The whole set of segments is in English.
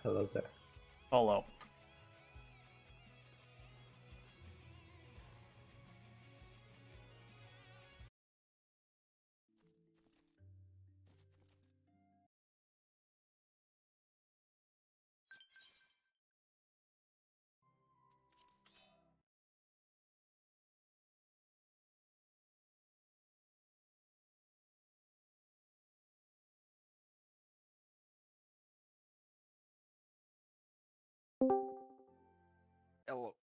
Hello there. Hello. Hello.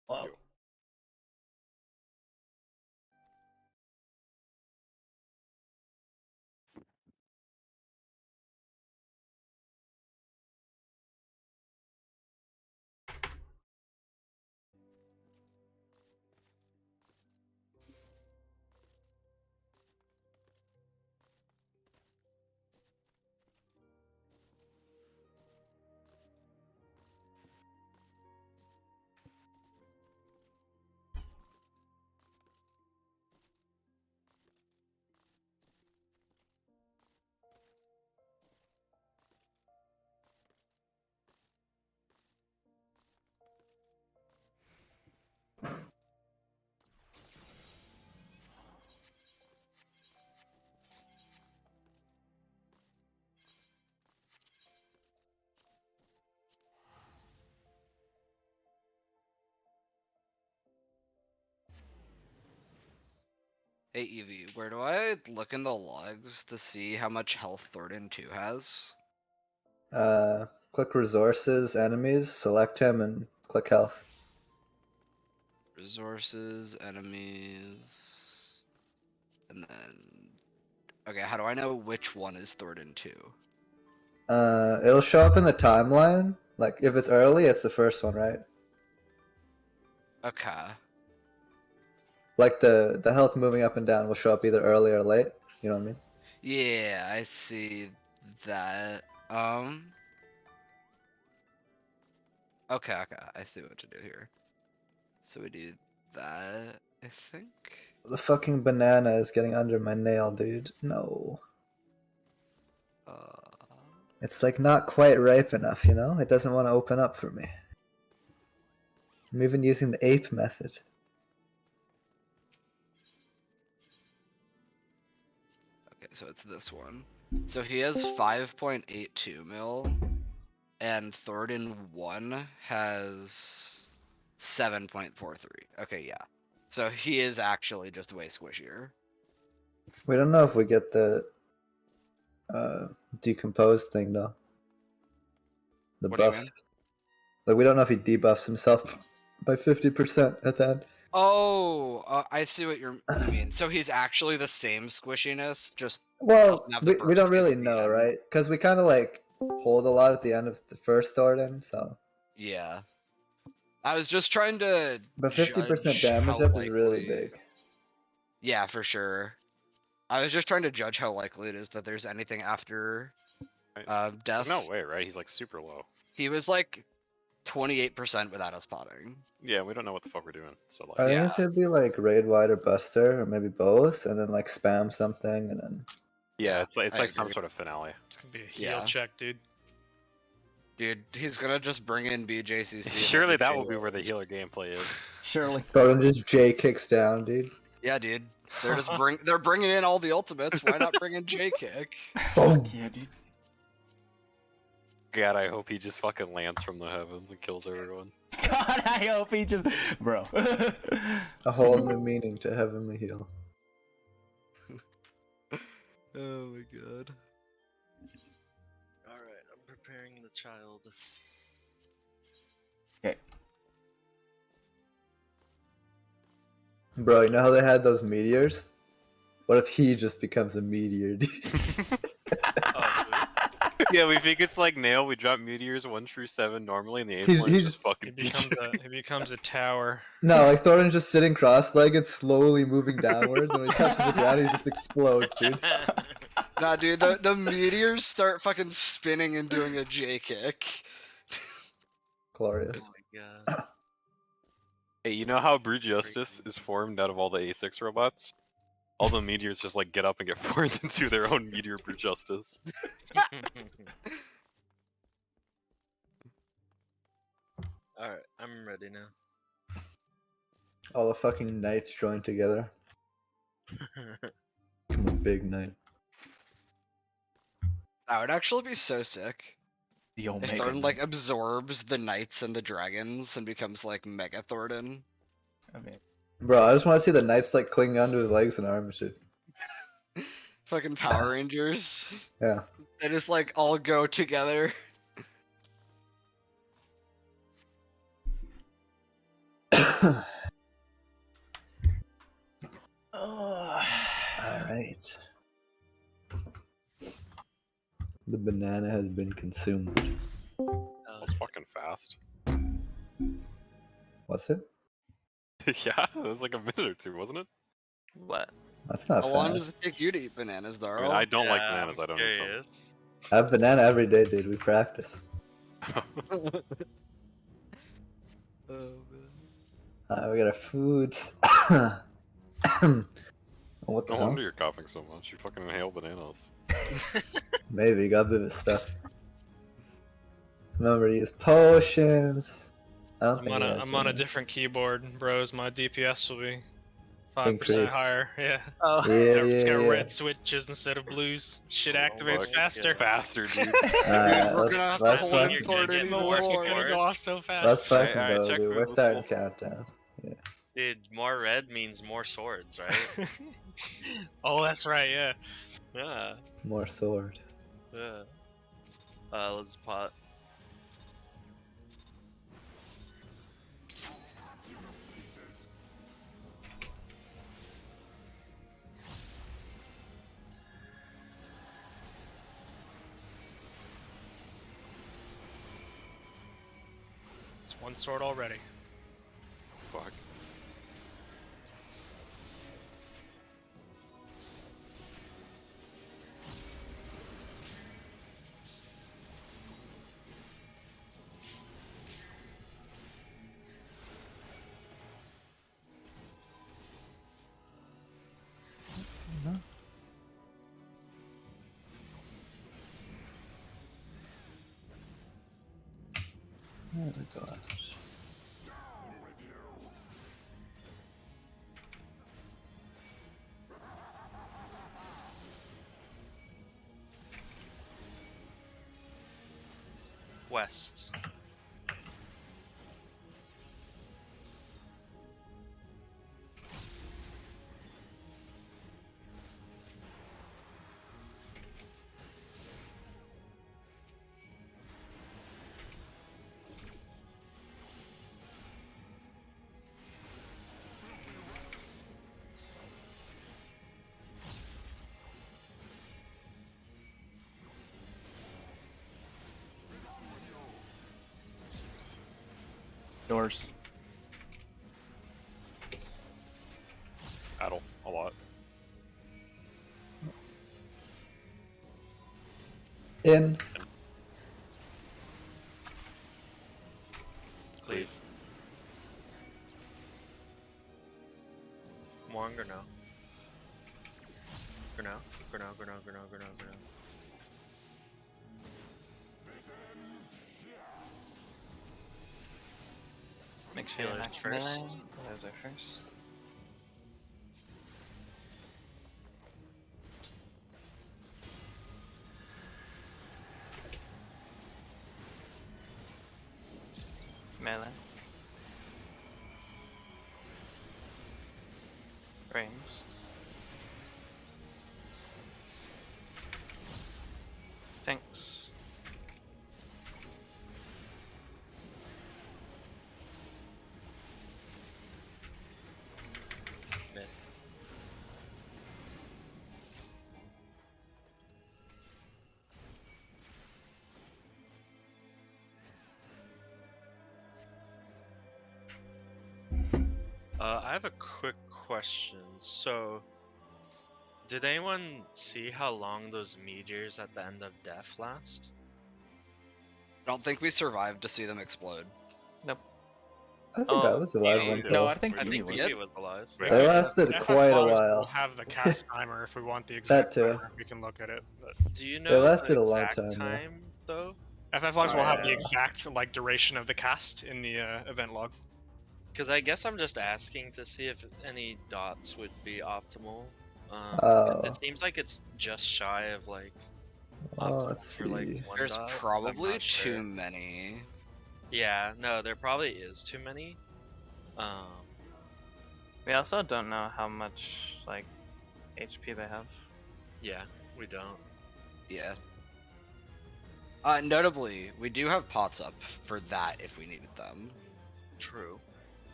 Hello. Hey Evie, where do I look in the logs to see how much health Thornton 2 has? Click resources, enemies, select him, and click health. Resources, enemies, and then... Okay, how do I know which one is Thornton 2? It'll show up in the timeline. Like, if it's early, it's the first one, right? Okay. Like, the health moving up and down will show up either early or late. You know what I mean? Yeah, I see that. Okay, I see what to do here. So we do that, I think? The fucking banana is getting under my nail, dude. No. It's, like, not quite ripe enough, you know? It doesn't want to open up for me. I'm even using the ape method. Okay, so it's this one. So he has 5.82 mil, and Thornton 1 has 7.43. Okay, yeah. So he is actually just way squishier. We don't know if we get the decomposed thing, though. The What do you buff. mean? Like, we don't know if he debuffs himself by 50% at the end. Oh, I see what you mean. So he's actually the same squishiness, just Well, doesn't have the we don't burst really at the know, end. right? Because we kind of like hold a lot at the end of the first Thornton, so. Yeah. I was just trying to But 50% judge damage how up is really likely. big. Yeah, for sure. I was just trying to judge how likely it is that there's anything after death. There's no way, right? He's like super low. He was like 28% without us potting. Yeah, we don't know what the fuck we're doing. So I like, think Yeah. it's gonna be like Raid Wide or Buster, or maybe both, and then like spam something, and then. yeah, I it's like some agree. sort of finale. It's gonna be a heal Yeah. check, dude. Dude, he's gonna just bring in BJCC. Surely that will be where the healer gameplay is. Surely. Thornton just J kicks down, dude. Yeah, dude. They're bringing in all the ultimates. Why not bring in J kick? Boom. Fuck yeah, dude. God, I hope he just fucking lands from the heavens and kills everyone. God, I hope he just... Bro. A whole new meaning to Heavenly Heal. Oh my god. Alright, I'm preparing the child. Okay. Bro, you know how they had those meteors? What if he just becomes a meteor, dude? Oh, Yeah, we think it's like nail. We drop meteors 1 through 7 normally, and the 8th He's- one he's- just fucking He beats becomes a he becomes a tower. No, like Thornton's just sitting cross-legged, slowly moving downwards, and when he touches the ground, he just explodes, dude. Nah, dude, the meteors start fucking spinning and doing a J kick. Glorious. oh my god. Hey, you know how Brute Justice is formed out of all the A6 robots? All the meteors just like get up and get formed into their own meteor Brute Justice. Alright, I'm ready now. All the fucking knights joined together. Become a big knight. That would actually be so sick. The If Omega. Thornton like absorbs the knights and the dragons and becomes like Mega Thornton. I mean, Bro, I just want to see the knights like clinging onto his legs and arms, dude. Fucking Power Rangers. Yeah. They just like all go together. Alright. The banana has been consumed. That was fucking fast. What's it? Yeah, it was like a minute or two, wasn't it? What? That's not How long fast. does it take you to eat bananas, I, Darl? mean, I don't like Yeah, bananas. I I'm don't eat them. curious. I have banana every day, dude. We practice. We got our foods. What the No hell? wonder you're coughing so much. You fucking inhale bananas. Maybe got a bit of stuff. Remember to use potions. I don't think I'm on a different keyboard, bros. My DPS will be 5% Increased. higher. Yeah. oh, Yeah, It's got yeah, yeah. red switches instead of blues. Shit activates fuck. faster. Faster, dude. Alright, We're gonna have to let's pull fucking- in fucking, Thornton Getting the even work is more. gonna go off so fast. let's fucking Alright, go, check dude. for We're this starting full- countdown. Dude, more red means more swords, right? Oh, that's right. Yeah. Yeah. More sword. Yeah. Let's pot. It's one sword already. Fuck. Oh my gosh. West. doors. Battle. A lot. In. Cleave. More Gurno. Gurno. Make sure you Healers max first. melee. Those are first. Melee. Ranged. Thanks. Myth. I have a quick question. So, did anyone see how long those meteors at the end of death last? I don't think we survived to see them explode. I think I Oh, was alive you- one No, kill. I think I he think was. Piggy was alive. They lasted FF quite a Files while. We'll have the cast timer if we want the exact too. timer. We can look at it. But Do you know lasted the a long exact time, yeah. time though? FF logs will have the Yeah. exact like duration of the cast in the event log. Because I guess I'm just asking to see if any dots would be optimal. Oh. It seems like it's just shy of like Well, optimal let's for like see. one There's dot. I'm probably not sure. too many. Yeah, no, there probably is too many. We also don't know how much like HP they have. Yeah, we don't. Yeah. Notably, we do have pots up for that if we needed them. True.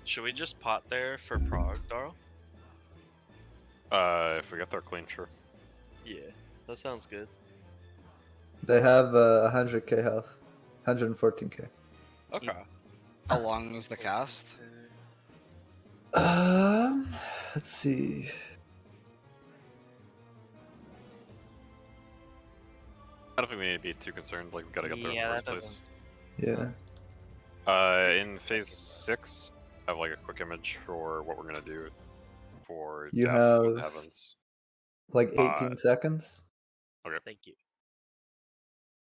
Should we just pot there for Prague, Darl? If we get there clean, sure. Yeah, that sounds good. They have 100k health, 114k. Okay. How long is the cast? Let's see. I don't think we need to be too concerned. Like we gotta get there in Yeah, the that first place. doesn't. Yeah. In phase 6, I have like a quick image for what we're gonna do for You Death with have- Heavens. Like 18 seconds. Thank you.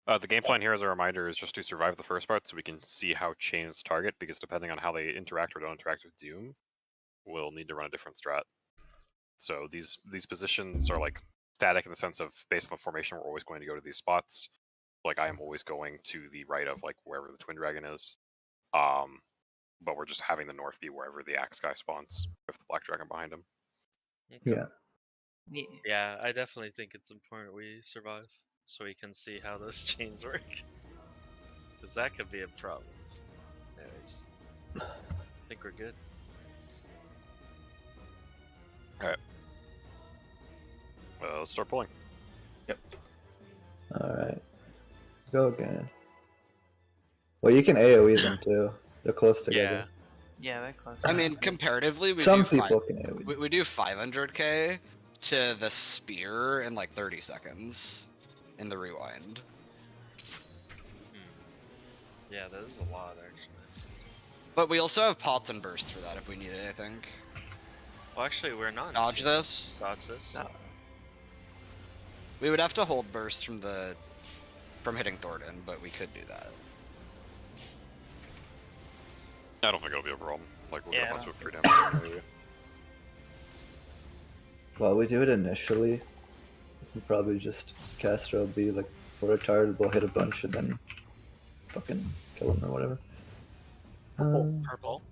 The game plan here, as a reminder, is just to survive the first part, so we can see how chains target. Because depending on how they interact or don't interact with Doom, we'll need to run a different strat. So these positions are like static in the sense of based on the formation, we're always going to go to these spots. Like I am always going to the right of like wherever the Twin Dragon is. But we're just having the north be wherever the Axe guy spawns with the Black Dragon behind him. Yeah. Yeah. Yeah, I definitely think it's important we survive so we can see how those chains work. Because that could be a problem. Anyways, I think we're good. Let's start pulling. Alright. Go again. Well, you can AoE them too. They're close together. Yeah, they're close. I mean, comparatively, we Some do people can AoE. we do 500k to the spear in like 30 seconds in the rewind. Yeah, that is a lot actually. But we also have pots and bursts for that if we need it, I think. Well, actually, we're not. Dodge this. Dodge this. No. We would have to hold burst from hitting Thornton, but we could do that. I don't think it'll be a problem. Like we'll Yeah, get a I bunch of don't free think damage. While we do it initially, we probably just caster LB like for a target, we'll hit a bunch and then fucking kill him or whatever. Purple. Purple.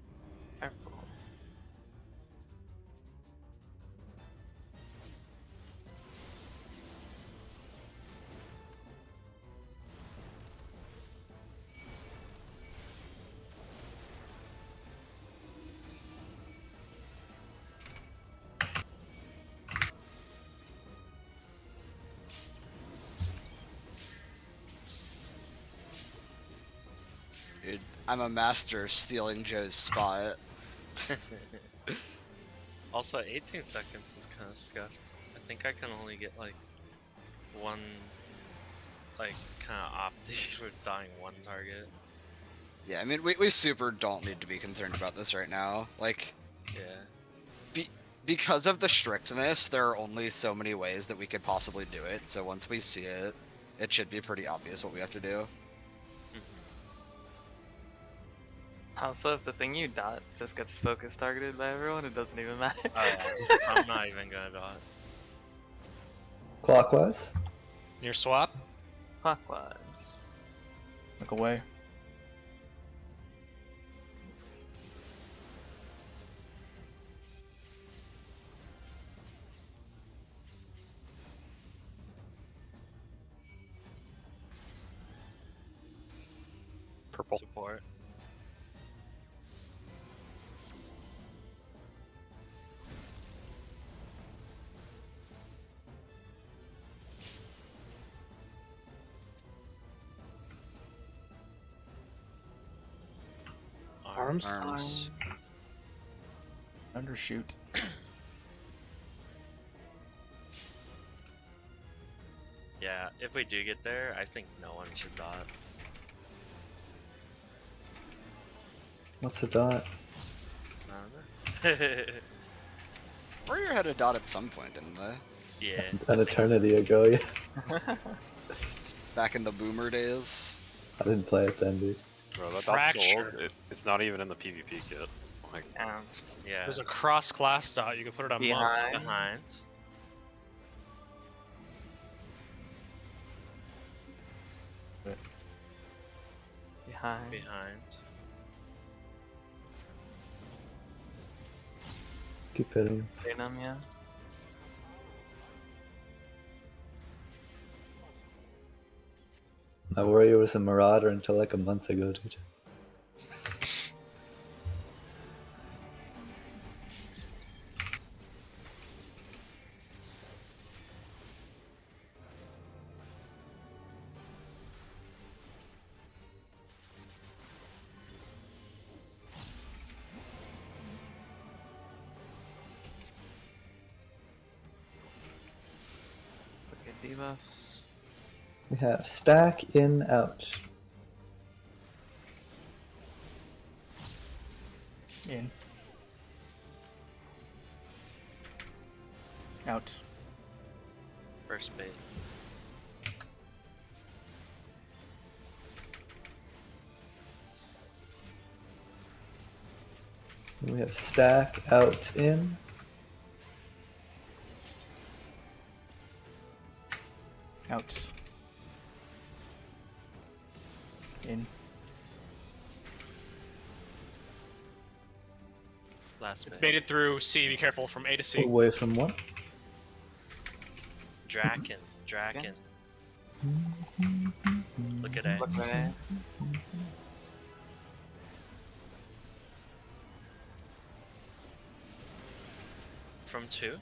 Dude, I'm a master of stealing Joe's spot. Also, 18 seconds is kind of scuffed. I think I can only get like one, like kind of opti with dying one target. Yeah, I mean, we super don't need to be concerned about this right now. Like, Yeah. because of the strictness, there are only so many ways that we could possibly do it. So once we see it, it should be pretty obvious what we have to do. Also, if the thing you dot just gets focus targeted by everyone, it doesn't even matter. Oh, yeah. I'm not even gonna dot. Clockwise? Near swap. Clockwise. Look away. Purple. Support. Arms. Arms. Undershoot. Yeah, if we do get there, I think no one should dot. What's a dot? I don't know. Warrior had a dot at some point, didn't they? Yeah. An eternity ago, yeah. Back in the boomer days. I didn't play it then, dude. Bro, that's Fracture. old. It's not even in the PvP kit. Like, Yeah. There's a cross-class dot. You can put it on monk. Behind. Behind. Behind. Behind. Keep hitting. Hitting him, yeah. My warrior was a marauder until like a month ago, dude. Okay, debuffs. We have stack in out. In. Out. First bait. We have stack out in. Out. In. Last It's bait. baited through C. Be careful from A to C. Away from one. Draken. Draken. Look at A. Look at From 2.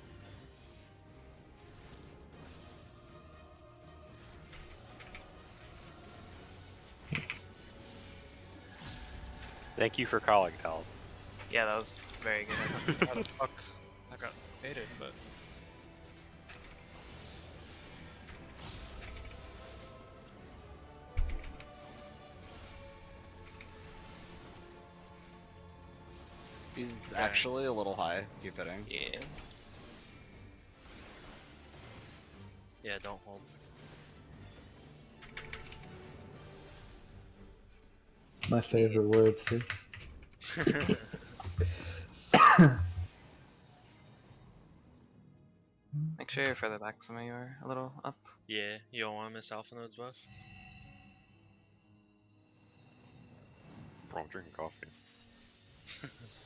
thank you for calling, Tal. Yeah, that was very good. How the fuck I got baited, but He's actually a little high. Keep hitting. Yeah. Yeah, don't hold. My favorite words, dude. Make sure you're further back some of you are a little up. Yeah, you don't want to miss Alpha Node's buff. Bro, I'm drinking coffee.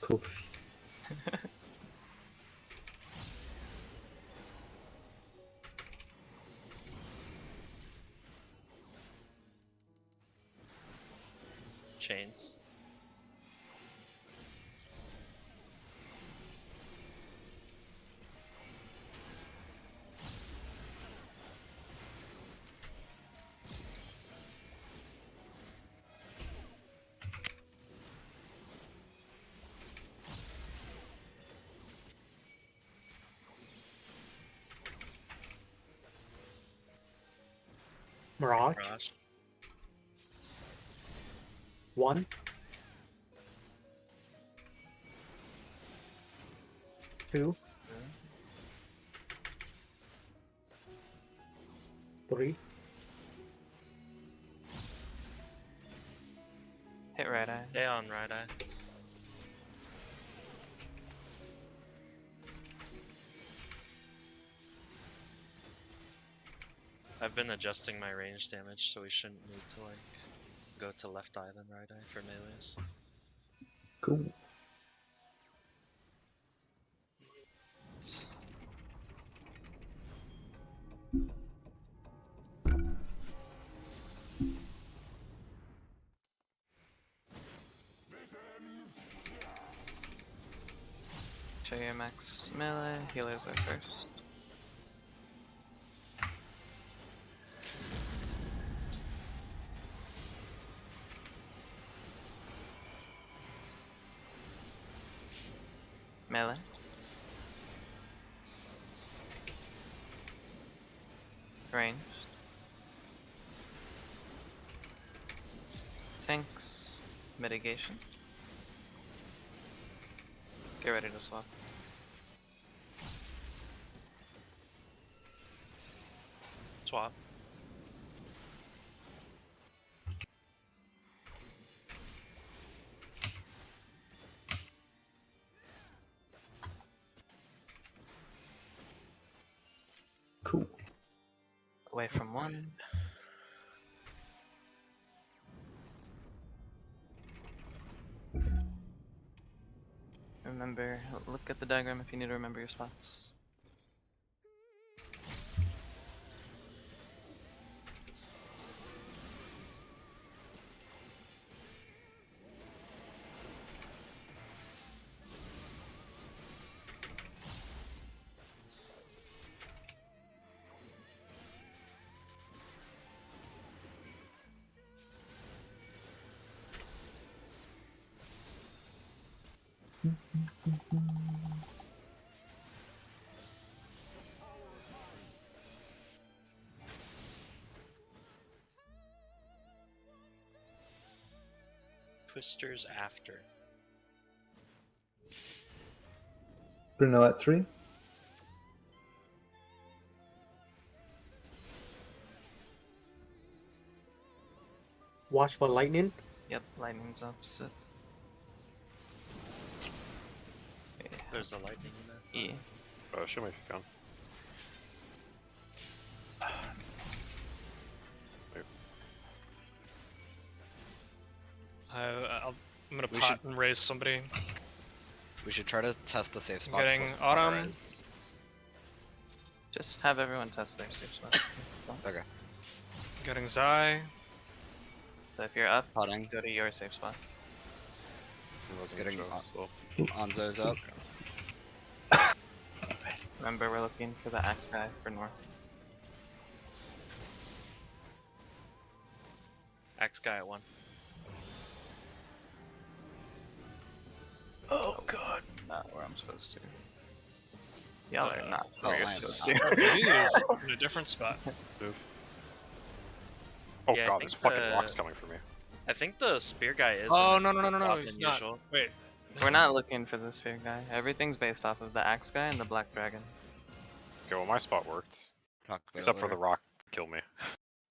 Kofi. Chains. Mirage. Mirage. 1. 2. 3. Hit right eye. Stay on right eye. I've been adjusting my range damage, so we shouldn't need to like go to left eye then right eye for melees. Cool. Show your max melee. Healers are first. Melee. Ranged. Tanks. Mitigation. Get ready to swap. Swap. Cool. Away from one. Remember, look at the diagram if you need to remember your spots. Twisters after. Bruno at 3. Watch for lightning. Yep, lightning's opposite. There's a lightning in there. E. Show me if you can. I'm gonna We pot and raise somebody. We should try to test the safe spots. Getting close to the autumn. rise. Just have everyone test their safe spot. Okay. Getting Zai. So if you're up, Potting. go to your safe spot. Getting so. Onzo's up. Remember, we're looking for the axe guy for north. Axe guy at 1. Oh god. Not where I'm supposed to. Y'all are not Oh, where you're I am supposed not. to. He is in a different spot. Move. Oh Yeah, I god, think there's fucking the- rocks coming for me. I think the spear guy is. Oh in no a no no no different no! spot He's than not. usual. Wait. We're not looking for the sphere guy. Everything's based off of the axe guy and the black dragon. Okay, well my spot worked. Talk about Except it for the later. rock kill me.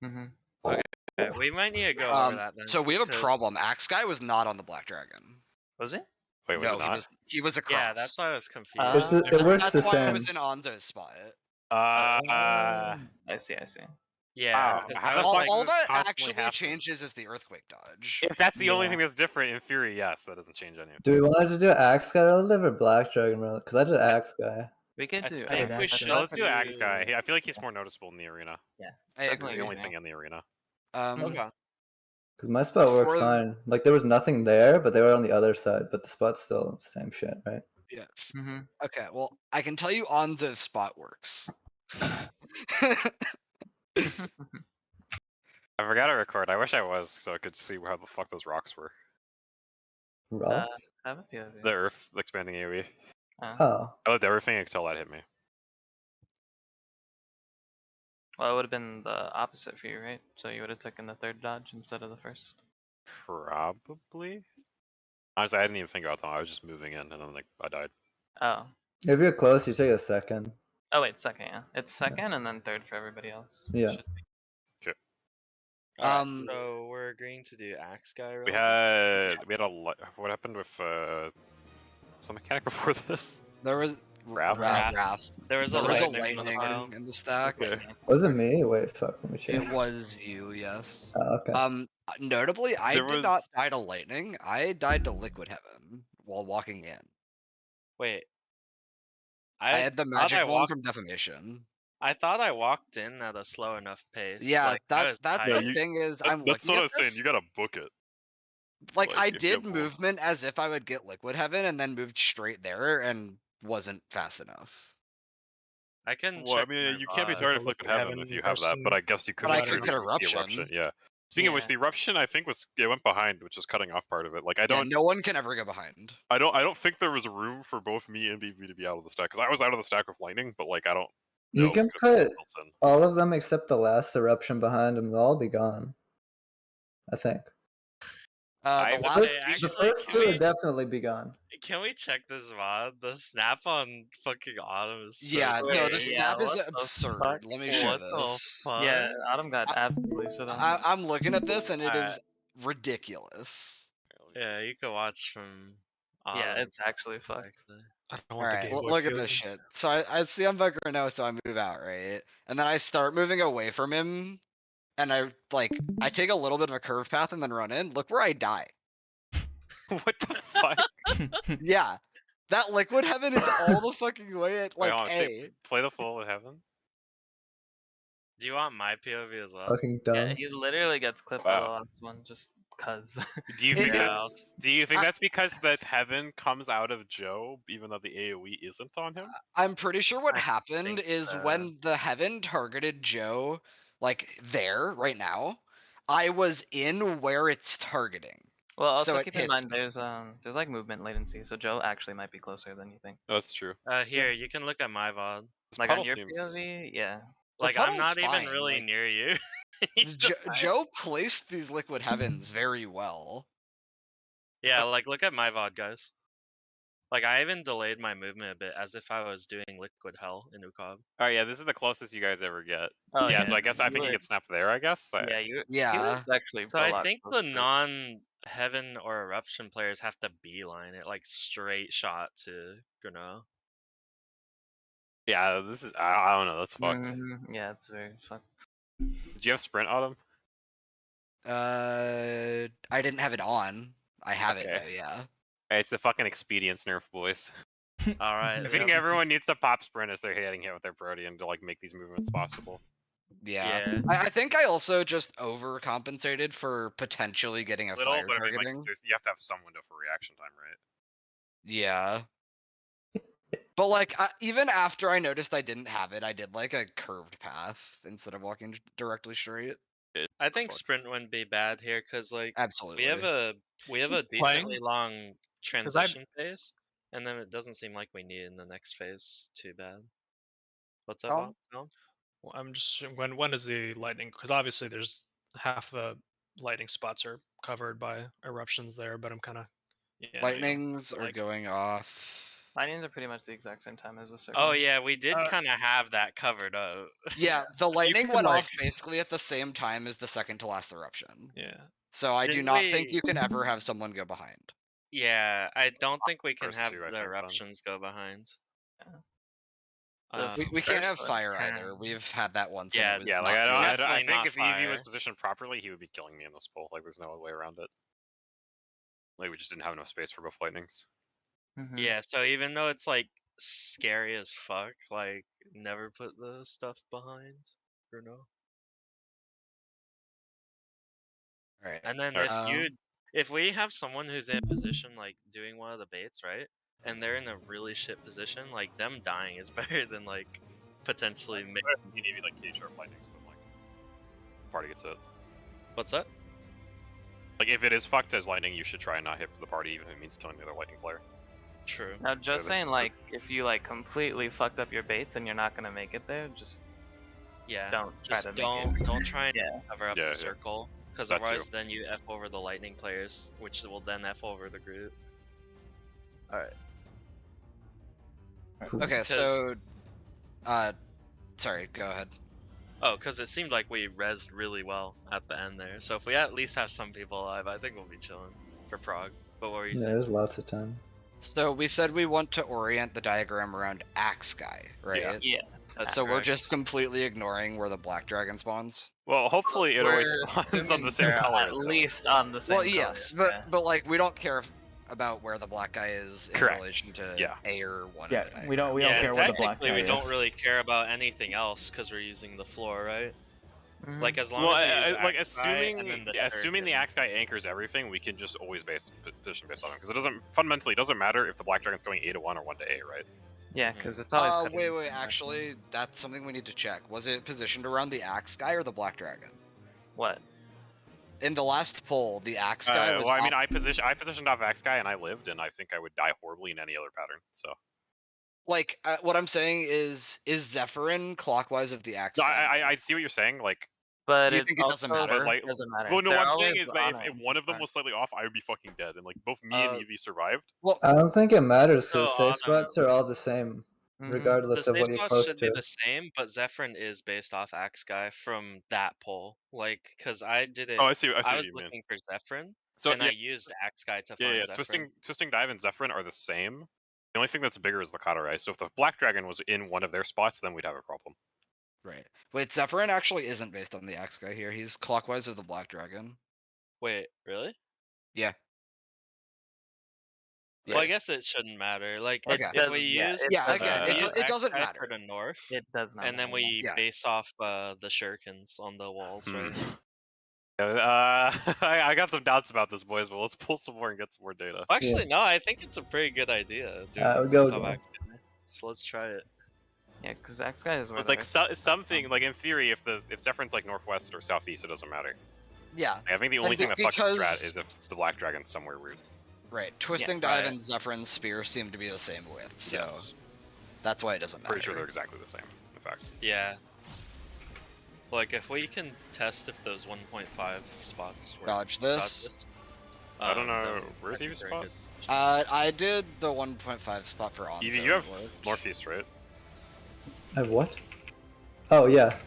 Mm-hmm. Okay, we might need to go over that then. So we have a 'cause- problem. Axe guy was not on the Black Dragon. Was it? Wait, was No, it not? he was across. Yeah, that's why I was confused. It works That's the why I same. was in Onzo's spot. I see, I see. Yeah, Wow, 'cause how I does was All, like, all that constantly actually happen. changes is the earthquake dodge. If that's the only Yeah. thing that's different in theory, yes, that doesn't change anything. Do we want to do Axe Guy or Black Dragon? Because I did Axe Guy. We could I do. think we axe should guy. Let's do Axe do- guy. I feel like he's more noticeable in the arena. I That's He's agree. the only Yeah. thing in the arena. Um, Because my spot worked For- fine. Like there was nothing there, but they were on the other side. But the spot's still the same shit, right? yeah. Mm-hmm. Okay. Well, I can tell you Onzo's spot works. I forgot to record. I wish I was, so I could see how the fuck those rocks were. Rocks. Have a POV. The Earth expanding AoE. Oh, I looked at everything until that hit me. Well, it would have been the opposite for you, right? So you would have taken the third dodge instead of the first. Probably. Honestly, I didn't even think about that. I was just moving in, and then like I died. Oh. if you're close, you take a second. Oh wait, second, yeah. It's second and then third for everybody else. Yeah. Should be. Um, so we're agreeing to do axe guy. We really? had what happened with some mechanic before this? there was Wrath? Wrath. There was a There was a lightning in the pile. lightning in the stack. Okay. Was it me? Wait, fuck. Let me check. It was you, yes. Oh, okay. Notably, I There did not was- die to lightning. I died to liquid heaven while walking in. Wait. I had the thought magic I one walked- from defamation. I thought I walked in at a slow enough pace. Yeah, like, I was that's tired. the you- thing is I'm That's looking what I at was saying. this, You gotta book it. like like, I if you did have more. movement as if I would get liquid heaven and then moved straight there and wasn't fast enough. I can Well, I check mean, my you can't be VOD. tired of Liquid liquid heaven Heaven if you have that, but I guess you could. But I make could it get the eruption. Yeah. Speaking of which, Yeah. the eruption I think it went behind, which is cutting off part of it. Like I Yeah, don't, no one can ever go behind. I don't think there was room for both me and BV to be out of the stack because I was out of the stack with lightning, but like I don't. You know can if it's put built in. all of them except the last eruption behind them. They'll all be gone. I think. I The would last say The actually, first can two we- would definitely be gone. Can we check this VOD? The snap on fucking Autumn is so yeah, no, the great. snap is what the absurd. fuck? Let me show What the this. fuck? Yeah, Autumn got absolutely shit on. I'm looking at this and it is Alright. ridiculous. Yeah, you can watch from. Yeah, Autumn, it's actually fucked. actually. I don't want Alright, the Game Boy look at POV. this shit. So I see I'm Bunker now, so I move out, right? And then I start moving away from him, and I take a little bit of a curve path and then run in. Look where I die. What the fuck? Yeah. That liquid heaven is all the fucking way at Wait, like hold on, A. play the full with Heaven. Do you want my POV as well? Fucking Yeah, dumb. he literally gets clipped by the Wow. last one just cause. Do you think Yeah, that's that's because that Heaven comes out of Joe, even though the AoE isn't on him? I'm pretty sure what I happened think is so. when the heaven targeted Joe, like there, right now, I was in where it's targeting. Well, So also it keep in hits mind me. there's like movement latency, so Joe actually might be closer than you think. No, that's true. Here, you can look at my VOD. This Like puddle on your seems. POV, yeah. Like, I'm puddle's not even fine, really like- near you. You just- Joe placed these liquid heavens very well. Yeah, like, look at my VOD, guys. Like, I even delayed my movement a bit, as if I was doing liquid hell in Ukab. Oh yeah, this is the closest you guys ever get. Oh, yeah, so I guess I you think he would- gets snapped there. I guess. Yeah, you. Yeah. He was actually. So a I lot think the closer. non-heaven or eruption players have to beeline it, like, straight shot to Grano. Yeah, this is. I don't know. That's fucked. Yeah, it's very fucked. Did you have sprint, Autumn? I didn't have it on. I have it Okay. though, yeah. Hey, it's the fucking expedience nerf, boys. Alright. I think everyone needs to pop sprint as they're hitting it with their Protean to like make these movements possible. Yeah. I think I also just overcompensated for potentially getting a Little, fire but I mean, like, targeting. you have to have some window for reaction time, right? Yeah. But like, even after I noticed I didn't have it, I did like a curved path instead of walking directly straight. I think sprint wouldn't be bad here, because, like, Absolutely. we have a Keep decently playing. long transition phase, and then it doesn't seem like we need in the next phase too bad. What's up, Tom? Bob? Well, I'm just when is the lightning? Because obviously there's half the lightning spots are covered by eruptions there, but I'm kind of Lightnings are like- going off. Lightnings are pretty much the exact same time as the circle. Oh yeah, we did Uh, kind of have that covered up. Yeah, the lightning could, went like- off basically at the same time as the second to last eruption. Yeah. So I do Didn't not think we- you can ever have someone go behind. Yeah, I don't think we can First have two, I the think, then. eruptions go behind. The We can't have First one fire can. either. We've had that once. Yeah, and it was Yeah, not like I, good. don't, I Definitely think not if Eevee was fire. positioned properly, he would be killing me in this poll. Like, there's no way around it. Like, we just didn't have enough space for both lightnings. Mhm. Yeah, so even though it's like scary as fuck, like never put the stuff behind, or no. Alright. And then if we have someone who's in a position like doing one of the baits, right? And they're in a really shit position, like them dying is better than like potentially You need like K sharp lightnings, then like party gets it. What's that? Like, if it is fucked as lightning, you should try and not hit the party, even if it means killing the other lightning player. True. Now, just they- saying, like, if you like completely fucked up your baits and you're not gonna make it there, just Yeah. don't try Just to make it. don't try and Yeah. cover up Yeah, the yeah. circle, because That otherwise too. then you F over the lightning players, which will then F over the group. Alright. Okay, so sorry, go ahead. Oh, because it seemed like we rezzed really well at the end there. So if we at least have some people alive, I think we'll be chilling for Prague. But what were you Yeah, saying? there's lots of time. So we said we want to orient the diagram around Axe Guy, right? Yeah. Yeah. That's So we're correct. just completely ignoring where the black dragon spawns. Well, hopefully it always We're spawns on assuming the same they're color. At as them. least on the same. Well, color, yes, yeah. but like we don't care about where the black guy is in Correct. relation to Yeah. A or one. Yeah, of the we don't Yeah, care where the black technically guy we is. don't really care about anything else because we're using the floor, right? Mhm. Like as long Well, as we use like Axe Guy and assuming then assuming the Turret axe guy anchors everything, we can just always position based on him because it doesn't fundamentally doesn't matter if the black dragon's going A to 1 or 1 to A, right? Yeah, because it's always. cutting wait, information. actually, that's something we need to check. Was it positioned around the Axe Guy or the black dragon? What? In the last poll, the Axe Guy was well, I mean, off- I positioned off axe guy and I lived, and I think I would die horribly in any other pattern. So like what I'm saying is Zephyrin clockwise of the Axe no, Guy? I see what you're saying. Like, But Do you it think it doesn't also matter? Like- doesn't matter. well, no, They're what I'm saying always is that on if it. one of them was slightly off, I would be fucking dead. And like both me and Evie survived. Well, I don't think it matters because So, safe Anna- spots are all the same, Mhm. regardless The of safe what you're spots close should to. be the same, but Zephyrin is based off Axe Guy from that poll. Like, because I did it. Oh, I see I what was you mean. looking for Zephyrin, So and yeah, I used Axe Guy to yeah, find yeah. Zephyrin. Twisting dive and Zephyrin are the same. The only thing that's bigger is the Katarai. So if the Black Dragon was in one of their spots, then we'd have a problem. Right. Wait, Zephyrin actually isn't based on the Axe guy here. He's clockwise of the Black Dragon. Wait, really? Yeah. Well, I Yeah. guess it shouldn't matter. Like, Okay. if we use Yeah, does again, not it, matter. it doesn't Axe guy matter. for the north, It does not. and then matter. we Yeah. base off the shurikens on the walls, right? I got some doubts about this, boys, but let's pull some more and get some more data. Actually, no, I think it's a pretty good idea. Dude, go. So let's try it. Yeah, because Axe guy is where But the like rest- something like in theory, if Zephyr's like northwest or southeast, it doesn't matter. Yeah. Like, I think the only thing that fucks the strat is if the Black Dragon's somewhere weird. Right. Twisting Dive right. and Zephyrin's Spear seem to be the same width, so Yes. that's why it doesn't matter. Pretty sure they're exactly the same, in fact. Yeah. Like, if we can test if those 1.5 spots were Dodge this. I don't know, then where's that'd be Eevee's very spot? good. I did the 1.5 spot for Onzo. Evie, you have it worked. northeast, right? I have what? Oh yeah.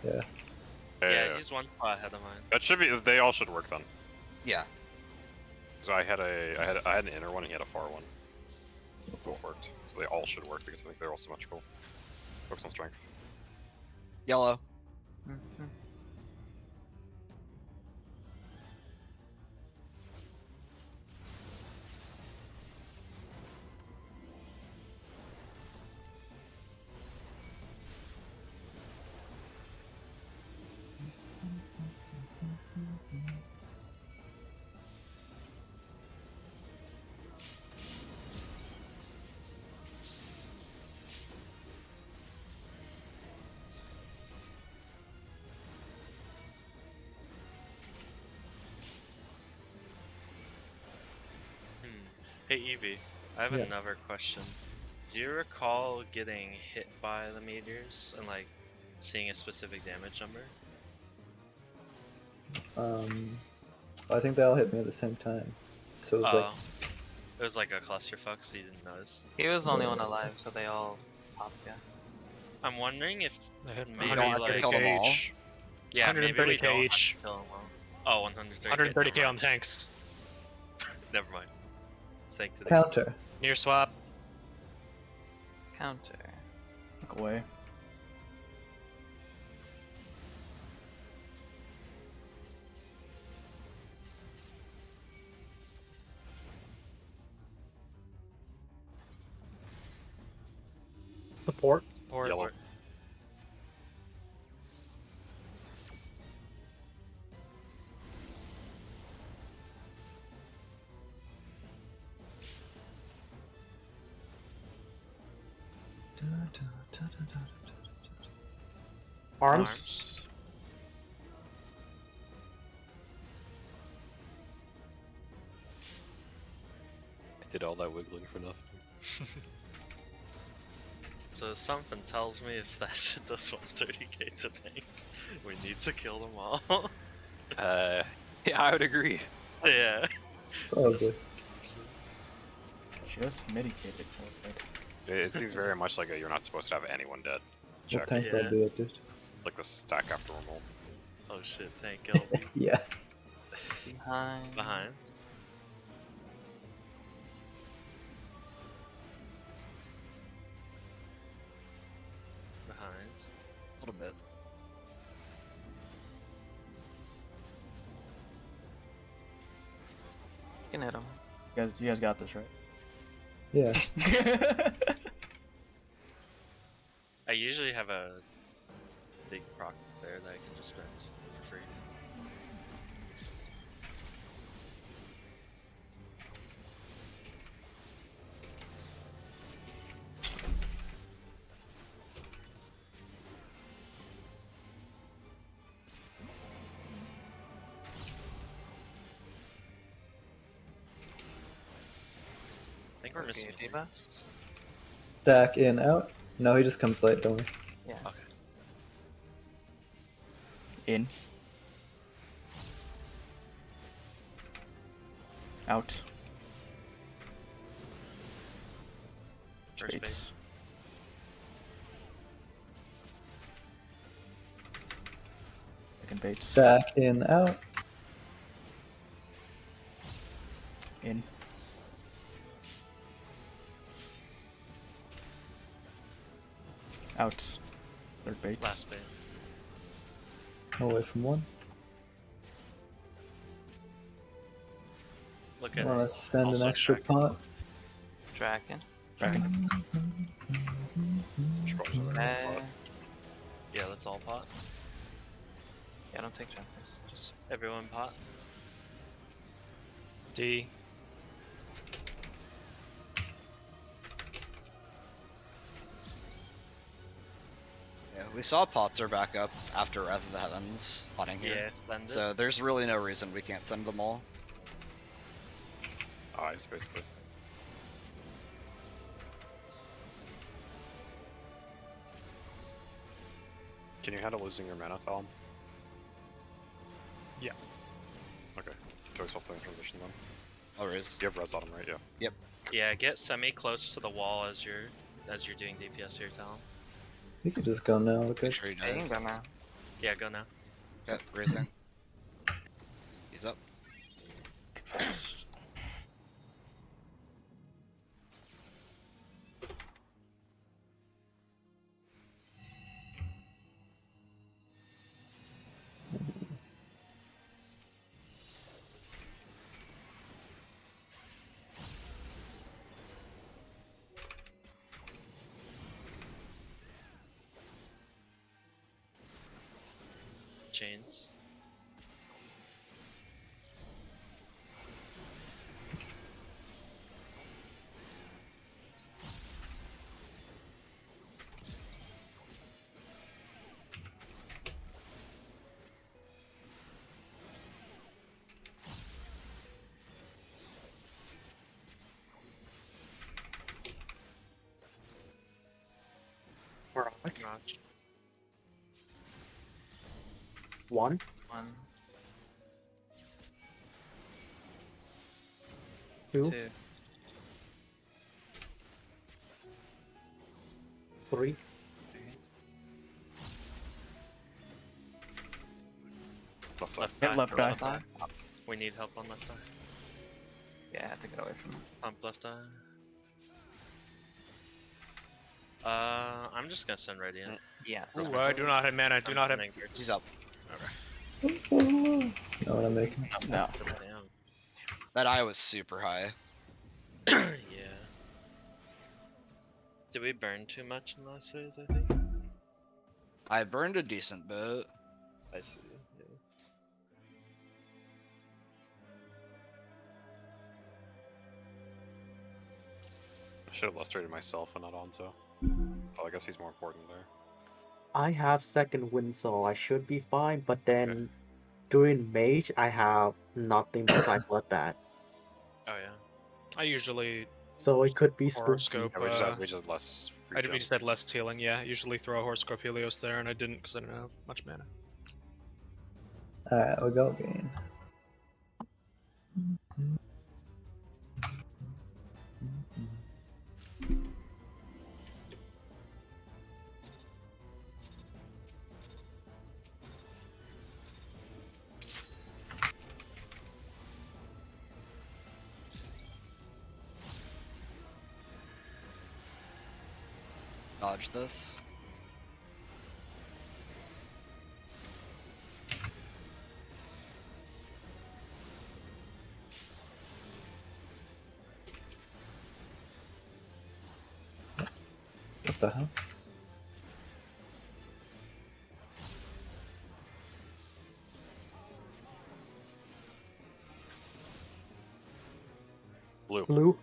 Yeah, he's one spot ahead of mine. That should be. They all should work then. Yeah. So I had an inner one and he had a far one. Both worked. So they all should work because I think they're all symmetrical. Focus on strength. Yellow. Mhm. Hey Evie, I have Yeah. another question. Do you recall getting hit by the meteors and like seeing a specific damage number? I think they all hit me at the same time. So it was like It was like a clusterfuck, so you didn't notice. He was the only one alive, so they all popped. Yeah. I'm wondering if They hit maybe don't have to like kill them all. yeah, maybe we 130k don't have each. to kill them all. Oh, 130k. 130k on tanks. Never mind. Thank to the counter. Near swap. Counter. Look away. Support. Port. Yellow. Arms. I did all that wiggling for nothing. So something tells me if that shit does 130k to tanks, we need to kill them all. Yeah, I would agree. yeah. Probably. Just mitigated for it. It seems very much like you're not supposed to have anyone dead. What Check. tank Yeah. will do it, dude? Like the stack after removal. Oh shit, tank killed. Yeah. Behind. Behind. Behind. A little bit. You can hit him. You guys got this, right? Yeah. I usually have a big proc there that I can just spend for free. I think we're missing Okay, two. debuffs. Stack in, out. No, he just comes late, don't we? Yeah. Okay. In. Out. First Baits. Second baits. Stack in, out. In. Out. Third bait. Last bait. Away from one. Look I at want to send also an extra Dragon. pot. Dragon. Dragon. Should probably just have a pot. Yeah, let's all pot. Yeah, don't take chances. Just Everyone pot. D. Yeah, we saw pots are back up after Wrath of the Heavens potting here. Yeah, splendid. So there's really no reason we can't send them all. Eyes, basically. Can you handle losing your mana, Talon? Yeah. Okay. Do I swap the transition then? Oh, Riz. You have res on him, right? Yeah. Yeah, get semi close to the wall as you're doing DPS here, Talon. You can just go now. Make Okay. sure he yeah, you does. can go now. Yeah, go now. Yep, raising. He's up. Fast. Chains. We're on. Notch. 1, 1, 2, 2, 3. 3. Left eye. Left Hit eye. left or eye. Left eye. We need help on left eye. Yeah, I have to get away from him. Pump left eye. I'm just gonna send Radiant. Yeah. Ooh, I do not have mana. I do not have. He's up. Know what I'm making? No. Damn. That eye was super high. Yeah. Did we burn too much in last phase, I think? I burned a decent bit. I see. Yeah. I should have lustrated myself and not Onzo. Well, I guess he's more important there. I have second wind, so I should be fine, but then during mage, I have nothing besides blood bat. Oh yeah. I usually So it could be spooky. horoscope. Yeah, we just had less. I did, we just had regen. less healing. Yeah, usually throw a horoscope Helios there, and I didn't because I didn't have much mana. Alright, we go again. Dodge this. What the hell? Blue. Blue.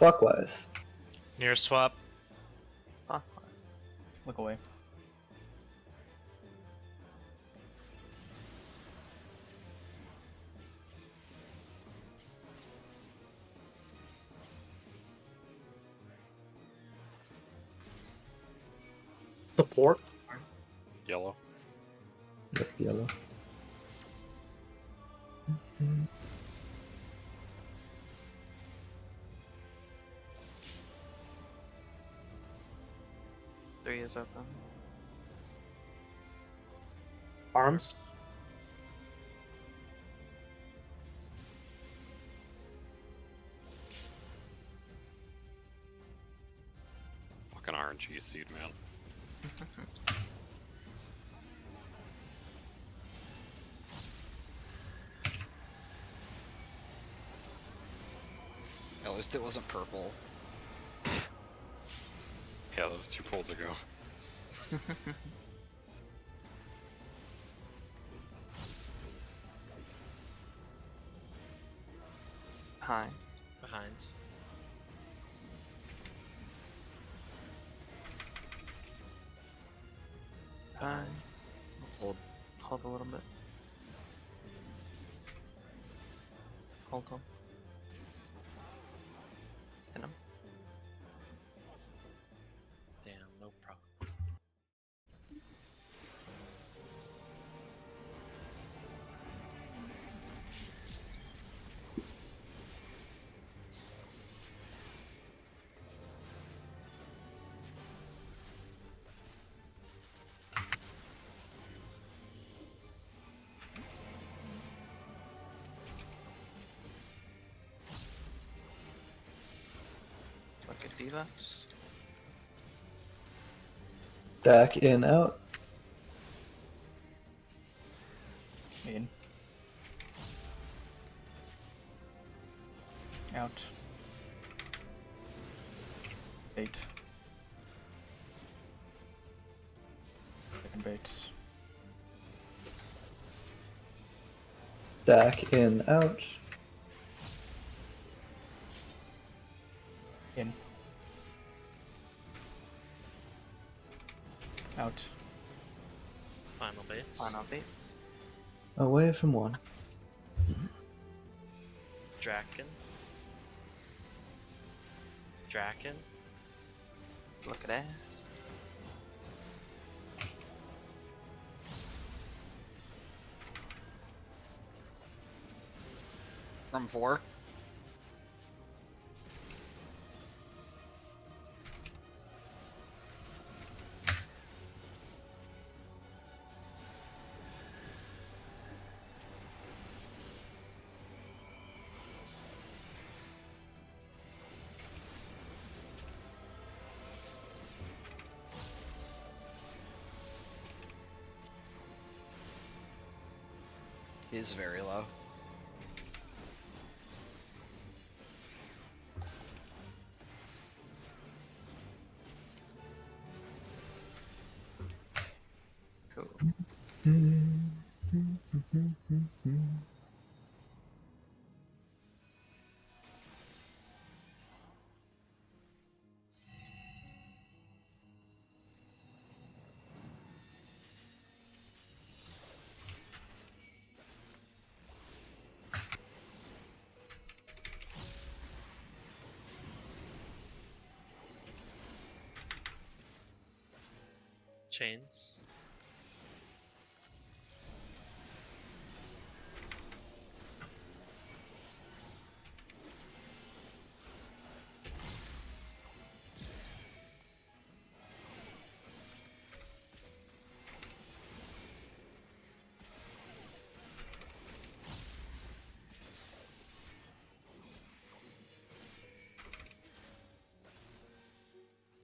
Clockwise. Near swap. Ah, Look away. Support. Yellow. Yep, yellow. three is open. Arms. Fucking RNG seed, man. At least it wasn't purple. Yeah, that was 2 pulls ago. Behind. Behind. Behind. Hold. Hold a little bit. Hold on. Hit him. Damn, no problem. Look at deluxe. Stack in, out. In. Out. 8. Second baits. Stack in, out. In. Out. Final baits. Final beat. Away from one. Draken. Draken. Look at that. From 4. He's very low. Cool. Chains.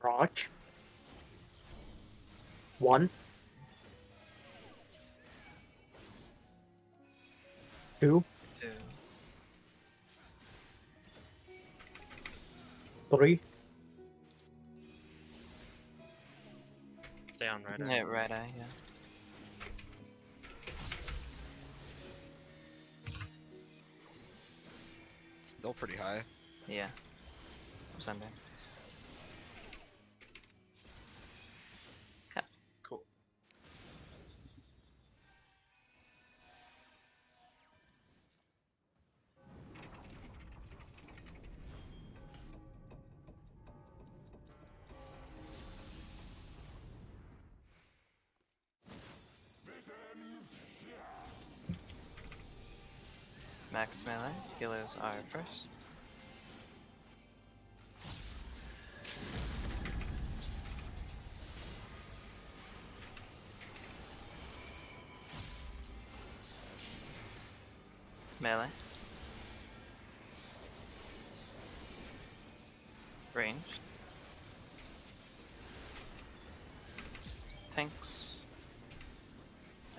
Raj. 1. 2. 2. 3. Stay on right Yeah, right eye, yeah. Still pretty high. Yeah. Sending. Cool. Max melee. Healers are first. Melee. Ranged. Tanks.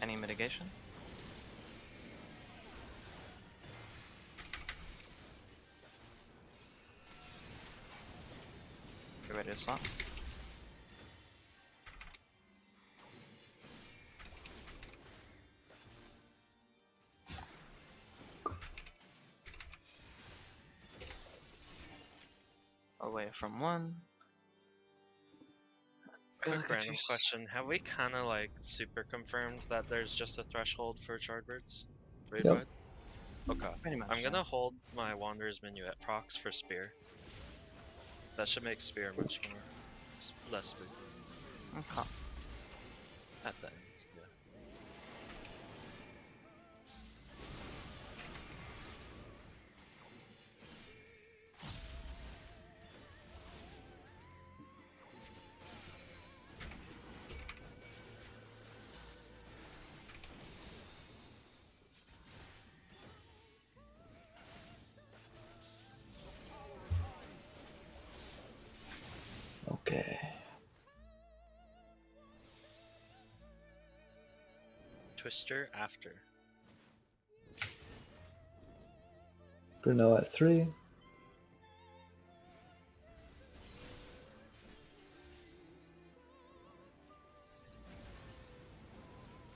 Any mitigation? Get ready to swap. Away from one. Quick random question. Have we kind of like super confirmed that there's just a threshold for Chardbirds? Raid Yep. wide? Okay. Pretty much. I'm yeah. gonna hold my Wanderer's Minuet procs for Spear. That should make Spear much more less spooky Okay. at the end. Yeah. Okay. Twister after. Bruno at 3.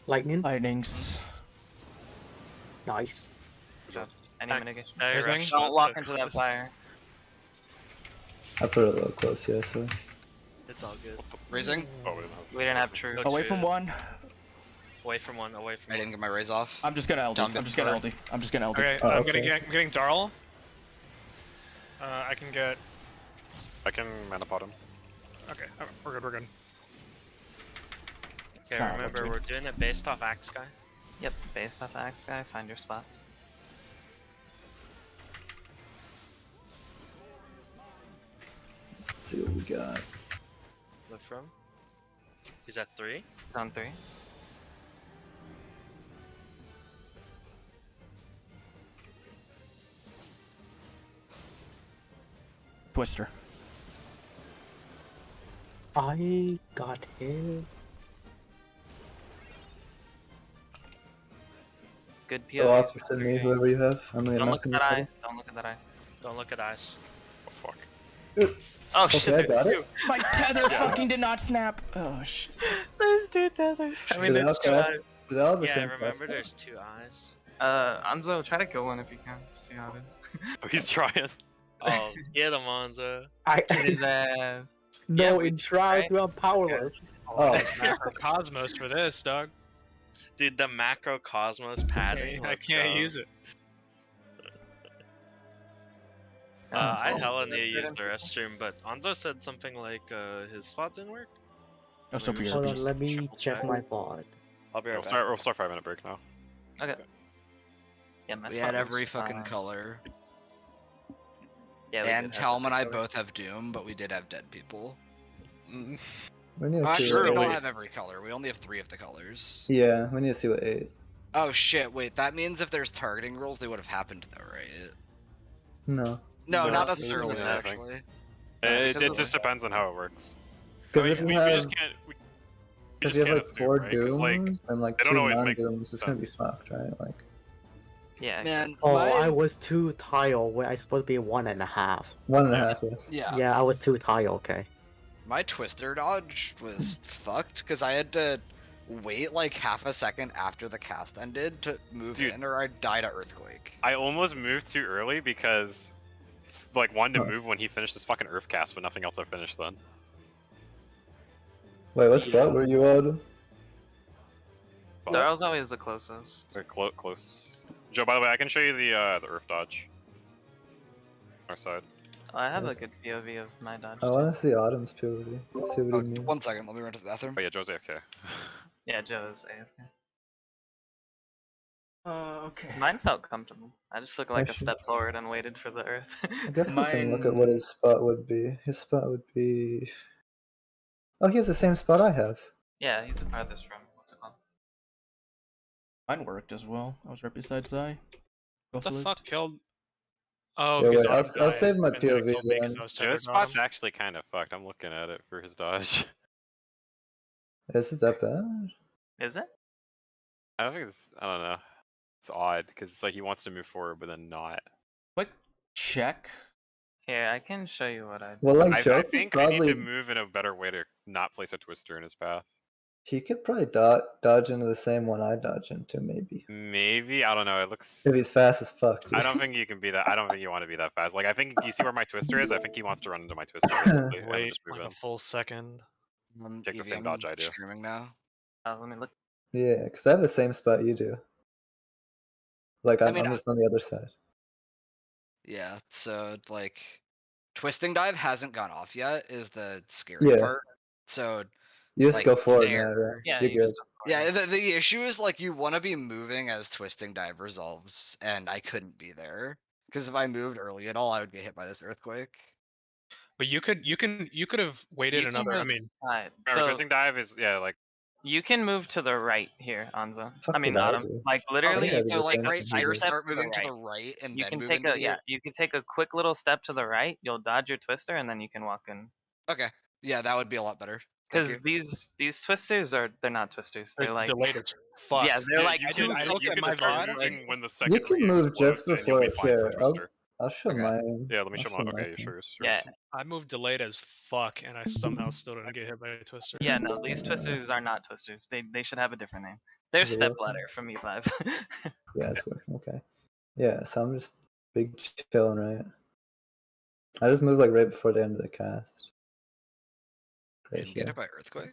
Lightning. Lightnings. Nice. Any Back- mitigation? Dagger Raising? rush Don't not lock so into that close. fire. I put it a little close, yeah, so. It's all good. Raising? Oh, we didn't have. We didn't have true. No Away true. from one. Away from one, away from I didn't one. get my raise off. I'm just gonna LD. Down I'm just gonna third. LD. I'm just gonna LD. Okay, Oh, I'm okay. getting Darl. I can get. I can mana pot him. Okay, we're good. We're good. Okay, Sorry, remember Lucky. we're doing it based off Axe Guy. Yep, based off Axe Guy, find your spot. Let's see what we got. Look from. He's at 3. On 3. Twister. I got hit. Good Go POV. opposite me, whoever you have. I'm gonna Don't knock look at him that out. eye. Don't look at that eye. Don't look at eyes. Oh fuck. Oh Okay, shit, I got there's it. My tether fucking did not snap. Oh shit. There's two tethers. I mean, Do they all there's two cast- eyes. do they all have the Yeah, same remember cast? there's 2 eyes. Anzo, try to kill one if you can. See how it is. Oh, he's trying. Oh, get him, Monzo. Get his ass. No, we in did, try right? to I'm powerless. Oh, Cosmos for this, dog. Dude, the macrocosmos padding. I let's can't go. use it. I Anzo. hella need to use the restroom, but Anzo said something like his spot didn't work. Oh, so Maybe we weird. should Hold on, just let me triple check my bot. I'll be right We'll back. start 5-minute break now. Okay. Yeah, my We spot had every was fucking fine. color. Yeah, we And did have Talm and I every color. both have Doom, but we did have dead people. Mm. we need to Well, see actually, we what don't 8. have every color. We only have 3 of the colors. Yeah, we need to see what 8. Oh shit, wait, that means if there's targeting rules, they would have happened though, right? No. No, No, not it necessarily, doesn't have actually. It just depends on how it works. Because I if mean, you we have, just can't. We if just you have can't like assume, 4 right? 'Cause, like, dooms and like they 2 don't always make non-dooms, it's gonna be sense. fucked, right? Like, Yeah. Man, Oh, my... I was 2 tile where I supposed to be 1.5. 1.5, yes. Yeah, Yeah, I was 2 tile, okay. my Twister dodge was fucked, because I had to wait like half a second after the cast ended to move Dude. in, or I'd die to Earthquake. I almost moved too early because like wanted to Huh. move when he finished his fucking Earth cast, but nothing else I finished then. Wait, what spot were you on? Daryl's always the closest. Close. Joe, by the way, I can show you the Earth dodge. Our side. Oh, I have Yes. a good POV of my dodge. I want to see Autumn's POV. Let's see what Oh, he means. 1 second, let me run to the bathroom. Oh yeah, Joe's AFK. Yeah, Joe is AFK. Okay. Mine felt comfortable. I just took like a should- step forward and waited for the earth. I guess we can look at what his spot would be. His spot would be... Oh, he has the same spot I have. Yeah, he's the farthest from what's it called? Mine worked as well. I was right beside Zai. What the Both lived. fuck killed? Oh, Yeah, because wait, Autumn I'll died, save my and then it POV killed me 'cause then. I was tethered Joe's to Autumn. spot's actually kind of fucked. I'm looking at it for his dodge. Is it that bad? Is it? I don't think it's. I don't know. It's odd because it's like he wants to move forward, but then not. Quick check. Here, I can show you what I did. Well, like I Joe could think I need probably... to move in a better way to not place a twister in his path. He could probably dodge into the same one I dodge into, maybe. Maybe I don't know. It looks. If he's fast as fuck, dude. I don't think you can be that. I don't think you want to be that fast. Like I think you see where my twister is. I think he wants to run into my twister basically, and then Wait just move like in. a full second. Take the same EVM dodge I do. Streaming now. Let me look. Yeah, because I have the same spot you do. Like, I'm mean, just on the other side. Yeah, so like, twisting dive hasn't gone off yet. Is the scary Yeah. part. So You just like, go forward there. now, Yeah, You're you good. just yeah, the issue is like you want to be moving as twisting dive resolves, and I couldn't be there because if I moved early at all, I would get hit by this earthquake. But you could have waited You can another. I move mean, side. Remember, So twisting dive is like you can move to the right here, Anza. Fuck I mean, did I Autumn. do? Like literally, I Okay, did so the like same right thing you here, did. start moving right. to the right and You then can move take into a the. you can take a quick little step to the right. You'll dodge your twister, and then you can walk in. Okay, yeah, that would be a lot better. Thank Because you. they're twisters they're not twisters. They're like delayed as fuck. yeah, they're yeah, like you I can, did- I looked you at can my start VOD, moving when the You second can move just and you'll be before fine for here. twister. I'll show Okay. mine. Yeah, let me I'll show my. Okay, thing. sure. yeah. I moved delayed as fuck, and I somehow still didn't get hit by a twister. Yeah, no, these twisters are not twisters. They should have a different name. They're Is it step working? ladder from E5. Yeah, it's working. Okay. Yeah, so I'm just big chilling, right? I just moved like right before the end of the cast. Right Didn't get here. hit by earthquake.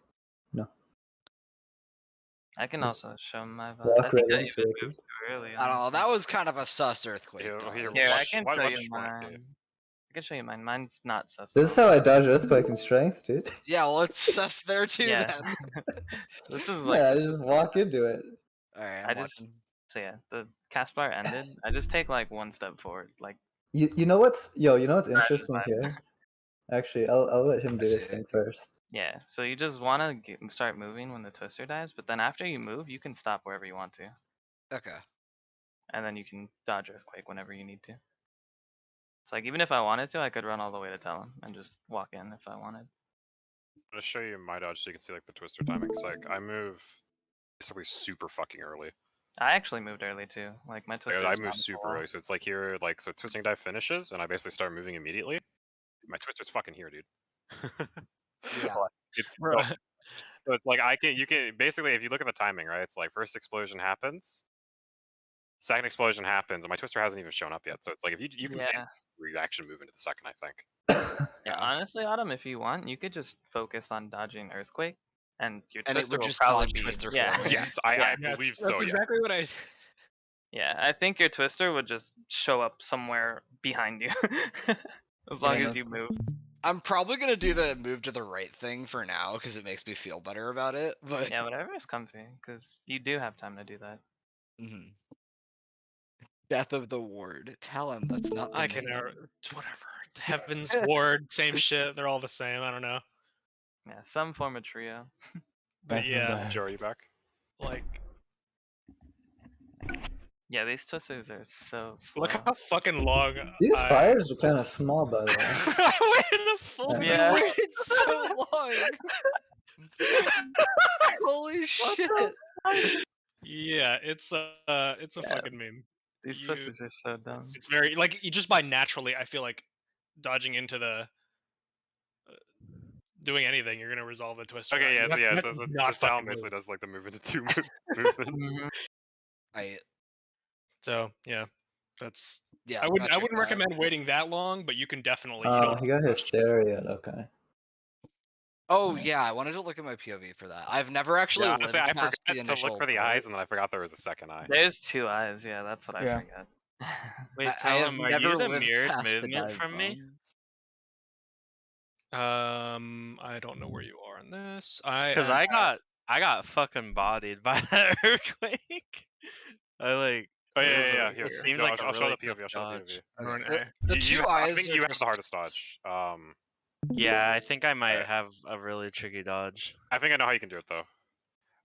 I can Yes. also show my VOD. Walk I think right I into even it, dude. moved too early. I don't know. honestly. That was kind of a sus earthquake. Here, dodge. here, Here, I watch- can watch- show watch you mine, yeah. mine. I can show you mine. Mine's not sus. This is how I dodge earthquake and strength, dude. Yeah, well, it's sus there too Yeah. then. This is like Yeah, I just walk into it. All right, I just so yeah, the cast bar ended. I just take like one step forward. Like You know what's interesting fine. here? Actually, I'll let him do I this see thing it. first. yeah, so you just want to start moving when the twister dies, but then after you move, you can stop wherever you want to, Okay. and then you can dodge earthquake whenever you need to. It's like even if I wanted to, I could run all the way to tell him and just walk in if I wanted. I'm gonna show you my dodge so you can see like the twister timing. Cause like I move basically super fucking early. I actually moved early too. Like my twister. I is move not super full. early, so it's like here, like so twisting dive finishes, and I basically start moving immediately. My twister's fucking here, dude. Yeah. It's Bro. so it's like you can basically if you look at the timing, right? It's like first explosion happens, second explosion happens, and my twister hasn't even shown up yet. So it's like if you can Yeah. reaction move into the second, I think. Yeah, honestly, Autumn, if you want, you could just focus on dodging earthquake, and your And it twister would will just probably dodge be twister yeah. for me. Yes, I That's- believe that's so. Yeah. exactly what I. Yeah, I think your twister would just show up somewhere behind you, as long Yeah. as you move. I'm probably gonna do the move to the right thing for now because it makes me feel better about it. But Yeah, whatever is comfy, because you do have time to do that. Mhm. Death of the Ward. Tell him that's not. The I can name. whatever. Heaven's Ward, same shit. They're all the same. I don't know. Yeah, some form of trio. But Beth of yeah, the- Joe, are you back? like Yeah, these twisters are so slow. look how fucking long. These I- fires are kind of small, by the way. I waited a full. Yeah. You waited so long. Holy shit! Yeah, it's a Yeah. fucking meme. These you- twisters are so dumb. It's very like you just by naturally. I feel like dodging into the. Doing anything, you're gonna resolve the twister. Okay, yeah, You so have- yeah, you so have to so not Talon fucking basically move. does like the move into two movement. Mhm. I So yeah, that's Yeah, I wouldn't check that. recommend waiting that long, but you can definitely. You Oh, don't he got Hysteria. Okay. Oh Right. yeah, I wanted to look at my POV for that. I've never actually Yeah, lived honestly, I past the forgot to initial look for the part. eyes, and then I forgot there was a second eye. There's 2 eyes. Yeah, that's what I Yeah. forgot. Wait, I tell have him, are never you the lived mirrored past the movement dive from me? bomb. I don't know where you are on this. I Because am I got fucking bodied by that earthquake. I like. Oh it yeah, was yeah, a- yeah. Here, It seemed no, like I'll a show really the POV. tough I'll show the dodge. POV. on Okay. A. The You- two you, I eyes think are you have just the hardest dodge. Yeah, I think I might Alright. have a really tricky dodge. I think I know how you can do it though.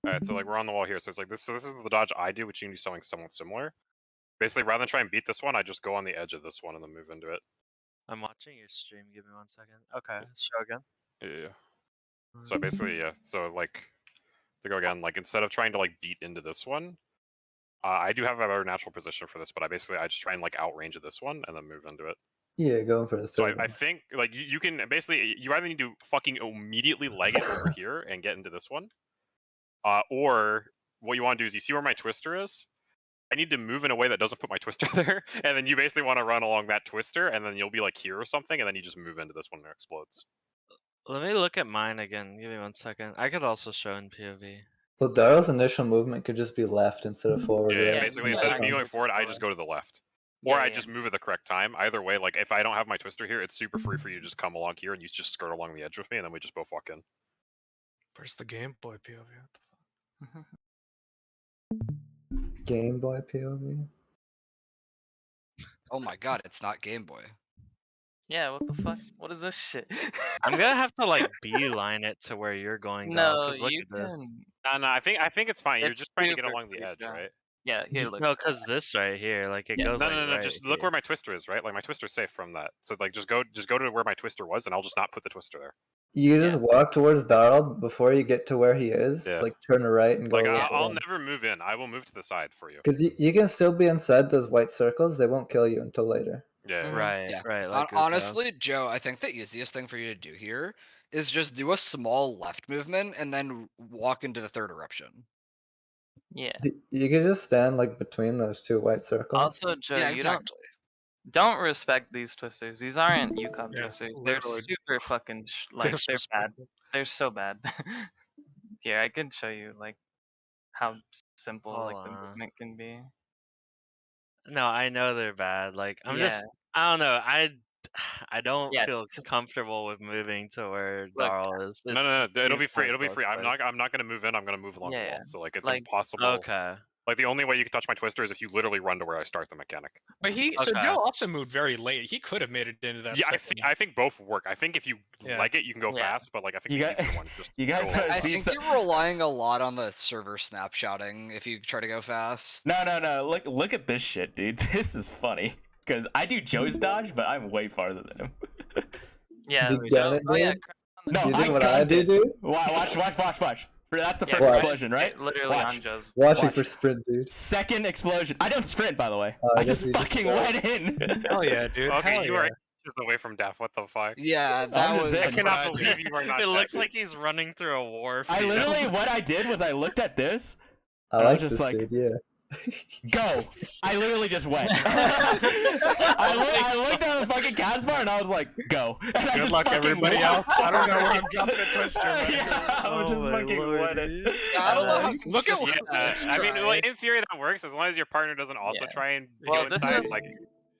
All right, so like we're on the wall here, so it's like this. So this is the dodge I do, which you can do something somewhat similar. Basically, rather than try and beat this one, I just go on the edge of this one and then move into it. I'm watching your stream. Give me 1 second. Okay, show again. Yeah. So basically, yeah. So like, to go again, like instead of trying to like beat into this one, I do have a better natural position for this, but I just try and like outrange this one and then move into it. Yeah, going for the So third I one. think like you can basically you either need to fucking immediately leg it over here and get into this one, or what you want to do is you see where my twister is. I need to move in a way that doesn't put my twister there, and then you basically want to run along that twister, and then you'll be like here or something, and then you just move into this one and it explodes. Let me look at mine again. Give me 1 second. I could also show in POV. Well, Daryl's initial movement could just be left instead of forward. Yeah, right? basically yeah, instead I of me can going do forward, that I for just you. go to the left. Or Yeah, I yeah. just move at the correct time. Either way, like if I don't have my twister here, it's super free for you to just come along here and you just skirt along the edge with me, and then we just both walk in. Where's the Game Boy POV? What the fuck? Game Boy POV. Oh my god, it's not Game Boy. Yeah, what the fuck? What is this shit? I'm gonna have to like beeline it to where you're going. No, Because look you at this. can. No, I think it's fine. You're It's just trying to get super along the free, edge, yeah. right? Yeah, here, look. No, because this right here, like it Yeah. goes No, like no, no. right Just look here. where my twister is, right? Like my twister's safe from that. So like just go to where my twister was, and I'll just not put the twister there. You just walk towards Daryl before you get to where he is. Yeah. Like turn right and go. Like I'll never move in. I will move to the side for you. Because you can still be inside those white circles. They won't kill you until later. Yeah. Mhm. Right, Yeah. right. Like Guko. Honestly, Joe, I think the easiest thing for you to do here is just do a small left movement and then walk into the third eruption. Yeah. You can just stand like between those two white circles. Also, Joe, Yeah, you exactly. don't respect these twisters. These aren't UCOP Yeah, twisters. They're literally. super fucking like they're bad. They're so bad. Here, I can show you like how simple like Hold the on. movement can be. No, I know they're bad. Like I'm Yeah. just, I don't know. I don't Yeah, feel comfortable with moving to where Look, Darl is. No. It'll be it's free. my It'll be free. I'm fault, not gonna move in. I'm gonna move along the Yeah, wall. So like it's like- impossible. Okay. Like the only way you can touch my twister is if you literally run to where I start the mechanic. But so Okay. Joe also moved very late. He could have made it into that. Yeah, second. I think both work. I think if you Yeah. like it, you can go Yeah. fast. But like I think You the got- easier one is just you guys go have along. I See, think so- you're relying a lot on the server snapshotting if you try to go fast. No. Look at this shit, dude. This is funny. Because I do Joe's dodge, but I'm way farther than him. Yeah. You get it, Oh yeah. dude? No, You I do what I gunned do, it. dude? Watch. That's the Yeah, first right. explosion, right? Literally Watch. on Joe's. Watching Watch. for sprint, dude. Second explosion. I don't sprint, by the way. I I guess just you just fucking sprint. went in. Hell yeah, dude. Okay, Hell you yeah. are inches away from death. What the fuck? Yeah, that I'm was. just I saying. cannot But- believe you are not. It dead. looks like he's running through a war. I field. literally, what I did was I looked at this. I I was like just this like- dude, yeah. Go. I literally just went. I looked at the fucking cast bar and I was like, go. And I Good just luck, fucking everybody went. else. I don't know where I'm jumping a twister. But Yeah, I was Oh just my fucking lordy. winning. I don't know how Look at consistent Yeah, this I mean, try. well, in theory that works as long as your partner doesn't also Yeah. try and Well, go this inside. is Like,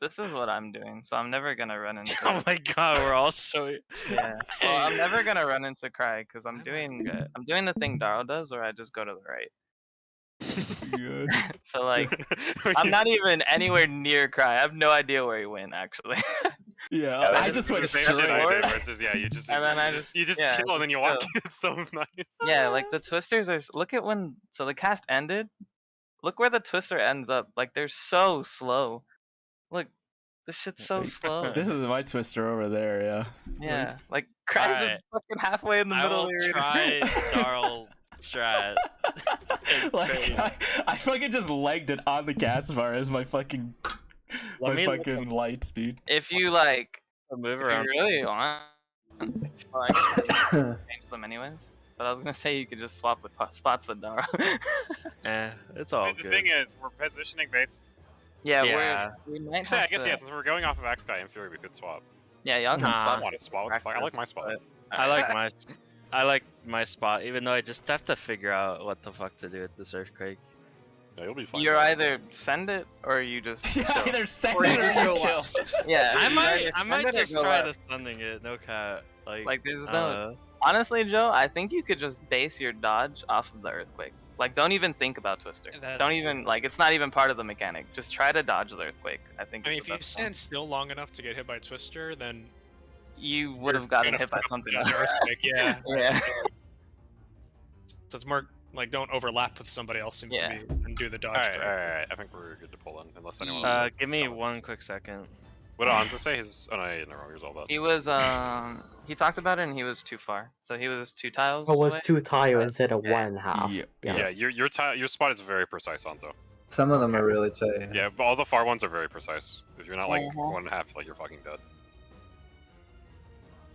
this is what I'm doing, so I'm never gonna run into. Oh my god, we're all so. Yeah. Well, I'm never gonna run into Cry because I'm doing the thing Darl does, where I just go to the right. So like, I'm not even anywhere near Cry. I have no idea where he went actually. Yeah, Yeah, I that's just the went same shit I straight. did, where it's just, yeah, you just, And then I you just yeah, chill and then you just walk. It's so nice. Yeah, like the twisters are. Look at when the cast ended. Look where the twister ends up. Like they're so slow. Look, this shit's so slow. This is my twister over there, yeah. Yeah, like Cry's just Alright. fucking halfway in the I middle. will here. try Darl's strat. Like I fucking just legged it on the cast bar as my fucking Let me look fucking lights, dude. If you like, Move if around. you really want, well, I guess you can change them anyways. But I was gonna say you could just swap with spots with Darl. It's all The good. thing is, we're positioning based Yeah, Yeah. we might Actually, I have guess to. yeah. Since we're going off of X guy, in theory we could swap. Yeah, y'all can Nah. I swap. want to swap. What the fuck? I like my spot. I like my spot, even though I just have to figure out what the fuck to do with this earthquake. Yeah, you'll be fine. You're either send it or you just. Yeah, chill. either send Or you it just or go you chill. left. Yeah. I you might either I send might it or just go try left. to sending it. No cat. Like there's I no. don't know. Honestly, Joe, I think you could just base your dodge off of the earthquake. Like, don't even think about Twister. Don't even like. It's not even part of the mechanic. Just try to dodge the earthquake. I think. I mean, it's if the you best stand still long enough to get hit by Twister, then you would you're have gotten gonna hit by fuck up something. the earthquake. Yeah. Yeah. So it's more like don't overlap with somebody else. Seems Yeah. to be and do the dodge. Alright, right. alright. I think we're good to pull in, unless anyone. Give me one quick second. What did Anzo say? His. Oh no, yeah, no, he was all about. He was he talked about it and he was too far. So he was 2 tiles. I was away. 2 tile instead of Yeah. 1.5. Yeah, your spot is very precise, Anzo. Some of them are really tight. Yeah, but all the far ones are very precise. If you're not like Uh-huh. 1.5, like you're fucking dead.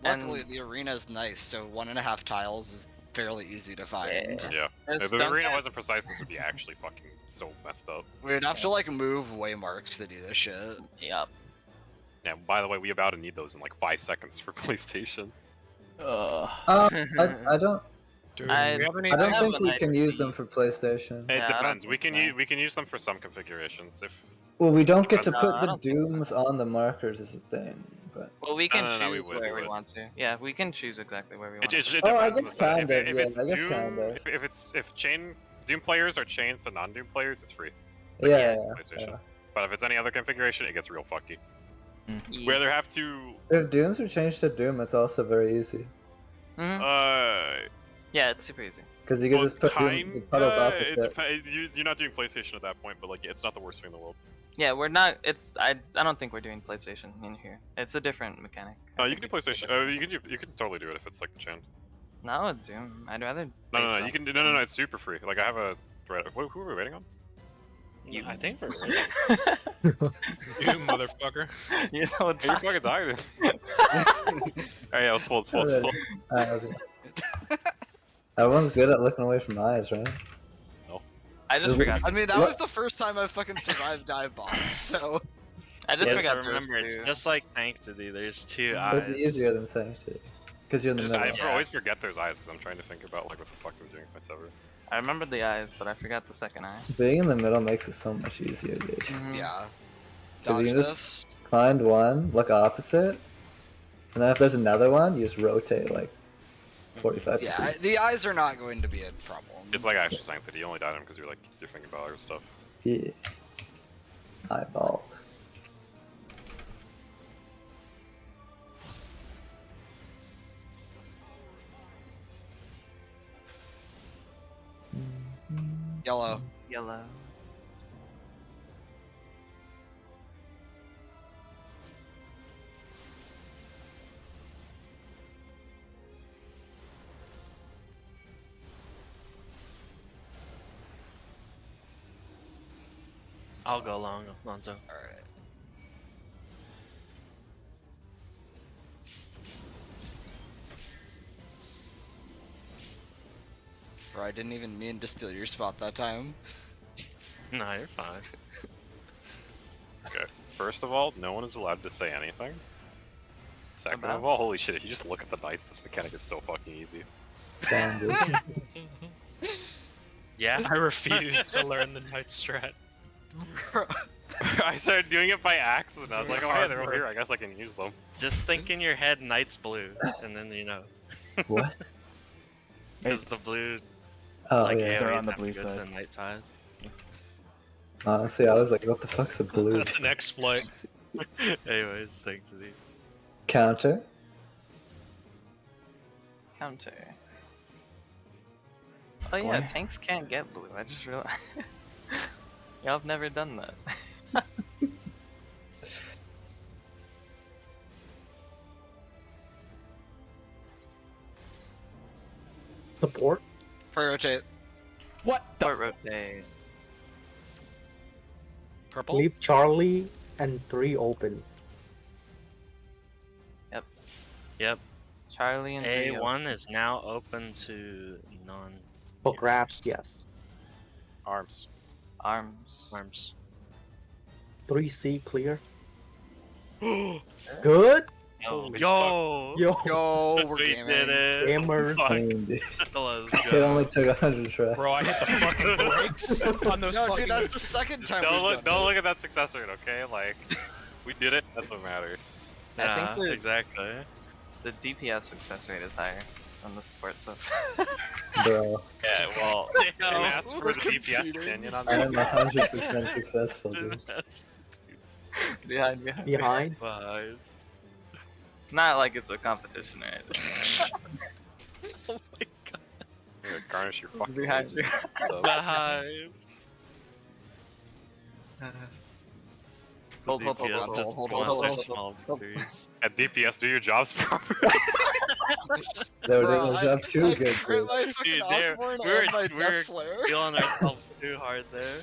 Luckily, the arena is nice, so 1.5 tiles is fairly easy to find. Yeah. Just If the don't arena get- wasn't precise, this would be actually fucking so messed up. We'd have to like move waymarks to do this shit. Yep. Yeah, by the way, we about to need those in like 5 seconds for PlayStation. I don't. Do I- we have any? I don't have think an we can idea. use them for PlayStation. It Yeah, I don't depends. We think can so. we can use them for some configurations. If Well, we don't get to No, put I the don't think dooms on the markers is the thing. But Well, we can no, we choose would, we where we would. want to. Yeah, we can choose exactly where we it, want it, to. it Oh, I depends. guess kind if, of, if yeah, it's I guess Doom, kind of. if chain Doom players are chained to non-Doom players, it's free. yeah, Yeah, yeah, PlayStation. yeah. But if it's any other configuration, it gets real fucky. Yeah. We either have to If dooms are changed to doom, it's also very easy Mhm. uh Yeah, it's super easy. because you can well, just put the puddles opposite. You're not doing PlayStation at that point, but like it's not the worst thing in the world. Yeah, we're not. It's I don't think we're doing PlayStation in here. It's a different mechanic. No, you can do PlayStation. You can totally do it if it's like the chain. No, with Doom. I'd rather. No, base you off can do. Doom. No, it's super free. Like I have a. Who are we waiting on? You- I think we're. You motherfucker. You know what Hey, you time- fucking died. Alright, yeah, let's pull. Let's pull. Let's pull. Everyone's good at looking away from eyes, right? I just forgot. I mean, that What? was the first time I've fucking survived dive bombs, so. I just Yes, forgot. remember, it's those two. just like Sanctity. There's 2 It's eyes. easier than Sanctity because you're in the I middle. always forget there's eyes because I'm trying to think about like what the fuck I'm doing if it's ever. I remember the eyes, but I forgot the second eye. Being in the middle makes it so much easier, dude. Mhm. Yeah. 'Cause you Dodge can this. just find one, look opposite, and then if there's another one, you just rotate like 45 Yeah, degrees. the eyes are not going to be a problem. It's like actual Sanctity. You only died him because you're thinking about other stuff. Yeah. Eyeballs. Yellow. Yellow. I'll go long, Lonzo. Alright. Bro, I didn't even mean to steal your spot that time. No, you're fine. Okay. First of all, no one is allowed to say anything. Second About? of all, holy shit! If you just look at the knights, this mechanic is so fucking easy. Damn, dude. Yeah. I refuse to learn the Knight strat. I started doing it by accident. I was like, oh hey, they're over here. I guess I can use them. Just think in your head, Knight's blue, and then you know. What? Because the blue, Oh like yeah. They're aliens on the have to blue go to side. the night side. Honestly, I was like, what the fuck's a blue That's an exploit. Anyways, Sanctity. counter? Counter. Oh yeah, Boy. tanks can't get blue. I just realized. Y'all have never done that. Support. Rotate. What the? Port rotate. Purple. Leave Charlie and 3 open. Yep. Charlie and three A1 is now open to non For grabs, yes. Arms. arms. arms. 3C clear. Good? Oh, we yo! Yo, Yo, we're We gaming. did it! gamers. Fuck. I mean, dude, Let's it go. only took 100 tries. Bro, I hit the fucking brakes on those No, fucking. dude, that's the second time Don't we've look, done don't it. look at that success rate, okay? Like, we did it. That's what matters. I Yeah, think exactly. the DPS success rate is higher on the support says. Bro, Yeah, well, Damn, and ask for we're the DPS competing. opinion on I that. am 100% successful, dude. behind. Behind. Behind. Not like it's a competition or anything. Oh my god. You're gonna garnish your fucking Behind. wages. So, Behind. Hold, hold, DPS hold, just hold, won hold, their hold, small victories. at DPS, do your jobs properly. They were doing Bro, the job too good, crit dude. my fucking Dude, Osborne we're- and my we're Death Flare. Feeling ourselves too hard there.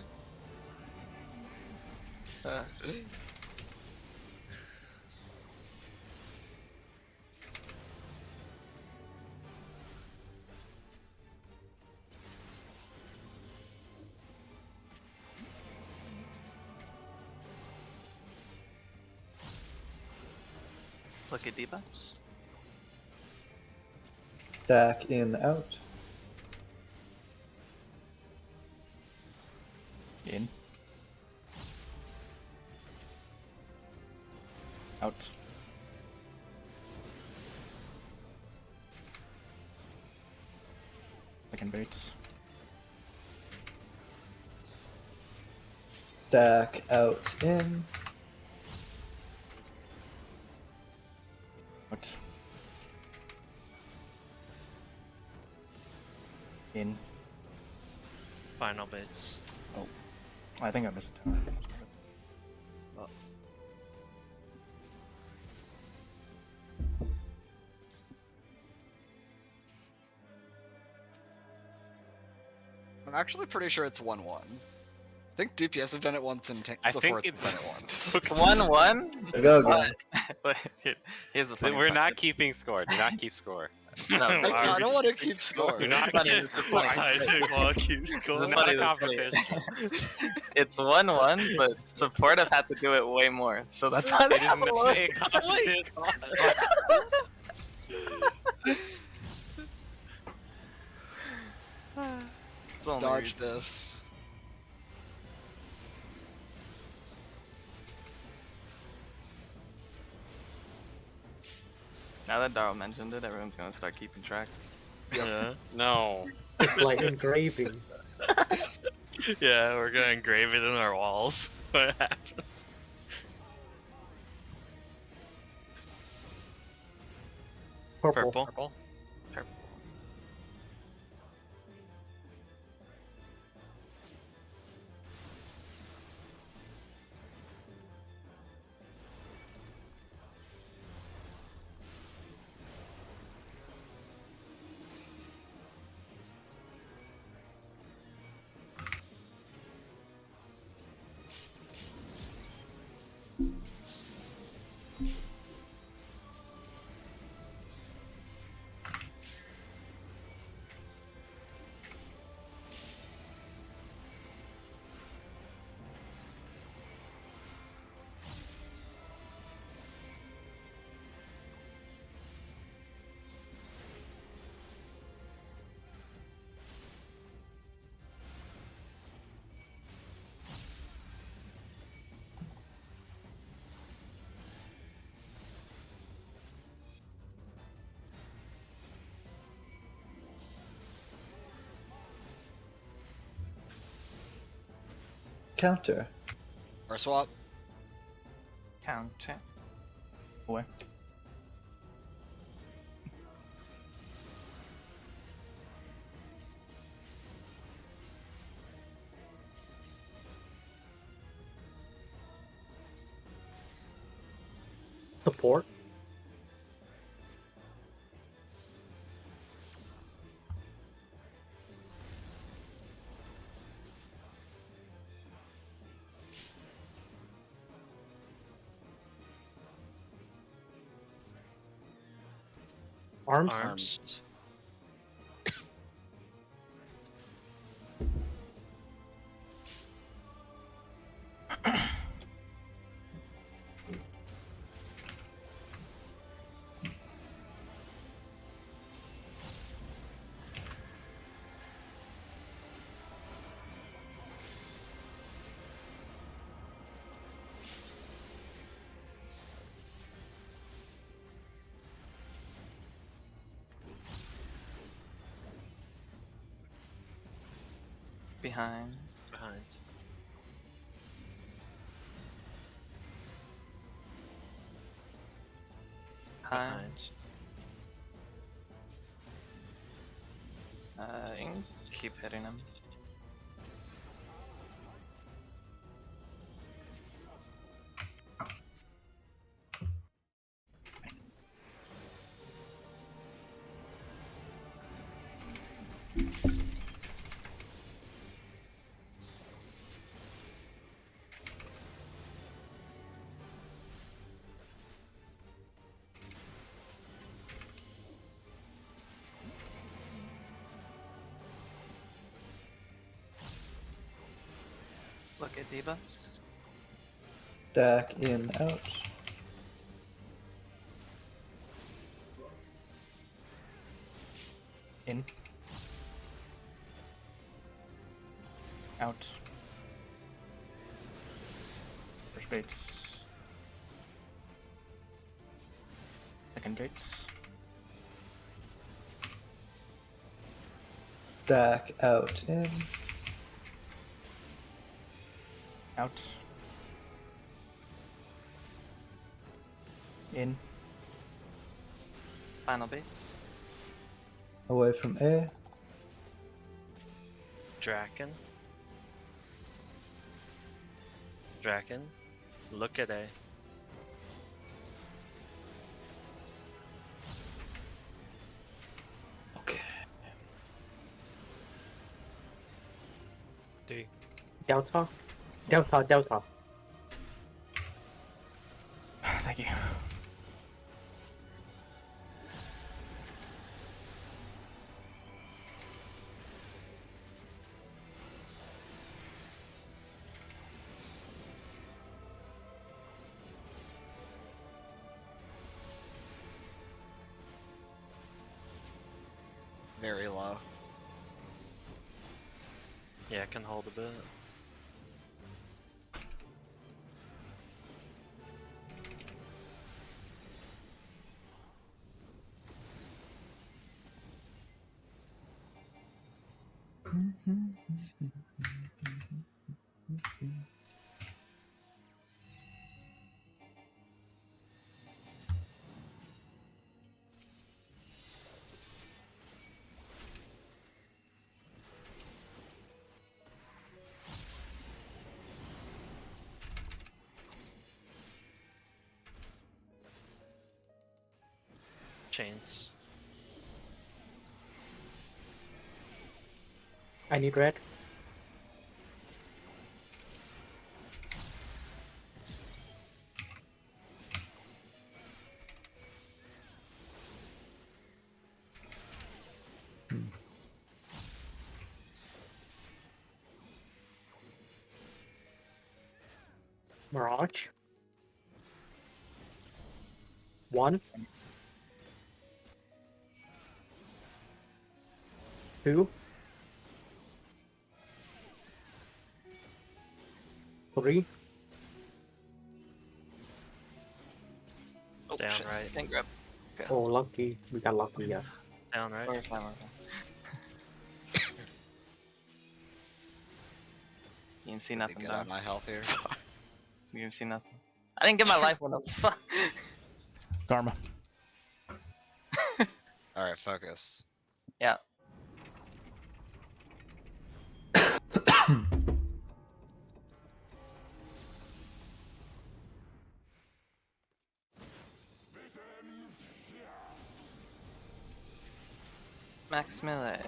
Look at debuffs. Stack in, out. In. Out. Second baits. Stack out, in. Out. In. Final baits. I think I missed a tower. I'm actually pretty sure it's 1-1. I think DPS have done it once and I so think forth it's have done it once. took 1-1. Go again. But here's the funny We're part. not keeping score. Do not keep score. No, I Why kinda would wanna you keep score? score. Do not funny, keep it's score. funny. I didn't want to keep It's score. Not a funny, it's competition. It's 1-1, but supportive had to do it way more, so that's why they It have isn't a lower. a competition. It's the only Dodge reason. this. Now that Darryl mentioned it, everyone's gonna start keeping track. Yeah. No. It's like engraving. Yeah, we're gonna engrave it in our walls. What happens? Purple. Purple. Purple. Counter. Or swap. Counter. Away. Support. Arms. Arms. Behind. Behind. Behind. Behind. You can keep hitting him. Look at debuffs. Stack in, out. In. Out. First baits. Second baits. Stack out, in. Out. In. Final baits. Away from A. Draken. Draken. Look at A. Okay. D. Delta. Delta, Delta. Thank you. Very low. Yeah, I can hold a bit. Chains. I need red. Mirage. 1. 2. 3. Oh, Down shit. right. Didn't grab. Oh, lucky. We got lucky, yeah. Down right. We're fine, we're fine. You can see Did nothing get down. out my health here. You can see nothing. I didn't get my life one up. Fuck. Karma. Alright, focus. Yeah. Max melee.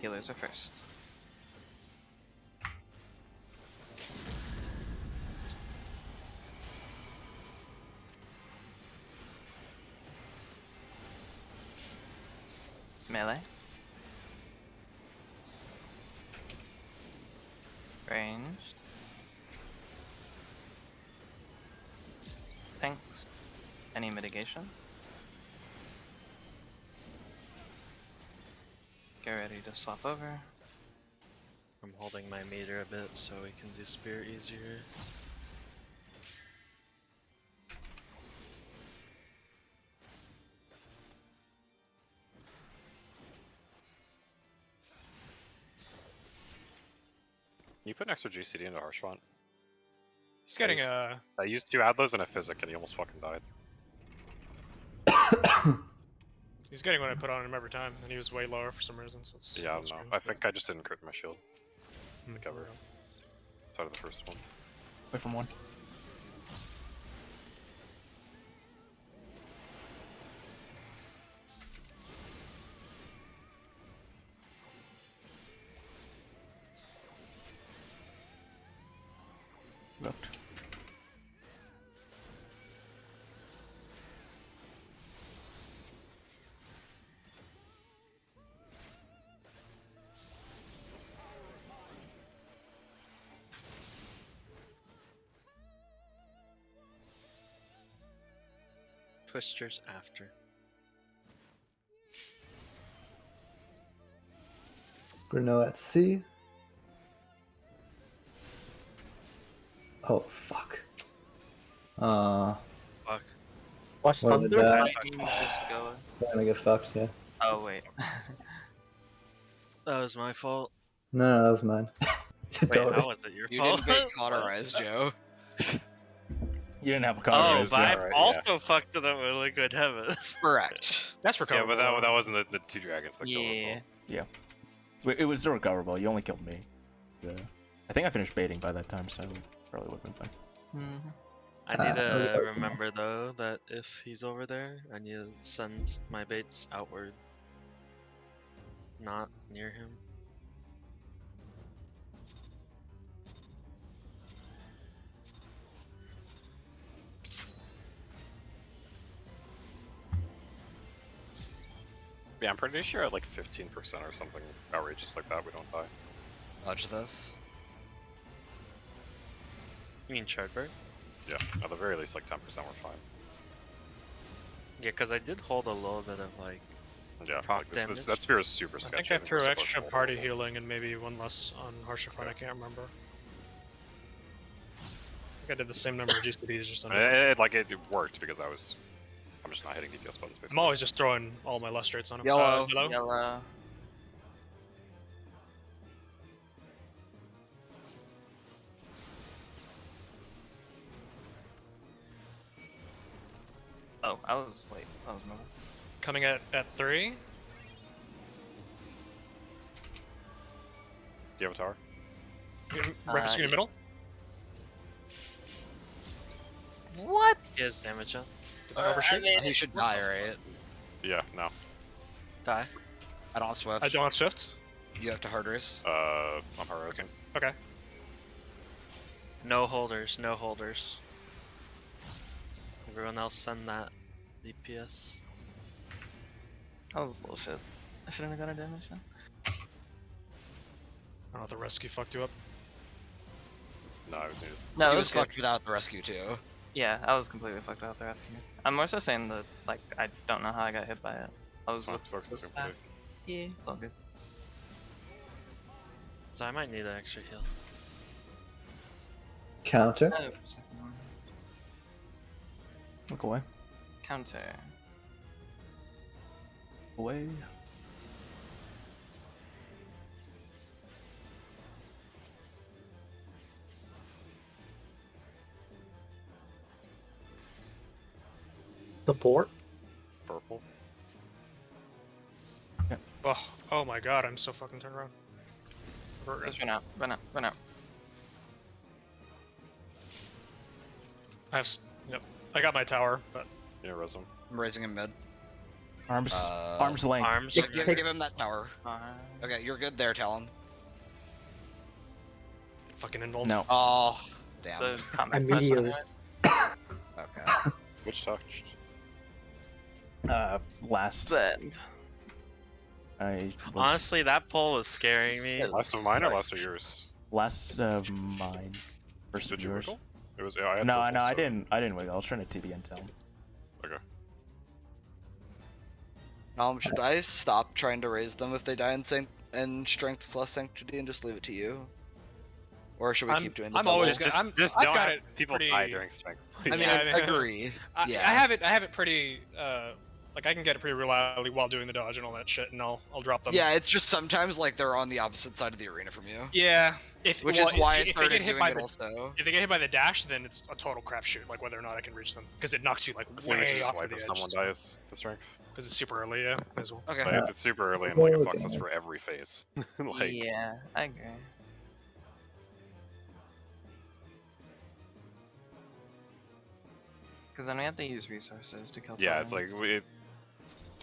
Healers are first. Melee. Ranged. Thanks. Any mitigation? Get ready to swap over. I'm holding my meter a bit so we can do spear easier. you put an extra GCD into Harsh Font? He's getting used- a. I used 2 Adlers and a Physic, and he almost fucking died. He's getting what I put on him every time, and he was way lower for some reason. So it's Yeah, I don't know. I think I just didn't crit my shield. Hmm. Cover. Outside of the first one. Wait from one. Looked. Twisters after. Bruno at C. Oh fuck. Fuck. Watch What Thunder. did that- Lightning just go. We're gonna get fucked, yeah. Oh wait. That was my fault. No, that was mine. Wait, Don't how worry. was it your You fault? didn't get cauterized, Joe. You didn't have a Oh, counter. but I alright, also fucked it up with Liquid Heavens. Correct. That's Yeah, recoverable. but that wasn't the 2 dragons that killed us all. Yeah. Wait, it was the recoverable. You only killed me. Yeah. I think I finished baiting by that time, so it probably would have been fine. Mm-hmm. I need to okay. remember though that if he's over there, I need to send my baits outward. Not near him. Yeah, I'm pretty sure at like 15% or something outrageous like that, we don't die. Watch this. You mean Chardbird? Yeah, at the very least, like 10% we're fine. Yeah, because I did hold a little bit of like. Yeah, Proc like damage. that spear is super I sketchy. think I threw we're supposed extra to hold party it. healing and maybe one less on Harsher Front. I can't remember. I think I did the same number of GCDs just on. It worked because I'm just not hitting DPS buttons basically. I'm always just throwing all my lustrates on him. Yellow. Yellow. Yellow. Oh, I was late. I was moving. Coming at 3. Do you have a tower? Right between the middle. What? He has damage up. Did I overshoot? He should die, right? Yeah, no. Die. I don't have Swift. I don't have Swift. You have to hard race. I'm hard racing. Okay. No holders. No holders. Everyone else send that DPS. That was bullshit. I shouldn't have got a damage then. I don't know if the rescue fucked you up. No, I was needed. No, He it was was good. fucked without the rescue too. Yeah, I was completely fucked out there asking you. I'm more so saying that, like, I don't know how I got hit by it. I was with Focus the is staff. complete. Yeah, it's all good. So I might need an extra heal. Counter. Oh, second one. Look away. Counter. Away. Support. Purple. Oh my god, I'm so fucking turned around. Just run out, run out, run out. Yep. I got my tower, but Yeah, res him. I'm raising him mid. Arms. Uh, arms length. Arms. Give him that tower. Fine. Okay, you're good there, Talon. fucking involved. No. Oh, damn. The combat And slash meteors. Okay. Which touched? Last. Then. I was Honestly, that pull was scaring me. Last of mine or last of yours? last of mine. First Did of you yours. wiggle? It was. I had No, purple, no, I so- didn't. I didn't wiggle. I was trying to TB and tell. Okay. Should I stop trying to raise them if they die in strength less sanctity and just leave it to you? Or should we keep doing the I'm double? always Just, I'm- just I've don't got have it people pretty- die during strength. I mean, Yeah, I agree. I Yeah. have it pretty Like I can get it pretty reliably while doing the dodge and all that shit, and I'll drop them. Yeah, it's just sometimes like they're on the opposite side of the arena from you. Yeah. Which is why I started doing it also. If they get hit by the dash, then it's a total crapshoot, like whether or not I can reach them, because it knocks you like I think we should way just off of wipe the if edge. someone dies the strength. Because it's super early, yeah. As well. Okay. But it's super early and like it fucks us for every phase. Like Yeah, I agree. Because then we have to use resources to kill. yeah, it's like it's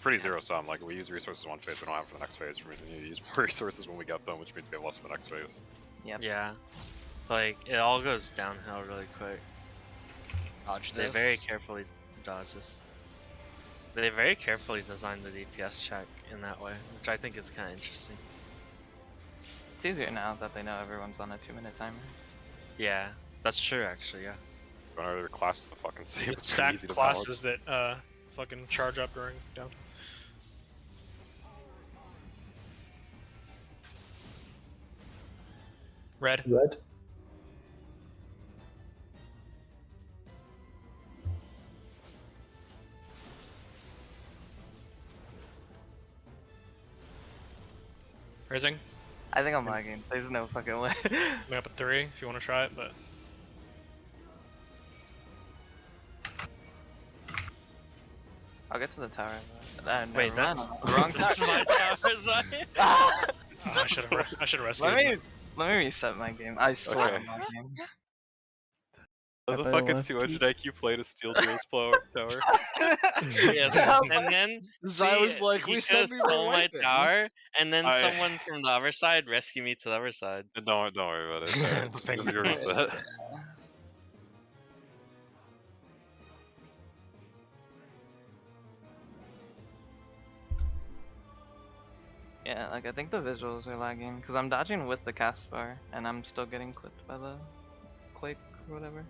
pretty zero sum. Like we use resources one phase, we don't have for the next phase. We need to use more resources when we get them, which means we have less for the next phase. Yep. Yeah. Like, it all goes downhill really quick. Dodge They this. very carefully dodge this. They very carefully designed the DPS check in that way, which I think is kind of interesting. It's easier now that they know everyone's on a 2-minute timer. Yeah, that's true actually, yeah. When our other classes the fucking same, it's pretty Stack easy to classes balance. that fucking charge up during downtime. Red. Red. Raising. I think I'm lagging. There's no fucking way. I'm up at 3 if you want to try it, but I'll get to the tower. Wait, never mind. that's the wrong that's tower. my tower zone. oh, I should have rescued. Let me reset my game. I swear Okay. my game. As a I fucking left 200 IQ play to steal Duel's tower. Yeah, and then Zai was see, like, he we said could've we were stole my wiping. tower, and then I- someone from the other side rescued me to the other side. Don't worry about it. Thank Just you. reset. Yeah, like I think the visuals are lagging because I'm dodging with the cast bar and I'm still getting clipped by the quake or whatever.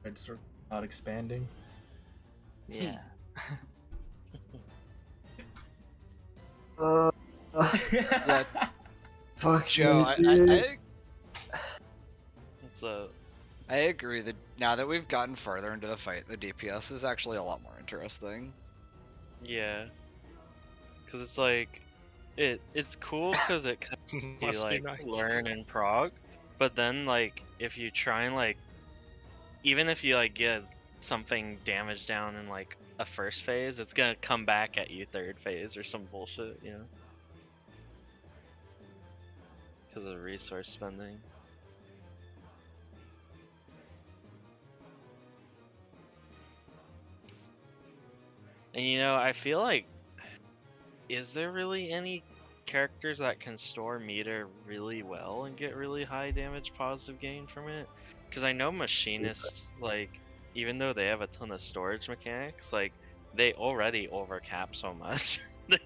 It's sort of not expanding. Yeah. Yeah, Fuck Joe, you, It's a I agree that now that we've gotten farther into the fight, the DPS is actually a lot more interesting. yeah, because it's like it's cool because it kind of Must be like nice. learn and prog, but then like if you try and like even if you like get something damage down in like a first phase, it's gonna come back at you third phase or some bullshit, you know, because of resource spending. And you know, I feel like, is there really any characters that can store meter really well and get really high damage positive gain from it? Because I know machinists, like, even though they have a ton of storage mechanics, like, they already overcap so much. Their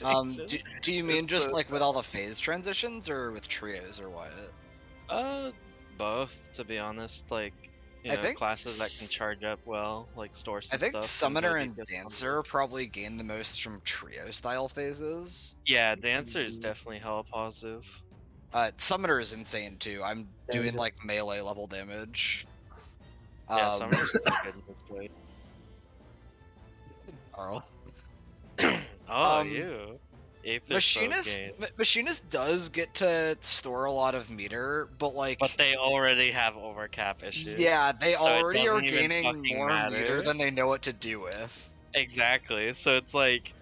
rotation. Do you mean just like with all the phase transitions or with trios or what? Both, to be honest. Like, you I know, think classes that can charge up well, like store some I think stuff. Summoner and get some- Dancer probably gain the most from trio style phases. Yeah, Dancer is definitely hella positive. Summoner is insane too. I'm doing Danger. like melee level damage. Yeah, Summoner's pretty good in this way. Carl. Oh, Um, you. Ape is so Machinist, gay. Machinist does get to store a lot of meter, but like, But they already have overcap issues. yeah, they so it already are doesn't even gaining fucking more matter. meter than they know what to do with. Exactly. So it's like,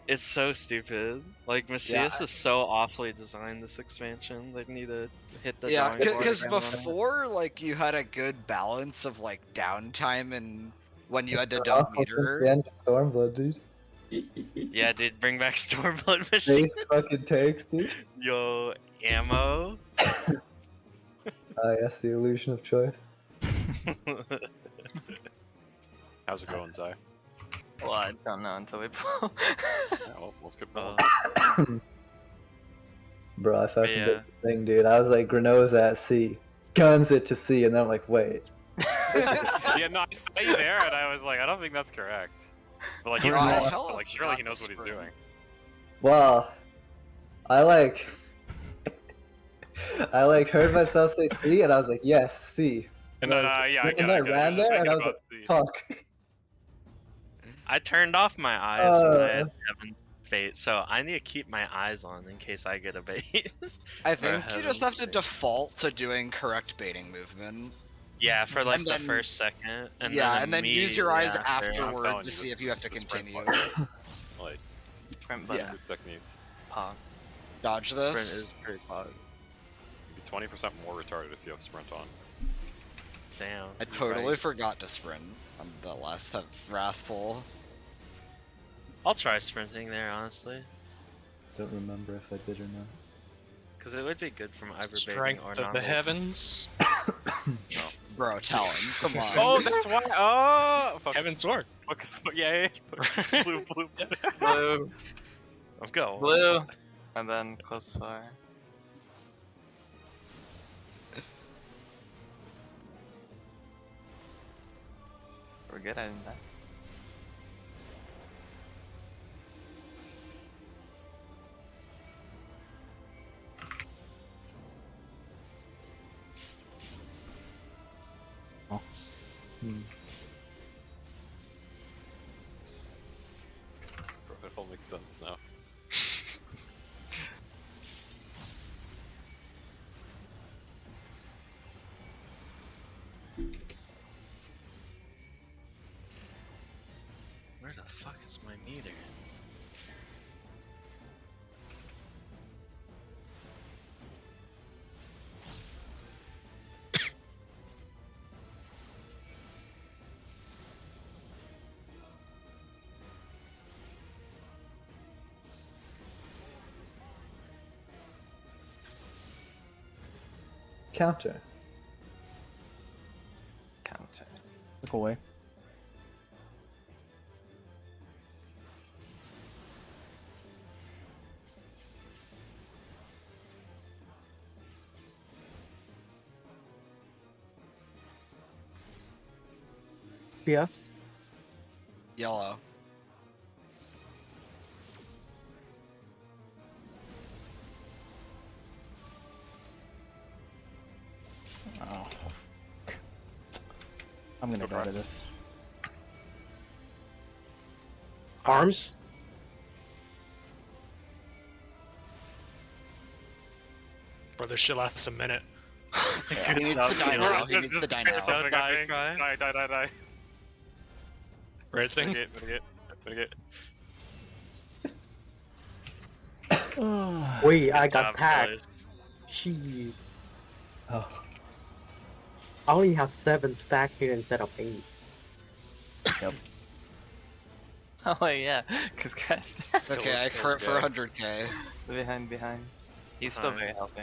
it's so stupid. Like Machinist is so awfully designed this expansion. They need to hit the Yeah, drawing board because again on it. before, like, you had a good balance of like downtime and when you had to It's dump awful since meter. the end of Stormblood, dude. Yeah, dude, bring back Stormblood Machine. Base fucking takes, dude. Yo, ammo. Yes, the illusion of choice. How's it going, Zai? Well, I don't know until we pull. Yeah, well, let's get going. Bro, I fucking Yeah. did the thing, dude. I was like, Grano's at C. Guns it to C, and then I'm like, wait. Yeah, no, I saw you there, and I was like, I don't think that's correct. But like, he's Bro, I rolling, hella so like, surely he forgot knows to what he's sprint. doing. Well, I like heard myself say C, and I was like, yes, C. And then, yeah, I get and it, I I get it. ran You're just there, and I thinking was about like, C. fuck. I turned off my eyes when I had Evan's bait, so I need to keep my eyes on in case I get a bait. I Or think you just have heaven's to bait. default to doing correct baiting movement. Yeah, for like And the then- first second, and yeah, then and then use your eyes immediately after. afterward telling to you, see this if you have to the sprint continue. button. Like, Sprint button. Yeah. good technique. Pog. Dodge Sprint this. is pretty pog. You'd be 20% more retarded if you have sprint on. Damn. I you're totally right. forgot to sprint on the last Wrathful. I'll try sprinting there, honestly, Don't remember if I did or not. because it would be good from either baiting Strength or of normal. the heavens. Bro, tell him. Come on. Oh, that's why. Oh, fuck. Heaven's sword. Yeah, blue. Blue, I'm going. blue, and then close fire. We're good at that. It all makes sense now. Where the fuck is my meter? Counter. Counter. Look away. Yes. Yellow. Oh. I'm gonna go to this. Arms. Bro, this shit lasts a minute. He needs to die now. He needs to die now. Don't die, cry. Die. Racing. Mitigate. Wait, I Good got job, tagged. guys. Jeez. Oh. I only have 7 stacked here instead of 8. Yep. Oh wait, yeah, cause cast It's okay, I crit for 100k. behind. He's still very healthy.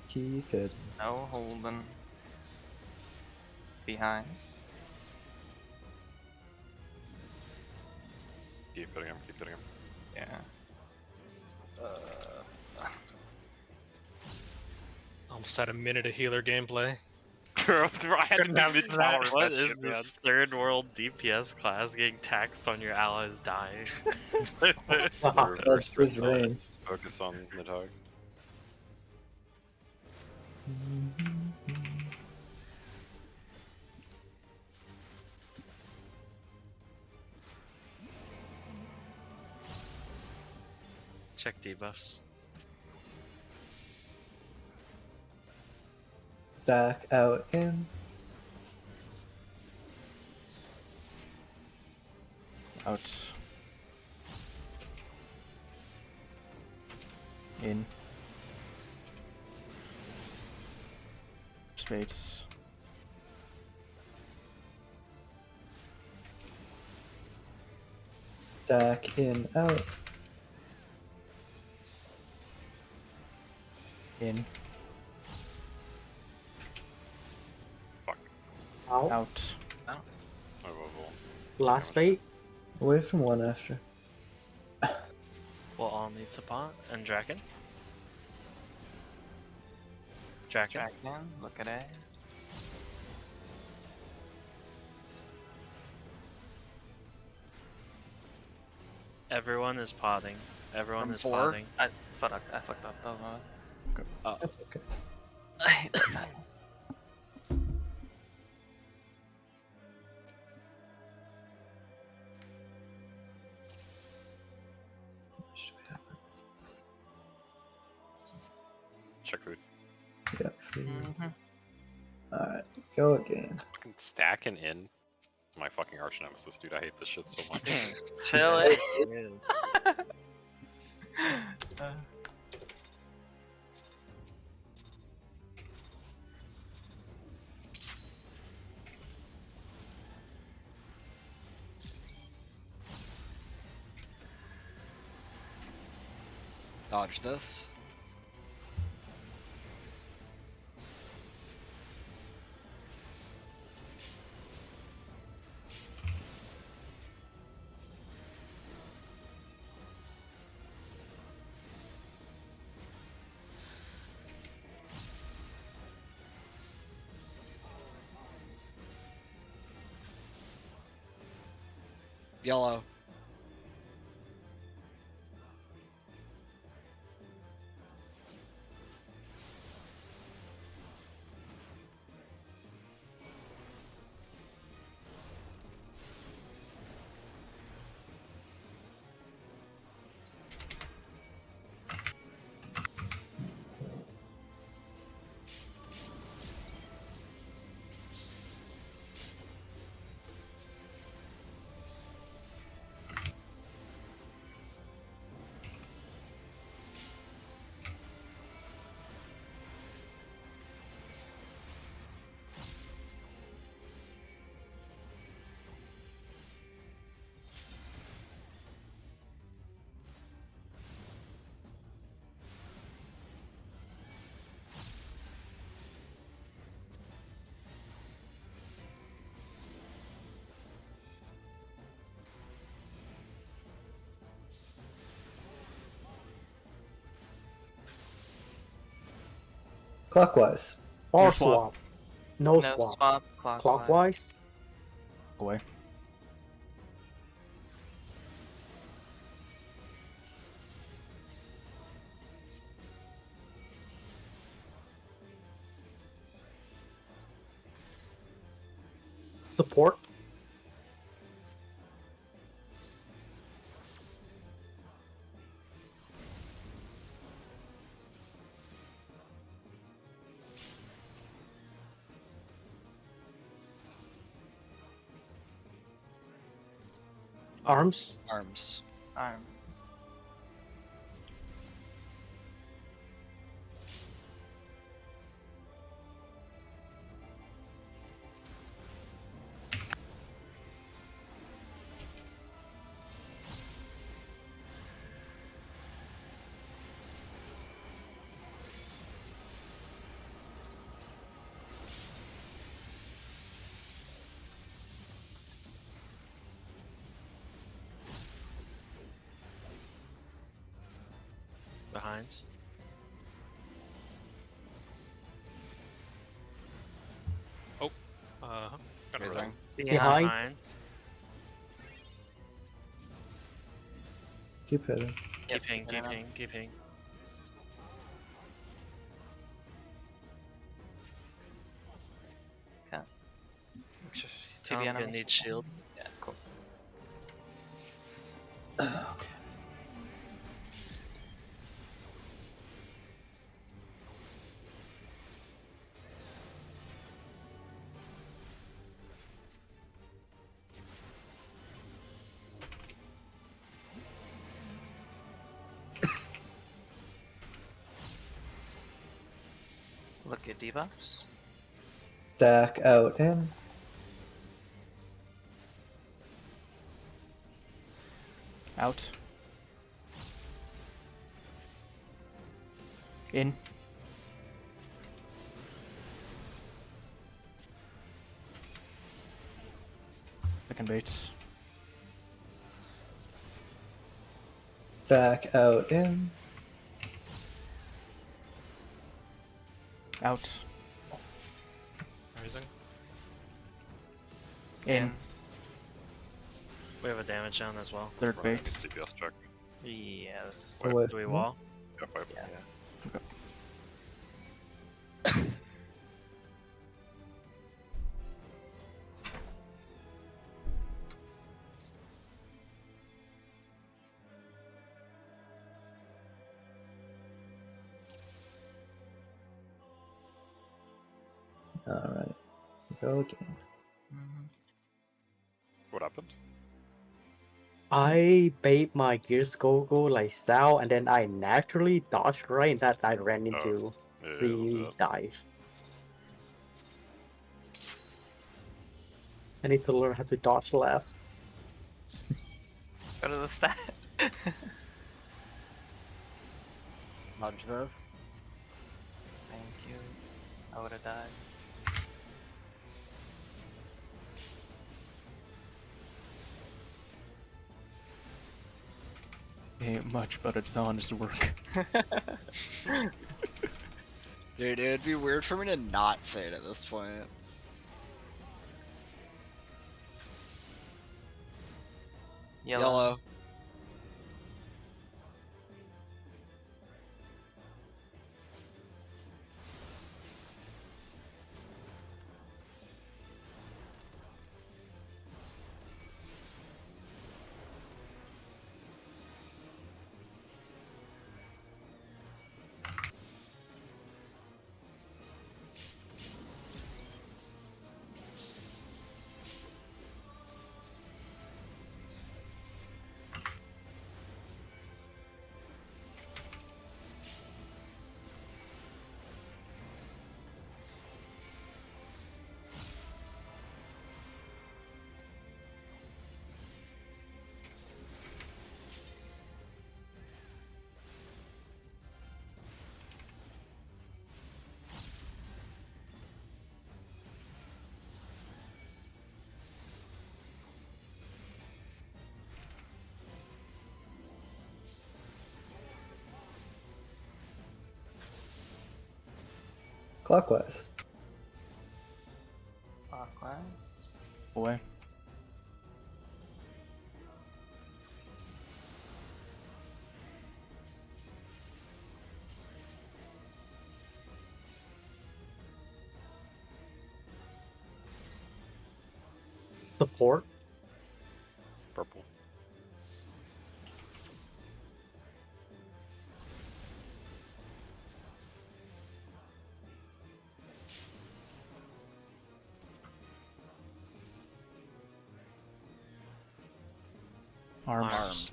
Keep it. No holding. Behind. Keep hitting him. Yeah. Almost had a minute of healer gameplay. Bro, I had to Couldn't have mid-tower that. What that is shit, man. this third world DPS class getting taxed on your allies dying? That's just rain. Focus on mid-hog. Check debuffs. Back out in. Out. In. Spades. Back in. Out. In. Out. Out. Oh, Last bait. Away from one after. We'll all need support and Draken. Dragon. Dragon, look at it. Everyone is potting. Everyone From is 4? potting. I fucked up. That was That's okay. my. Should we have Check food. it? Yeah, food. Mhm. Alright, go again. Fucking stack and in. My fucking arch nemesis, dude. I hate this shit so much. Chill it. Dodge this. Yellow. Clockwise. Or Your swap. swap. No, No swap. swap. Clockwise. Clockwise? Away. Support? Arms? Arms. Arm. Behind. Gonna Raising. run. Behind. Behind. Keep hitting. Keep ping, Yep, keep I know. ping, keep ping. To Tom the gonna enemies. need shield. Yeah, cool. Okay. Look at debuffs. Stack out in. Out. In. Second baits. Stack out in. Out. Raising. In. We have a damage down as well. Third Right, base. CPS check. Yes. Wait. Wait, Do we what? wall? Yep, wait. Yeah. Alright. Go again. What happened? I made my gears go like so, and then I naturally dodged right, and that I ran into Yeah, three that. dives. I need to learn how to dodge left. Go to the stat. Nudge rev. Thank you. I would have died. Ain't much, but it's honest work. Dude, it would be weird for me to not say it at this point. Yellow. Clockwise. Clockwise. Away. Support. Purple. Arms. Arms.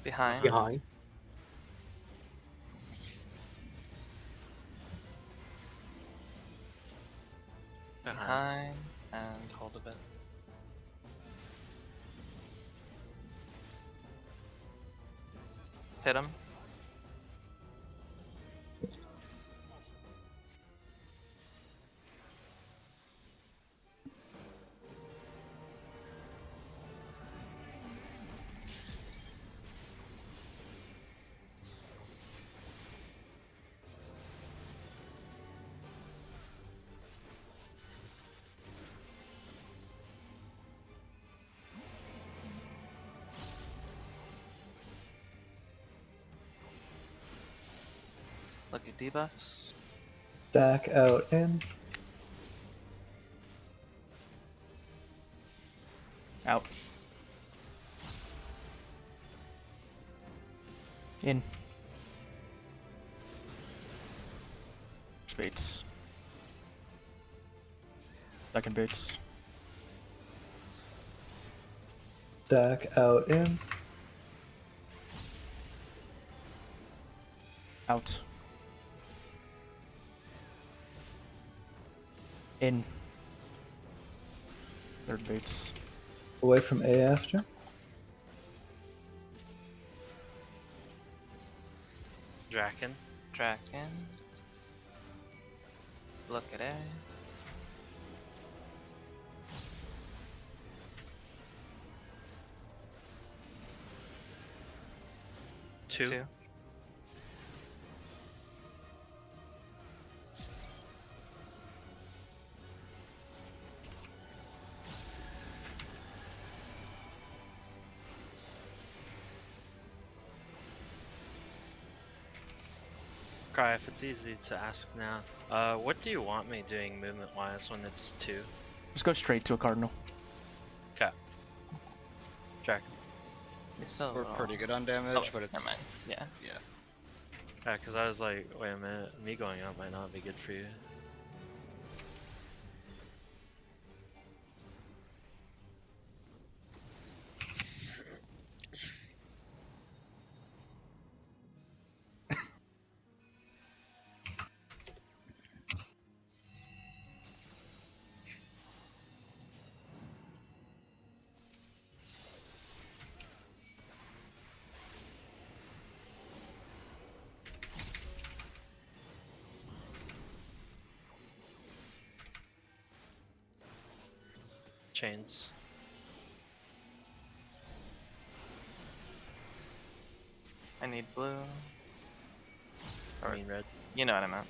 Behind. Behind. Behind. And hold a bit. Hit him. Look at debuffs. Stack out in. Out. In. Baits. Second baits. Stack out in. Out. In. Third baits. Away from A after. Draken. Draken. Look at it. Two. Cry, if it's easy to ask now, what do you want me doing movement-wise when it's 2? Just go straight to a cardinal. Okay. Draken. He's still. We're pretty good on damage, Oh, but never mind. it's Yeah. yeah. Yeah, because I was like, wait a minute, me going up might not be good for you. Chains. I need blue. I mean red. You know what I meant.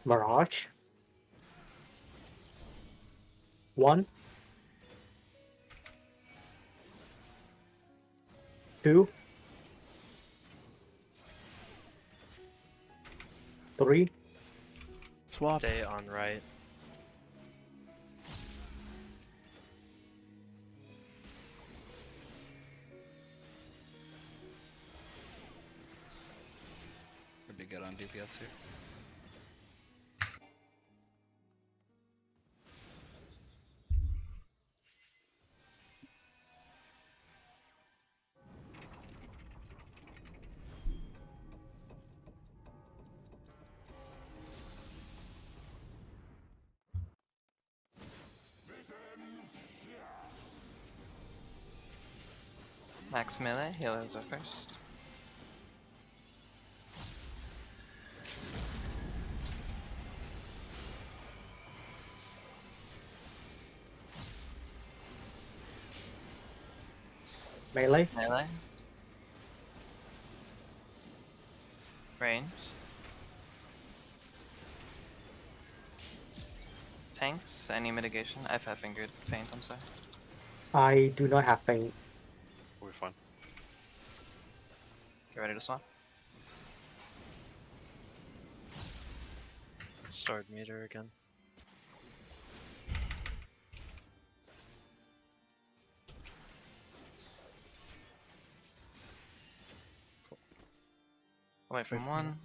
Mirage. 1. 2. 3. Swap. Stay on right. Could be good on DPS here. Max melee, healers are first. Melee. Melee. Range. Tanks, any mitigation? I've had fingered feint, I'm sorry. I do not have faint. We'll be fine. You ready to swap? Starred meter again. Away from one.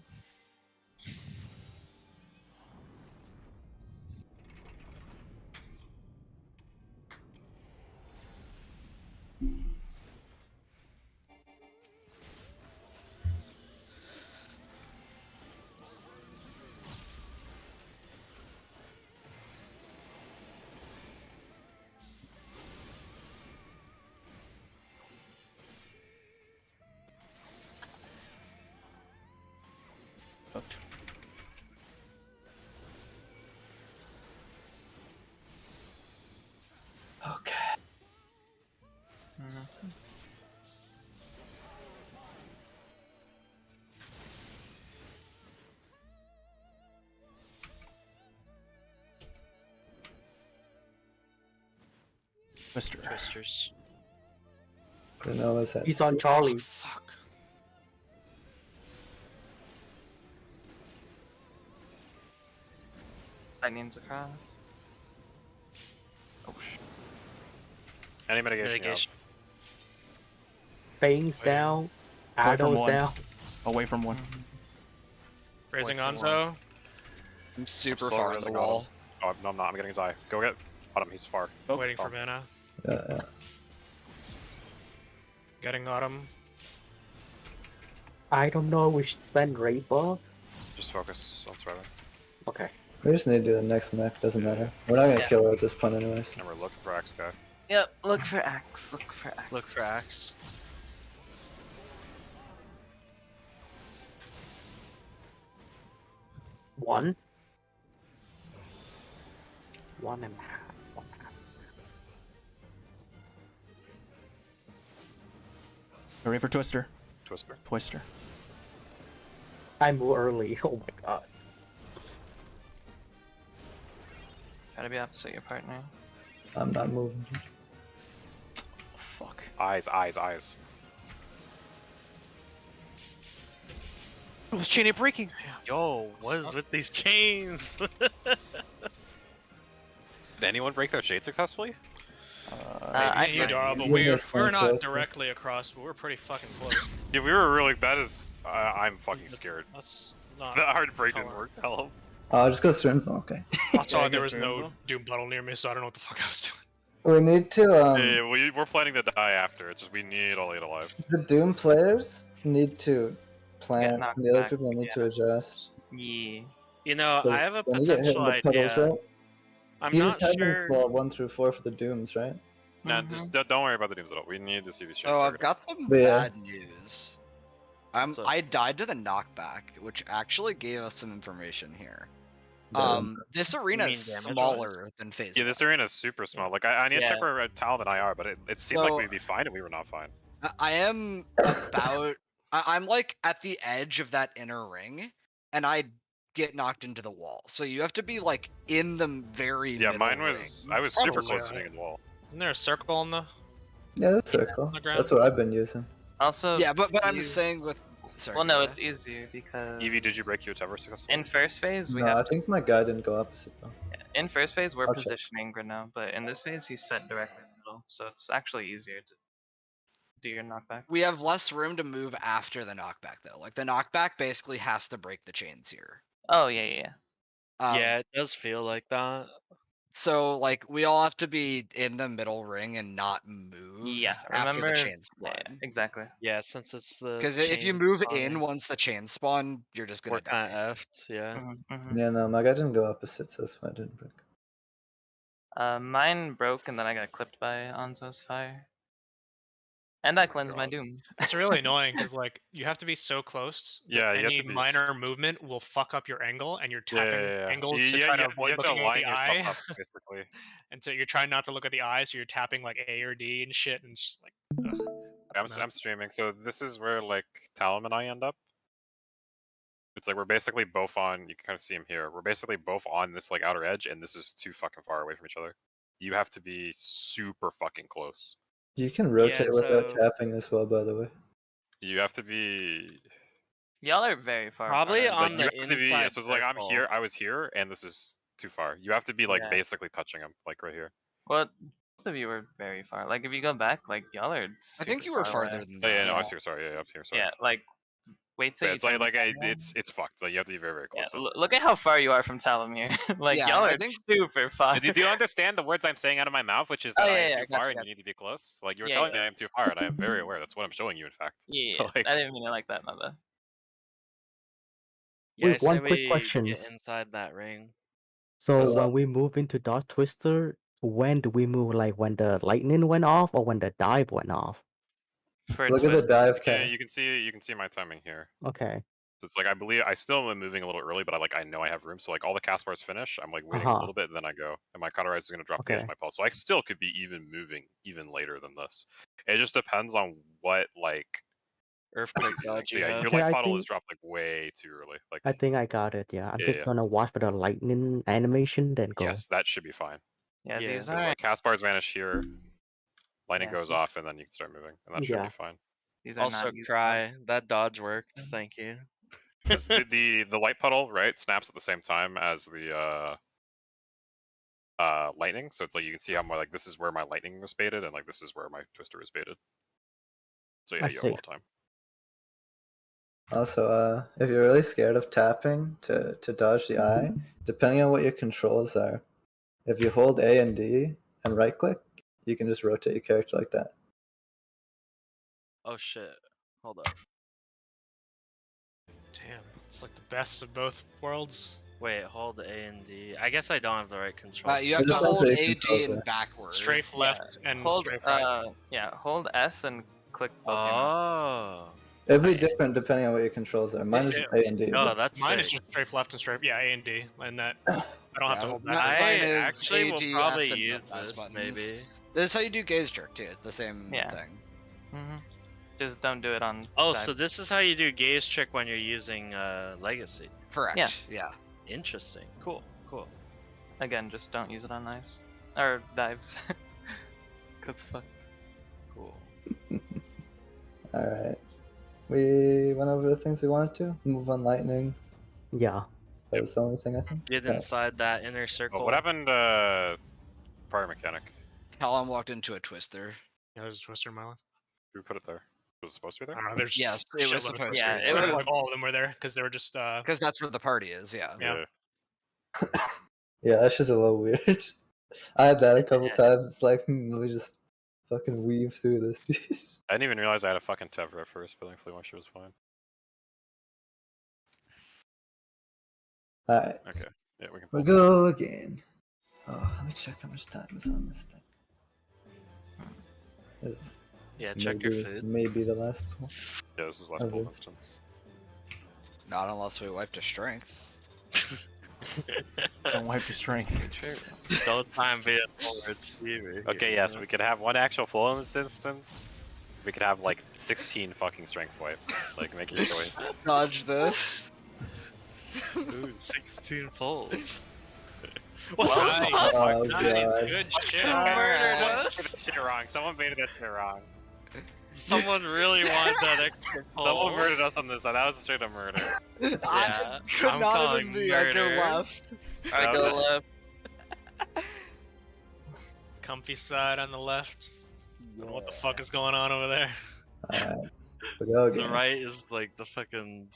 Hooked. Okay. Mhm. Twister. Twisters. Granola's at He's on 6. Charlie. Fuck. Lightning's across. Oh sh. Any mitigation? Mitigation. Faint's Wait. down. Away from Addo's one. down. Away from one. Raising Wait for Onzo. I'm super slow far on the raising wall. Oh, no, I'm not. I'm getting his eye. Go get Autumn. He's far. Oh, Waiting for mana. Yeah. Getting Autumn. I don't know which send Raid buff. Just focus on surviving. Okay. We just need to do the next mech, doesn't matter. We're not gonna Yeah. kill her at this point anyways. And we're looking for Axe guy. Yep. Look for Axe. Look for Axe. Look for Axe. One. 1.5. 1.5. Ready for Twister. Twister. Twister. I move early. Oh my god. Gotta be opposite your partner. I'm not moving. Fuck. Eyes, eyes, eyes. Oh, this chain ain't breaking. Yo, what is with these chains? Did anyone break their shade successfully? I You are, but You we're missed one not close. directly across, but we're pretty fucking close. Yeah, we were really bad as I'm fucking scared. That's not. The hard break didn't Tell work. Tell him. Just go straight. Okay. Also, Yeah, I there guess was we're no able. Doom Bottle near me, so I don't know what the fuck I was doing. We need to Yeah, we're planning to die after. It's just we need all 8 alive. the Doom players need to plan. knocked The other back, people need to adjust. Yeah. You know, I have a When you get hit in potential the puddles, idea. right? I'm You not just have sure. install 1 through 4 for the Dooms, right? Nah, just don't worry about the dooms at all. We need to see these shades Oh, I've targeted. got some But yeah. bad news. What's up? I died to the knockback, which actually gave us some information here. Damn. This arena mean is damage-wise? smaller than phase. Yeah, this arena is super small. Like I need to check Yeah. where Talon and I are, but it seemed like So- we'd be fine, and we were not fine. I am about. I'm like at the edge of that inner ring, and I get knocked into the wall. So you have to be like in the very Yeah, middle mine was. ring. I was super Probably, close to right? being in the wall. Isn't there a circle on the? Yeah, that's circle. on the ground? That's what I've been using. Also. Yeah, but I'm use- saying with. Sorry. Well, no, Lisa. it's easier because. Evie, did you break your tower successfully? In first phase, we No, I have. think my guy didn't go opposite though. In first phase, we're I'll check. positioning right now, but in this phase, he's set directly in the middle, so it's actually easier to do your knockback. We have less room to move after the knockback, though. Like the knockback basically has to break the chains here. Oh yeah, yeah, yeah. Yeah, it does feel like that. So like we all have to be in the middle ring and not move. Yeah, after remember? the chains Yeah, spawn. exactly. Yeah, since it's the. Because if you chain move spawning, in once the chains spawn, you're just we're gonna kind die. of effed. Yeah. Yeah, no, my guy didn't go opposite, so that's why I didn't break. Mine broke and then I got clipped by Onzo's fire. And I cleansed my God. doom. It's really annoying because like you have to be so close. That Yeah, you have any to be minor movement will fuck up your angle, and you're Yeah, tapping yeah, yeah. angles You- to yeah, try to you avoid have to looking at align the yourself eye. up, basically. And so you're trying not to look at the eye, so you're tapping like A or D and shit, and it's just like. Ugh, that's I'm streaming, so this is where like Talon and I end up. It's like we're basically both on. You can kind of see him here. We're basically both on this like outer edge, and this is too fucking far away from each other. You have to be super fucking close. You can rotate without so- tapping as well, by the way. You have to be. Y'all are very far. Probably apart. on Like, the you have to be. Yeah, inside so it's like I'm circle. here. I was here, and this is too far. You have to be like Yeah. basically touching him, like right here. Well, both of you were very far. Like if you go back, like y'all are. I think super you were far farther away. than Oh that. yeah, no, I was here. Sorry, yeah, up here. Sorry. Yeah, like wait till Yeah, you. it's like turn the it's fucked. Like you have to be very very Yeah, close. look at how far you are from Talon here. Like Yeah, y'all I are think- super far. Do you understand the words I'm saying out of my mouth, which is Oh, that yeah, I am yeah, too gotcha, far and gotcha. you need to be close? Like you were Yeah, telling yeah. me I am too far, and I am very aware. That's what I'm showing you, in fact. Yeah, Like- I didn't mean it like that, my bad. Yeah, I Wait, one say quick we question. get inside that ring. So What's when up? we move into Dark Twister, when do we move? Like when the lightning went off or when the dive went off? For Look at the Twist, dive Yeah, cast. you can see my timing here. Okay. So it's like I believe I still am moving a little early, but I know I have room. So like all the cast bars finish, I'm like waiting a Uh-huh. little bit, and then I go, and my cauterize is going to drop the edge Okay. of my pulse. So I still could be even moving even later than this. It just depends on what like. Earthquake pieces you think. dodge So you yeah, have. your Okay, light I puddle is think- dropped like way too early. Like I think I got it. Yeah, I'm Yeah, just yeah. gonna watch for the lightning animation, then go. yes, that should be fine. yeah, Yeah. these Because are like cast bars vanish here, lightning Yeah. goes off, and then you can start moving, and that should Yeah. be fine. these are Also, not used cry. That dodge worked. Thank you. 'Cause the light puddle right snaps at the same time as the lightning, so it's like you can see how my like this is where my lightning was baited, and like this is where my twister is baited. So yeah, I you have a see. lot of time. Also, if you're really scared of tapping to dodge the eye, depending on what your controls are, if you hold A and D and right click, you can just rotate your character like that. Oh shit. Hold up. Damn, it's like the best of both worlds. Wait, hold A and D. I guess I don't have the right controls. You have It to depends hold what your AD controls and are. backward. Strafe left and Hold strafe right. hold S and click both your mouse. Oh. It'd be I see. different depending on what your controls are. Mine is just A and D. Oh, but- that's Mine sick. is just strafe left and strafe. Yeah, A and D, and that I don't have to hold that. Mine I is actually will AD, probably S, and use S this, buttons. maybe. This is how you do gaze jerk too. It's the same thing. Just don't do it on. Oh, side. so this is how you do gaze trick when you're using Legacy. Correct. Yeah. Interesting. Cool. Cool. Again, just don't use it on ice or dives. Cause fuck. Cool. Alright. We went over the things we wanted to. Move on lightning. Yeah. That was the only thing I think. Get Alright. inside that inner circle. Well, what happened prior mechanic? Callum walked into a twister. Yeah, there's a twister in my life. Who put it there? Was it supposed to be I there? don't know. There's Yes, it was shitload of supposed to twisters. be Yeah, it there. was- Like all of them were there because they were just. Because that's where the party is. Yeah. Yeah. Yeah, that's just a little weird. I had that a couple times. It's like, let me just fucking weave through this. I didn't even realize I had a fucking Tevra at first, but thankfully my shit was fine. Alright, Okay. Yeah, we can we pull. go again. Oh, let me check how much time is on this thing. This Yeah, check your maybe- food. Maybe the last pull. Yeah, this is last Oh, pull this. instance. Not unless we wipe to strength. Don't wipe your strength. Don't time be a forward Stevie. Okay, yes, we could have one actual pull in this instance. We could have like 16 fucking strength wipes. Like, make your choice. Dodge this. Ooh, 16 pulls. Nice. Oh, Nice. God. Good shit. Murdered Someone us. made this shit wrong. Someone made this shit wrong. Someone really wanted that extra pull. Someone murdered us on this side. That was straight up murder. Yeah, I could I'm not have calling been the other murder. left. I go Okay. left. Comfy side on the left. Don't know what the fuck is going on over there. Alright, we go The again. right is like the fucking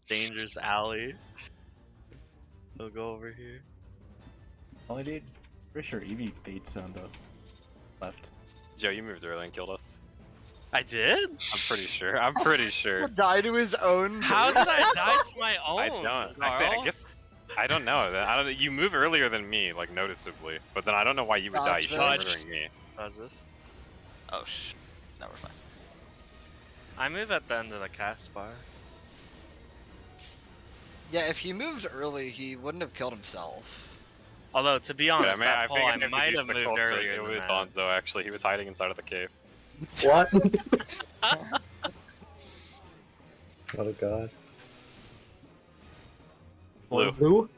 dangerous alley. They'll go over here. Only dude, pretty sure Eevee baits on the left. Joe, you moved early and killed us. I did? I'm pretty sure. I'm pretty sure. Die to his own. How did I die to my own? I don't. Actually, I Carl? guess I don't know. I don't. You move earlier than me, like noticeably. But then I don't know why you would die. You should be Dodge murdering me. How's this? Oh sh. No, we're fine. I move at the end of the cast bar. Yeah, if he moved early, he wouldn't have killed himself. Although, to be Yeah, honest, that pull, I think might have moved earlier It than was that. Onzo, actually. He was hiding inside of the cave. What? What a god. Blue. Blue?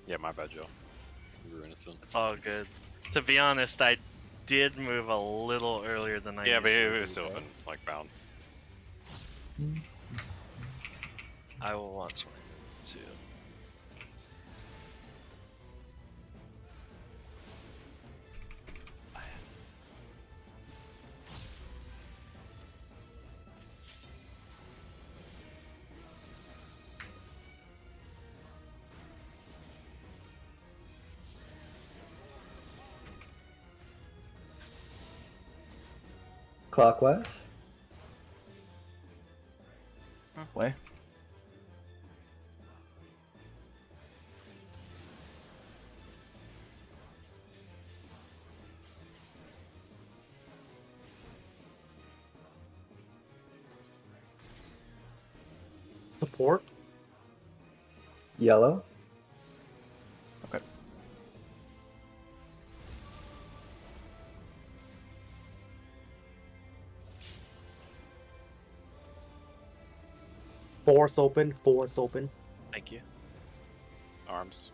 Yeah, my bad, Joe. You were innocent. It's all good. To be honest, I did move a little earlier than I Yeah, but usually it was do, still though. in like bounds. I will watch my too. Clockwise? Way. Support? Yellow? Okay. Force open, force open. Thank you. Arms.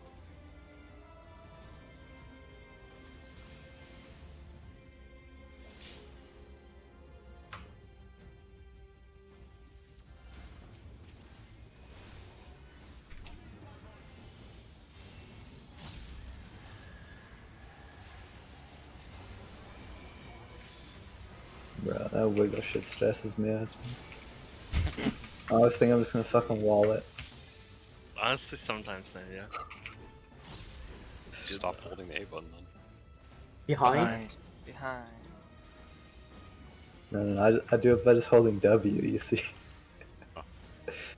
Bro, that wiggle shit stresses me out. I always think I'm just gonna fucking wall it. Honestly, sometimes then, yeah. Stop holding the A button then. Behind. Behind. No, I do it by just holding W, you see. Oh.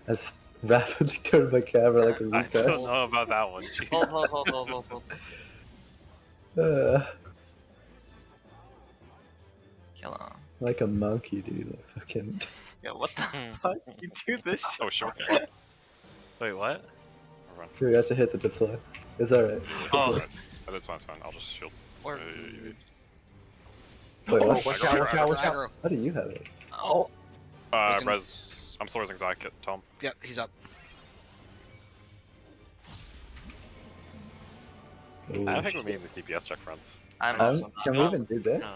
I just rapidly turn my camera like a I don't retard. know about that one. Gee. Hold. Uh, Kill him. like a monkey, dude. Like fucking. Yeah, what the fuck? You do this shit? Oh, sure. Wait, what? Forgot to hit the deploy. It's alright. Oh, That's fine, it's fine. I'll just shield. Or- Wait, Oh, what? watch out, watch out, watch out. Aggro. How do you have it? Oh. Listen. Res. I'm still resing Zach. Tom. Yep, he's up. Ooh, I don't think shit. we're meeting these DPS check fronts. I'm Um, also can we not. even do this? no.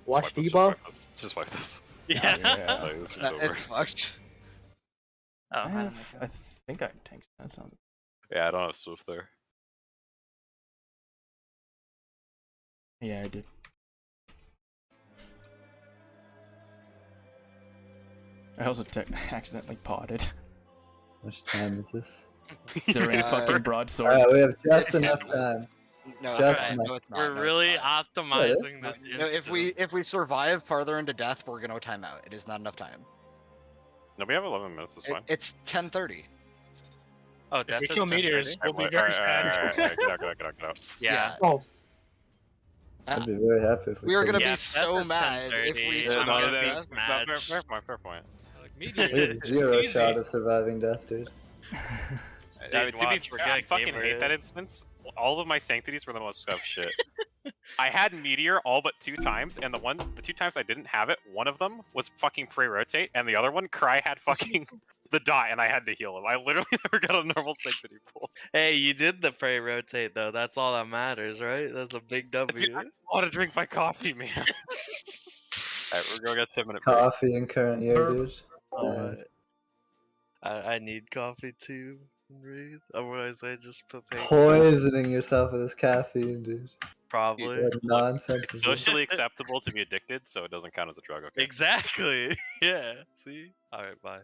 Watch Just debuff. wipe this. Just wipe this. Yeah. Yeah. Like, this is over. It's fucked. Oh, I think I tanked that sound. Yeah, I don't have Swift there. Yeah, I did. I also accidentally potted. How much time is this? During Uh, fucking broadsword. Alright, we have just It's enough happening. time. No, Just it's enough. no, it's not. We're No, it's really not. optimizing No, this. no, if we survive farther into death, we're gonna time out. It is not enough time. No, we have 11 minutes. It's fine. It's 10:30. Oh, If death we is kill meteors, 10:30? we'll be very sad. Alright, get out, get out. Yeah. Oh, I'd be very happy if we We are could. gonna Yeah, be if so death is mad if 10:30, we I'm survive gonna death. be Fair smashed. point, fair point. Like, We have meteors. zero It's easy. shot of surviving death, dude. Dude, I mean, watch, we're I getting fucking gamer hate hit. that instance. All of my sanctities were the most scuffed shit. I had Meteor all but 2 times, and the 2 times I didn't have it, one of them was fucking pre-rotate, and the other one, Cry had fucking the dot, and I had to heal him. I literally never got a normal sanctity pull. Hey, you did the prey rotate though. That's all that matters, right? That's a big W. Dude, I want to drink my coffee, man. Alright, we're gonna get 10-minute break. Coffee in current year, dude. Alright. I need coffee too. Breathe. Otherwise, I just put pain. Poisoning yourself with this caffeine, dude. Probably. What nonsense It's is this? socially acceptable to be addicted, so it doesn't count as a drug, okay? Exactly. Yeah. See. All right. Bye.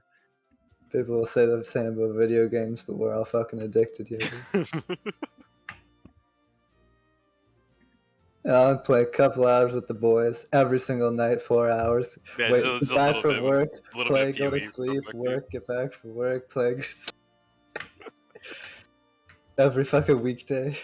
People will say the same about video games, but we're all fucking addicted here, dude. And I'll play a couple hours with the boys every single night, 4 hours. Yeah, Wait, just get a back little from bit, work, little play, bit go to PoEs real sleep, quick, dude. work, get back from work, play, go to sleep. Every fucking weekday.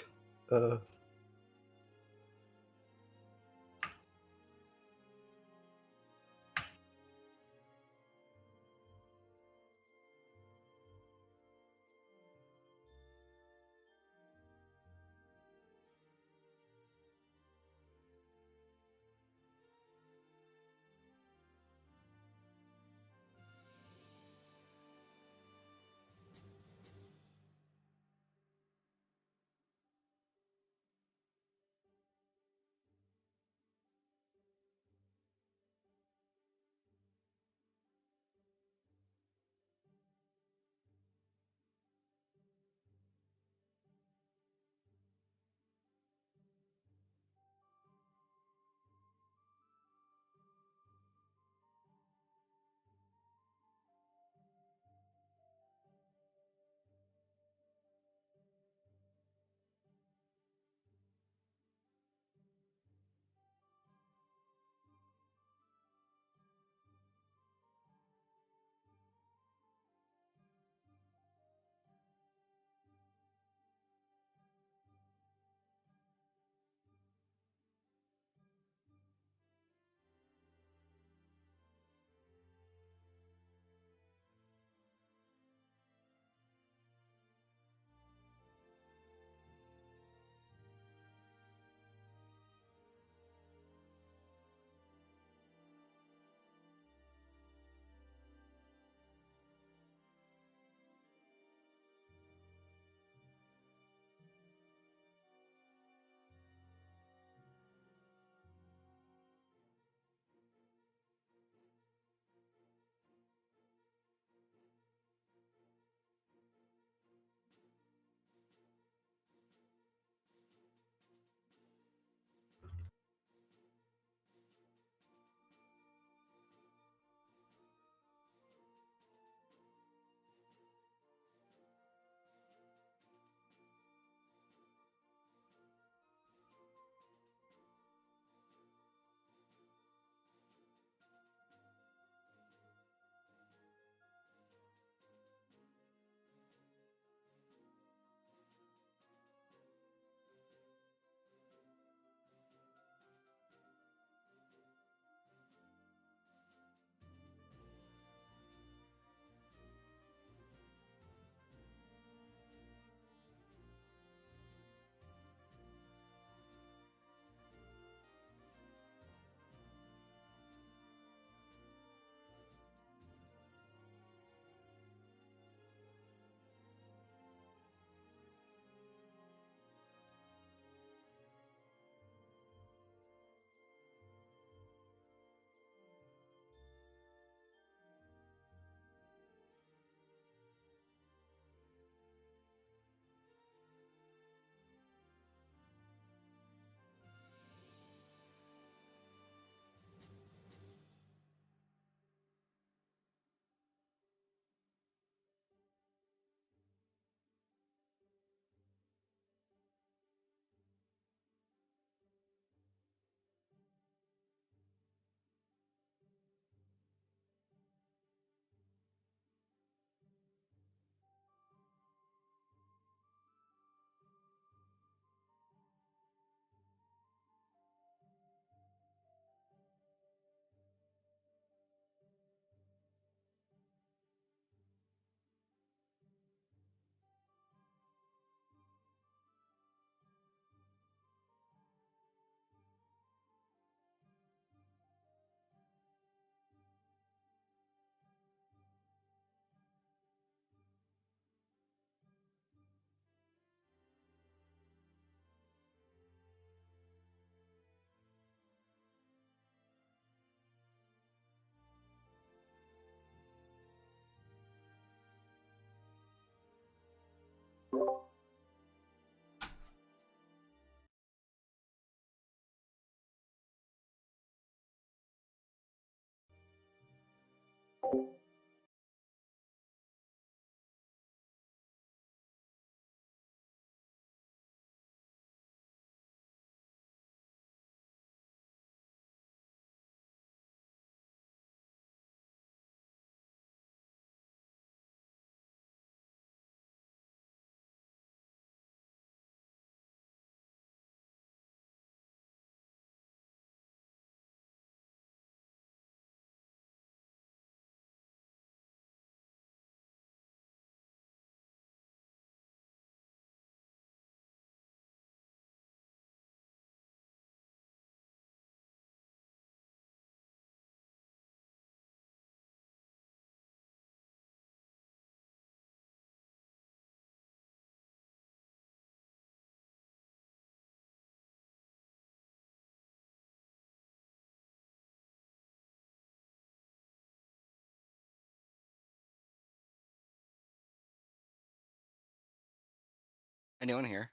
Anyone here?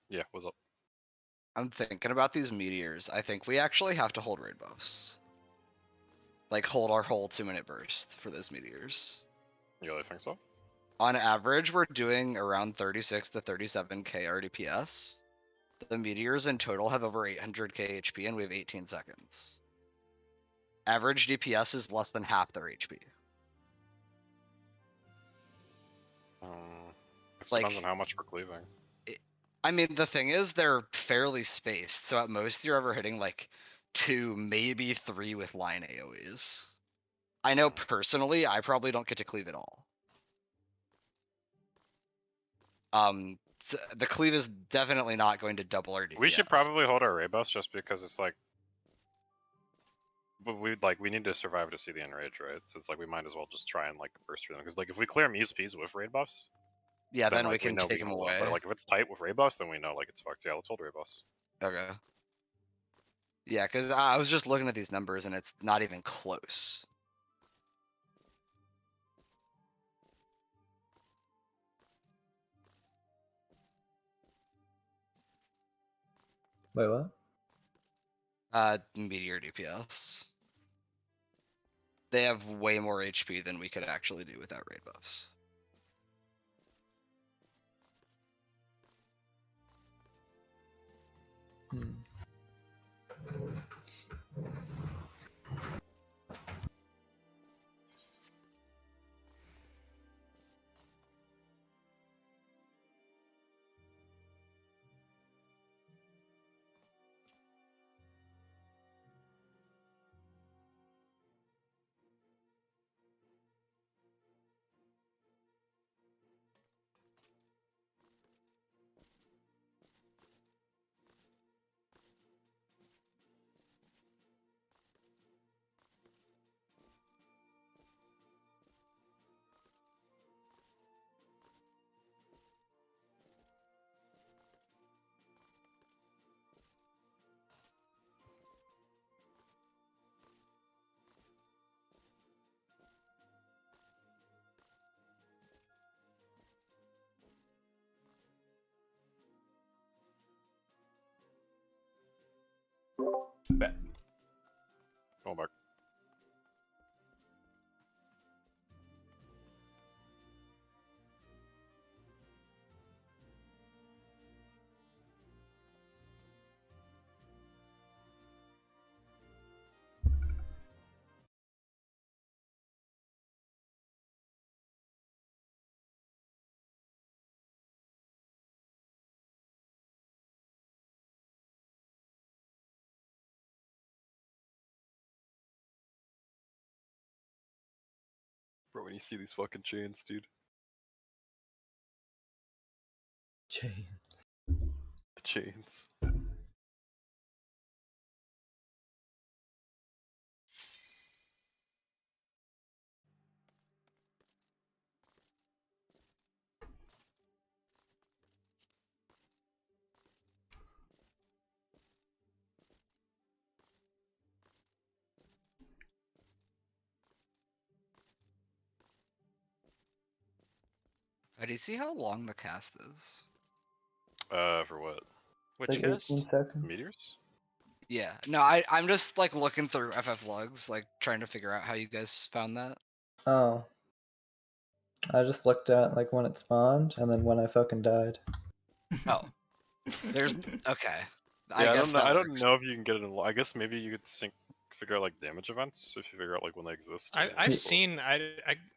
Yeah, what's up? I'm thinking about these meteors. I think we actually have to hold raid buffs. Like, hold our whole 2-minute burst for those meteors. You really think so? On average, we're doing around 36 to 37k RDPS. The meteors in total have over 800k HP, and we have 18 seconds. Average DPS is less than half their HP. It Like- depends on how much we're cleaving. I mean, the thing is, they're fairly spaced, so at most you're ever hitting like 2, maybe 3 with line AoEs. I know personally, I probably don't get to cleave at all. The cleave is definitely not going to double our DPS. We should probably hold our raid buffs just because it's like, but we need to survive to see the enrage, right? So it's like we might as well just try and like burst through them because like if we clear Muse with raid buffs, Yeah, then we like, can know take we them hold away. on. But like if it's tight with raid buffs, then we know like it's fucked. Yeah, let's hold raid buffs. Okay. Yeah, because I was just looking at these numbers and it's not even close. Wait, what? Meteor DPS. They have way more HP than we could actually do without raid buffs. Hmm. Bet. Go back. Bro, when you see these fucking chains, dude. Chain. The chains. Do you see how long the cast is? For what? Which Like cast? 18 seconds. Meteors? Yeah, no, I'm just like looking through FF logs, like trying to figure out how you guys found that. Oh. I just looked at like when it spawned and then when I fucking died. Oh, there's okay. Yeah, I guess don't know. that I don't works. know if you can get it in. I guess maybe you could figure out like damage events if you figure out like when they exist. and I've results. seen.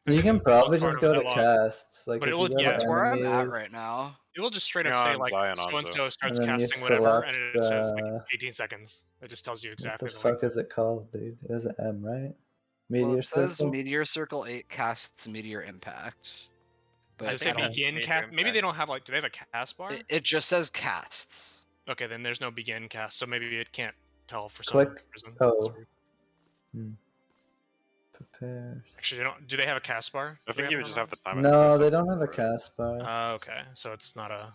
You can probably part just of go that to log. casts. Like But if it you will- go yeah, to That's where I'm at enemies, right now. It will just straight up Yeah, say on like Zion so and Onzo. so starts And then you casting whatever, and select, it says like 18 seconds. It just tells you what exactly the the fuck length. is it called, dude? It has an M, right? Well, Meteor it says circle. Meteor Circle 8 casts Meteor Impact. Does But it say I don't- begin Meteor cast? Maybe they Impact. don't have like. Do they have a cast bar? it just says casts. Okay, then there's no begin cast, so maybe it can't tell for some Click. reason. Oh. That's weird. Prepare. Actually, they don't. Do they have a cast bar? I Do we think you would one just of have to time it. No, based they off don't the have a story. cast bar. them? Okay, so it's not a.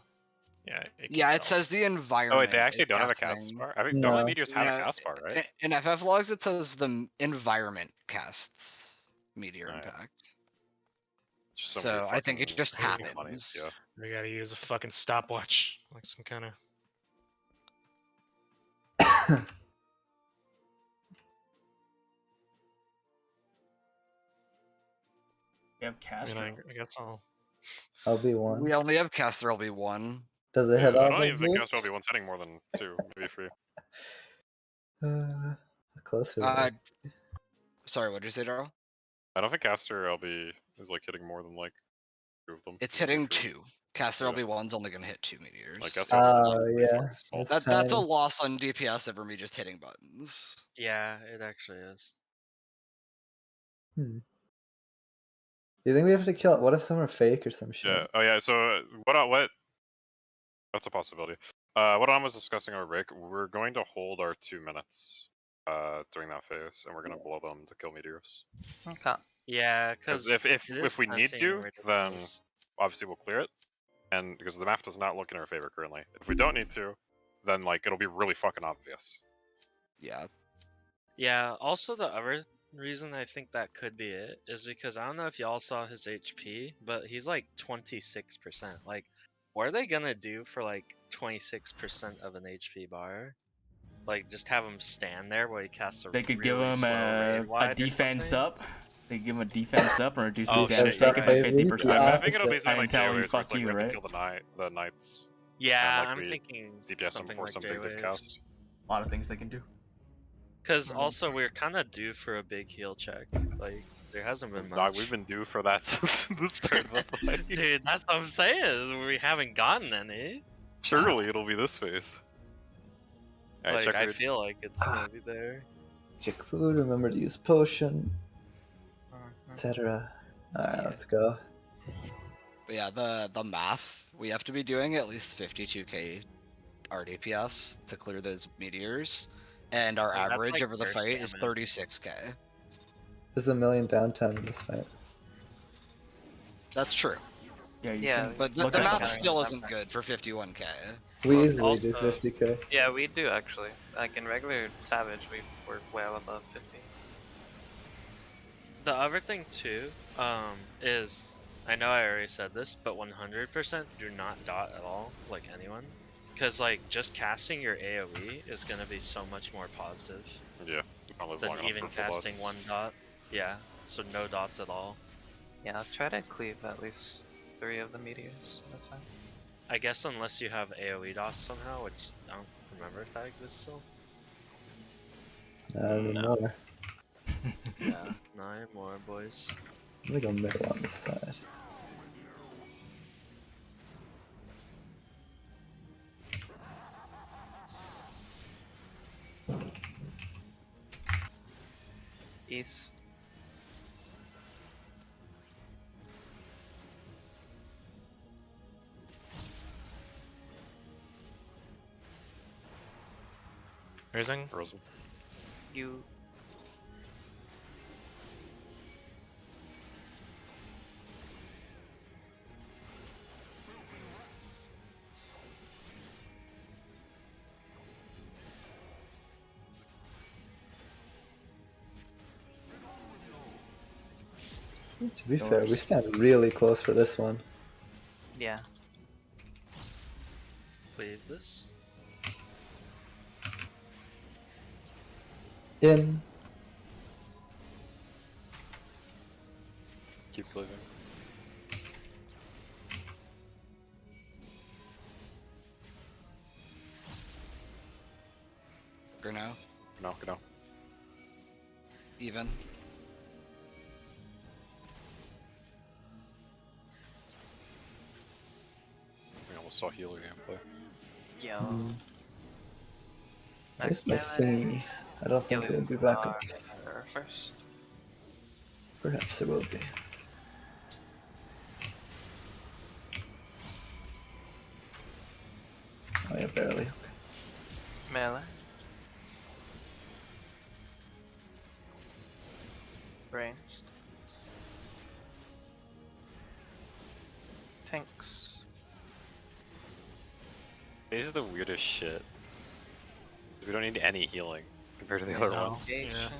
Yeah. It Yeah, can't it tell. says the environment. Oh wait, they actually is don't have a cast casting. bar. I mean, No. don't meteors have Yeah, a cast bar, right? In FF logs, it says the environment casts Meteor Alright. Impact. Just so So many I think it fucking just crazy happens. monies, yeah. We gotta use a fucking stopwatch, like some kind of. We have I Castro. mean, I guess I'll. LB1. We only have caster LB1. Does it Yeah, hit I all don't the even think blue? Castro LB1's hitting more than 2, maybe 3. Closer to Uh, this. sorry, what did you say, Darrell? I don't think Caster LB is like hitting more than like 2 of them. It's maybe hitting 3. 2. Caster Yeah. LB1's only gonna hit 2 meteors. Like Caster LB1's Oh, pretty yeah. fucking small. It's That's a tiny. loss on DPS over me just hitting buttons. Yeah, it actually is. Hmm. Do you think we have to kill it? What if some are fake or some shit? Yeah. Oh yeah. So what? That's a possibility. What I was discussing over break, we're going to hold our 2 minutes during that phase, and we're gonna blow them to kill meteors. Okay. Yeah, Because because if we need to, then obviously we'll clear it, and because the map does not look in our favor currently. If we don't need to, then like it'll be really fucking obvious. Yeah. Yeah, also the other reason I think that could be it is because I don't know if y'all saw his HP, but he's like 26%. Like, what are they gonna do for like 26% of an HP bar? Like, just have him stand there while he casts a They could really give him slow raid a wide or defense something? up. They give him a defense up and reduce Oh, his damage shit, taken you're by right. 50%. I think it'll be something like Until he J-Waves, where fuck it's like you, we have right? to kill the knights. Yeah, like, I'm we thinking DPS them something for like some big J-Waves. cast. A lot of things they can do. Because also we're kind of due for a big heal check. Like, there hasn't been much. Dog, we've been due for that since the start of the fight. Dude, that's what I'm saying. Is we haven't gotten any. Surely it'll be this phase. Alright, Like, check I food. feel like it's gonna be there. Check food, remember to use potion, etc. Alright, Yeah. let's go. But yeah, the math, we have to be doing at least 52k RDPS to clear those meteors, and our Like, that's average like over the burst fight is damage. 36k. There's a million downtime in this fight. That's true, Yeah, you Yeah, should but the look math at that. still isn't good for 51k. We Well, easily do also- 50k. Yeah, we do actually. Like in regular Savage, we're well above 50. The other thing too, is I know I already said this, but 100% do not dot at all, like anyone, because like just casting your AOE is gonna be so much more positive Yeah, we can't live than long enough even for full casting dots. one dot. Yeah, so no dots at all. Yeah, I'll try to cleave at least 3 of the meteors. That's fine. I guess unless you have AOE dots somehow, which I don't remember if that exists still. Not anymore. Yeah, 9 more boys. I'm gonna go middle on this side. East. Raising. Frozen. You. To be fair, we stand really close for this one. Yeah. Leave this. In. Keep living. Gurno, No, go down. even. We almost saw healer gameplay. Yo. Where's my thingy? I don't think it'll be back up. First. Perhaps it will be. Oh yeah, barely. Melee. Ranged. Tanks. This is the weirdest shit. We don't need any healing compared to the other ones. Navigation.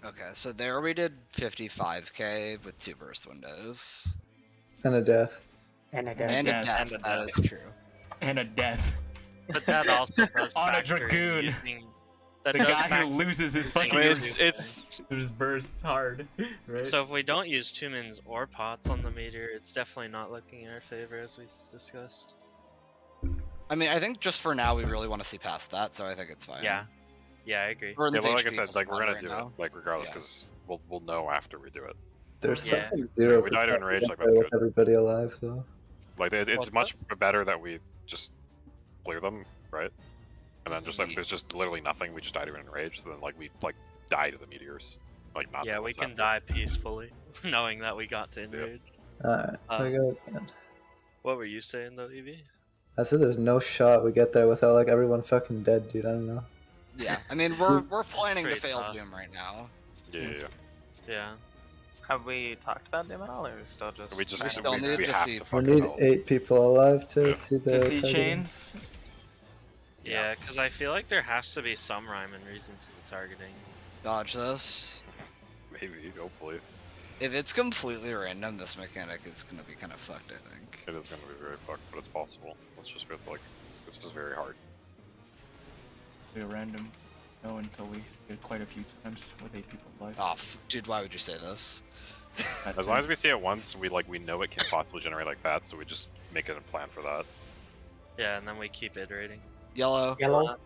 Okay, so there we did 55k with 2 burst windows. And a death. And I And got And a death. death, And a that death. is true. And a death. But that also does On a factor in Dragoon. using- that The does guy factor who loses his using fucking two It's things. his burst hard, right? So if we don't use 2 mins or pots on the meteor, it's definitely not looking in our favor as we discussed. I mean, I think just for now, we really want to see past that, so I think it's fine. Yeah. Yeah, I agree. Yeah, Gordon's well, like I HP said, doesn't like we're matter gonna right do now. it, like regardless, Yeah. because we'll know after we do it. There's Yeah. fucking 0% we die to enrage, like, play that's with good. everybody alive though. Like it's What's much better that we just clear them, right? And then just like if there's just literally nothing, we just die to an enrage. So then like we like die to the meteors, like not. Yeah, we can die peacefully, knowing that we got to enrage. Alright, we go again. What were you saying though, Evie? I said there's no shot we get there without like everyone fucking dead, dude. I don't know. Yeah, I mean, we're planning to Pretty fail tough. Doom right now. Yeah. Yeah. Have we talked about Doom at all, or still just? We just We still need we to have see- to We fucking need help. 8 people alive to Yeah. see the to see targeting. chains. Yeah, because I feel like there has to be some rhyme and reason to the targeting. Dodge this. Maybe, hopefully, If it's completely random, this mechanic is gonna be kind of fucked, I think. it is gonna be very fucked, but it's possible. Let's just be like, this is very hard. Be a random. No, until we see it quite a few times with 8 people alive. Oh, dude, why would you say this? As long as we see it once, we know it can possibly generate like that, so we just make it a plan for that. Yeah, and then we keep iterating. Yellow. Yellow.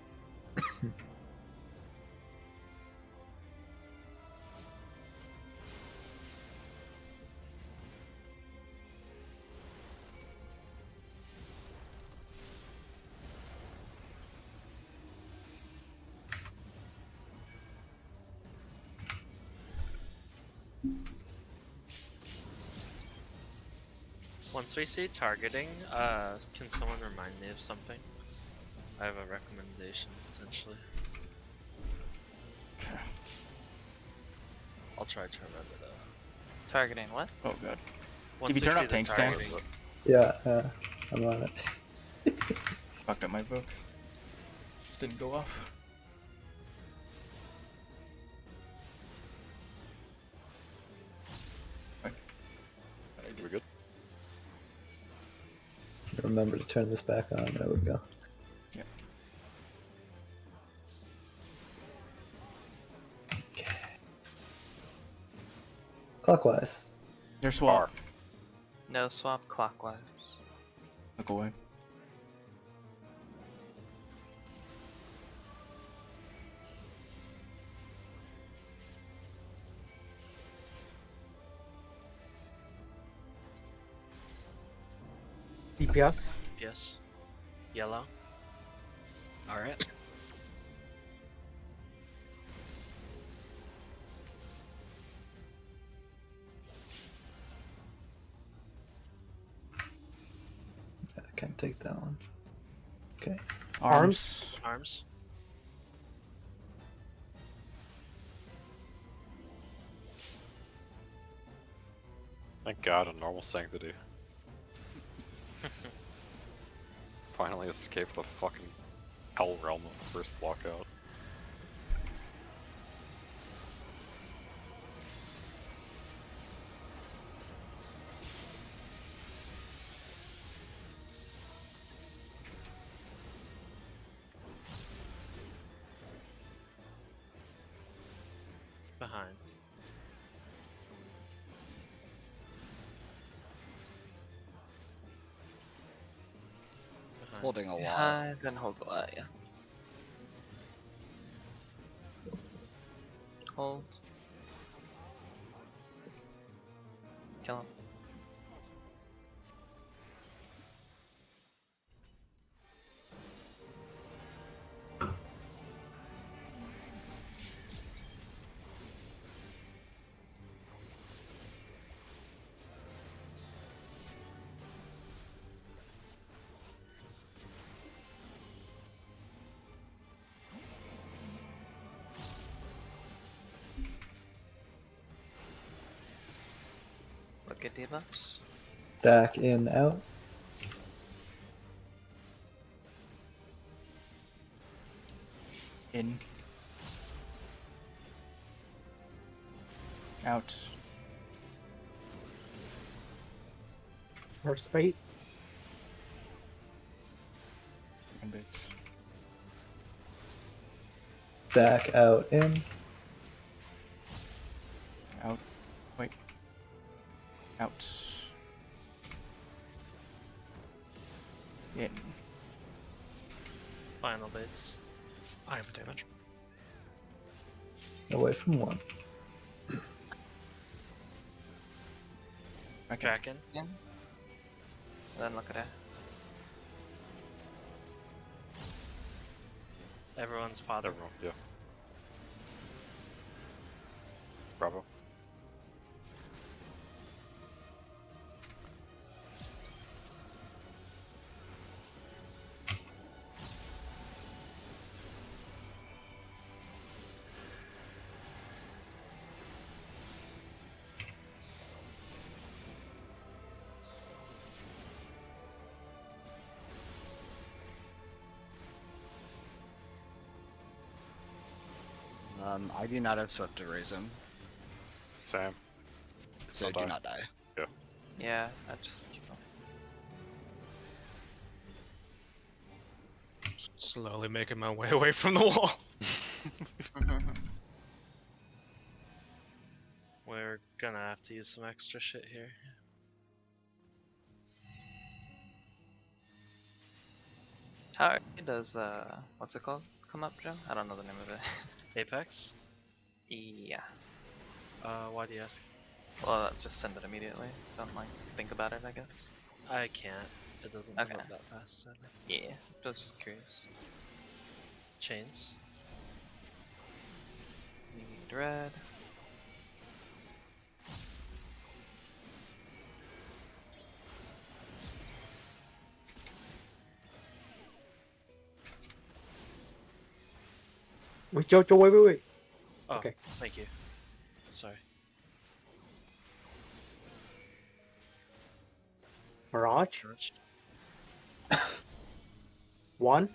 Once we see targeting, can someone remind me of something? I have a recommendation, potentially. Okay. I'll try to remember that. Targeting what? Oh god. Once you we turn see off the tank stance? targeting- Yeah, I'm on it. Fucked up my book. Just didn't go off. We good? Remember to turn this back on. There we go. Yeah. Okay. Clockwise. Your swap. No swap clockwise. Look away. DPS. Yes. Yellow. Alright. I can't take that one. Okay. Arms. Arms. Thank God, a normal sanctity. Finally escaped the fucking hell realm of the first lockout. Behind. Behind. Holding a lot. Behind, then hold a lot, yeah. Hold. Kill him. Look at debuffs. Back in, out. In. Out. First bait. And baits. Back out in. Out. Wait. Out. In. Final baits. I have the damage. Away from 1. Okay. Kraken. In. Then look at it. Everyone's potted. Everyone, yeah. Bravo. I do not have Swift to raise him, Same. so Don't do die. not die. Yeah, I just keep on. Slowly making my way away from the wall. We're gonna have to use some extra shit here. How does what's it called come up, Jim? I don't know the name of it. Apex? Yeah. Why do you ask? Well, just send it immediately. Don't like think about it, I guess. I can't. It doesn't Okay. come up that fast, sadly. Yeah. I was just curious. Chains. Need red. Wait, Jojo, wait. Oh, Okay. thank you. Sorry. Mirage. Mirage. 1.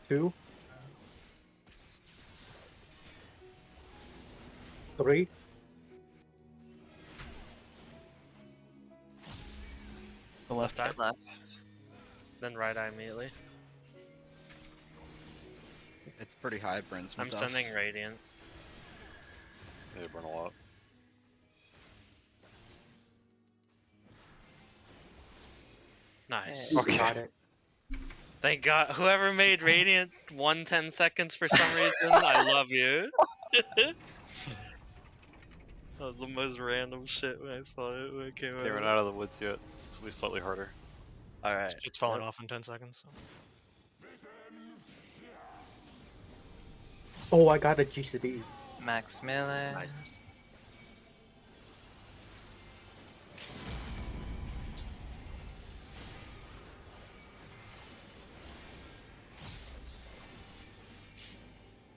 2. 3. The left. eye. Left. Then right eye immediately. It's pretty high, burns my I'm stuff. sending Radiant. They burn a lot. Nice. Yeah, Okay. Got it. Thank God. Whoever made Radiant 110 seconds for some reason, I love you. That was the most random shit when I saw it when it came They out. ran out of the woods yet. This will be slightly harder. Alright. It's falling off in 10 seconds. So. Oh, I got a GCD. Max melee. Nice.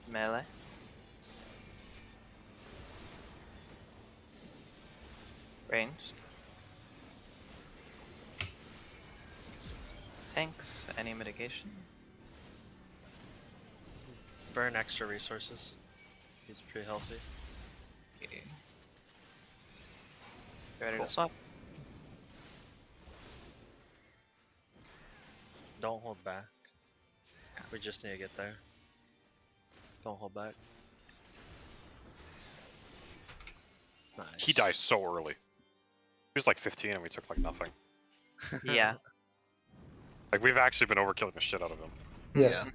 Melee. Ranged. Tanks. Any mitigation? Burn extra resources. He's pretty healthy. Okay. You ready Cool. to swap? Don't hold back. We just need to get there. Don't hold back. Nice. He dies so early. He was like 15 and we took like nothing. Yeah. Like we've actually been overkilling the shit out of him. Yes.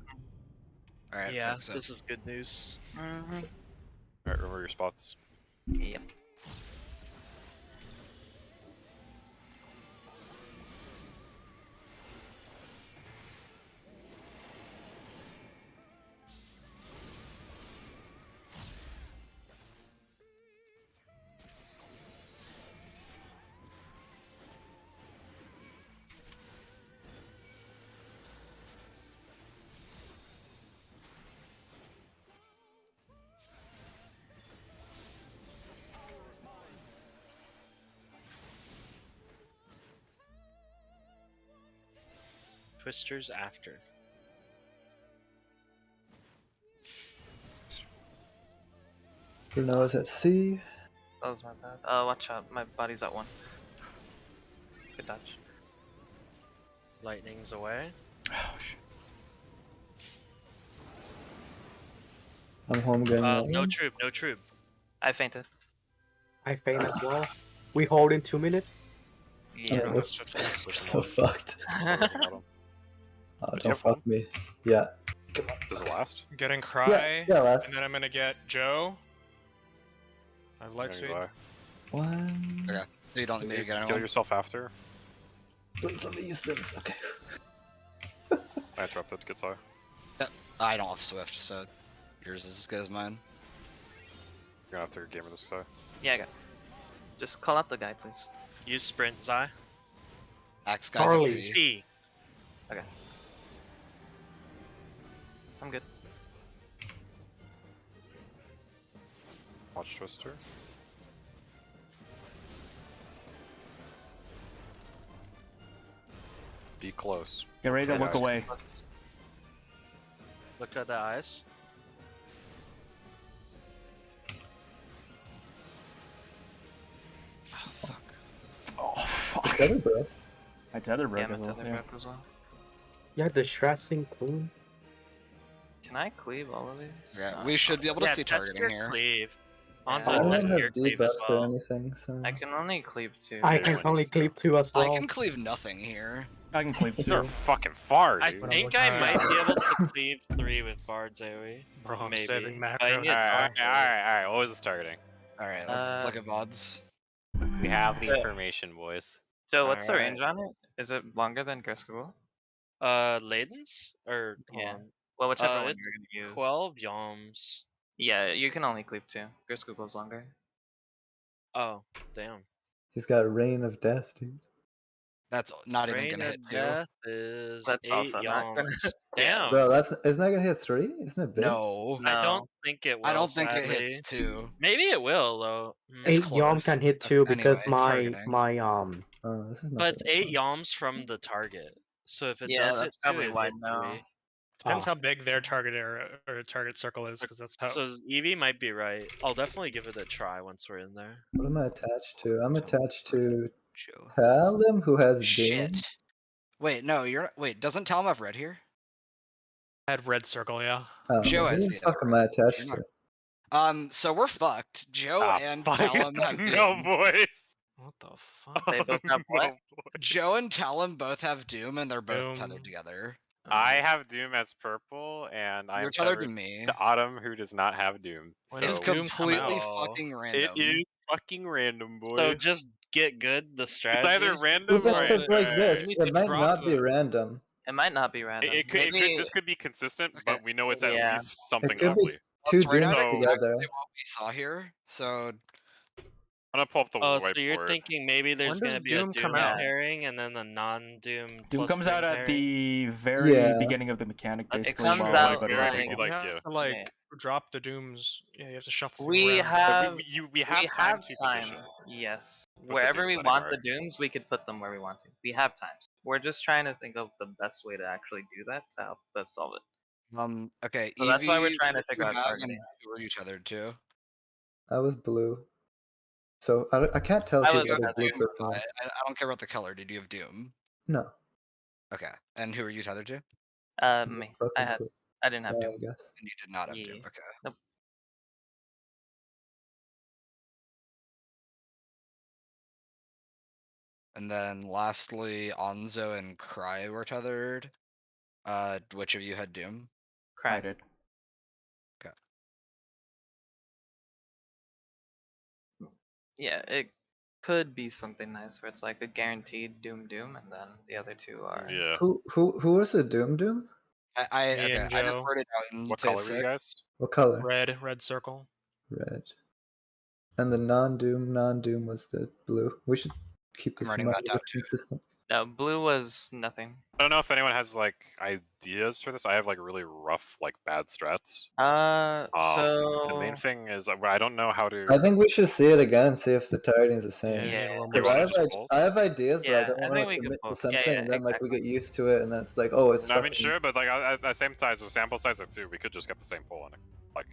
Alright, Yeah, focus up. this is good news. Mm-hmm. Alright, remember your spots. Yep. Twisters after. Bruno's at C. That was my bad. Watch out, my body's at 1. Good dodge. Lightning's away. Oh shit. I'm home getting No one. troop, no troop. I fainted. I faint as well. We hold in 2 minutes. Yeah. Oh, we're so fucked. Oh, don't fuck me. Yeah. Does it last? Getting Cry, Yeah, last. and then I'm gonna get Joe. I have light There speed. you are. One. Okay. So you don't need me to get Heal anyone. yourself after. Please let me use things. Okay. I interrupted. Good sorry. I don't have Swift, so yours is as good as mine. You're gonna have to gamer this guy. Yeah, I got it. Just call out the guy, please. Use sprint, Zai. Axe guys Carly. at C. C. I'm good. Watch Twister. Be close. Get ready to Okay, look guys. away. Look at the eyes. Oh fuck. Better, bro. My tether Yeah, broke my as well. tether Yeah. broke as well. Yeah, the stressing clean. Can I cleave all of these? Yeah, we should be able to Yeah, see that's targeting your here. cleave. Yeah. Onzo I has don't your have cleave as debuffs or well. anything, so. I can only cleave 2. I Yeah, can one only needs to. cleave 2 as well. I can cleave nothing here. I can cleave They're 2. fucking far, I dude. think I might be able to cleave 3 with Bard's AoE. Bro, I'm Maybe. saving But macro. I need to Alright, talk alright. What was this targeting? Alright, let's Uh, look at VODs. We have the information, boys. So what's the Alright. range on it? Is it longer than Gerskagul? Laden's? Or Yeah. Yom? Well, whichever one it's you're gonna use. 12 Yoms. Yeah, you can only cleave 2. Gerskagul's longer. Oh, damn. He's got Reign of Death, dude. That's not even Rain gonna of hit 2. Death is That's 8 also not gonna- Yoms. Yeah. Damn. Bro, isn't that gonna hit 3? Isn't it big? No. I No. don't think it will. I don't think sadly. it hits 2. Maybe it will though. It's 8 yom close. can hit 2 because Anyway, my targeting. Oh, this is not But it's that 8 fun. Yoms from the target. So if it Yeah, does hit that's 2, probably it why hit no. 3. Depends Oh. how big their target area or target circle is, because that's how. So Eevee might be right. I'll definitely give it a try once we're in there. What am I attached to? I'm attached to Joe. Talim, who has Doom. Shit. Wait, no, you're. Wait, doesn't Talon have red here? I had red circle, yeah. Oh, Joe who has the the fuck other am I red. attached You're to? So we're fucked. Joe and Talon have No, Doom. boys. What the fuck? They both have what? No, boy. Joe and Talon both have Doom, and they're both Doom. tethered together. I have Doom as purple, and I You're am tethered to tethered me. to Autumn, who does not have Doom. When It's does So Doom come completely out? fucking it random. is fucking random, boys. So just get good the it's strategy. either random Well, or if it's like this, You need it to might drop not be them. random. It might not be random. It could, Maybe this could be consistent, Okay, but we know it's at yeah. least something It could be ugly. two Right now, Dooms So- together. What we saw here. So I'm gonna pull up the Oh, so whiteboard. you're thinking maybe there's When does gonna be Doom a come Doom out? pairing and then a non-Doom. Doom plus comes out Doom at pairing? the very Yeah. beginning of the mechanic, It basically. comes while out everybody's like- looking. You like, have yeah. to like Yeah. drop the dooms. Yeah, you have to shuffle. them We around. But have we have time to position. Yes. the Wherever dooms we want anywhere. the dooms, we could put them where we want to. We have times. We're just trying to think of the best way to actually do that to help us solve it. okay. So that's why we're Evie, trying to what figure you out have targeting. and who are you tethered to? I was blue. So I can't tell I who was the other tethered. blue person I, was. I don't care about the color. Did you have Doom? No. Okay. And who are you tethered to? Me. Fucking blue. I didn't have Sorry, I Doom. guess. And you did not have Doom. Yeah. Okay. Nope. And then lastly, Onzo and Cry were tethered. Which of you had Doom? I Cry. did. Yeah, it could be something nice where it's like a guaranteed Doom, and then the other two are. Yeah. Who was the Doom? Me Me and I just Joe. wrote it out in What to color were you 6. guys? What color? Red circle. Red. And the non-Doom was the blue. We should keep this I'm in writing mind. that down It's consistent. No, blue was nothing. I don't know if anyone has like ideas for this. I have like really rough, like bad strats. So The main thing is I don't know how to. I think we should see it again and see if the targeting is the same. Yeah, Yeah. need a little You Because more. wanna just pull? I have ideas, but I Yeah, don't I want think to we could commit pull. to something, Yeah, and then like we exactly. get used to it, and then it's like, oh, it's. I mean, fucking- sure, but like at the same size, with sample size of 2, we could just get the same pull on it. Like,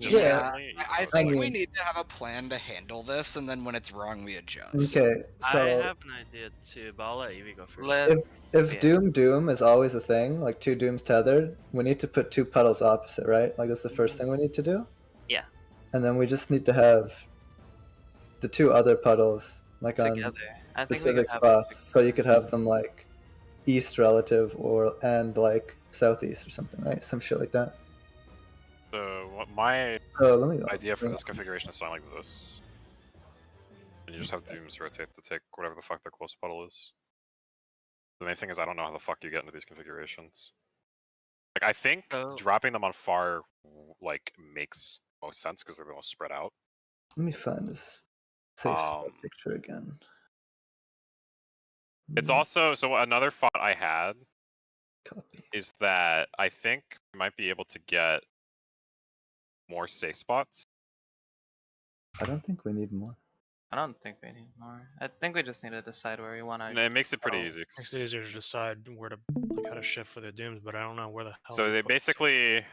Just Yeah, randomly, even I though think it's, we mean- need to have a plan to handle this, and then when it's wrong, we adjust. Okay, I so have an idea too, but I'll let Evie go first. if Yeah. Doom is always a thing, like two Dooms tethered, we need to put two puddles opposite, right? Like that's the first thing we need to do. Yeah. And then we just need to have the two other puddles like Together. on I think we specific could have it spots, so you could have them like east relative and like southeast or something, right? Some shit like that. so what my So let me idea for bring this up- configuration is something like this. And you just have Dooms rotate to take whatever the fuck the close puddle is. The main thing is I don't know how the fuck you get into these configurations. Like I think So- dropping them on far like makes most sense because they're the most spread out. Let me find this safe spot picture again. It's Mm, also so another thought I had copy. is that I think we might be able to get more safe spots. I don't think we need more. I don't think we need more. I think we just need to decide where we want And to. it makes it pretty Oh, easy. Makes it easier to decide where to like how to shift for the dooms, but I don't know where the hell. So we they put- basically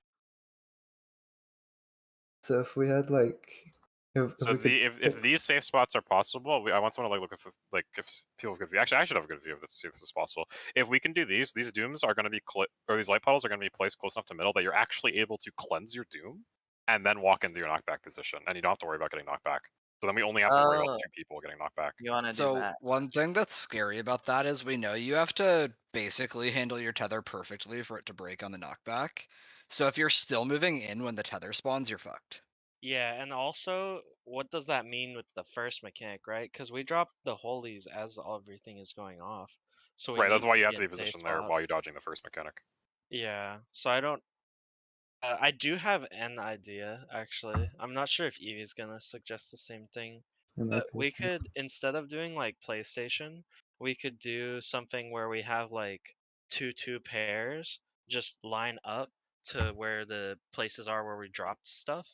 So if we had like, if so we could, if these safe spots are possible, I want someone to like look if if people have good view. Actually, I should have a good view of this. See if this is possible. If we can do these Dooms are going to be or these light puddles are going to be placed close enough to middle that you're actually able to cleanse your Doom and then walk into your knockback position, and you don't have to worry about getting knocked back. So then we only have to worry about Oh. 2 people getting knocked back. You want to do So that? one thing that's scary about that is we know you have to basically handle your tether perfectly for it to break on the knockback. So if you're still moving in when the tether spawns, you're fucked. Yeah, and also, what does that mean with the first mechanic, right? Because we dropped the holies as everything is going off. So we Right, that's need why you have to in be safe positioned there while you're spots. dodging the first mechanic. Yeah, so I don't. I do have an idea, actually. I'm not sure if Evie's gonna suggest the same thing. it might But be we the same. could, instead of doing like PlayStation, we could do something where we have like two pairs just line up to where the places are where we dropped stuff.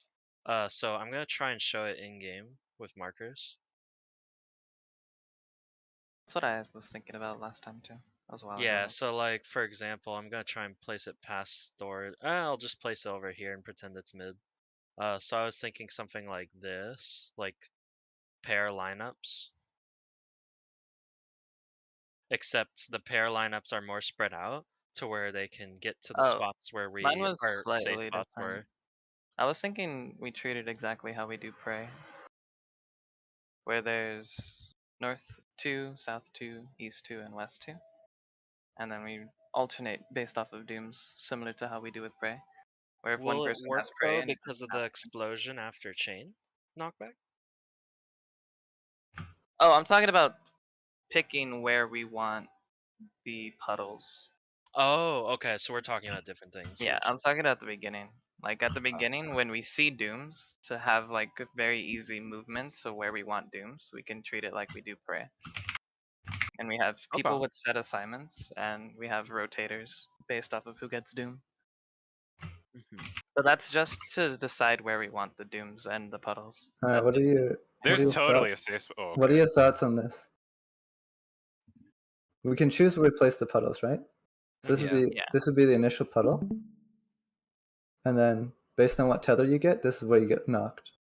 So I'm gonna try and show it in game with markers. That's what I was thinking about last time too. That was a while Yeah, ago. so like for example, I'm gonna try and place it past storage. I'll just place it over here and pretend it's mid. So I was thinking something like this, like pair lineups. Except the pair lineups are more spread out to where they can get to the Oh, spots where we mine was are safe slightly spots different. were. I was thinking we treat it exactly how we do Prey, where there's north 2, south 2, east 2, and west 2, and then we alternate based off of dooms, similar to how we do with Prey. Where if one Will it person work has Prey though and it because of doesn't the have- explosion after chain knockback? Oh, I'm talking about picking where we want the puddles. Oh, okay. So we're talking about different things. Yeah, which- I'm talking at the beginning. Like at the beginning, when we see dooms, to have like a very easy movement, so where we want dooms, we can treat it like we do Prey. And we have people Okay. with set assignments, and we have rotators based off of who gets doom. Mhm. But that's just to decide where we want the dooms and the puddles. All right, That what are doesn't- your There's what are your totally thoughts? a safe spot. Oh, What are okay. your thoughts on this? We can choose where we place the puddles, right? So this Yeah. this would be the initial puddle, and then based on what tether you get, this is where you get knocked.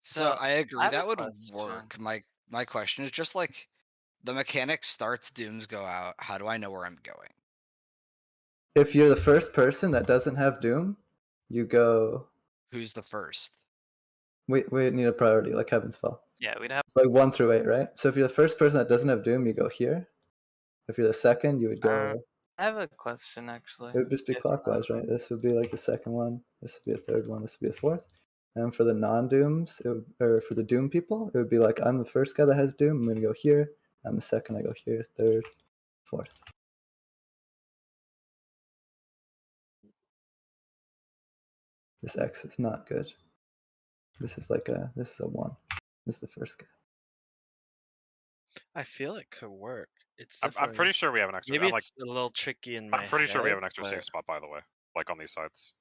So So, I agree I have a that would question. work. My question is just like the mechanic starts, dooms go out. How do I know where I'm going? If you're the first person that doesn't have Doom, you go. Who's the first? We need a priority, like Heaven's Fall. Yeah, we'd have. It's like 1 through 8, right? So if you're the first person that doesn't have Doom, you go here. If you're the second, you would go. I have a question actually. It would just be If, clockwise, right? This would be like the second one. This would be a third one. This would be a fourth. And for the non-Dooms, or for the Doom people, it would be like I'm the first guy that has Doom. I'm gonna go here. I'm the second. I go here. Third, fourth. This X is not good. This is a 1. This is the first guy. I feel it could work. It's I'm definitely. pretty sure we have an extra. Maybe I'm, like, it's a little tricky in my I'm pretty sure we have head, an extra but- safe spot, by the way, like on these sides.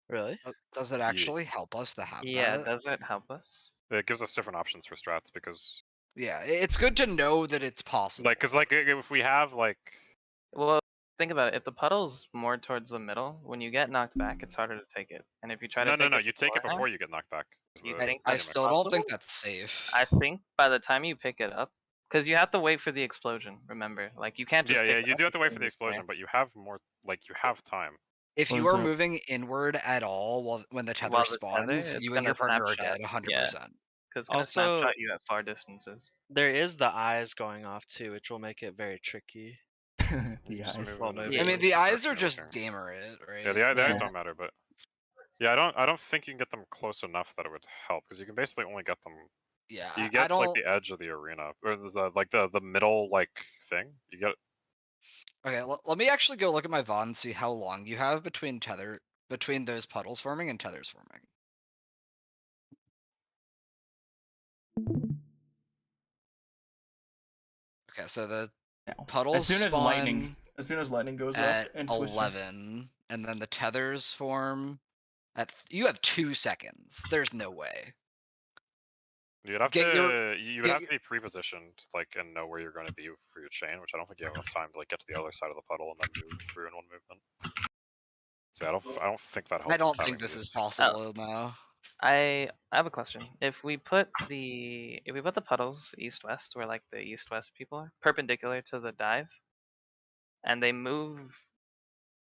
Really? Does it actually help us to have yeah, that? does it help us? It gives us different options for strats because, Yeah, it's good to know that it's possible. like, if we have like, Well, think about it. If the puddle's more towards the middle, when you get knocked back, it's harder to take it. And if you try to No, take you take it before beforehand, you get knocked back. is You the think I that's still don't think possible? that's safe. I think by the time you pick it up, because you have to wait for the explosion. Remember, like you can't just. Yeah, pick it you up do have to wait and for the move away. explosion, but you have more. Like you have time. If What you is are that? moving inward at all when the tether While the tether, spawns, it's you and your gonna partner are snapshot. dead 100%. Yeah. Because it's gonna Also- snapshot you at far distances. There is the eyes going off too, which will make it very tricky. The Just eyes. move in Well, a maybe. I mean, different the eyes are direction just looking. gamer it, right? Yeah, the eyes Yeah. don't matter, but yeah, I don't think you can get them close enough that it would help because you can basically only get them. Yeah, You I get to like don't. the edge of the arena or the middle like thing. You get Okay, let me actually go look at my VOD and see how long you have between those puddles forming and tethers forming. Okay, so the Now, puddles as soon as lightning, spawn goes at off and Twister. 11, and then the tethers form at. You have 2 seconds. There's no way. you'd have Get to your- you would get have your- to be pre-positioned like and know where you're going to be for your chain, which I don't think you have enough time to like get to the other side of the puddle and then move through in one movement. So I don't think that helps. I don't having think this is these. possible now. I have a question. If we put the puddles east-west, where like the east-west people are, perpendicular to the dive, and they move,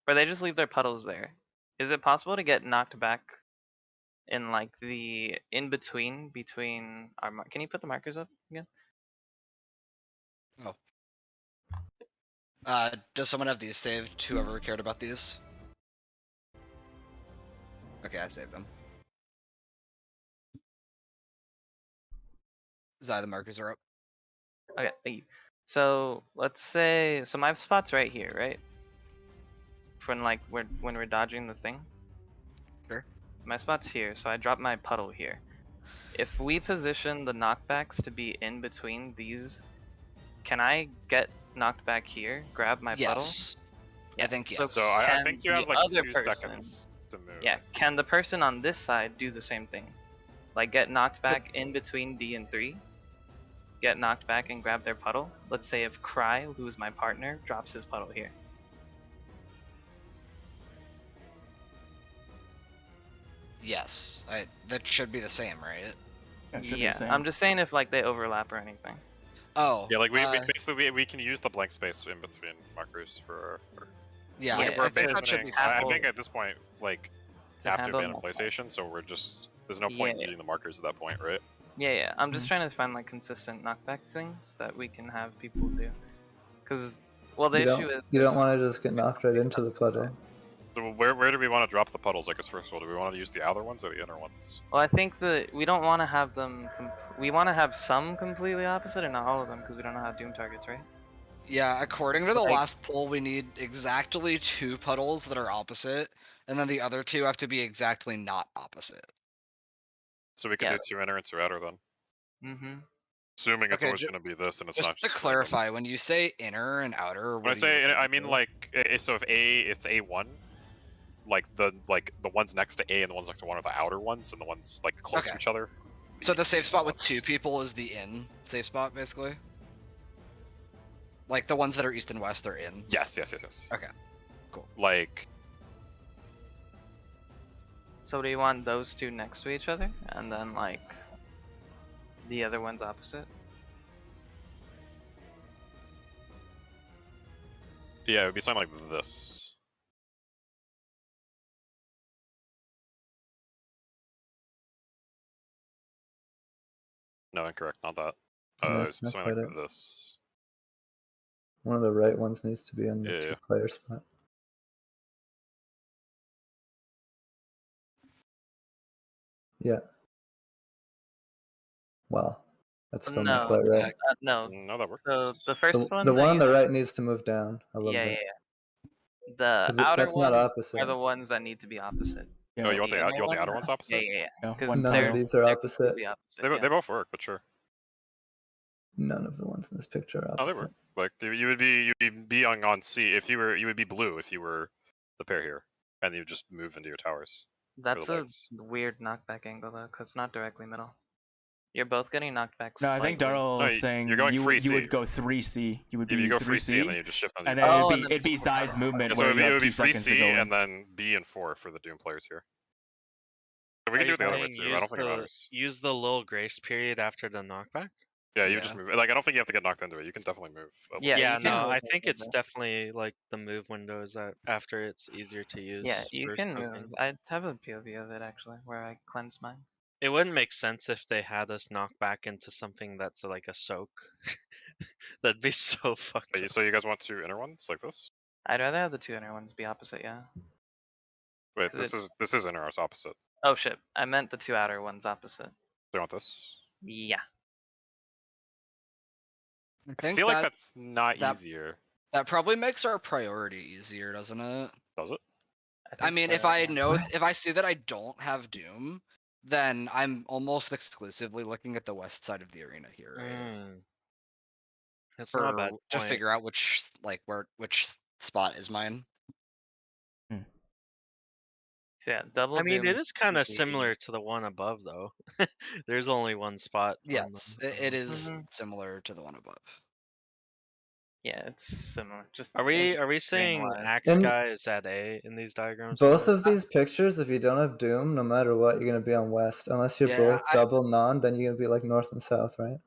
or they just leave their puddles there, is it possible to get knocked back in like the in between our? Can you put the markers up again? Does someone have these saved? Whoever cared about these? Okay, I saved them. Zai, the markers are up. Okay, thank you. So let's say, so my spot's right here, right? When like when we're dodging the thing. Sure. My spot's here, so I drop my puddle here. If we position the knockbacks to be in between these, can I get knocked back here, grab my puddle? Yes. Yeah, I think so yes. So I can think you the have like other 2 person- seconds to move. Yeah, can the person on this side do the same thing? Like get knocked back in between D and 3, get knocked back and grab their puddle? Let's say if Cry, who is my partner, drops his puddle here. Yes. That should be the same, right? Yeah, it should be Yeah, the same. I'm just saying if like they overlap or anything. Oh. Yeah, like we can use the blank space in between markers for. Yeah, Yeah, I think that should be I fine. think at this point, like, To have to handle abandon multiple. PlayStation, so we're just there's no point in Yeah. using the markers at that point, right? Yeah, I'm just trying to find like consistent knockback things that we can have people do. Cause, well, the You issue don't, is you don't want to just get knocked right into the puddle. So where do we want to drop the puddles? I guess first of all, do we want to use the outer ones or the inner ones? Well, I think that we don't want to have them. We want to have some completely opposite, and not all of them, because we don't know how Doom targets, right? Yeah, according to the Like- last poll, we need exactly 2 puddles that are opposite, and then the other 2 have to be exactly not opposite. So we could Yeah. do 2 inner and 2 outer then, Mm-hmm. assuming it's Okay, always going to be this and it's Just not to just random. clarify, when you say inner and outer, When I what are you say, I referring mean to? like, so if it's A1, like the ones next to A and the ones next to 1 are the outer ones, and the ones like close to Okay. each other. So the safe spot with ones. 2 people is the in safe spot, basically? Like the ones that are east and west are in? Yes. Okay, cool. Like, So do you want those 2 next to each other, and then like the other one's opposite? yeah, it would be something like this. No, incorrect, not that. No, It's it's not something quite like it. this. One of the right ones needs to be in the Yeah, 2-player spot. Yeah. Wow. That's still No, not quite right. no. No, that works. So the first one. The that one on you- the right needs to move down a little Yeah, bit. The 'Cause outer that's not ones opposite. are the ones that need to be opposite. Yeah, No, you want the inner outer ones? ones opposite? Yeah. yeah, 'Cause one None they're- of tile. these are they're opposite. completely opposite, They yeah. both work, but sure. None of the ones in this picture are Oh, they opposite. work. Like you would be on C if you would be blue if you were the pair here, and you just move into your towers. That's a lights. weird knockback angle though, cause it's not directly middle. You're both getting knocked back. No, I think slightly. Daryl No, is saying you're going you free would, you C. would go 3C. You would be You go free 3C, C and then you just shift on the and then Oh, it'd be Zai's movement so where it you have would be 2 free seconds to C go in. and then B and 4 for the Doom players here. So we Are can do you it the other way saying too. I don't think it matters. use the little grace period after the knockback? Yeah, you just Yeah. move. Like I don't think you have to get knocked into it. You can definitely move. Yeah, Yeah, you can no, move I a think little it's bit. definitely like the move windows that after it's easier to use. Yeah, you versus can move. poking. I have a POV of it actually, where I cleanse mine. It wouldn't make sense if they had us knock back into something that's like a soak. That'd be so fucked up. So you guys want 2 inner ones like this? I'd rather have the 2 inner ones be opposite, yeah. Wait, 'Cause this is inner. It's opposite. Oh shit, I meant the 2 outer ones opposite. Do you want this? Yeah. I feel like that's not easier. That probably makes our priority easier, doesn't it? Does it? I mean, so, if I yeah. know, if I see that I don't have Doom, then I'm almost exclusively looking at the west side of the arena here, right? That's not a bad To point. figure out which which spot is mine. So yeah, double. I mean, Doom it is kind of CP. similar to the one above, though. There's only one spot. on Yes, the- it is Mhm. similar to the one above. Yeah, it's similar. Just Are we saying wise. Axe And- Guy is at A in these diagrams? Both of these pictures, if you don't have Doom, no matter what, you're gonna be on west. Unless you're Yeah, both double non, then you're gonna be like north and south, right?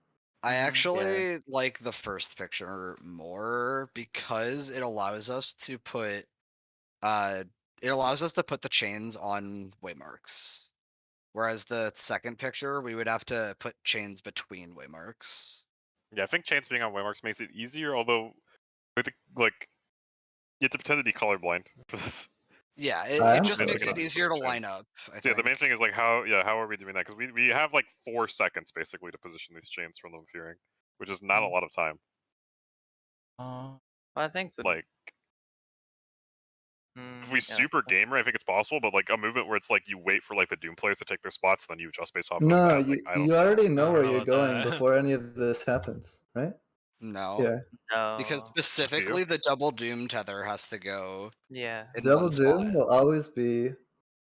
I Mhm. actually like the first picture more because it allows us to put the chains on waymarks. Whereas the second picture, we would have to put chains between waymarks. Yeah, I think chains being on waymarks makes it easier. Although, with like, you have to pretend to be colorblind for this. Yeah, I it am just makes it colorblind. easier to line up. I So yeah, the think. main thing is like how are we doing that? Because we have like 4 seconds basically to position these chains from them appearing, which is not a lot of time. Well, I think the Like if we yeah. super gamer, I think it's possible, but like a movement where it's like you wait for like the Doom players to take their spots, and then you adjust based off of No, that. you Like, I don't you already I know don't where know you're about going that. before any of this happens, right? No. Yeah. No. Because specifically the double Doom tether has to go Yeah. in Double one spot. Doom will always be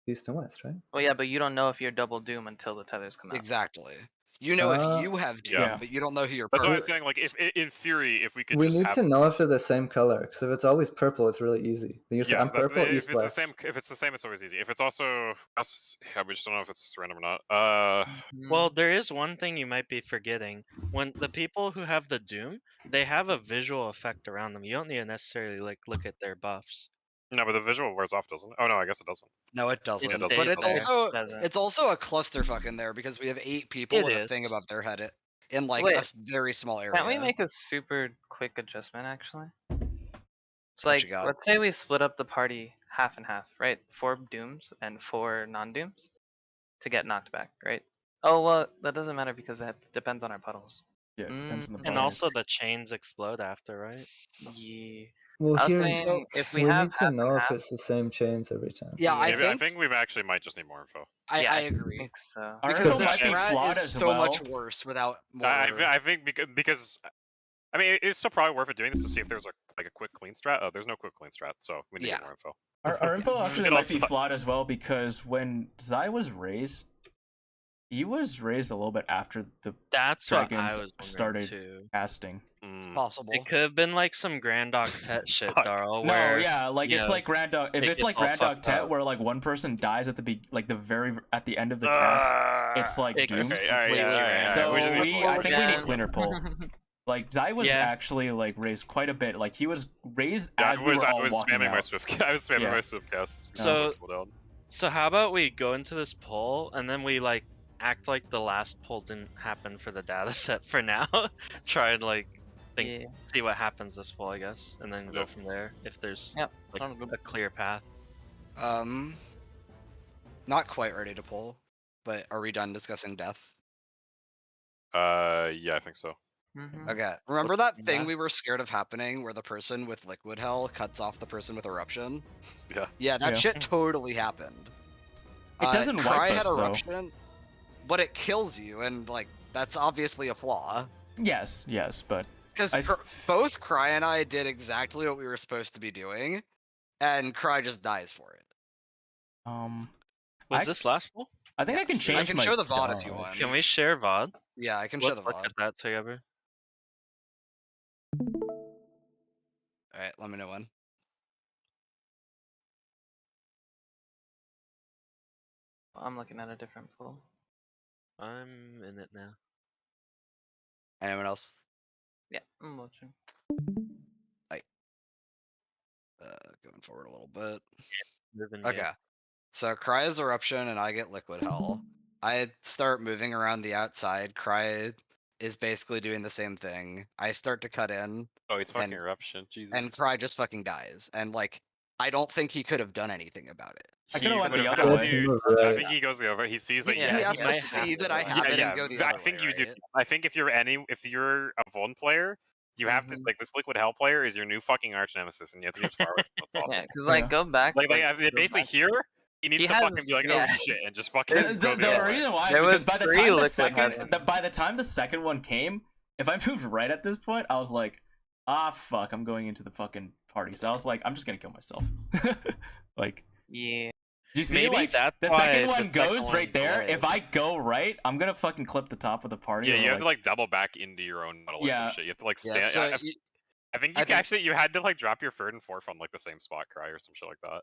east and west, right? Well, yeah, but you don't know if you're double Doom until the tethers come out. Exactly. You know if Uh, you have Doom, yeah. but you don't know who your That's what partner I'm saying. Like, if in theory, if we could We just need have to know if they're the same color, because if it's always purple, it's really easy. Then you're saying, I'm that- purple, if east, it's west. if it's the same, it's always easy. If it's also us, yeah, we just don't know if it's random or not. Mm-hmm. Well, there is one thing you might be forgetting. When the people who have the Doom, they have a visual effect around them. You don't need to necessarily like look at their buffs. No, but the visual wears off, doesn't it? Oh no, I guess it doesn't. No, it doesn't. doesn't. But it's stays also Doesn't. it's also a clusterfuck in there because we have 8 people It with a is. thing above their head in like Wait, a very small area. Can't we make a super quick adjustment actually? It's What like, you got? let's say we split up the party half and half, right? 4 Dooms and 4 non-Dooms to get knocked back, right? Oh, well, that doesn't matter because it depends on our puddles. Yeah, it depends on the And also players. the chains explode after, right? Yeah. Well, I was here, saying if we we have need to half know and if half, it's the same chains every time. Yeah, Maybe, I think we actually might just need more info. I yeah, agree. think so. Our Because info might be Strat flawed is as so much well. worse without more. I think because I mean it's still probably worth it doing this to see if there's like a quick clean strat. Oh, there's no quick clean strat, so we need to get Yeah. more info. Our info actually It might also be sucks. flawed as well because when Zai was raised, he was raised a little bit after the That's what I Dragons was wondering started too. casting. possible. It could have been like some Grand Octet shit, Fuck. Darl. No, Where yeah, like you it's know, like Grand Dog. If it it's gets like all Grand fucked Octet, up. where like one person dies at at the end of the cast, it's like It doomed. gets Okay, alright, completely alright, So we just need we, more I think we need again. cleaner pull. Like Zai was Yeah. actually like raised quite a bit. Like he was raised Yeah, as we were all I was walking spamming my out. Swift. I was spamming Yeah. my Swift cast. So- Down. So how about we go into this poll and then we like act like the last poll didn't happen for the data set for now. Try and like think, Yeah. see what happens this poll, I guess, and then go Yep. from there if there's Yep, like sounds good. a clear path. Not quite ready to pull, but are we done discussing death? Yeah, I think so. Mhm. Okay. Remember What's that thing that? we were scared of happening where the person with liquid hell cuts off the person with eruption? Yeah. Yeah, that Yeah. shit totally happened. It doesn't wipe Cry us, had though. eruption, but it kills you, and like that's obviously a flaw. Yes, but Because I both Cry and I did exactly what we were supposed to be doing, and Cry just dies for it. Was I- this last poll? I think I can Yes, change. I can my show the VOD if you dodge. want. Can we share VOD? Yeah, I can show Let's the look VOD. at that together. Alright, let me know when. I'm looking at a different pool. I'm in it now. Anyone else? Yeah, I'm watching. Going forward a little bit. Moving Okay. So Cry's eruption and I get liquid hell. I start moving around the outside. Cry is basically doing the same thing. I start to cut in, Oh, he's fucking And- eruption. Jesus. and Cry just fucking dies. And like, I don't think he could have done anything about it. I could have went would the have other had way. to- Move I right. think he goes the other. He sees that. He Yeah, has he to might see have that to I go. have it yeah, and go the I other think way, you do. right? I think if you're a Vaughn player, you have to Mhm. like this liquid hell player is your new fucking arch nemesis, and you have to get as far away from as Yeah, possible. because like Yeah. go back. Like go basically back. here, he needs He to fucking be has- like, yeah. oh shit, and just fucking The, go the the other way. reason why is There because was by the 3 time the liquid second, heavens. by the time the second one came, if I moved right at this point, I was like, fuck, I'm going into the fucking party. So I was like, I'm just gonna kill myself. Like, Yeah. do you see? Maybe like that's the why second the one second goes one right there. delayed. If I go right, I'm gonna fucking clip the top of the party. Yeah, or, you have to like double back into your own metal or Yeah. some shit. You have to like Yeah, stand. so I think I you think- actually you had to like drop your third and fourth on like the same spot, Cry, or some shit like that.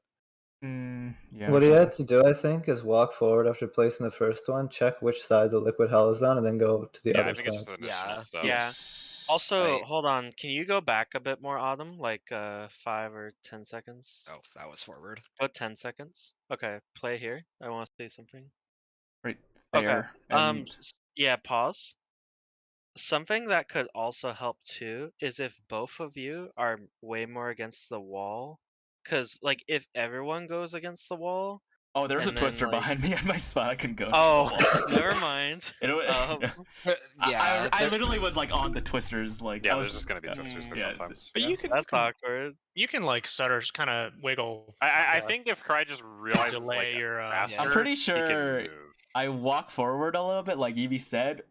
Yeah. What he had to do, I think, is walk forward after placing the first one, check which side the liquid hell is on, and then go to the Yeah, other I think it's side. just an additional Yeah. step. Yeah. Also, Right. hold on. Can you go back a bit more, Autumn? Like 5 or 10 seconds? Oh, that was forward. Go 10 seconds. Okay, play here. I want to say something. Right Okay. there. And Yeah, pause. Something that could also help too is if both of you are way more against the wall. Cause like if everyone goes against the wall. oh, there's a and then, twister like- behind me at my spot. I couldn't go. into Oh, the wall. never mind. It wa- Yeah, I there- literally was like on the twisters. Like, Yeah, I was there's just gonna be yeah. twisters there Yeah. sometimes. But Yeah. you can That's awkward. you can like stutter kind of wiggle. I like, think if Cry just realizes delay like your, faster, I'm pretty he can sure move. I walk forward a little bit, like Evie said,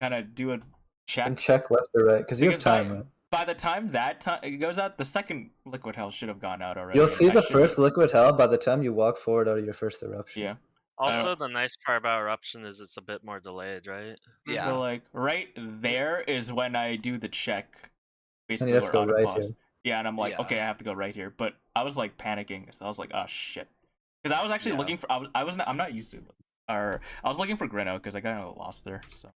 kind of do a check. And check left or right, because you have Because time, right? By the time that time it goes out, the second liquid hell should have gone out already. You'll and see I the should- first liquid hell by the time you walk forward out of your first eruption. Yeah. Also, the nice part about eruption is it's a bit more delayed, right? yeah. So like right there is when I do the check. And Basically, you have to where go auto right pause. here. Yeah, and I'm like, Yeah. okay, I have to go right here. But I was like panicking, so I was like, oh shit, because I was actually Yeah. looking for. I'm not used to it. Or I was looking for Greno because I kind of lost there. So,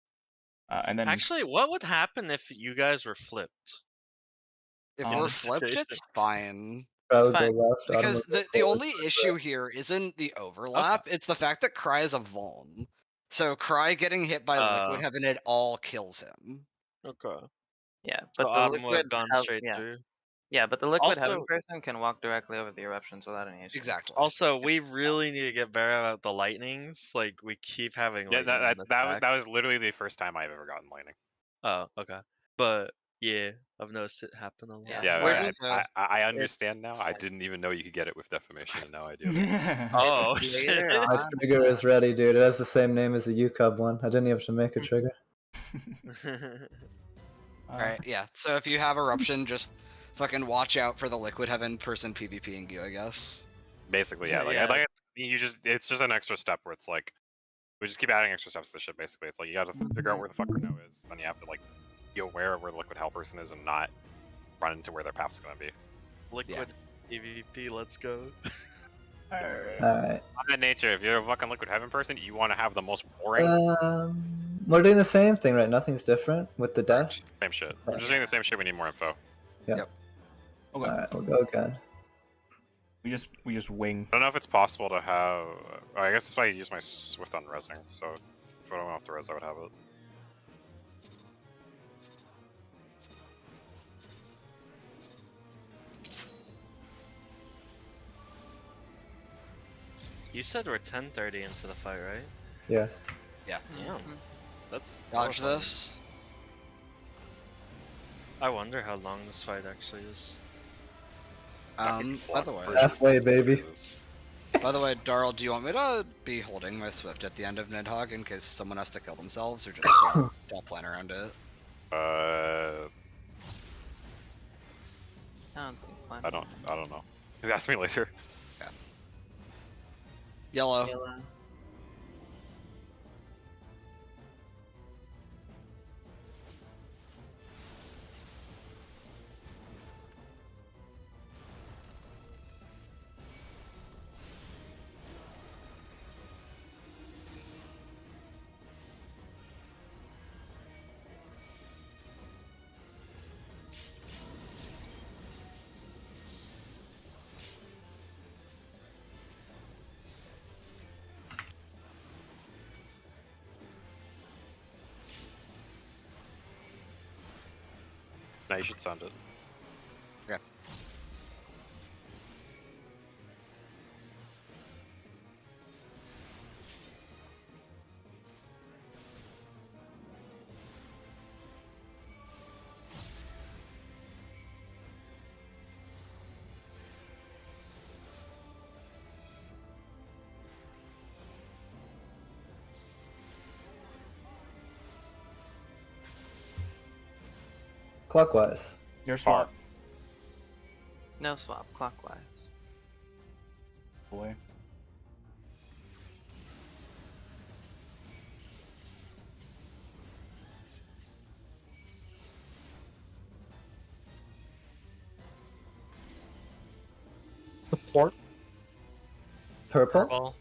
and then Actually, what would happen if you guys were flipped? If Um, we're flipped, situation. it's fine. Probably fine. go left. Autumn Because will go the forward, only Cry issue right. here isn't the overlap, it's the fact that Cry is a Vaughn. So Cry getting hit by Liquid Heaven, it all kills him. Okay. Yeah, So but the Autumn would have liquid gone hell- straight yeah. through. Yeah, but the liquid heaven Also- person can walk directly over the eruptions without any issue. Exactly. Also, we really need to get better about the lightnings. Like, we keep having Yeah, lightning in the that stack. was literally the first time I've ever gotten lightning. Oh, okay. But yeah, I've noticed it happen a lot. Yeah. Yeah, We're I, just, I understand now. I didn't even know you could get it with defamation, and now I do. Oh Later shit. on. My trigger is ready, dude. It has the same name as the UCub one. I didn't even have to make a trigger. Alright, yeah. So if you have eruption, just fucking watch out for the Liquid Heaven person PvPing you, I guess. Basically, yeah. Like, Yeah. it's just an extra step where it's like, we just keep adding extra steps to this shit. Basically, it's like you got to figure out where the fuck Renault is, then you have to like be aware of where the liquid hell person is and not run into where their path's gonna be. Liquid EVP, let's go. Alright. By that nature, if you're a fucking liquid heaven person, you want to have the most boring We're doing the same thing, right? Nothing's different with the death. same shit. We're just doing the same shit. We need more info. Okay. Alright, we'll go again. We just wing. I don't know if it's possible to have. Oh, I guess if I use my Swift on resing, so if I don't have to res, I would have it. You said we're 10:30 into the fight, right? Yes. Yeah. Damn. That's Dodge horrifying. this. I wonder how long this fight actually is. By the way, Halfway, baby. by the way, Darl, do you want me to be holding my Swift at the end of Nidhogg in case someone has to kill themselves, or just don't plan around it? I don't think I don't know. Ask me later. Yellow. Yellow. Now you should sound it. Okay. Clockwise. You're smart. No swap, clockwise. Boy. Support. Purple. Purple.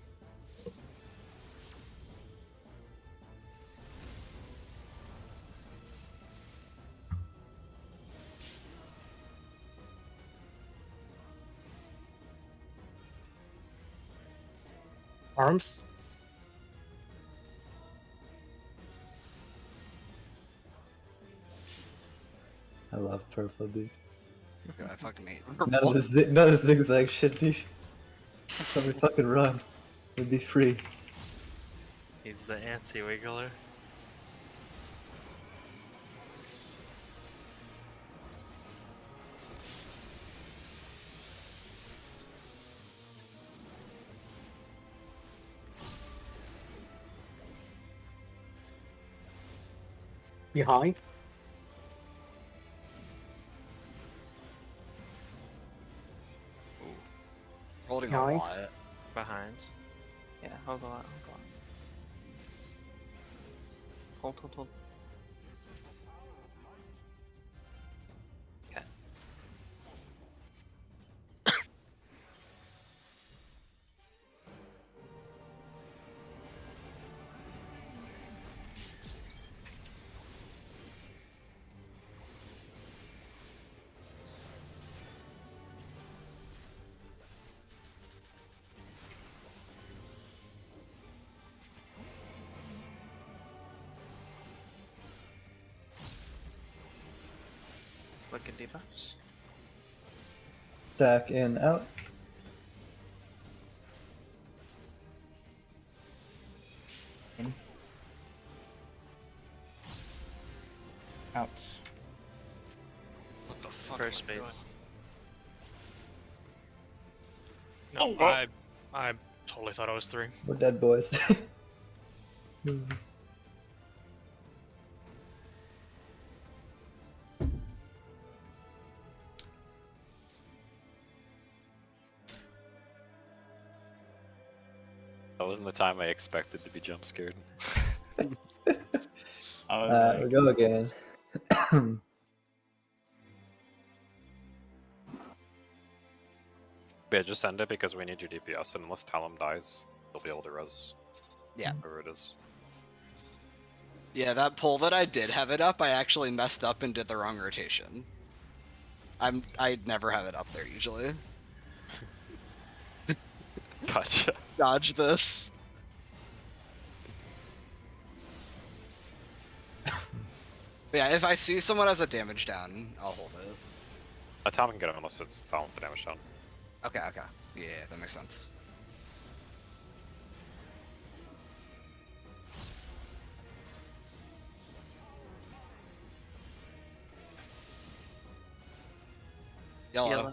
Arms. I love purple, dude. God, I fucking hate None purple. of the zigzag shit, dude. Let me fucking run. It'd be free. He's the anti-wiggler. Behind. Holding a Behind. lot. Behind. Yeah, hold on, hold on. Hold. Okay. Look at debuffs. Stack in, out. In. Out. What the fuck? First am I doing? spades. No, Oh, what? I totally thought I was 3. We're dead, boys. That wasn't the time I expected to be jump scared. I was We go again. But yeah, just end it because we need your DPS, and unless Talum dies, they'll be able to res. Yeah. Whoever it is. Yeah, that pull that I did have it up, I actually messed up and did the wrong rotation. I never have it up there usually. Gotcha. Dodge this. But yeah, if I see someone has a damage down, I'll hold it. Talum can get him unless it's Talum for damage down. Okay. Yeah, that makes sense. Yellow.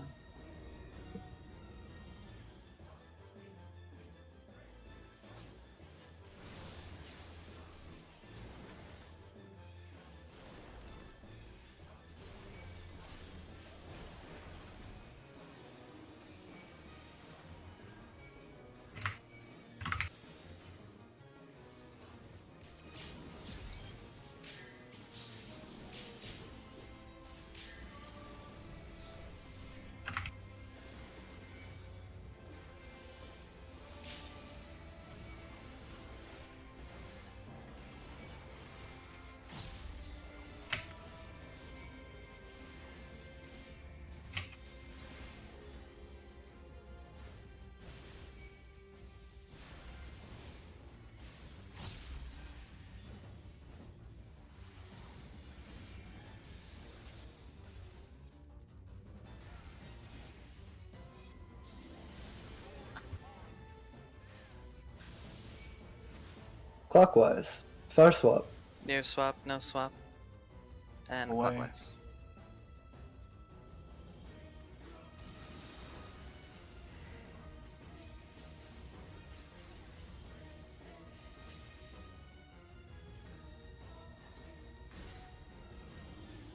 Clockwise. Far swap. Near swap, no swap. And Away. clockwise.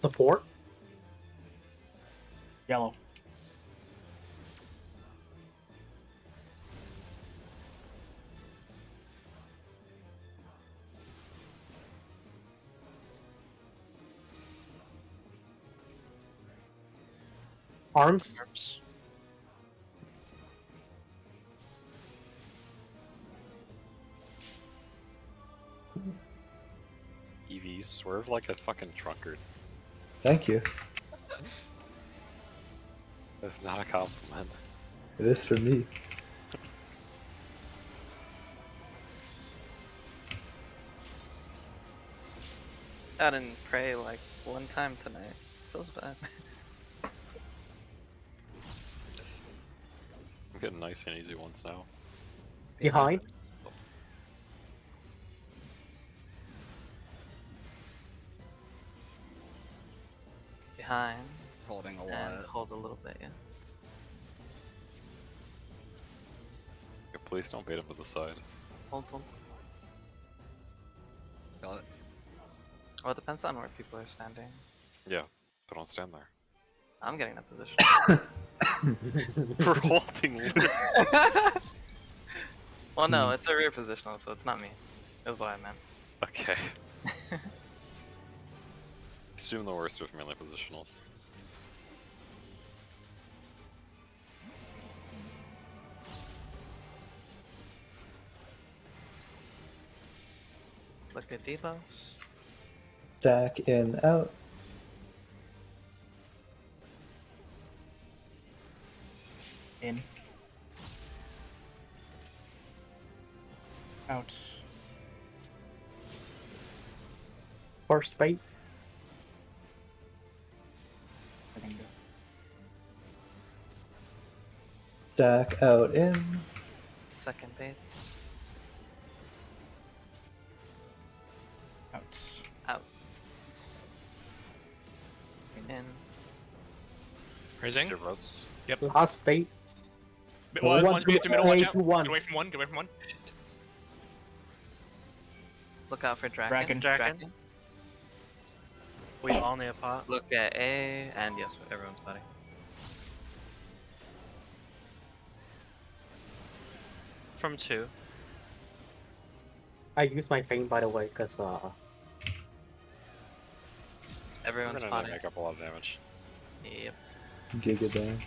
Support. Yellow. Arms. Arms. Evie, you swerve like a fucking drunkard. Thank you. That's not a compliment. It is for me. I didn't pray like one time tonight. Feels bad. I'm getting nice and easy ones now. Behind. Behind. Holding a And lot. hold a little bit, yeah. Yeah, please don't bait him to the side. Hold. Kill it. Well, it depends on where people are standing. Yeah, but don't stand there. I'm getting that position. We're holding literally. Well, no, it's a rear positional, so it's not me. That's what I meant. Okay. Assume the worst with melee positionals. Look at debuffs. Stack in, out. In. Out. First bait. Second go. Stack out, in. Second baits. Out. Out. In. Raising. Give us. Last bait. One, One, one, two, two, middle, watch out. 2, 1. Get away from one, get away from one. Look out for Dragon. Dragon. We all need a pot. Look at A, and yes, everyone's buddy. From 2. I use my feint by the way, cause Everyone's We're gonna buddy. make up a lot of damage. Yep. Giga down.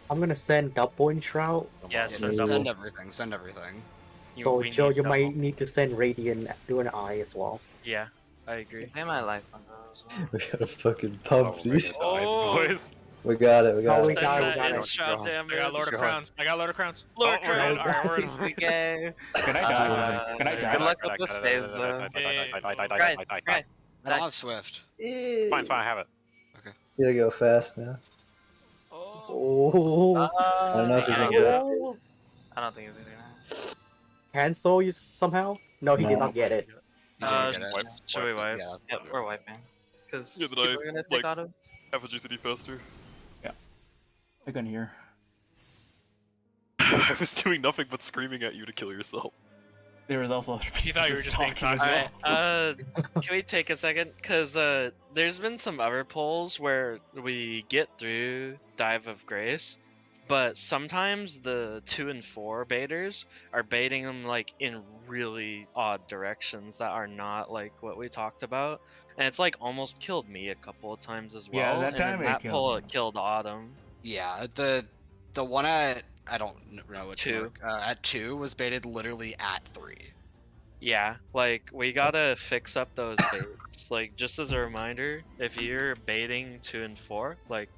I'm gonna send double in Shroud. Yes, Yeah, a maybe. double. Send everything. Send everything. So we Joe, need you double. might need to send Radiant do an eye as well. Yeah, I agree. Pay my life on those. We got a fucking Oh, pump, we're dude. gonna die, Oh. boys. We got it, we got Oh, it. we got it, we Send got that it. in-shot God. damage. I got Lord of God. Crowns. I got Lord of Crowns. Lord Oh, we're dead. Crowns. Alright, we're Okay. Can I die? Can I Good die? luck with this phase, though. Right. I don't have Swift. Fine, I have it. You gotta go fast now. Oh, I don't know if he's Yeah, gonna yeah. get it. I don't think he's gonna do that. cancel you somehow? No, he did No. not get it. You Uh, didn't get it. should we wipe? Yeah. Yep, we're wiping. Because Yeah, but people I, are gonna take like- autos. Have a GCD faster. I can hear. I was doing nothing but screaming at you to kill yourself. There was also other people thought you were just being talking as toxic. well. Can we take a second? Because there's been some other polls where we get through Dive of Grace, but sometimes the 2 and 4 baiters are baiting them like in really odd directions that are not like what we talked about, and it's like almost killed me a couple of times as Yeah, well. that and then time it that killed poll me. killed Autumn. Yeah, the one at I don't know which 2. one. At 2 was baited literally at 3. Yeah, like we gotta fix up those baits. Like just as a reminder, if you're baiting 2 and 4, like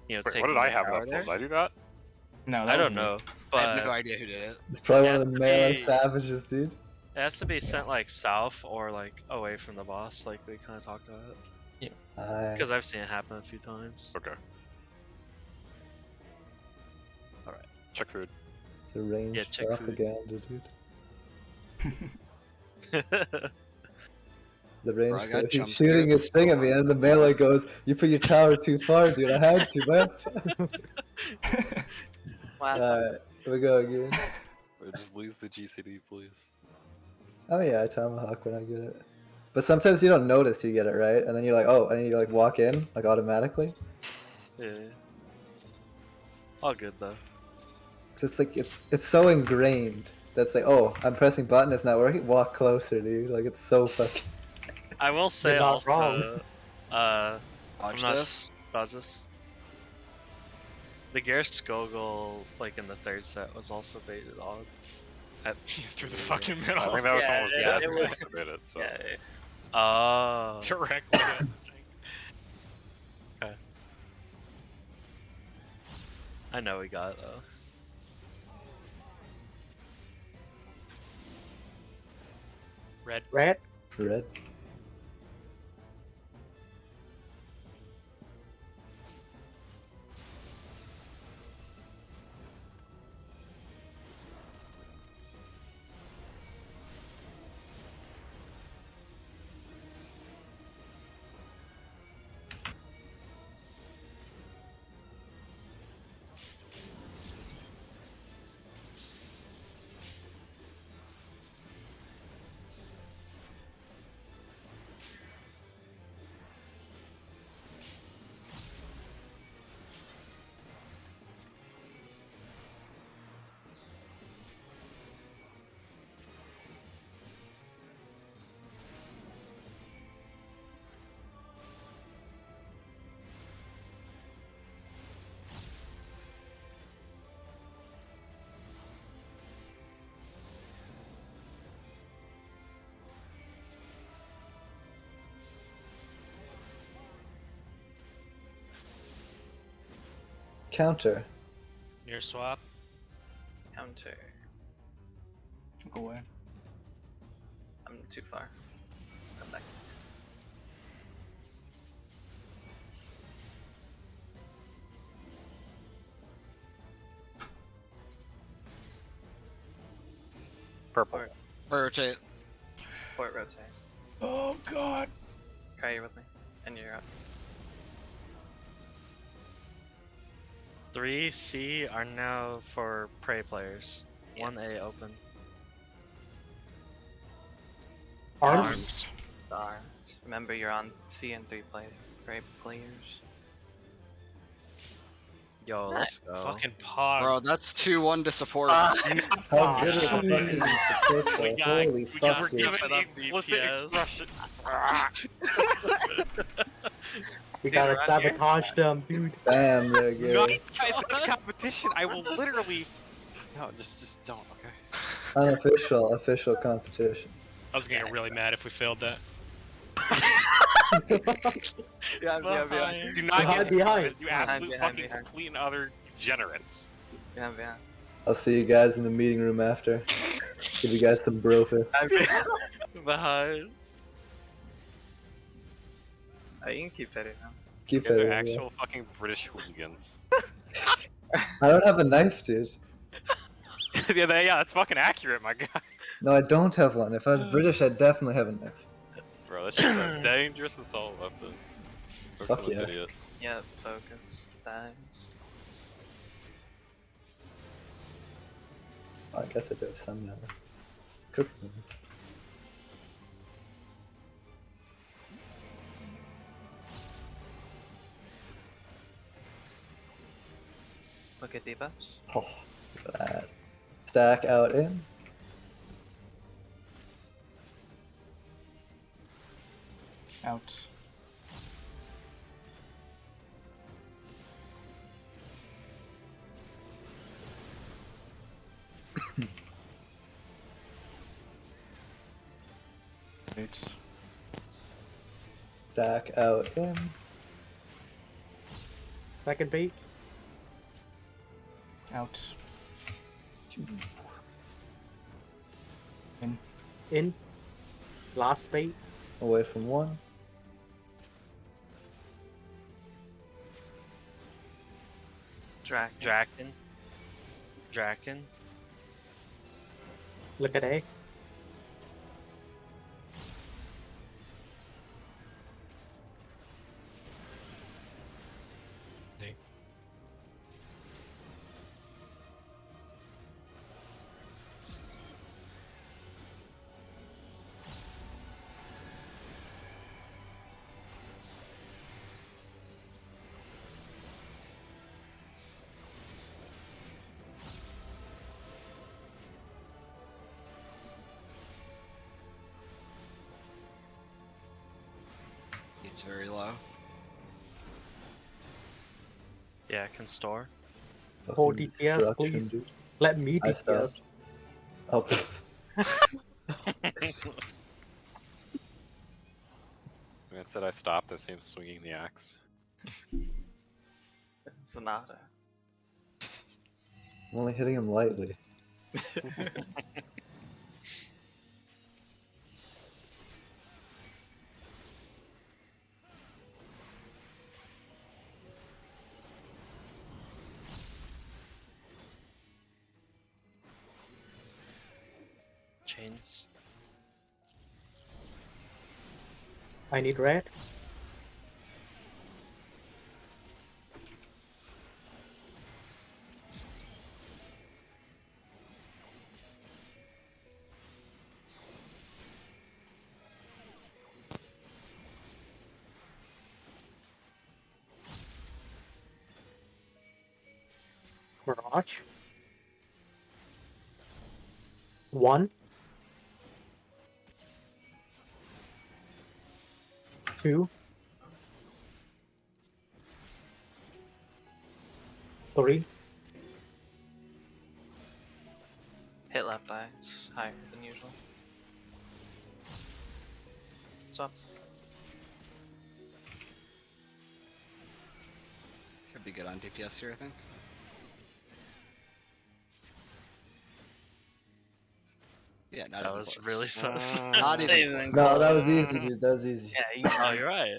you know, Wait, taking what did I the have power that there. Did I do that? No, that I was don't me. know, I have but no idea who did it. It's probably Yeah, one of the to melee be- savages, dude. It has to be sent like south or like away from the boss, like we kind of talked about. Because I've seen it happen a few times. Okay. Alright. Check food. It's a range Yeah, check food. propaganda, dude. Yeah, The range Bro, I got he's jump shooting scared his thing at me, and the melee goes, "You put your tower too far, dude. I had to, man." Wow. Alright, we go again. Just lose the GCD, please. Oh yeah, I tomahawk when I get it. But sometimes you don't notice you get it, right? And then you're like, oh, and then you like walk in, like automatically. all good though. Cause it's like it's so ingrained. That's like, oh, I'm pressing button, it's not working. Walk closer, dude. Like it's so fucking. I will say You're not also, wrong. I'm Watch not this. pause this. The Garrus Gogol, like in the third set, was also baited on. Through the fucking I middle. think that was Yeah, almost yeah, dead. it It was- was debated, so. Yeah. Oh. Directly. I know we got it though. Red. Red. Red. Counter. Near swap. Counter. Go away. I'm too far. Come back. Purple. Rotate. Port rotate. Oh god. Cry, you're with me. And you're up. 3C are now for prey players. 1A open. Arms. Arms. Remember, you're on C and 3 players. Yo, let's go. Fucking pog. Bro, that's 2-1 to support. How Ah, good is the shit. fucking support We though? got- Holy we fuck, got- We're dude. giving Give it up, explicit DPS. expression. We gotta around here. sabotage them, dude. Bam, there you go. Guys, it's not a competition. I will literally. No, just don't. Okay. Unofficial, official competition. I was gonna get really mad if we failed that. Yeah, Behind. Do not Behind, get behind. You absolute Behind, fucking behind. complete and utter degenerates. Yeah. I'll see you guys in the meeting room after. Give you guys some bro fists. Behind. You can keep hitting them. Keep They're it. actual fucking British hooligans. I don't have a knife, dude. yeah, that's fucking accurate, my guy. No, I don't have one. If I was British, I'd definitely have a knife. Bro, that's just a dangerous assault weapon. Fuck Focus on this yeah. idiot. Yeah, focus times. Oh, I guess I do have some now. Cook ones. Look at debuffs. Oh, look at that. Stack out in. Out. Eight. Stack out in. Second bait. Out. In. In. Last bait. Away from 1. Draken. Draken. Look at A. He's very low. Yeah, can store. Hold Fucking DPS, destruction, please. dude. Let me I DPS. stopped. Oh, Instead I stopped, I see him swinging the axe. Sonata. I'm only hitting him lightly. Chains. I need red. Mirage. 1. 2. 3. Hit left eye. It's higher than usual. What's up? Could be good on DPS here, I think. Yeah, not That even was close. really sus. Not even No, that was easy, dude. That was easy. Yeah, you Oh, you're right.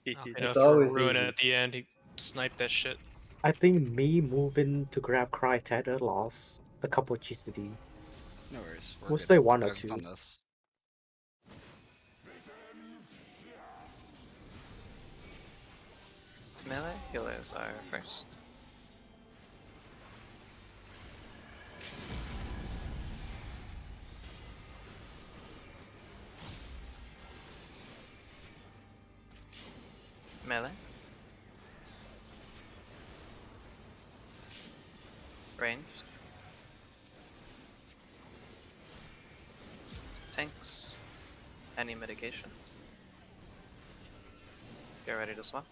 It's always ruin easy. it at the end. He sniped that shit. I think me moving to grab Cry Tether lost a couple GCD. No worries. We're We'll good. say 1 or Focus 2. on this. It's melee. Healers are first. Melee. Ranged. Tanks. Any mitigation. Get ready to swap.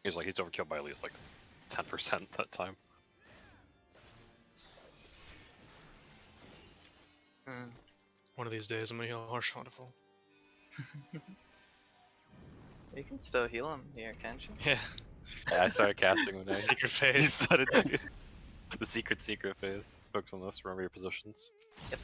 He's overkilled by at least like 10% that time. One of these days, I'm gonna heal Harsh Waterfall. You can still heal him here, can't you? Yeah. Yeah, I started casting when I Secret he phase. started to the secret phase. Focus on this, remember your positions. Yep.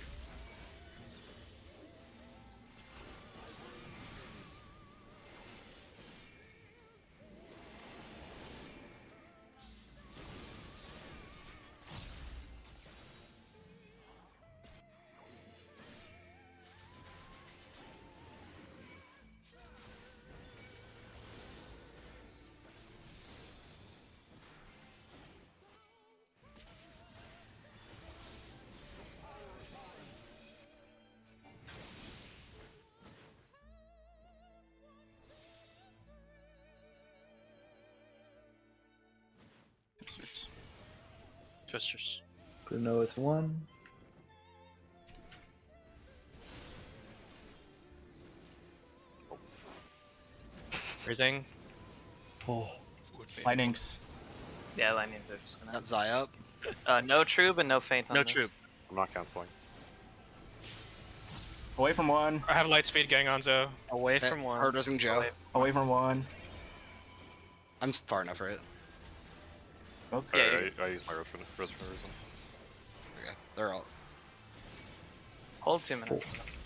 Twisters. Bruno is 1. Raising. Oh. Lightnings. Yeah, lightnings are just gonna. Got Zai up. No trube and no feint on No this. trube. I'm not canceling. Away from 1. I have light speed getting on Zo. Away Okay, from one. Hard rising Joe. Away from one. I'm far enough for it. Okay. Yeah, I use my respiration. Okay, they're all. Hold 2 minutes.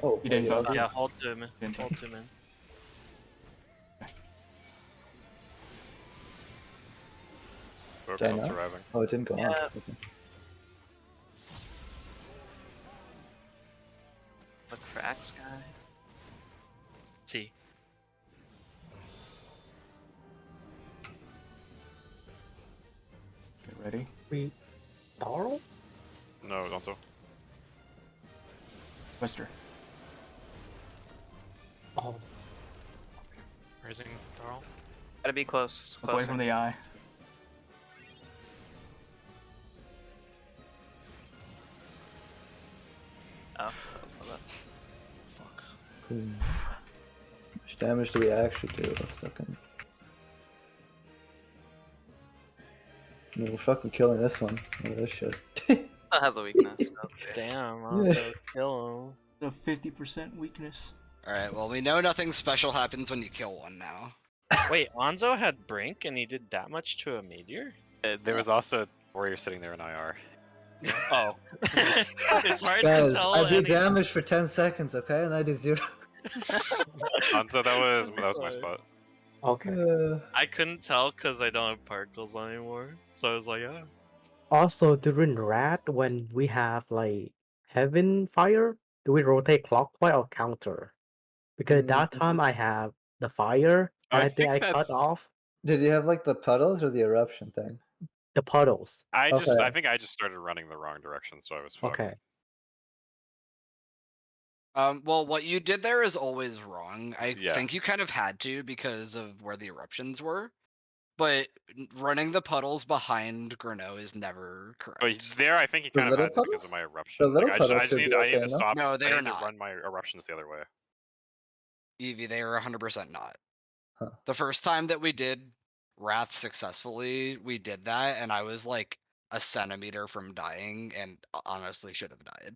Oh, You didn't wait, vote. Yeah, hold 2 min. Didn't Hold 2 min. Focus Did I on not? surviving. Oh, it didn't go on. Yeah. Okay. Look for Axe Guy. See. Get ready. We Darl? No, Gonzo. Twister. Oh, Raising Darl. Gotta be close. Look away from the eye. Oh, that was my bad. Fuck. How much damage do we actually do? Let's fucking. I mean, we're fucking killing this one. Look at this shit. That has a weakness. Okay. Damn, Yeah. I'll kill him. The 50% weakness. Alright, well, we know nothing special happens when you kill one now. Wait, Onzo had Brink and he did that much to a meteor? There was also a warrior sitting there in IR. Oh. It's hard Guys, to tell. I do any- damage for 10 seconds, okay? And I do 0. Gonzo, that was my spot. okay. I couldn't tell because I don't have particles anymore. So I was like, oh. Also, during Rat, when we have like Heaven Fire, do we rotate clockwise or counter? Because that time I have the fire, and I think I cut that's- off Did you have like the puddles or the eruption thing? the puddles. I Okay. think I just started running the wrong direction, so I was fucked. Okay. Well, what you did there is always wrong. I Yeah. think you kind of had to because of where the eruptions were. But running the puddles behind Grano is never correct. But there, I think he The kind of little had to because of puddles? my eruption. The little Like, puddles I just should need, be I need okay, to no? stop. No, they I are need not. to run my eruptions the other way. Evie, they are 100% not. Huh. The first time that we did Wrath successfully, we did that, and I was like a centimeter from dying, and honestly should have died.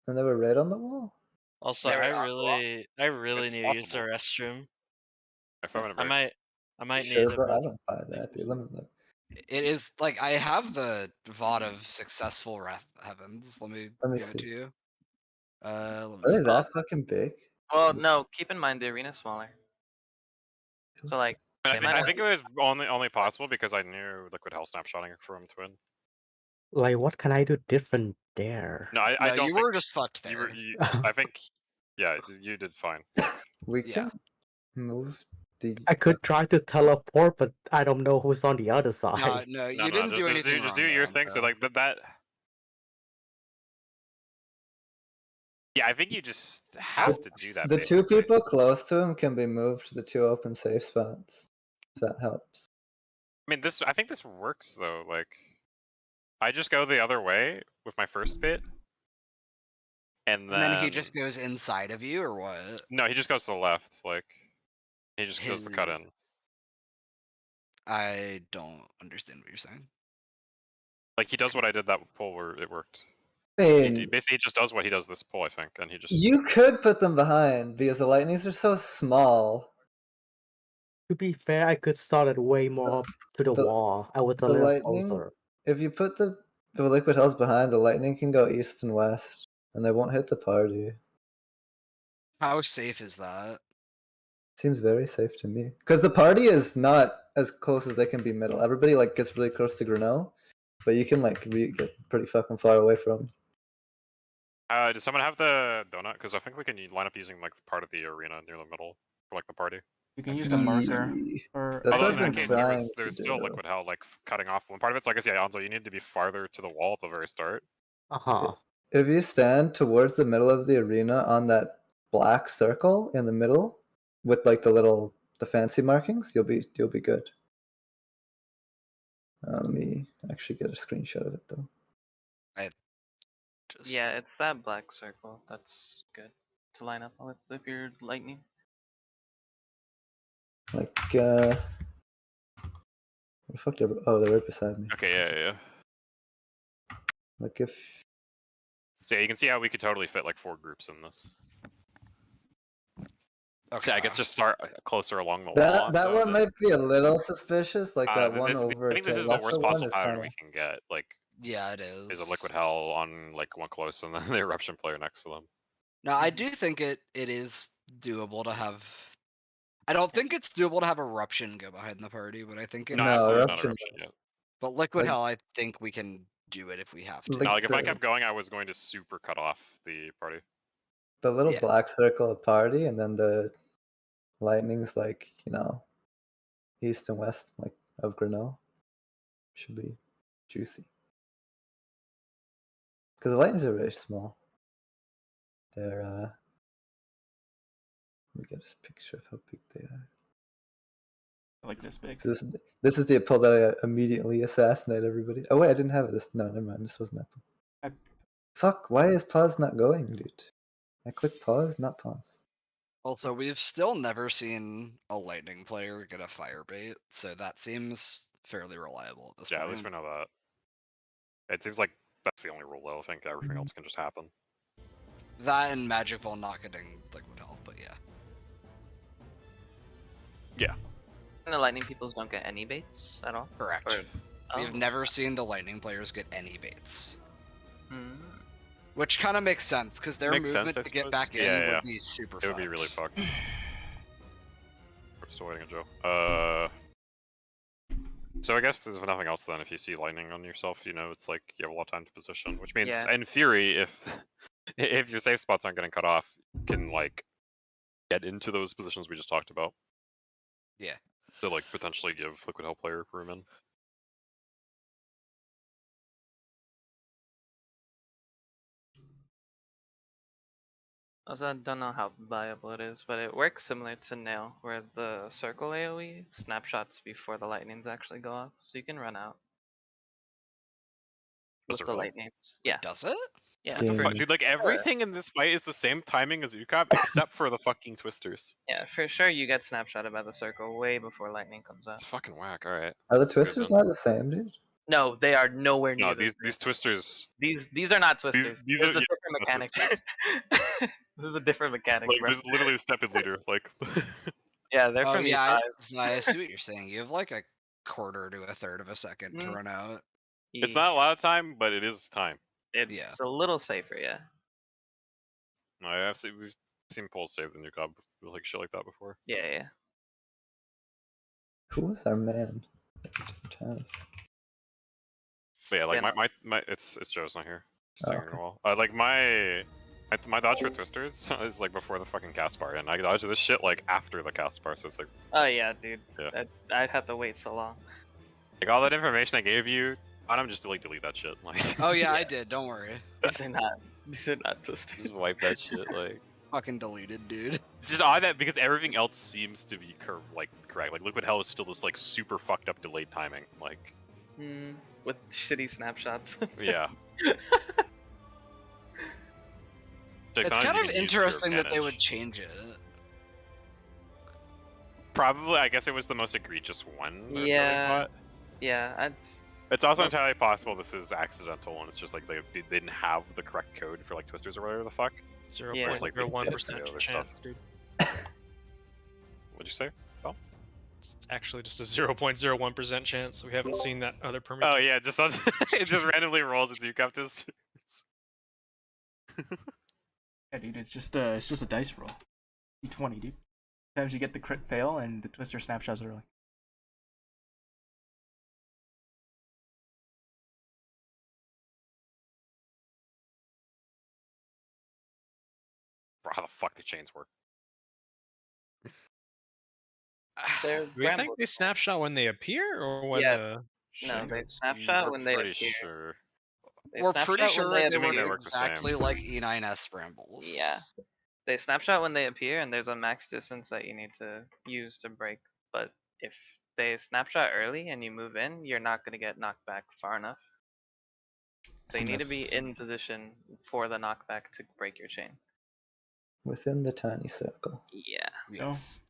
And they were red on the wall? Also, Yes. I really It's need to use the possible. restroom. My 5-minute I break. might Sure, need but I it. don't buy that, dude. Let me look. It is like I have the VOD of successful Wrath Heavens. Let me Let me give it see. to you. Let me Are they see. that fucking big? Well, no, keep in mind the arena's smaller. So, like, I they think, might I think it was only possible because I knew Liquid Hell snapshotting from Twin. Like, what can I do different there? No, I No, don't you think were just fucked you there. were. I think, yeah, you did fine. We Yeah. can move the. I could try to teleport, but I don't know who's on the other side. No, No, you didn't do anything just wrong do your there, thing. So Andrea. like that. Yeah, I think you just have to do that. The two basically. people close to him can be moved to the 2 open safe spots. If that helps. I mean, I think this works though. Like, I just go the other way with my first bit, and And then he just goes inside of you, or what? No, he just goes to the left. Like, he just does the cut in. I don't understand what you're saying. Like, he does what I did that pull where it worked. I mean, Basically, he just does what he does this pull, I think, and he just. you could put them behind because the lightnings are so small. To be fair, I could start it way more up to the wall. I was a The little lightning, closer. if you put the liquid hells behind, the lightning can go east and west, and they won't hit the party. How safe is that? Seems very safe to me. Because the party is not as close as they can be middle. Everybody like gets really close to Grinnell, but you can like get pretty fucking far away from. Does someone have the donut? Because I think we can line up using like part of the arena near the middle for like the party. You can use the marker. Or That's Although what in I've that been case, trying there's to still do. liquid hell like cutting off one part of it. So I guess yeah, Anzo, you need to be farther to the wall at the very start. Uh-huh. If you stand towards the middle of the arena on that black circle in the middle with like the fancy markings, you'll be good. Let me actually get a screenshot of it though. yeah, it's that black circle. That's good to line up with your lightning. Like, where the fuck did oh, they're right beside me. Okay, yeah. Like if So yeah, you can see how we could totally fit like 4 groups in this. Okay. So I guess just start closer along the wall. That so one might be a little suspicious. Like that one I over think to this the is the left worst of one possible is pattern kind we of. can get. Like, Yeah, it is. is a liquid hell on like one close and then the eruption player next to them. No, I do think it is doable to have. I don't think it's doable to have eruption go behind the party, but I think it's. No, No, absolutely not eruption- eruption yet. But liquid Like- hell, I think we can do it if we have to. Like Like if I the- kept going, I was going to super cut off the party. The little Yeah. black circle of party, and then the lightning's like, east and west like of Grenoble. Should be juicy. Because the lightnings are very small. They're let me get a picture of how big they are. Like this big. So this is the pull that I immediately assassinate everybody. Oh wait, I didn't have it. No, never mind. This wasn't that pull. Fuck, why is pause not going, dude? I click pause, not pause. Also, we've still never seen a lightning player get a fire bait, so that seems fairly reliable at this Yeah, point. at least we know that. It seems like that's the only rule though. I think everything else can just happen. That and Magic Ball not getting liquid hell, but yeah. And the lightning peoples don't get any baits at all. Correct. Or- We've oh. never seen the lightning players get any baits. Hmm. Which kind of makes sense, because their Makes movement sense, I to get suppose. back in Yeah, would be super It would be really fucked. fucked. We're still waiting on Joe. So I guess there's nothing else then. If you see lightning on yourself, it's like you have a lot of time to position. Which means, Yeah. in theory, if your safe spots aren't getting cut off, you can like get into those positions we just talked about. Yeah. To like potentially give liquid hell player room in. Also, I don't know how viable it is, but it works similar to Nail, where the circle AoE snapshots before the lightnings actually go off, so you can run out with the circle? lightnings. Yeah, Does it? yeah, Game. Dude, like everything in this fight is the same timing as UCAP, except for the fucking twisters. yeah. For sure, you get snapshotted by the circle way before lightning comes out. It's fucking whack. All right. Are the That's good twisters then. not the same, dude? No, they are nowhere near. No, the these twisters. These are not twisters. these This is are- a yeah, different not mechanic. twisters. This is a different mechanic, Like bro. there's literally a stepid leader. Like. Yeah, they're Oh from yeah, E5. I see what you're saying. You have like a quarter to a third of a second to Mm. run out. It's not a lot of time, but it is time. It's Yeah. a little safer, yeah. We've seen polls save the new club like shit like that before. Yeah, yeah. Who was our man? Town. But yeah, like Yeah. my it's Joe's not here. He's Oh, sitting on the okay. wall. Like my dodge for twisters is like before the fucking cast bar, and I dodge this shit like after the cast bar, so it's like Oh yeah, dude. Yeah. I'd have to wait so long. all that information I gave you, I'm just delete that shit. Like Oh yeah, I did. Don't worry. These are not twisters. just wipe that shit. Like Fucking deleted, dude. it's just odd that because everything else seems to be correct. Like liquid hell is still this like super fucked up delayed timing. Like With shitty snapshots. yeah. It's Sometimes kind you of can use to your interesting that they would advantage. change it. Probably, I guess it was the most egregious one. or so they Yeah. thought. Yeah, It's also entirely possible this is accidental and it's just like they didn't have the correct code for like twisters or whatever the fuck. 0.01% the other chance, stuff. dude. What'd you say? It's actually just a 0.01% chance. We haven't seen that other permit. Oh yeah, just it just randomly rolls its UCAP twisters. Yeah, dude, it's just a dice roll. D20, dude. Sometimes you get the crit fail and the twister snapshots early. Bro, how the fuck the chains work? they're Do we think bramble. they snapshot when they appear or when Yeah. the No, shit they goes? snapshot We're when they pretty appear. sure. They We're snapshot pretty when sure they they Assuming were they work the exactly same. like E9S brambles. Yeah. They snapshot when they appear, and there's a max distance that you need to use to break. But if they snapshot early and you move in, you're not going to get knocked back far enough. So you need to be in position for the knockback to break your chain. Within the tiny circle. Yeah. Yes.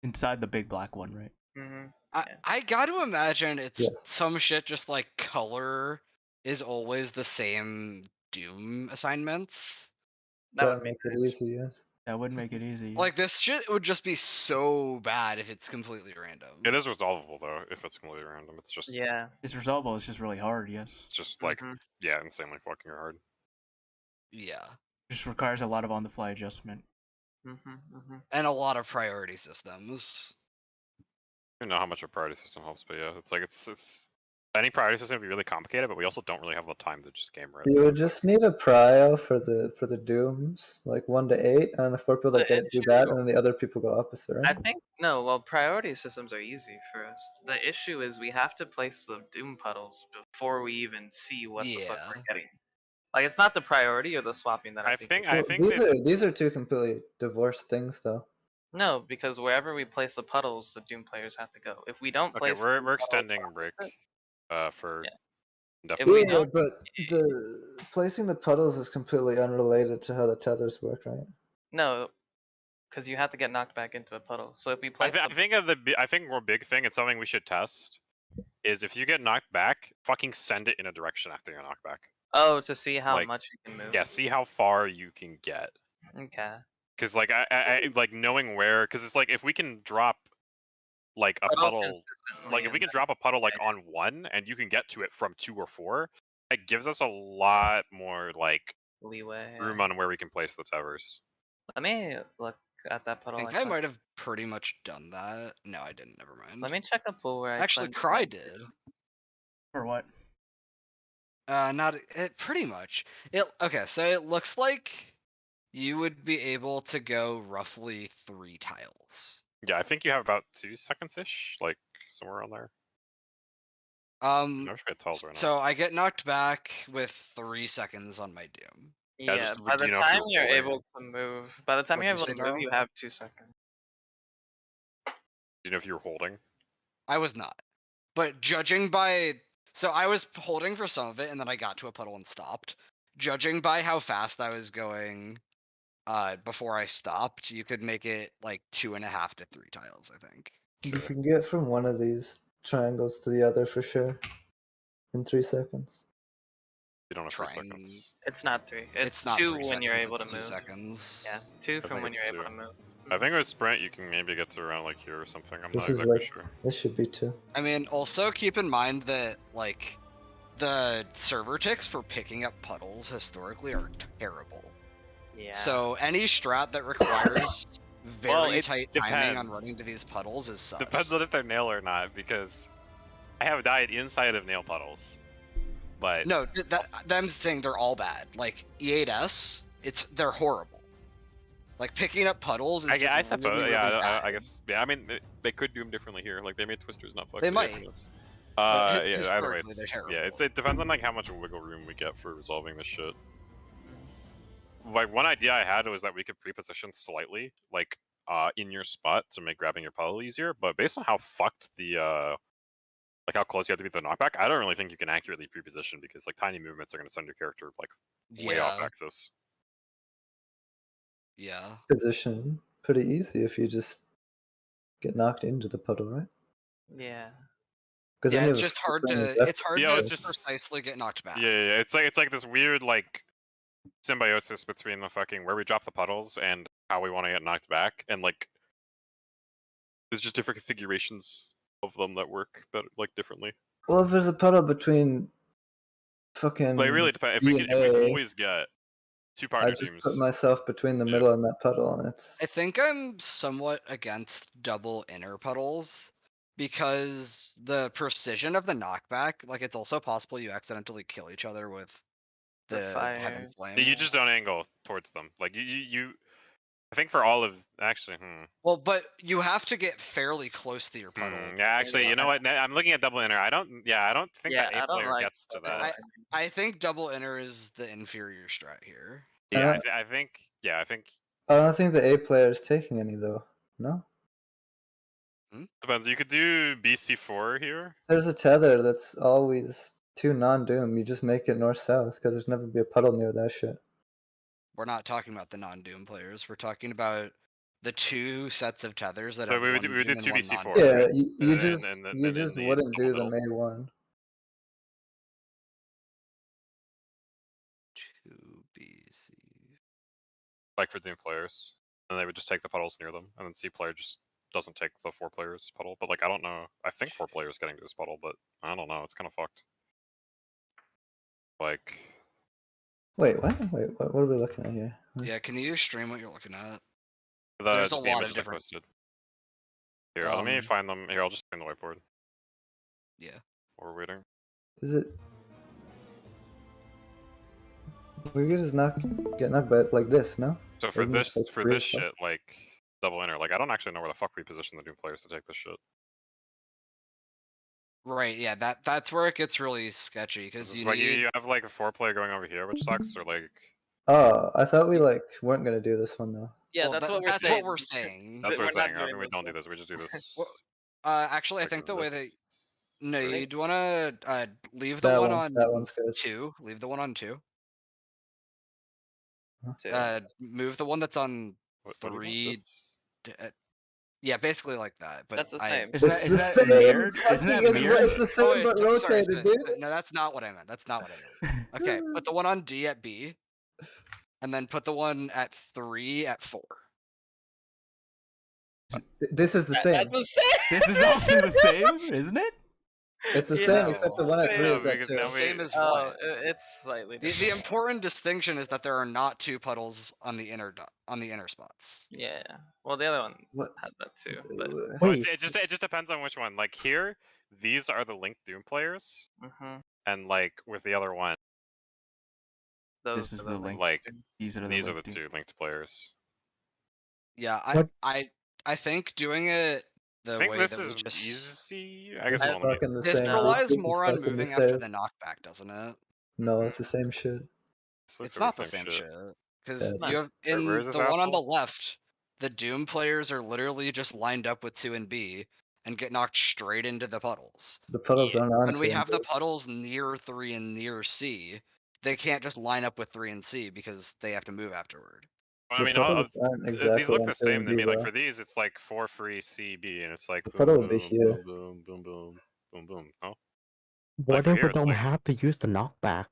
Inside the big black one, right? Mm-hmm. I got to imagine it's Yes. some shit just like color is always the same Doom assignments. That Try would to make make it sense. easy, yes. That would make it easy. Like this shit would just be so bad if it's completely random. It is resolvable though if it's completely random. It's just Yeah. It's resolvable. It's just really hard. Yes. it's just like Mhm. yeah, insanely fucking hard. Yeah. It just requires a lot of on-the-fly adjustment. And a lot of priority systems. I don't know how much a priority system helps, but yeah, it's like it's any priority system would be really complicated, but we also don't really have the time to just game it. You so would just need a prio for the dooms, like 1 to 8, and the 4 people that But get it it do should that, go- and then the other people go opposite, I right? think no. Well, priority systems are easy for us. The issue is we have to place the doom puddles before we even see what the fuck Yeah. we're getting. Like it's not the priority or the swapping that I think. I Well, think that these are two completely divorced things, though. No, because wherever we place the puddles, the doom players have to go. If we don't okay, place, we're doom puddles extending break opposite- for Yeah. indefinite. If we Yeah, don't- but the placing the puddles is completely unrelated to how the tethers work, right? No, because you have to get knocked back into a puddle. So if we I, place, I think of I think more big thing. It's something we should test. Is if you get knocked back, fucking send it in a direction after you're knocked back. to see how like, much you can move. Yeah, see how far you can get. Okay. Because like I like knowing where. Because it's like if we can drop like a Puddles puddle, consistently like if we and can drop a puddle like on 1 and you can get to it from 2 or 4, it gives us a lot more like leeway. room on where we can place the towers. Let me look at that I puddle. think I might have pretty much done that. No, I didn't. Never mind. Let me check a pool where I Actually, cleansed Cry it. did. For what? Not it. Pretty much. It okay. So it looks like you would be able to go roughly 3 tiles. Yeah, I think you have about 2 seconds ish, like somewhere around there. Um. I forget tells right now. So I get knocked back with 3 seconds on my doom. Yeah, Yeah, just by do the you know if time you're you're holding- able to move, by the time What'd you're you able say, to move, Darryl? you have 2 seconds. Do you know if you're holding? I was not. But judging by so I was holding for some of it and then I got to a puddle and stopped. Judging by how fast I was going before I stopped, you could make it like 2.5 to 3 tiles, I think. You can get from one of these triangles to the other for sure in 3 seconds. You don't have 3 Trying- seconds. It's not 3. It's not 2 3 when you're seconds, able to it's move. 2 seconds. Yeah, 2 from think when it's you're able 2. to move. I think with sprint you can maybe get to around like here or something. I'm This not is exactly like sure. this should be 2. I mean, also keep in mind that like the server ticks for picking up puddles historically are terrible. Yeah. So any strat that requires very Well, it tight timing on depends. running to these puddles is sus. Depends on if they're nail or not, because I have died inside of nail puddles. But No, I'm saying they're all bad. Like E8S, they're horrible. Like picking up puddles is I just suppose, really, yeah, really I bad. guess, yeah. I mean, they could do them differently here. Like they made twisters not fucking. They might. But Yeah. Either way, historically, they're it's, terrible. yeah. It depends on like how much wiggle room we get for resolving this shit. Like one idea I had was that we could pre-position slightly, like in your spot to make grabbing your puddle easier. But based on how fucked the like how close you have to be to the knockback, I don't really think you can accurately pre-position because like tiny movements are going to send your character like way off axis. Yeah. Position pretty easy if you just get knocked into the puddle, right? Yeah. Because Yeah, it's just hard to Yeah, to it's just- precisely get knocked back. Yeah, it's like this weird like symbiosis between the fucking where we drop the puddles and how we want to get knocked back, and like there's just different configurations of them that work better, like differently. Well, if there's a puddle between fucking Like it really depends. If B we and can, if we A, always get 2 I partner just teams, put myself between the Yeah. middle and that puddle, and it's I think I'm somewhat against double inner puddles because the precision of the knockback, like it's also possible you accidentally kill each other with the fire. heaven flame. you just don't angle towards them. Like you I think for all of actually, Well, but you have to get fairly close to your puddle. yeah, actually, you know what? I'm looking at double inner. I don't think Yeah, that I A don't player like gets to double that. I think double inner is the inferior strat here. Yeah, Uh, I think. Yeah, I think I don't think the A player is taking any though. No, depends. You could do BC4 here. there's a tether that's always 2 non-doom. You just make it north-south because there's never be a puddle near that shit. We're not talking about the non-doom players. We're talking about the 2 sets of tethers that So have we would one do- we would do doom 2 and one BC4. non-doom. Yeah, right? you And just then you in just the wouldn't do the double May one. 2 BC. like for Doom players. and they would just take the puddles near them, and then C player just doesn't take the 4 players puddle. But like I don't know. I think 4 players getting to this puddle, but I don't know. It's kind of fucked. Like. Wait, what? Wait, what are we looking at here? Yeah, can you stream what you're looking at? There's a just the lot of images I different- posted. Here, let me Um, find them. Here, I'll just find the whiteboard. Yeah. While we're waiting. Is it? We could just get knocked by like this, no? So for Isn't it this, like for free this stuff? shit, like double inner, like I don't actually know where the fuck we position the Doom players to take this shit. Right, yeah, that's where it gets really sketchy, because It's you like need... you have like a 4 player going over here, which sucks, or like. Oh, I thought we like weren't gonna do this one though. Yeah, Well, that's what we're that's saying. what we're saying. That's what We're we're not saying. I doing mean, we this don't do one. this. We just do this. Actually, I like think the way that... this. No, Really? you'd wanna leave the That one one- on that one's good. 2. Leave the one on 2. Too. Move the one that's on What do you want? 3. This? Yeah, basically like that. But That's the I- same. Isn't that, isn't that mirrored? Isn't that mirrored? It's the same Oh, wait, but sorry, rotated, sorry, dude. No, that's not what I meant. That's not what I meant. Okay, put the one on D at B, and then put the one at 3 at 4. This is the same. That's the same. This is also the same, isn't it? It's the Yeah. same, except the one at 3 Yeah, is that because too. now Same as Oh, what? it's slightly The different. important distinction is that there are not 2 puddles on the inner spots. Yeah. Well, the other one What? had that too, but. Well, Wait, it just depends on which one. Like here, these are the linked Doom players, Mhm. and like with the other one, Those This is are the link. like These are the these are the linked 2 linked players. Yeah, What- I think doing it the I think way this that is we just easy. I guess It's it's only fucking the this same. relies This is more on fucking the moving after same. the knockback, doesn't it? No, it's the same shit. this looks It's like not the same shit. Because Yeah, you have Where in is this the one on the asshole? left, the Doom players are literally just lined up with 2 and B and get knocked straight into the puddles. The puddles aren't on When we to have the him. puddles near 3 and near C, they can't just line up with 3 and C because they have to move afterward. I mean, The puddles aren't exactly these look on the 2 same and to me. B, Like though. for these, it's like 4 free C B, and it's like The boom, puddle boom, will be boom, here. boom, boom, boom, boom, boom, boom. what for if here, we it's don't like- have to use the knockback?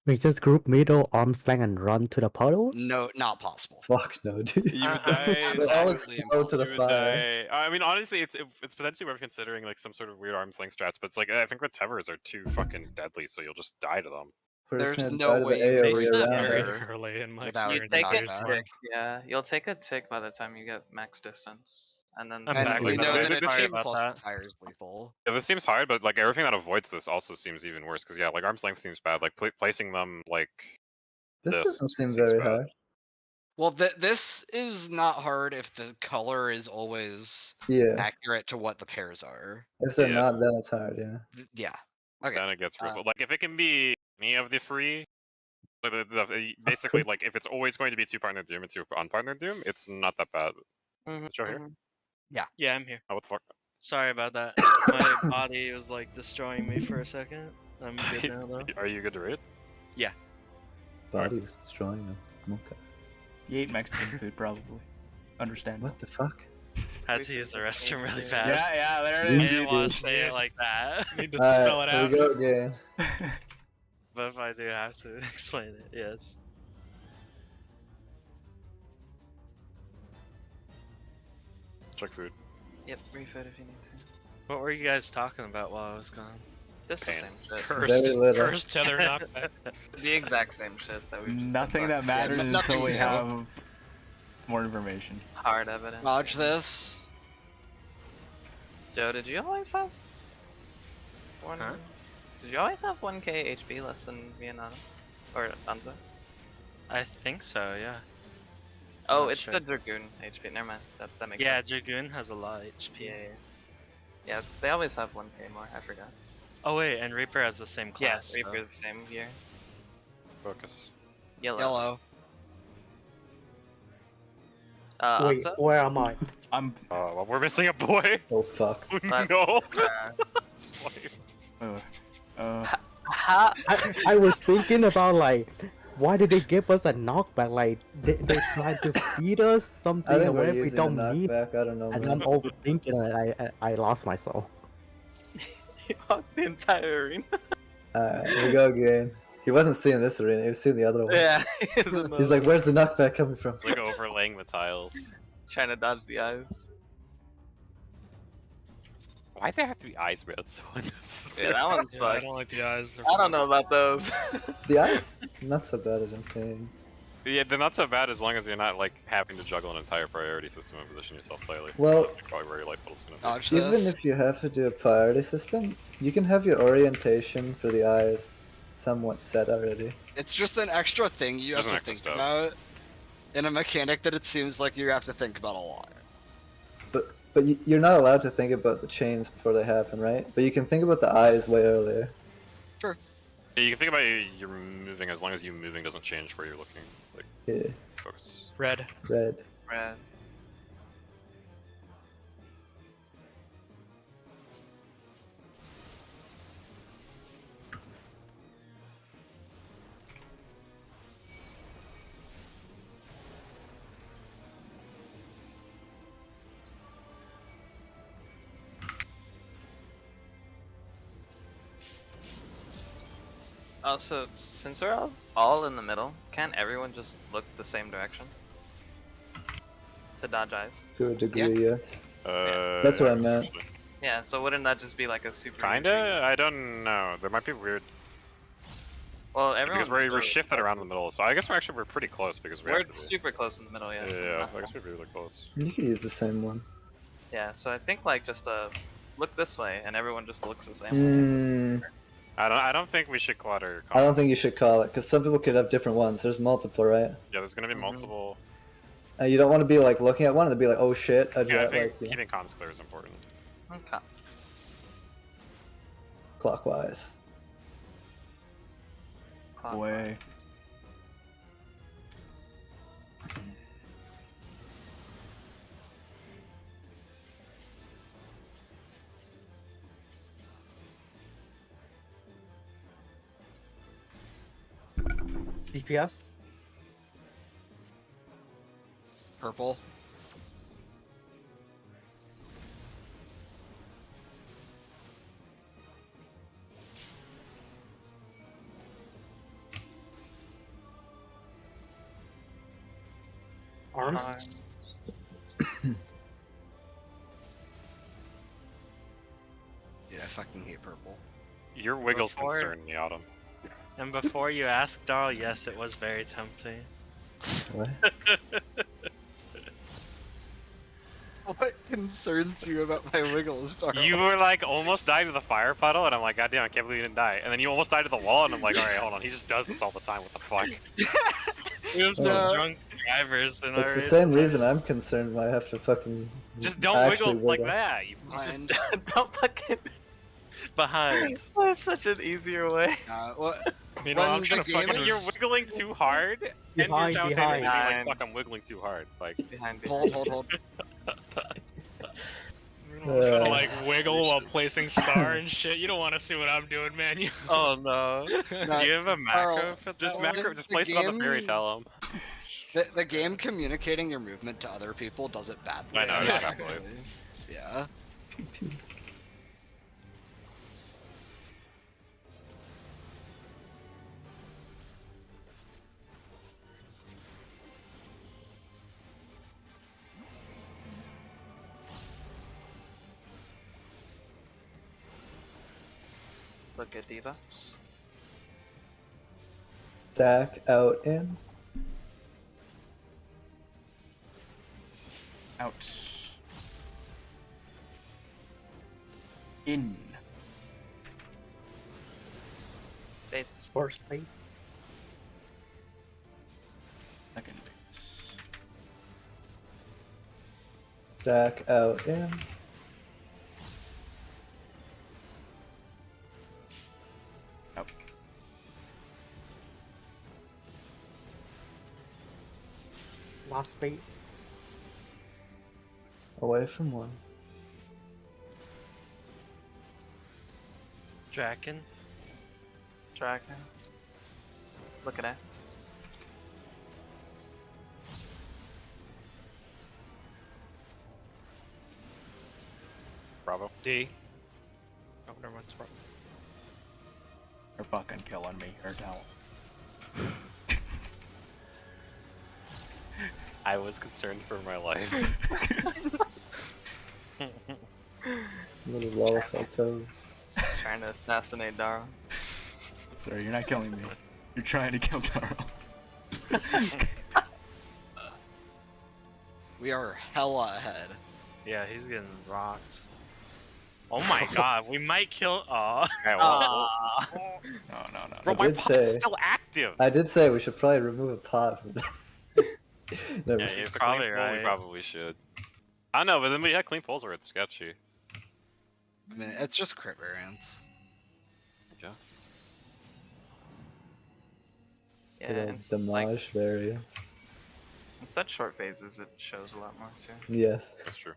We just group middle, arm slang, and run to the puddles? No, not possible. Fuck no, dude. You would die. They all Absolutely explode to the You would fire. die. I mean, honestly, it's potentially worth considering like some sort of weird arms length strats, but it's like I think the Tevers are too fucking deadly, so you'll just die to them. We're just There's gonna no die to way the you They can AoE bring around very us. Tevers early in my without You experience. take a knockback. using tick, yeah. You'll take a tick by the time you get max distance, and then. I'm And back we with know that. that a This team seems- plus that. fire is lethal. Yeah, this seems hard, but like everything that avoids this also seems even worse. Because yeah, like arms length seems bad. Like placing them like This this doesn't seem seems very bad. hard. Well, this is not hard if the color is always Yeah. accurate to what the pairs are. If they're Yeah. not, then it's hard, yeah. Yeah. Okay. then it gets real. Uh, Like if it can be any of the free, like basically like if it's always going to be 2 partner Doom and 2 unpartnered Doom, it's not that bad. Mhm, Show here. mhm. Yeah, I'm here. Oh, what the fuck? Sorry about that. My body was like destroying me for a second. I'm good now though. Are you good to raid? Body was destroying them. Okay. You ate Mexican food, probably. Understandable. What the fuck? Had to use the restroom really fast. Yeah, there I it is. didn't want to say it like that. Need to spell it Alright, out. here we go again. But if I do have to explain it, yes. Check food. Yep, refood if you need to. What were you guys talking about while I was gone? Just the Pain. same shit. Very First, little. first tether knockback. The exact same shit that we just Nothing talked that matters but until nothing we new. have more information. about. Hard evidence. Dodge this. Joe, did you always have one? Huh? Did you always have 1k HP less than Vietnam or Danzo? I think so, yeah. Oh, Not it's sure. the Dragoon HP. Never mind. That makes Yeah, sense. Dragoon has a lot of HP. Yeah, yeah. They always have 1k more. I forgot. Oh wait, and Reaper has the same class. Yeah, so- Reaper the same gear. Focus. Yellow. Yellow. Wait, Anzo? where am I? I'm. Well, we're missing a boy. Oh fuck. No. Ha! I was thinking about like, why did they give us a knockback? Like they tried to feed us I something think or we're whatever we using a don't need, knockback. I don't know, and man. I'm overthinking and I lost myself. He walked the entire arena. Alright, here we go again. He wasn't seeing this arena. He was seeing the other one. Yeah. He's like, "Where's the knockback coming from?" Like overlaying the tiles. trying to dodge the eyes. Why do there have to be eyes, bro? It's so Yeah, unnecessary. that one's Yeah, I fucked. don't like the eyes. They're I don't know about those. The ice, not so bad, I don't think. Yeah, they're not so bad as long as you're not like having to juggle an entire priority system and position yourself tightly. Well, That's probably where your light puddle's gonna Dodge Even this. if you have to do a priority system, you can have your orientation for the eyes somewhat set already. It's just an extra thing you have Just an to extra think step. about in a mechanic that it seems like you have to think about a lot. But you're not allowed to think about the chains before they happen, right? But you can think about the eyes way earlier. Yeah, you can think about your moving as long as you moving doesn't change where you're looking. Like Yeah, focus. red. red. Red. Also, since we're all in the middle, can't everyone just look the same direction? To dodge eyes? To a degree, yes. That's what I meant. Yeah, so wouldn't that just be like a super easy- Kinda? I don't know. There might be weird Well, everyone's because we're still- shifted around in the middle. So I guess we're pretty close because we We're have to be. super close in the middle, yeah. Yeah, I guess we're really close. You could use the same one. Yeah, so I think like just look this way and everyone just looks the same Mm, way. I don't think we should clutter. I don't think you should call it, because some people could have different ones. There's multiple, right? Yeah, there's gonna be Mhm. multiple. You don't want to be like looking at one and be like, "Oh shit!" I Yeah, I like think yeah, keeping comms clear is important. Okay. clockwise. Boy. DPS. Purple. Arms. Dude, I fucking hate purple. Your wiggles Before- concern me, Autumn. And before you ask, Darl, yes, it was very tempting. What? What concerns you about my wiggles, Darl? You were like almost died to the fire puddle, and I'm like, God damn, I can't believe you didn't die. And then you almost died to the wall, and I'm like, alright, hold on, he just does this all the time, what the fuck? We have some Yeah. drunk drivers in It's our the same reason I'm concerned when I have to fucking Just don't actually wiggle like that, you Mind. Don't fucking. behind. That's such an easier way. What? Meanwhile, When I'm trying the to game fucking. is- You're wiggling too hard, and you're Behind, simultaneously being like, behind. fuck, I'm wiggling too hard. Like, Behind. Hold. I'm just gonna Uh, like wiggle while placing star and shit. You don't want to see what I'm doing, man. You. Oh no. No, Do you have a macro Carl, for that? just Well, macro, the- just the place it on the fairy, game- tell him. The game communicating your movement to other people does it badly. I know, it Yeah. extrapolates. Yeah. Look at debuffs. stack out in. Out. In. Fates. Force fight. Second base. Stack out in. Out. Last bait. Away from one. Draken. Dragon. Look at that. Bravo. D. Oh, never mind. It's wrong. You're fucking killing me. You're down. I was concerned for my life. Little lollipop toes. Trying to assassinate Dara. Sorry, you're not killing me. You're trying to kill Taro. We are hella ahead. Yeah, he's getting rocked. Oh my god, we might kill. Oh. Okay, well, No. bro, I my did pot's say- still active. I did say we should probably remove a pot from the. Never Yeah, mind. if it's probably clean pull, we right. probably should. I don't know, but then we had clean pulls where it's sketchy. I mean, it's just crit variance. I guess. Yeah, To the and like, damage variance. in such short phases, it shows a lot more too. Yes. That's true.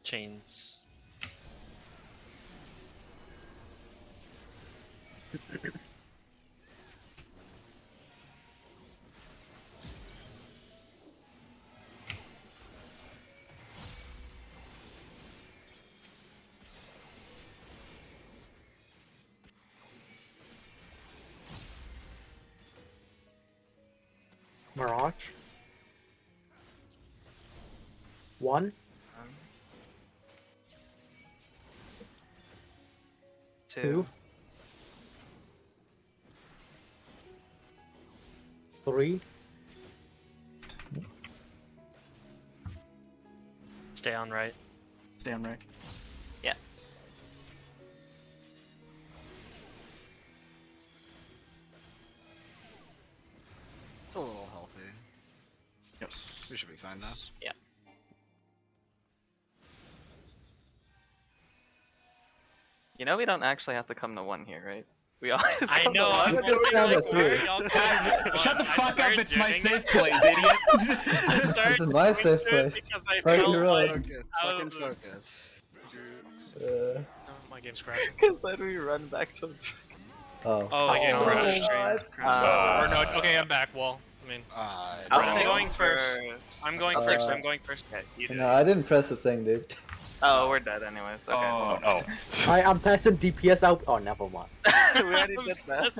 Chains. Mirage. 1. Um, 2. 2. 3. Stay on right. Stay on right. It's a little healthy. Yes. We should be fine though. You know we don't actually have to come to 1 here, right? We always I come to know. 1. I'm Look at wondering, Santa like, why are three. y'all coming to Shut the one? I fuck up, started it's my doing safe it. place, idiot! I started This is my doing safe it place. because I Fight felt your own. like Focus. I Fucking was- focus. Uh, My game's crashing. Because then we run back to. oh. Oh, my game Oh, crashed. Uh, Or no, okay, I'm back. Well, I mean, I'm going first. I'm going first. Uh, I'm going first. Yeah, you do. No, I didn't press the thing, dude. Oh, we're dead anyways. Okay. Oh, Oh. I'm passing DPS out. Oh, never mind. we already did that.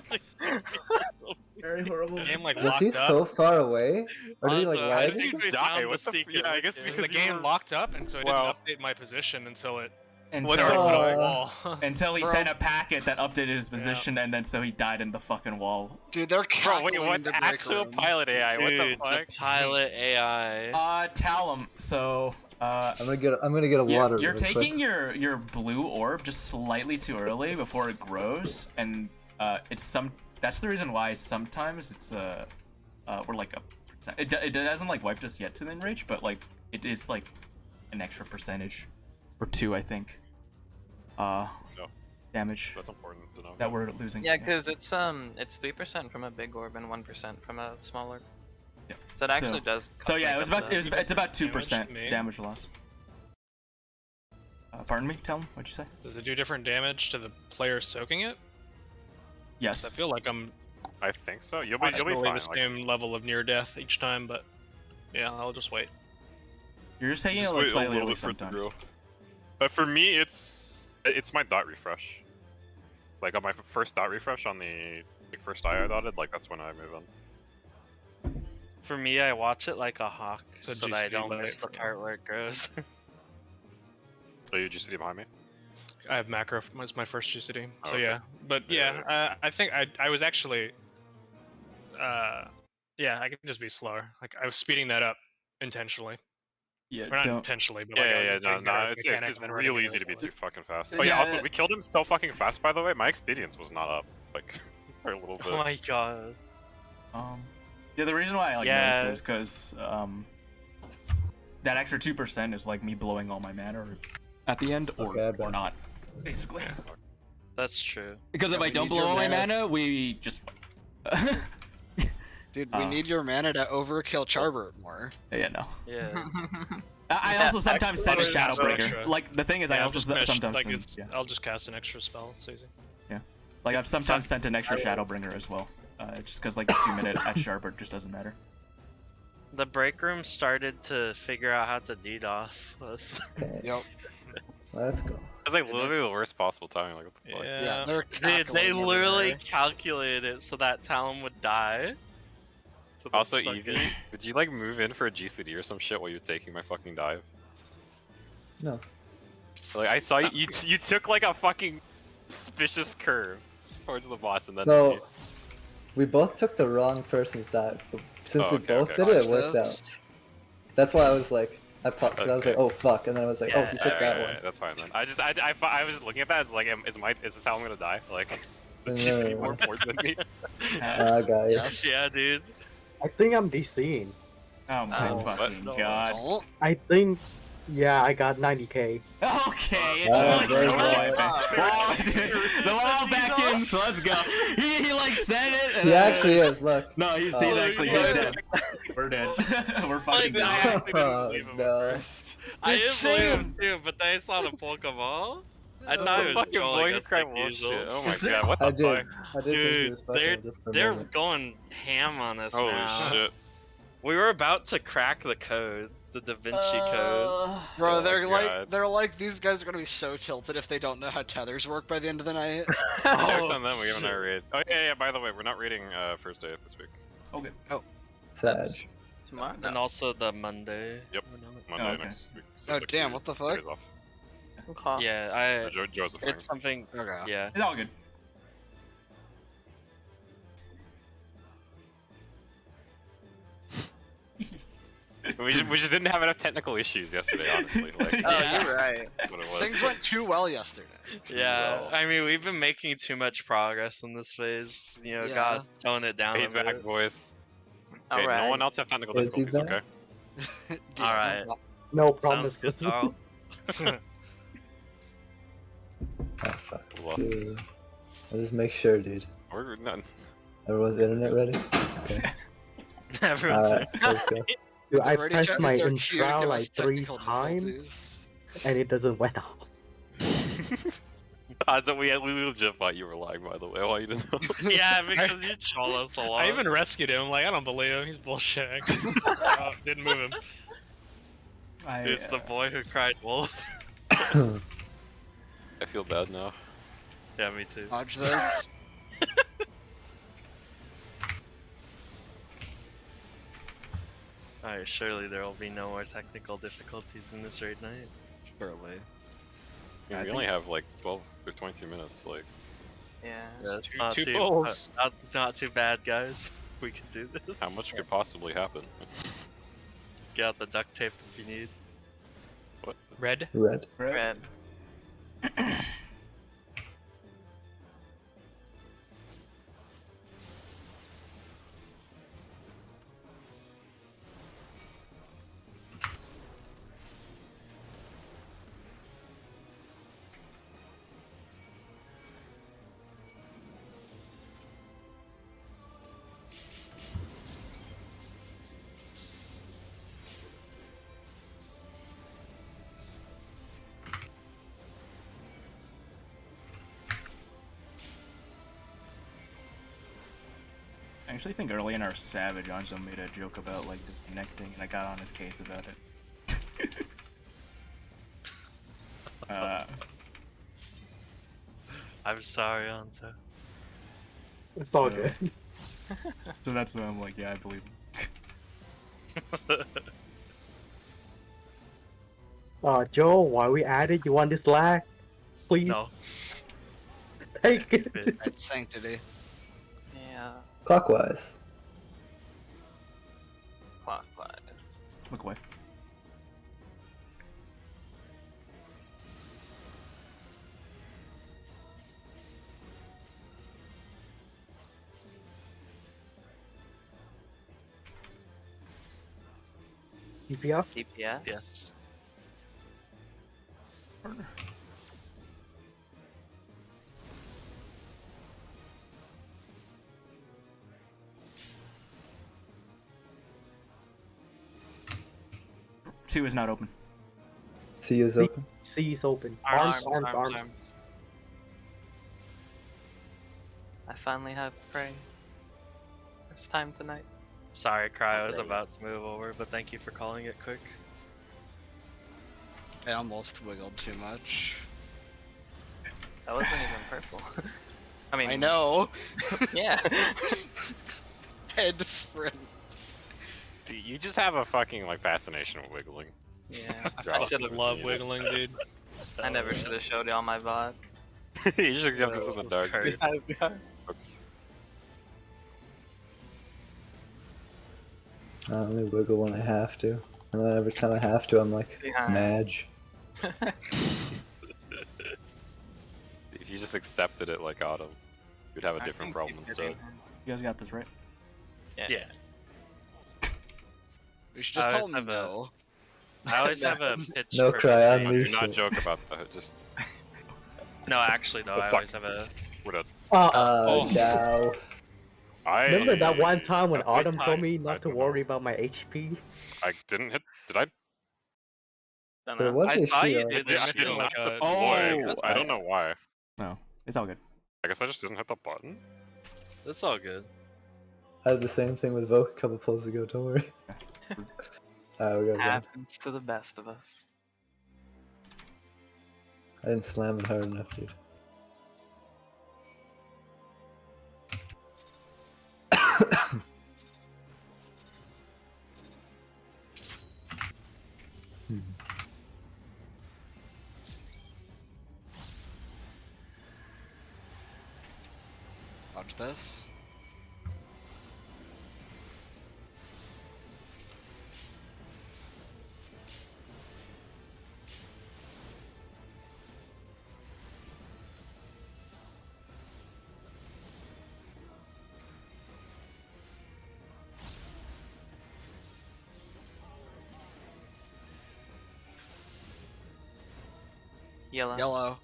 Very horrible. game like Was locked he up. so far away? Or did he like Also, How I did lag? think you we die? found What the the secret. yeah, I guess Because because the you game were... locked up, and so it Well- didn't update my position until it Until, literally put up a Oh. wall. until he Bro. sent a packet that updated his position, and then so he died in the fucking wall. Dude, they're Bro, cackling wait, in what? the break Actual room. pilot AI, what the Dude, fuck? the pilot AI. Tell him. So, I'm gonna get a water. you're really taking quick. your blue orb just slightly too early before it grows, and that's the reason why sometimes it's we're like a percent. It hasn't like wiped us yet to the enrage, but like it is like an extra percentage or 2, I think. Damage That's important to know. that we're losing. Yeah, because it's 3% from a big orb and 1% from a small orb. Yeah. So it actually does. So yeah, make it's up about the- 2% to me. damage loss. Pardon me. Tell him what'd you say? Does it do different damage to the player soaking it? 'Cause Yes. I feel like I'm I think so. You'll be actually fine. the same level of near death each time, but yeah, I'll just wait. You're just taking it Just like wait a slightly little early bit for it to sometimes. grow. But for me, it's my dot refresh. Like on my first dot refresh on the first eye I dotted, like that's when I move on. For me, I watch it like a hawk, So so that I GCD don't light miss the for- part where it grows. So you just see behind me. I have macro. It's my first GCD, so Okay. yeah. But yeah, I think I was actually, yeah, I can just be slower. Like I was speeding that up intentionally, Yeah. or not Don't. intentionally, but Yeah, like I yeah, was yeah. just No, getting better no, at it's mechanics and then running real it easy to be really too fucking fast. Yeah, Oh yeah. Also, that- we killed him so fucking fast. By the way, my experience was not up. Like for a little bit. Oh my god. Yeah, the reason why I like Yeah. notice is because that extra 2% is like me blowing all my mana at the end, or, Okay, I or bet. not, basically. That's true. Because if Yeah, I we don't need your blow all my mana. mana, we just. Dude, we need your mana to overkill Charbert more. Yeah, no. Yeah. I also sometimes send a actually, Shadow so Breaker. extra. Like the thing is, I Yeah, also I'll just sometimes like send, it's, yeah. I'll just cast an extra spell. It's easy. Like I've sometimes sent an extra Shadowbringer as well. Just because like the 2-minute at Sharbert just doesn't matter. The break room started to figure out how to DDoS us. Okay, Yep. let's go. It's like literally the worst possible timing. Like, what the fuck? Yeah, they're Dude, they cackling over literally there. calculated it so that Talon would die. So they're Also, just like, Evie, did you like move in for a GCD or some shit while you're taking my fucking dive? No. Like I saw you took like a fucking suspicious curve towards the boss and then. So we both took the wrong person's dive, but since Oh, we okay, both okay. did it, Watch it worked this. out. That's why I was like, I popped. 'Cause I was Okay. like, oh fuck, and then I was like, oh, Yeah, you took that one. That's fine then. I was just looking at that. It's like, is this how I'm gonna die? Like, the No, GCD no, more no. important than me? Ah, guys. Yes. yeah, dude. I think I'm DCing. Oh my Oh, fucking no. god. Don't. I think, yeah, I got 90k. Okay, it's Oh, like very the good. wall back in, so let's go. He like said it. And He actually is. Look. No, he's Oh, actually yeah. he's dead. We're dead. We're fucking I dead. actually didn't Oh, believe him no. at first. I Dude, didn't believe him same. too, but then I saw the Pokeball. I That's thought a he was fucking trolling boy us cry like bullshit. usual. Oh my god, what the I did. fuck? I did think he Dude, was special just for a they're moment. going ham on us Holy now. shit. We were about to crack the code, the Da Vinci code. Bro, Oh they're my God. like these guys are gonna be so tilted if they don't know how tethers work by the end of the night. There's on them, we shit. haven't our raid. Oh yeah, by the way, we're not raiding first day of this week. Okay. Sag. Tomorrow. And also the Monday. Yep. we're not- Monday okay. next week. Oh, like damn, 2 what the fuck? days off. Okay. Yeah, Joe's a thing. it's something. Okay. Yeah. It's all good. We just didn't have enough technical issues yesterday, honestly. Like, Oh, Yeah. you're right. that's what it was. Things went too well yesterday. Yeah, well. I mean, we've been making too much progress in this phase. You know, Yeah. gotta tone it down He's a bit. back, boys. All Okay, right. no one else have technical Is he difficulties, back? okay? Dude, Alright. No Sounds promises. good, Carl. Oh, fuck. Lost. Dude. I'll just make sure, dude. We're none. Everyone's internet ready? Okay. Everyone's Alright, let's go. Dude, I Already pressed tried my their cue to intro give us like 3 technical times difficulties. and it doesn't went off. So we legit thought you were lying, by the way. I want you to know. Yeah, because you troll us a lot. I even rescued him. Like, I don't believe him. He's bullshitting. Oh, didn't move him. It's the boy who cried wolf. I feel bad now. Yeah, me too. Dodge this. Alright, surely there will be no more technical difficulties in this raid night. Surely. I mean, we only have like 12 or 22 minutes. Like, Yeah. Yeah, it's two- not two too bowls. not too bad, guys. We can do this. how much could possibly happen? Get out the duct tape if you need. What? Red. Red. Red. I actually think early in our Savage, Anjo made a joke about like disconnecting, and I got on his case about it. I'm sorry, Anto. It's all Yeah. good. So that's why I'm like, yeah, I believe him. Joe, why we added? You want this lag? Please No. take it. It's sanctity. Yeah. Clockwise. Clockwise. Look away. DPS? DPS. Yes. Two is not open. C is open. C is open. Arms, Arms. I finally have prey. First time tonight. Sorry, Cryo was Really? about to move over, but thank you for calling it quick. I almost wiggled too much. That wasn't even purple. I mean, I know. Yeah. Head sprint. Dude, you just have a fucking like fascination with wiggling. Yeah. You're I awesome. should I have. love wiggling, dude. I never should have showed y'all my VOD. You should have this in the That's dark. crazy. Oops. I only wiggle when I have to. And then every time I have to, I'm like, Behind. Madge. If you just accepted it like Autumn, you'd have a different problem instead. You guys got this, right? Yeah. We should just I tell always him have a- no. I always have a pitch. No for cry, everything. I'm Do Lucia. not joke about that. Just No, actually though, The I fuck? always have a. what a. Oh. Now. I Remember that one time when that's my Autumn told time. me I not to don't know. worry about my HP? I didn't hit. Did I? Don't There know. was I a saw you shield. did I this didn't like hit the a- boy. that's I don't fine. know why. No, it's all good. I guess I just didn't hit the button. That's all good. I did the same thing with Vogue a couple pulls ago, don't worry. Alright, we got it. Happens to the best of us. I didn't slam it hard enough, dude. Watch this. Yellow. Yellow.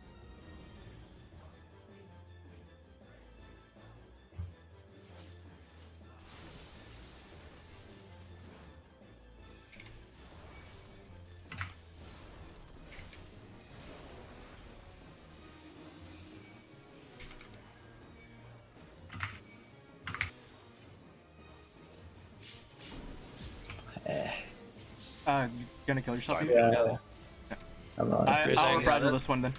You gonna kill yourself? you? Yeah. I'm on it, dude. I'll Dang. reprisal this one then.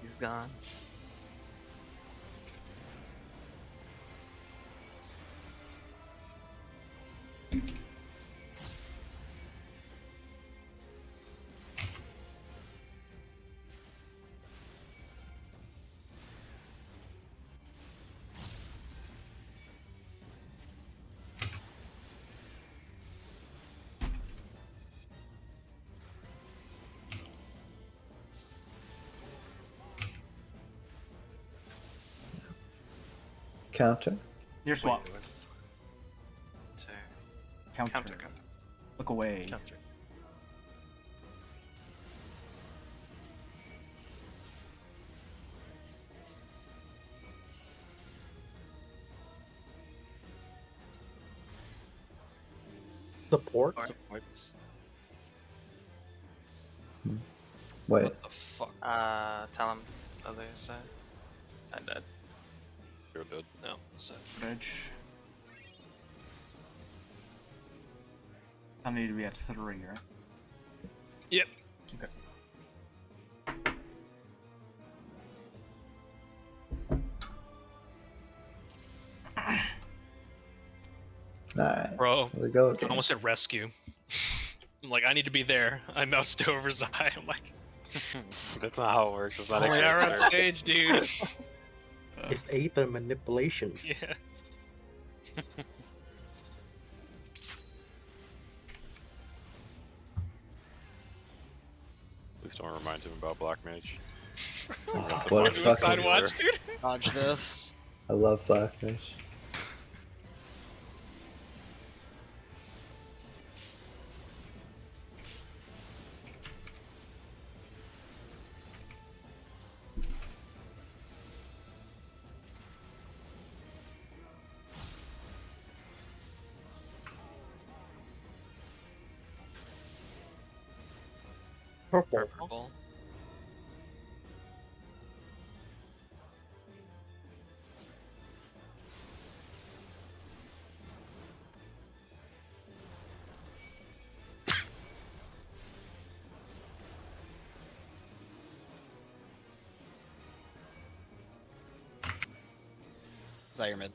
He's gone. Counter. Your swap. Sure. Counter. Counter. Look away. Counter. Support? Supports. Wait. What the fuck? Tell him other side. I died. You're dead. No. So. Bridge. I need to be at 3, right? Yep. Okay. Alright. Bro, Here we go I again. almost said rescue. I'm like, I need to be there. I moused over Zai. I'm like, That's not how it works. It's not oh a yeah, we're on cursor. stage, dude. It's Aether manipulations. Yeah. Please don't remind him about Black Mage. What a fuck Suicide fucking. watch, dude. Dodge this. I love Blackfish. Purple. Purple. Is that your mid?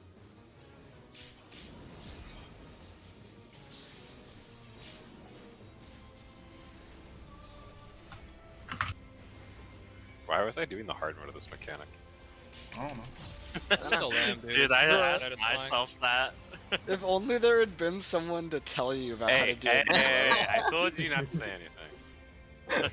Why was I doing the hard mode of this mechanic? I don't know. It's like a lamb, dude. Dude, It's I not asked satisfying. myself that. If only there had been someone to tell you about how to do it. Hey, I told you not to say anything.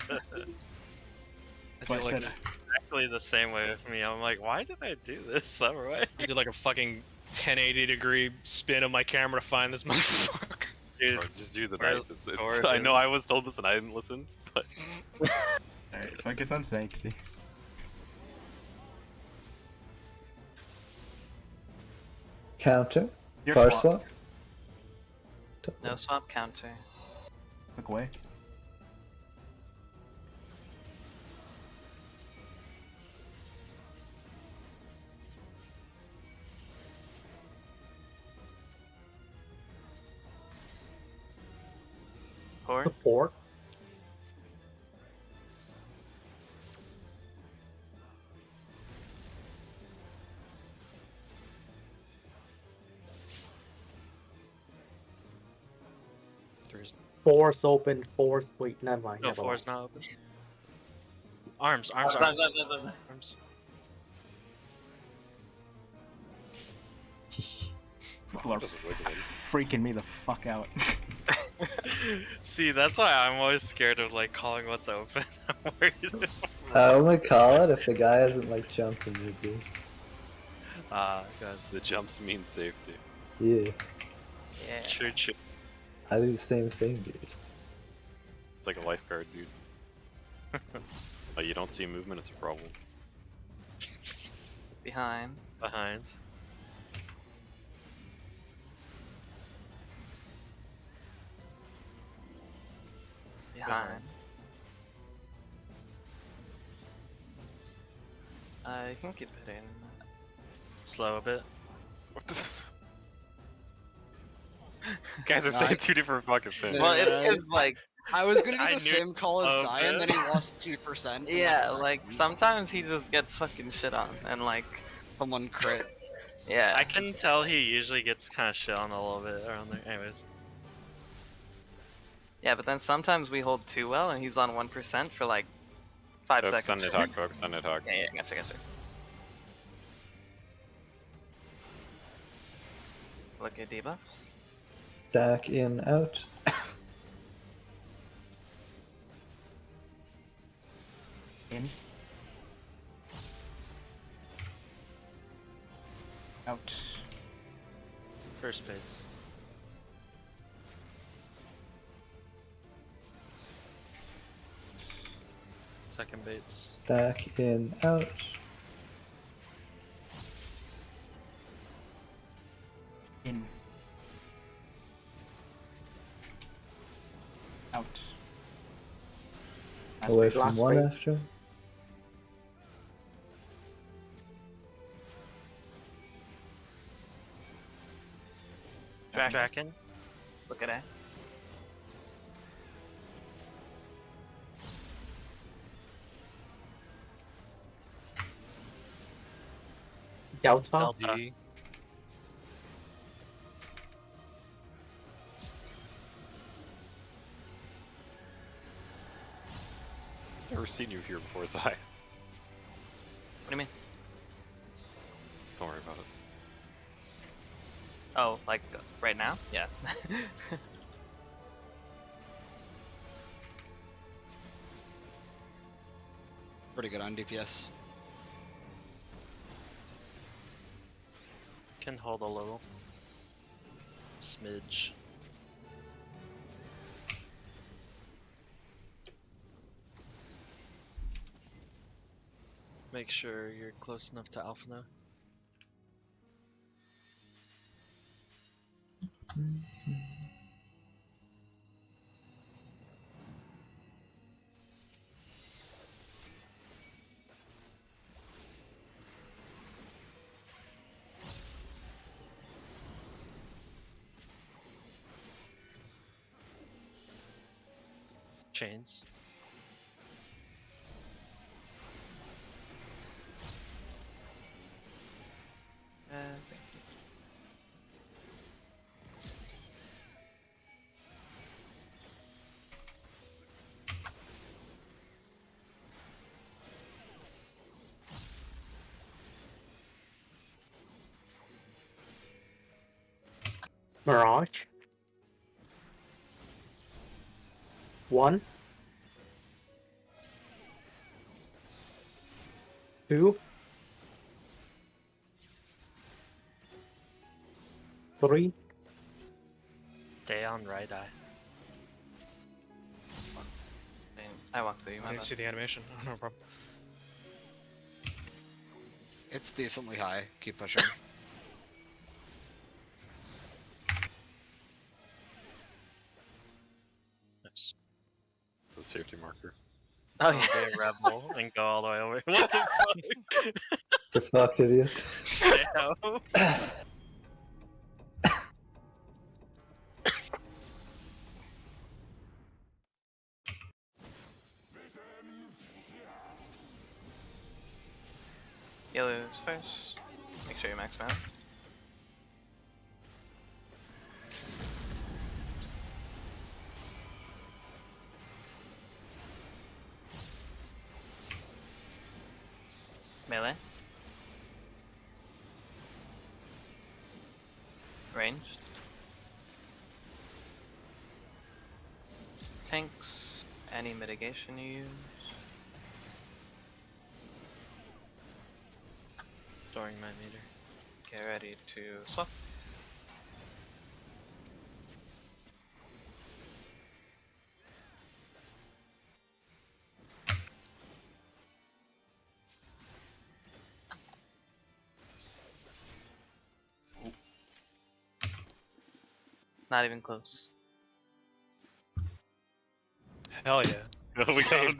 That's why I said Exactly the same way with me. I'm like, why did I do this that way? I did like a fucking 1080-degree spin of my camera to find this motherfucker. Dude, Bro, just do the where's dice. the door, I dude? know I was told this and I didn't listen, but Alright, focus on safety. Counter. Your Far swap. swap. No swap counter. Look away. Pour. Support. There's Force open. Force. Wait, never mind. No, never four's mind. not open. Arms. Arms. People are Just wiggling. freaking me the fuck out. See, that's why I'm always scared of like calling what's open. I'm worried. I only call it if the guy isn't like jumping with me. Guys. the jumps mean safety. Yeah, Yeah. True. I do the same thing, dude. It's like a lifeguard, dude. Like you don't see movement, it's a problem. Behind. Behind. Behind. You can keep hitting. Slow a bit. What the? Guys are saying two different fucking things. Well, Yeah. it's like, I was gonna do I the knew- same call as Oh, Zion, man. then he lost 2%. in, yeah, a second. like sometimes he just gets fucking shit on, and like, Someone crit. yeah. I can tell he usually gets kind of shit on a little bit around there. Anyways. Yeah, but then sometimes we hold too well, and he's on 1% for like 5 Focus on seconds. Nidhogg, focus on Nidhogg. Yeah, gotcha. Look at debuffs. Stack in, out. In. Out. First baits. Second baits. Stack in, out. In. Out. Last Away bait. from Last one bait. after. Tracking. Look at that. Delta. Delta. Never seen you here before, Zai. What do you mean? Don't worry about it. Oh, like right now? Yeah. Pretty good on DPS. Can hold a little. Smidge. Make sure you're close enough to Alpha now. Chains. Thank you. Mirage. 1, 2, 3. Stay on right eye. I walked through you, I my didn't bad. see the animation. No problem. It's decently high. Keep pushing. Nice. The safety marker. Oh I'll yeah. be a rebel and go all the way over. What the fuck? Good fuck, idiot. Damn. Yellow's first. Make sure you max mana. Melee. Ranged. Tanks. Any mitigation you use. Storing my meter. Get ready to swap. Not even close. Hell yeah. we got him.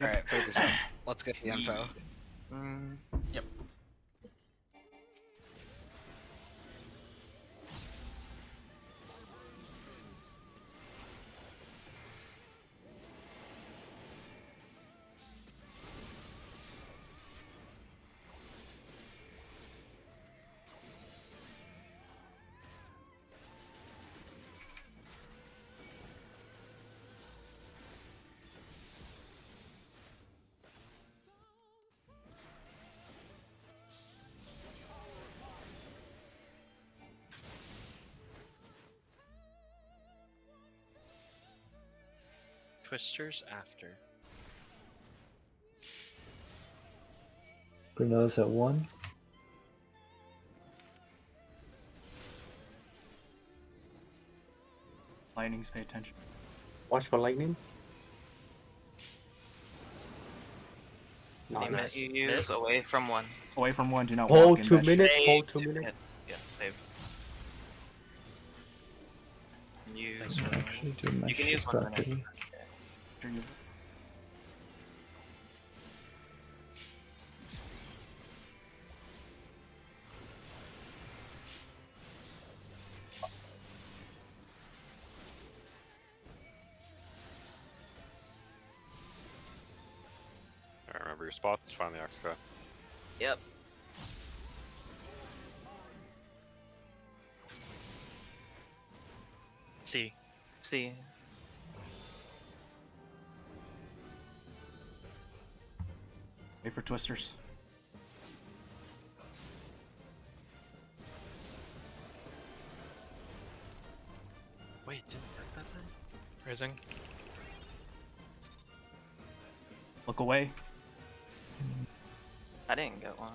Alright, focus up. Let's get the info. Mm, Yep. Twisters after. Bruno's at 1. Lightnings, pay attention. Watch for lightning. any Nice. minute you use away from one. Away from one, do not Hold walk in 2 that shit. minutes. Save Hold 2 to minutes. hit. Yes, save. Use. Thanks for Actually, do my You can shit use 1 minute. properly. Sure you- Alright, remember your spots. Find the Ox guy. Yep. See. See. Wait for twisters. Wait, didn't work that time? Raising. Look away. I didn't get one.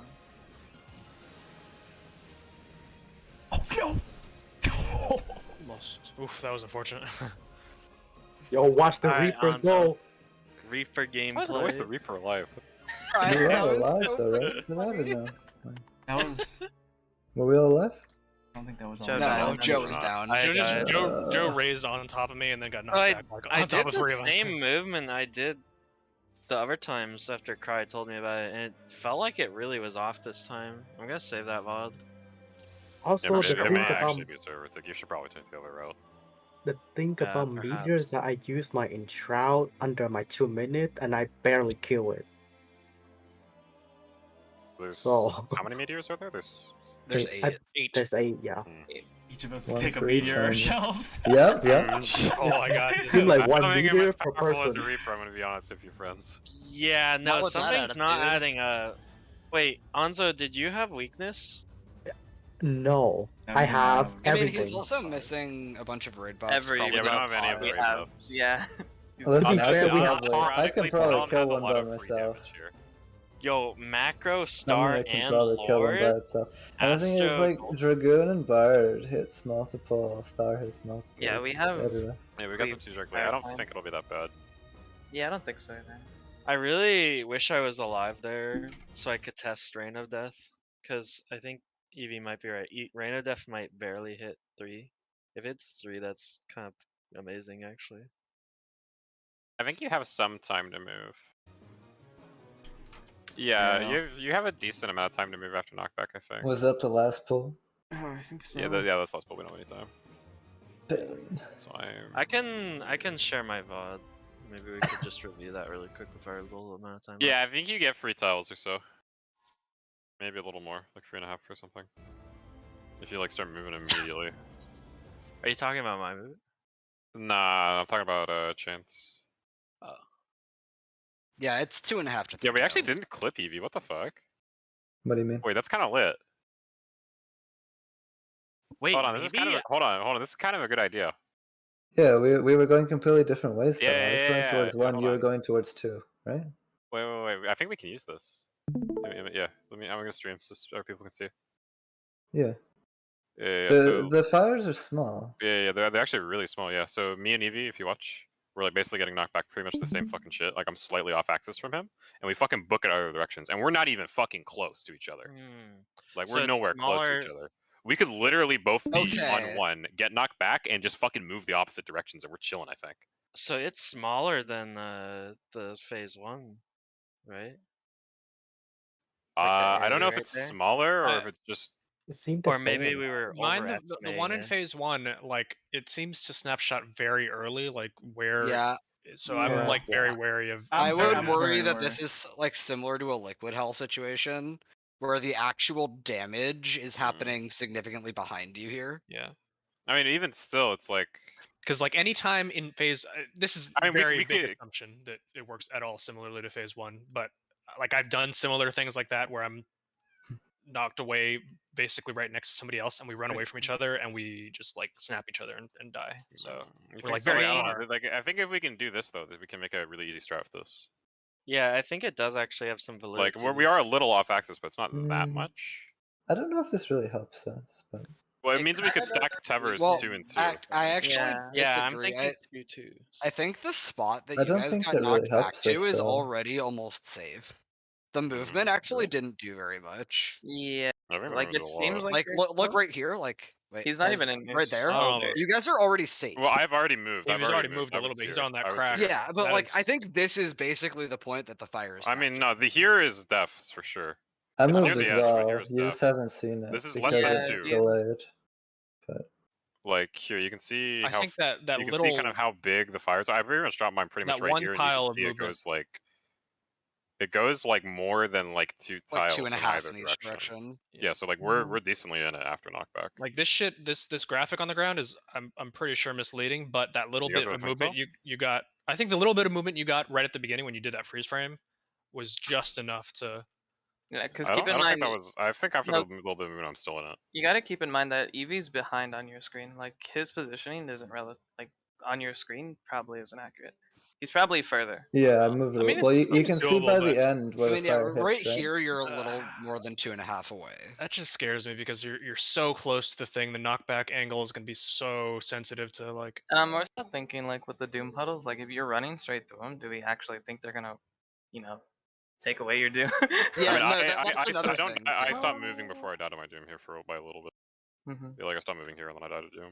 Oh no! Almost. Oof, that was unfortunate. Yo, watch the Alright, Reaper on go. Reaper Why is always the gameplay. Reaper alive? We're all alive though, right? We're alive now. That was. Were we all alive? I don't think that was on. Joe No, died. Joe was down. I Joe just died. Joe raised on top of me and then got knocked I- back like, I on top did of the 3 of us. same movement I did the other times after Cry told me about it, and it felt like it really was off this time. I'm gonna save that VOD. Also, Yeah, the it thing may about actually be server. It's like you should probably take the other route. Yeah, about perhaps. meteors that I use my Enshroud under my 2 minutes and I barely kill it. There's Oh. how many meteors are there? There's There's Eight. 8. 8. There's 8, yeah. Each of us to One take a for each meteor army. ourselves. Yep, yep. Oh my god. It seemed like I one don't think meter it's per powerful as person. a Reaper, I'm gonna be honest with you, friends. Yeah, Not no, with that something's not attitude. adding up. Wait, Anzo, did you have weakness? No, No, I you have have- I mean, everything. he's also missing a bunch of raid buffs. Every probably Yeah, we don't not have any of the high. we raid have, buffs. yeah. Well, let's be Okay, fair, we yeah, have like, I can Ironically, probably Talon kill has a one lot by of free myself. damage here. Yo, Macro, Someone Star, I can and probably kill one by Lord? itself. And the thing is, Astro, like, Gold- Dragoon and Bard hits multiple, Star hits multiple. Yeah, we have- etc. Yeah, we got We some two directly. I don't Firefly. think it'll be that bad. Yeah, I don't think so either. I really wish I was alive there so I could test Reign of Death, because I think Evie might be right. Reign of Death might barely hit 3. If it's 3, that's kind of amazing, actually. I think you have some time to move. Yeah, Yeah. you have a decent amount of time to move after knockback, I think. Was that the last pull? Oh, I think so. Yeah, that's last pull. We don't have any time. So I can share my VOD. Maybe we could just review that really quick with our little amount of time. yeah, I left. think you get 3 tiles or so. Maybe a little more, like 3.5 or something. If you like start moving immediately. Are you talking about my move? Nah, I'm talking about Chance. Yeah, it's 2.5 to 3. Yeah, we actually didn't clip Eevee. What the fuck? What do you mean? Wait, that's kind of lit. Wait, Hold on, this is kind of maybe? hold on. This is kind of a good idea. Yeah, we were going completely different ways though. Yeah, I was yeah, going yeah, towards yeah, 1, hold you were on. going towards 2, right? Wait. I think we can use this. Yeah, I'm gonna stream so our people can see. Yeah. Yeah. The So the fires are small. yeah, they're actually really small. Yeah. So me and Eevee, if you watch, we're like basically getting knocked back pretty much the same fucking shit. Like I'm slightly off axis from him, and we fucking book it other directions, and we're not even fucking close to each other. Like So we're it's nowhere close to each smaller- other. We could literally both be Okay. on 1, get knocked back, and just fucking move the opposite directions, and we're chilling. I think. So it's smaller than the phase 1, right? Like the I don't know area if right it's there? smaller or if it's just. It seemed the Or maybe same. we were Mine, the overestimating one in it. phase 1, like it seems to snapshot very early, like where. Yeah, So Yeah. I'm like very Yeah. wary of. I I'm would very worry that worried. this is like similar to a liquid hell situation, where the actual damage is happening significantly behind you here. Yeah. I mean, even still, it's like. Because like anytime in phase, this is I mean, we very big could- assumption that it works at all similarly to phase 1, but like I've done similar things like that where I'm knocked away basically right next to somebody else and we run away from each other and we just like snap each other and die. So You we're, think like, so? very I don't far. know. Like, I think if we can do this though, that we can make a really easy strat with this. Yeah, I think it does actually have some validity. Like we are a little off axis, but it's not that Mm. much. I don't know if this really helps us, but Well, it It means we could kinda does. stack Tevers Well, 2 and 2. I actually Yeah, I'm disagree. thinking 2-2. I think the spot that I you don't guys think got that really knocked back helps to us, is though. already almost safe. The movement actually really? didn't do very much. Yeah, I think we like moved it a seems lot. like Like you're look close. right here. Like wait, He's not as- even in right there. Oh, no. You guys are already safe. Well, I've already moved. Yeah, I've he's already moved a I was little bit. He's here. on that I was crack. here. Yeah, but That like is- I think this is basically the point that the fire is. I mean, snapped. no, the here is death for sure. I It's near moved the as edge, but well. here's You just haven't seen it. This is less because than it's 2. delayed. Like here, you can see I how think that you can little see kind of how big the fires are. I pretty much dropped mine pretty much that right one here, and pile you of can see it movement. goes like it goes like more than like 2 like tiles 2.5 in either in each direction. direction. Yeah, so like we're decently in it after knockback. like this shit, this graphic on the ground is I'm pretty sure misleading, but that little You guys bit really of think movement so? you got, I think the little bit of movement you got right at the beginning when you did that freeze frame was just enough to. Yeah, because I keep don't in think mind, that was. I think after No. the little bit of movement, I'm still in it. you got to keep in mind that Eevee's behind on your screen. Like his positioning isn't like on your screen probably isn't accurate. He's probably further. Yeah, I moved. I mean, well, it's you can see doable, by but- the end where I mean, the yeah, fire right hits, right? here you're a little more than 2.5 away. That just scares me because you're so close to the thing. The knockback angle is gonna be so sensitive to like. And I'm also thinking like with the doom puddles, like if you're running straight through them, do we actually think they're gonna, take away your doom? Yeah, I mean, no, I that's another don't. thing. I stopped moving before I died on my doom here by a little bit. Mhm. Yeah, like I stopped moving here and then I died at doom.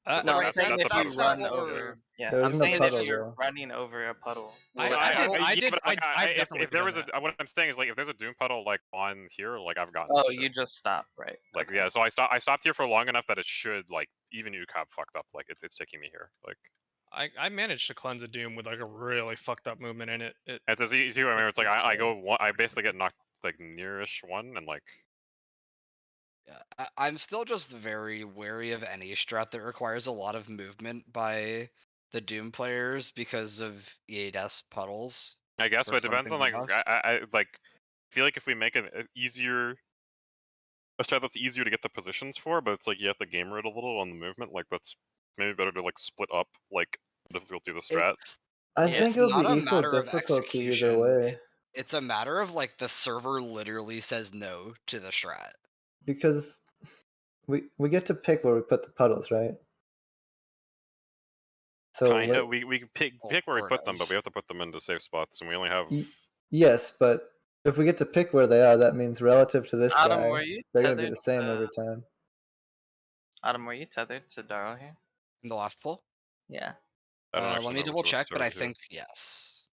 Uh, So No, right, I'm saying that's if you not run what we're- over. Yeah, There I'm isn't a saying if puddle, you're though. running over a puddle. I will it did- actually- I did- but, like, I've definitely if there done was that. what I'm saying is like if there's a doom puddle like on here, like I've gotten. Oh, this shit. you just stop, right? Like Okay. yeah, so I stopped here for long enough that it should like even UCAB fucked up. Like it's taking me here. Like I managed to cleanse a doom with like a really fucked up movement in it. it's as easy. I remember it's like I basically get knocked like nearish one and like. Yeah, I'm still just very wary of any strat that requires a lot of movement by the Doom players because of EA-Death's puddles. I guess, or but it depends on like floating debuffs. I like feel like if we make it easier, a strat that's easier to get the positions for, but it's like you have to gamer it a little on the movement. Like that's maybe better to like split up like the difficulty of the strat. I It's think it'll not a be equal matter of difficulty either execution. way. It's a matter of like the server literally says no to the strat. Because we get to pick where we put the puddles, right? So Kinda, we can pick where we sort put them, but of. we have to put them into safe spots, and we only have. yes, but if we get to pick where they are, that means relative to this Adam, guy, were you they're gonna be tethered the same to- every time. Adam, were you tethered to Darrow here? In the last pull? Yeah. I don't actually Let me know double which was check, but I started here. think yes.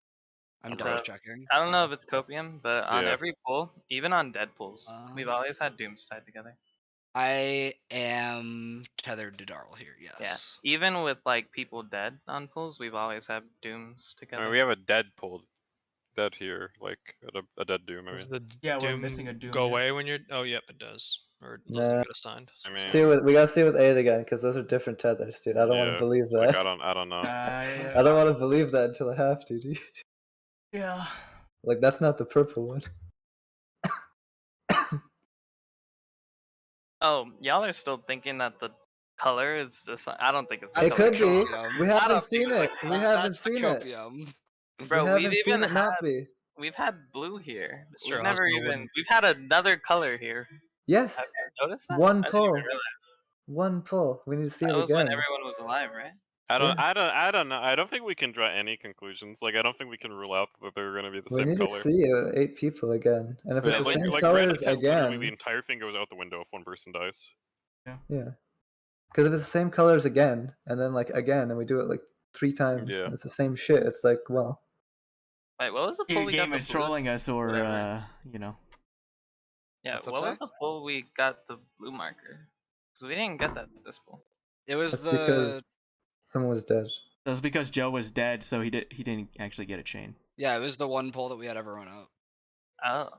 I'm I'm double right. checking. I don't know if it's copium, but on Yeah. every pull, even on dead pulls, we've Um, always had dooms tied together. I am tethered to Darl here, yes. Yeah. Even with like people dead on pulls, we've always had dooms I together. mean, we have a dead pulled, dead here, like a dead doom. I mean, Does the Yeah, we're doom missing a doom go here. away when you're? Oh, yep, it does. Or it doesn't Nah. get assigned. I mean, See we gotta see with 8 again, because those are different tethers, dude. I don't want yeah, to believe that. like I don't know. I don't want to believe that until I have to, dude. Yeah. Like that's not the purple one. Oh, y'all are still thinking that the color is just, I don't think it's the It That's color. could the be. copium. We I haven't don't seen think it. it's We like haven't That's the seen it. copium. Bro, we we've haven't seen even it not had be. we've had blue here. It's We've true, never Osmo even wouldn't- we've had another color here. Yes. Have you noticed that? One I didn't pull. even realize. One pull. We need to see That it was when again. everyone was alive, right? I don't know. I don't think we can draw any conclusions. Like I don't think we can rule out that they're gonna be the We same need color. to see 8 people again. And if Yeah, it's the like, same like colors random tech, literally the again. entire thing goes out the window if one person dies. Yeah. Because if it's the same colors again, and then like again, and we do it like 3 times, Yeah. and it's the same shit, it's like, well. Wait, what was the pull Either we got game the is blue? trolling us or Whatever. you know. Yeah, What's up, what was Sai? the pull we got the blue marker? Because we didn't get that this pull. It was That's the because someone was dead. That's because Joe was dead, so he didn't actually get a chain. it was the one pull that we had everyone up. Oh.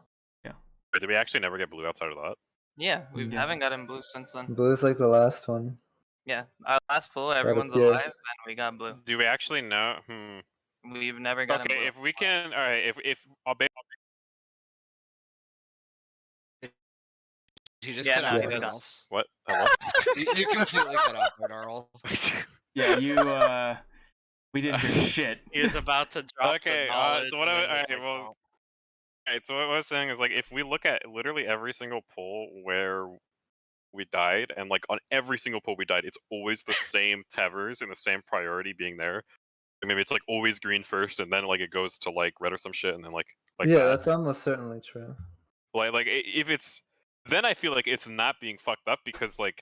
But did we actually never get blue outside of that? Yeah, we Yes. haven't gotten blue since then. Blue's like the last one. Yeah, our last pull, everyone's alive, appears. and we got blue. Do we actually know? We've never gotten Okay, blue. if we can, all right. If I'll be You just Yeah, cut no, out he everyone doesn't. else. what? What? You completely cut out there, Darl. Yeah, you we didn't do shit. He was about to drop Okay, the knowledge. so what and I then alright, was like, well, "Oh." alright, so what I was saying is like if we look at literally every single pull where we died, and like on every single pull we died, it's always the same tethers and the same priority being there. Like, maybe it's like always green first, and then like it goes to like red or some shit, and then like yeah, that. that's almost certainly true. If it's then I feel like it's not being fucked up because like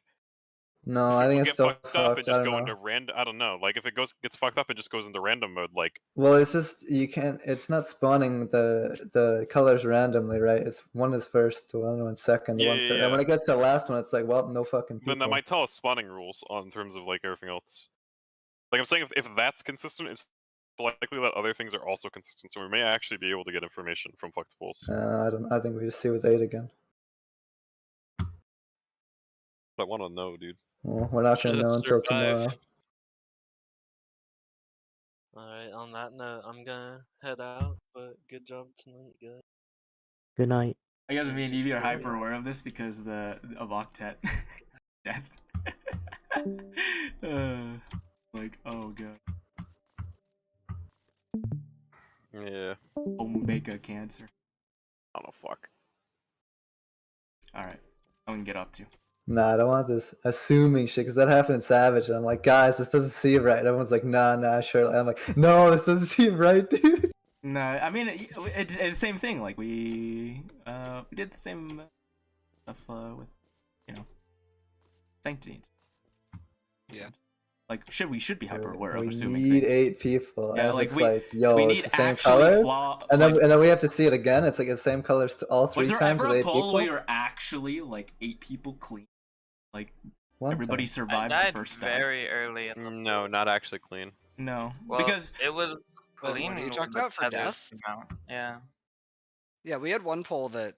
No, if I people think it's get still fucked up and fucked. I just don't go know. into random. I don't know. Like if it gets fucked up and just goes into random mode, like Well, it's just you can't. It's not spawning the colors randomly, right? It's one is first, the other one's second, the Yeah, one yeah, third. And when it gets to the last one, it's like, well, no fucking people. then that might tell us spawning rules on terms of like everything else. Like I'm saying, if that's consistent, it's likely that other things are also consistent. So we may actually be able to get information from fucked pulls. I don't. I think we just see with 8 again. I want to know, dude. Well, we're not gonna Should know until survive. tomorrow. Alright, on that note, I'm gonna head out, but good job tonight, guys. Good night. I guess me and Just Evie are go, hyper aware of this because of Octet death. Like, oh god. Yeah. Omega cancer. I don't know. Fuck. Alright. I can get up to. Nah, I don't want this assuming shit because that happened in Savage. And I'm like, guys, this doesn't seem right. And everyone's like, nah, sure. I'm like, no, this doesn't seem right, dude. No, I mean it's the same thing. Like we did the same stuff with Sanctity. Yeah. Like we should be hyper aware of We assuming need things. 8 people. Yeah, and like it's we like, yo, we it's need the same actually colors. and then we have to see it again. It's like the same colors to all 3 was there times ever with a 8 poll people. where you're actually like 8 people clean? Like One everybody time. I survived died the first time. very early in the No, pull. not actually clean. No, Well, because it was Wait, clean. what are you when talking the about for feathers death? came out. Yeah. Yeah, we had one poll that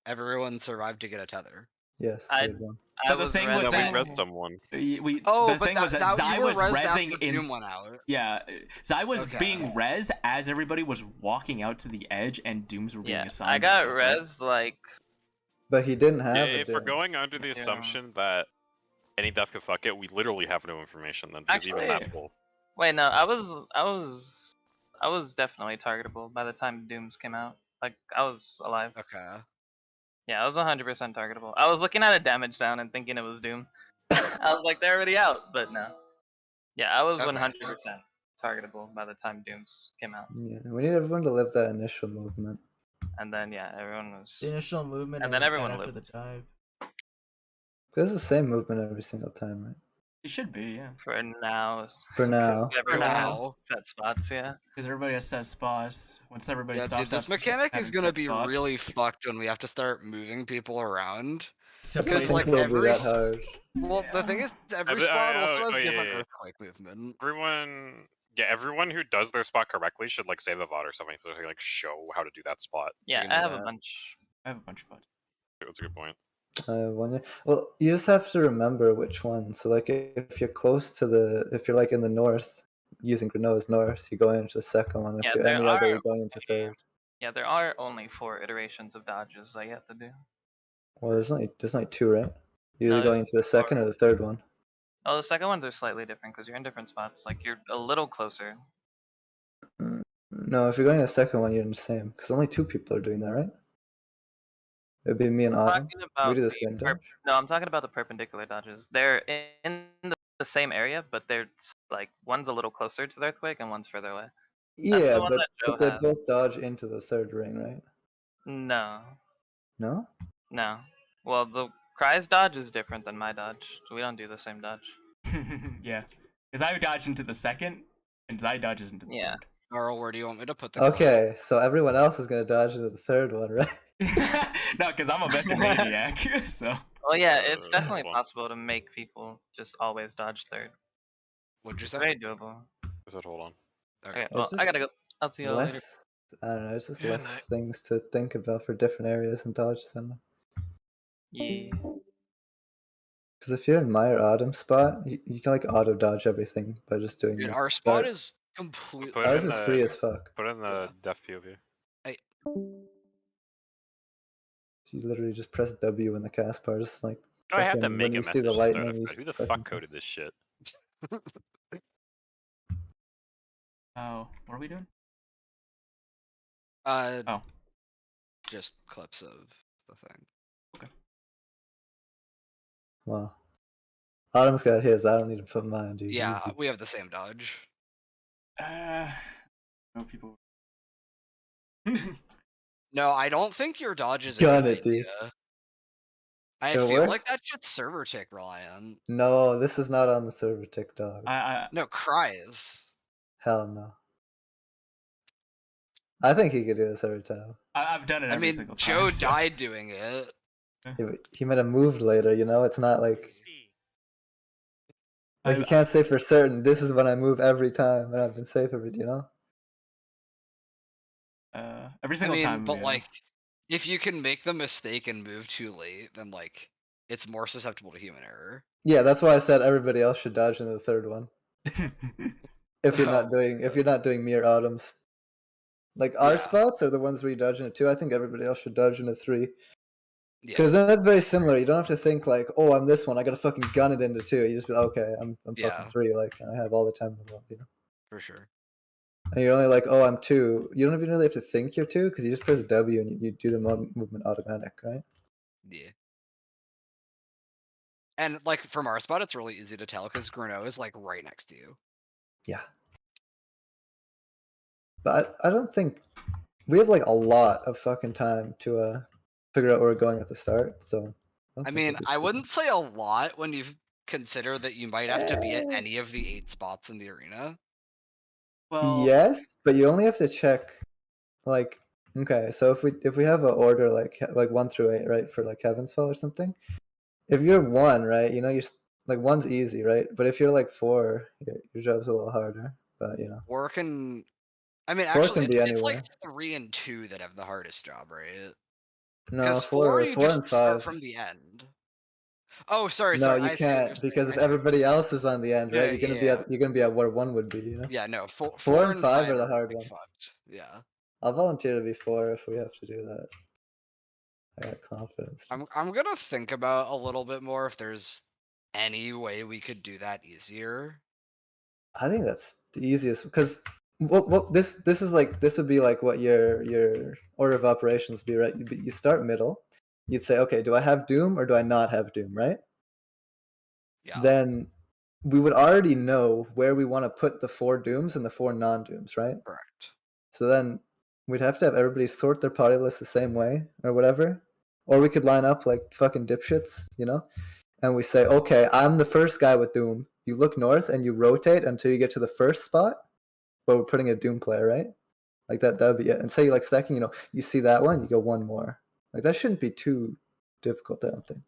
everyone survived to get a tether. Yes, I- we had one. I But the was thing was No, that- we rezzed someone. Oh, the but thing was that you Zai were was rezzed rezzing after in. Doom went out. Yeah, Zai was Okay. being res as everybody was walking out to the edge, and Dooms were being Yeah, assigned. I and got stuff, right? res like But he didn't have Yeah, a if we're Doom. going under the Yeah. assumption that any death could fuck it, we literally have no information then, because even Actually- that poll. wait, no, I was definitely targetable by the time Dooms came out. Like I was alive. Okay. Yeah, I was 100% targetable. I was looking at a damage down and thinking it was Doom. I was like, they're already out, but no. Yeah, I was Okay. 100% targetable by the time Dooms came out. Yeah, we need everyone to live that initial movement. And then yeah, everyone was. The initial movement, And then everyone after lived. the dive. Because it's the same movement every single time, right? It should be, yeah, For now. For now. Everyone has now. set spots, yeah. because everybody has set spots. Once everybody Yeah, stops, dude, this mechanic is gonna be really fucked when we have to start moving people around. To I don't Because, think like, it'll be every that s- hard. Well, the thing is, every but- spot oh, also has oh, yeah, different yeah, yeah. earthquake movement. Everyone who does their spot correctly should like save a VOD or something so they like show how to do that spot. Yeah, can I do have a that. bunch. I have a bunch of fun. That's a good point. Well, you just have to remember which one. So, like, if you're close to if you're like in the north, using Krylios north, you go into the second one. If Yeah, you're there any other, are you're going into third. Yeah, there are only 4 iterations of dodges that you have to do. Well, there's only two, right? You're No, either going into the there's four. second or the third one. Oh, the second ones are slightly different because you're in different spots. Like you're a little closer. No, if you're going to the second one, you're in the same. Because only two people are doing that, right? It'd be me and Autumn. Talking about We do the the same perp- dodge. No, I'm talking about the perpendicular dodges. They're in the same area, but they're like one's a little closer to the earthquake and one's further away. Yeah, the one but, that Joe but they has. both dodge into the third ring, right? No, No? no. Well, the Cry's dodge is different than my dodge. We don't do the same dodge. Yeah, because I dodge into the second, and Zai dodges into the Yeah. Earl, where do you want me to put the Okay, so everyone else is going to dodge into the third one, right? third. No, because I'm a Becca maniac, so. Well, yeah, it's Uh, definitely well. possible to make people just always dodge third. What'd you It's say? very doable. I said hold on. Okay, Okay. well, It's I gotta just go. I'll see you all later. Less, I don't know, it's just Good less night. things to think about for different areas and dodges. Yeah. Because if you're in my or Autumn spot, you can like auto dodge everything by just doing Dude, the our spot start. is completely. Put it Ours in is the- free as fuck. Put in the def POV. You literally just press W in the cast bar, just like. Oh, I have to fucking make when a you see message the to start lightning, a you thread. Who the fucking fuck coded press- this shit? Oh, what are we doing? Oh. Just clips of the thing. Wow. Autumn's got his. I don't need to put mine, dude. Yeah, Easy. we have the same dodge. No people. No, I don't think your dodge is a Got good it, dude. idea. I It feel like works? that shit's server tick reliant. No, this is not on the server TikTok. No, cries. Hell no. I think he could do this every time. I've done it I every mean, single Joe time. so- died doing it. He might have moved later, you know? It's not like you I- can't say for certain this is when I move every time and I've been safe every, you know? Every I single mean, time. but yeah. like, if you can make the mistake and move too late, then like, it's more susceptible to human error. Yeah, that's why I said everybody else should dodge into the third one. If you're not doing mere Autumn's. Like our Yeah. spots are the ones where you dodge into 2. I think everybody else should dodge into 3. Yeah. Because then that's very similar. You don't have to think like, oh, I'm this one. I gotta fucking gun it into 2. You just be like, okay, I'm Yeah. fucking 3. Like I have all the time in the world, you know. For sure. And you're only like, oh, I'm 2. You don't even really have to think you're 2 because you just press W and you do the movement automatic, right? Yeah. And like from our spot, it's really easy to tell because Gruno is like right next to you. Yeah. But I don't think we have like a lot of fucking time to figure out where we're going at the start. So don't I think mean, it'll be I too wouldn't say a lot when you consider that you might have to be at any of the 8 spots in the arena. well, Yes, but you only have to check like okay, so if we have an order like 1 through 8, right, for like Heaven's Fall or something. If you're 1, right, you know you're like 1's easy, right? But if you're like 4, your job's a little harder. But you know. Or can I mean, 4 actually, can be it's like anywhere. 3 and 2 that have the hardest job, right? No, Because 4 you 4 just and start 5. from the end. Oh, sorry, No, sorry. you I see what you're can't saying. because I if see what you're everybody saying. else is on the end, right? Yeah. You're gonna be at where 1 would be, you know. Yeah, no. 4 4 and and 5 are the are hard like ones. fucked. Yeah. I'll volunteer to be 4 if we have to do that. I got confidence. I'm gonna think about a little bit more if there's any way we could do that easier. I think that's the easiest because what this is like. This would be like what your order of operations would be, right? You start middle. You'd say, okay, do I have Doom or do I not have Doom, right? Yeah. Then we would already know where we want to put the 4 Dooms and the 4 non-Dooms, right? Correct. So then we'd have to have everybody sort their party list the same way or whatever. Or we could line up like fucking dipshits, you know? And we say, okay, I'm the first guy with Doom. You look north and you rotate until you get to the first spot, but we're putting a Doom player, right? Like that would be it. And say like second, you know, you see that one, you go one more. Like that shouldn't be too difficult, I don't think.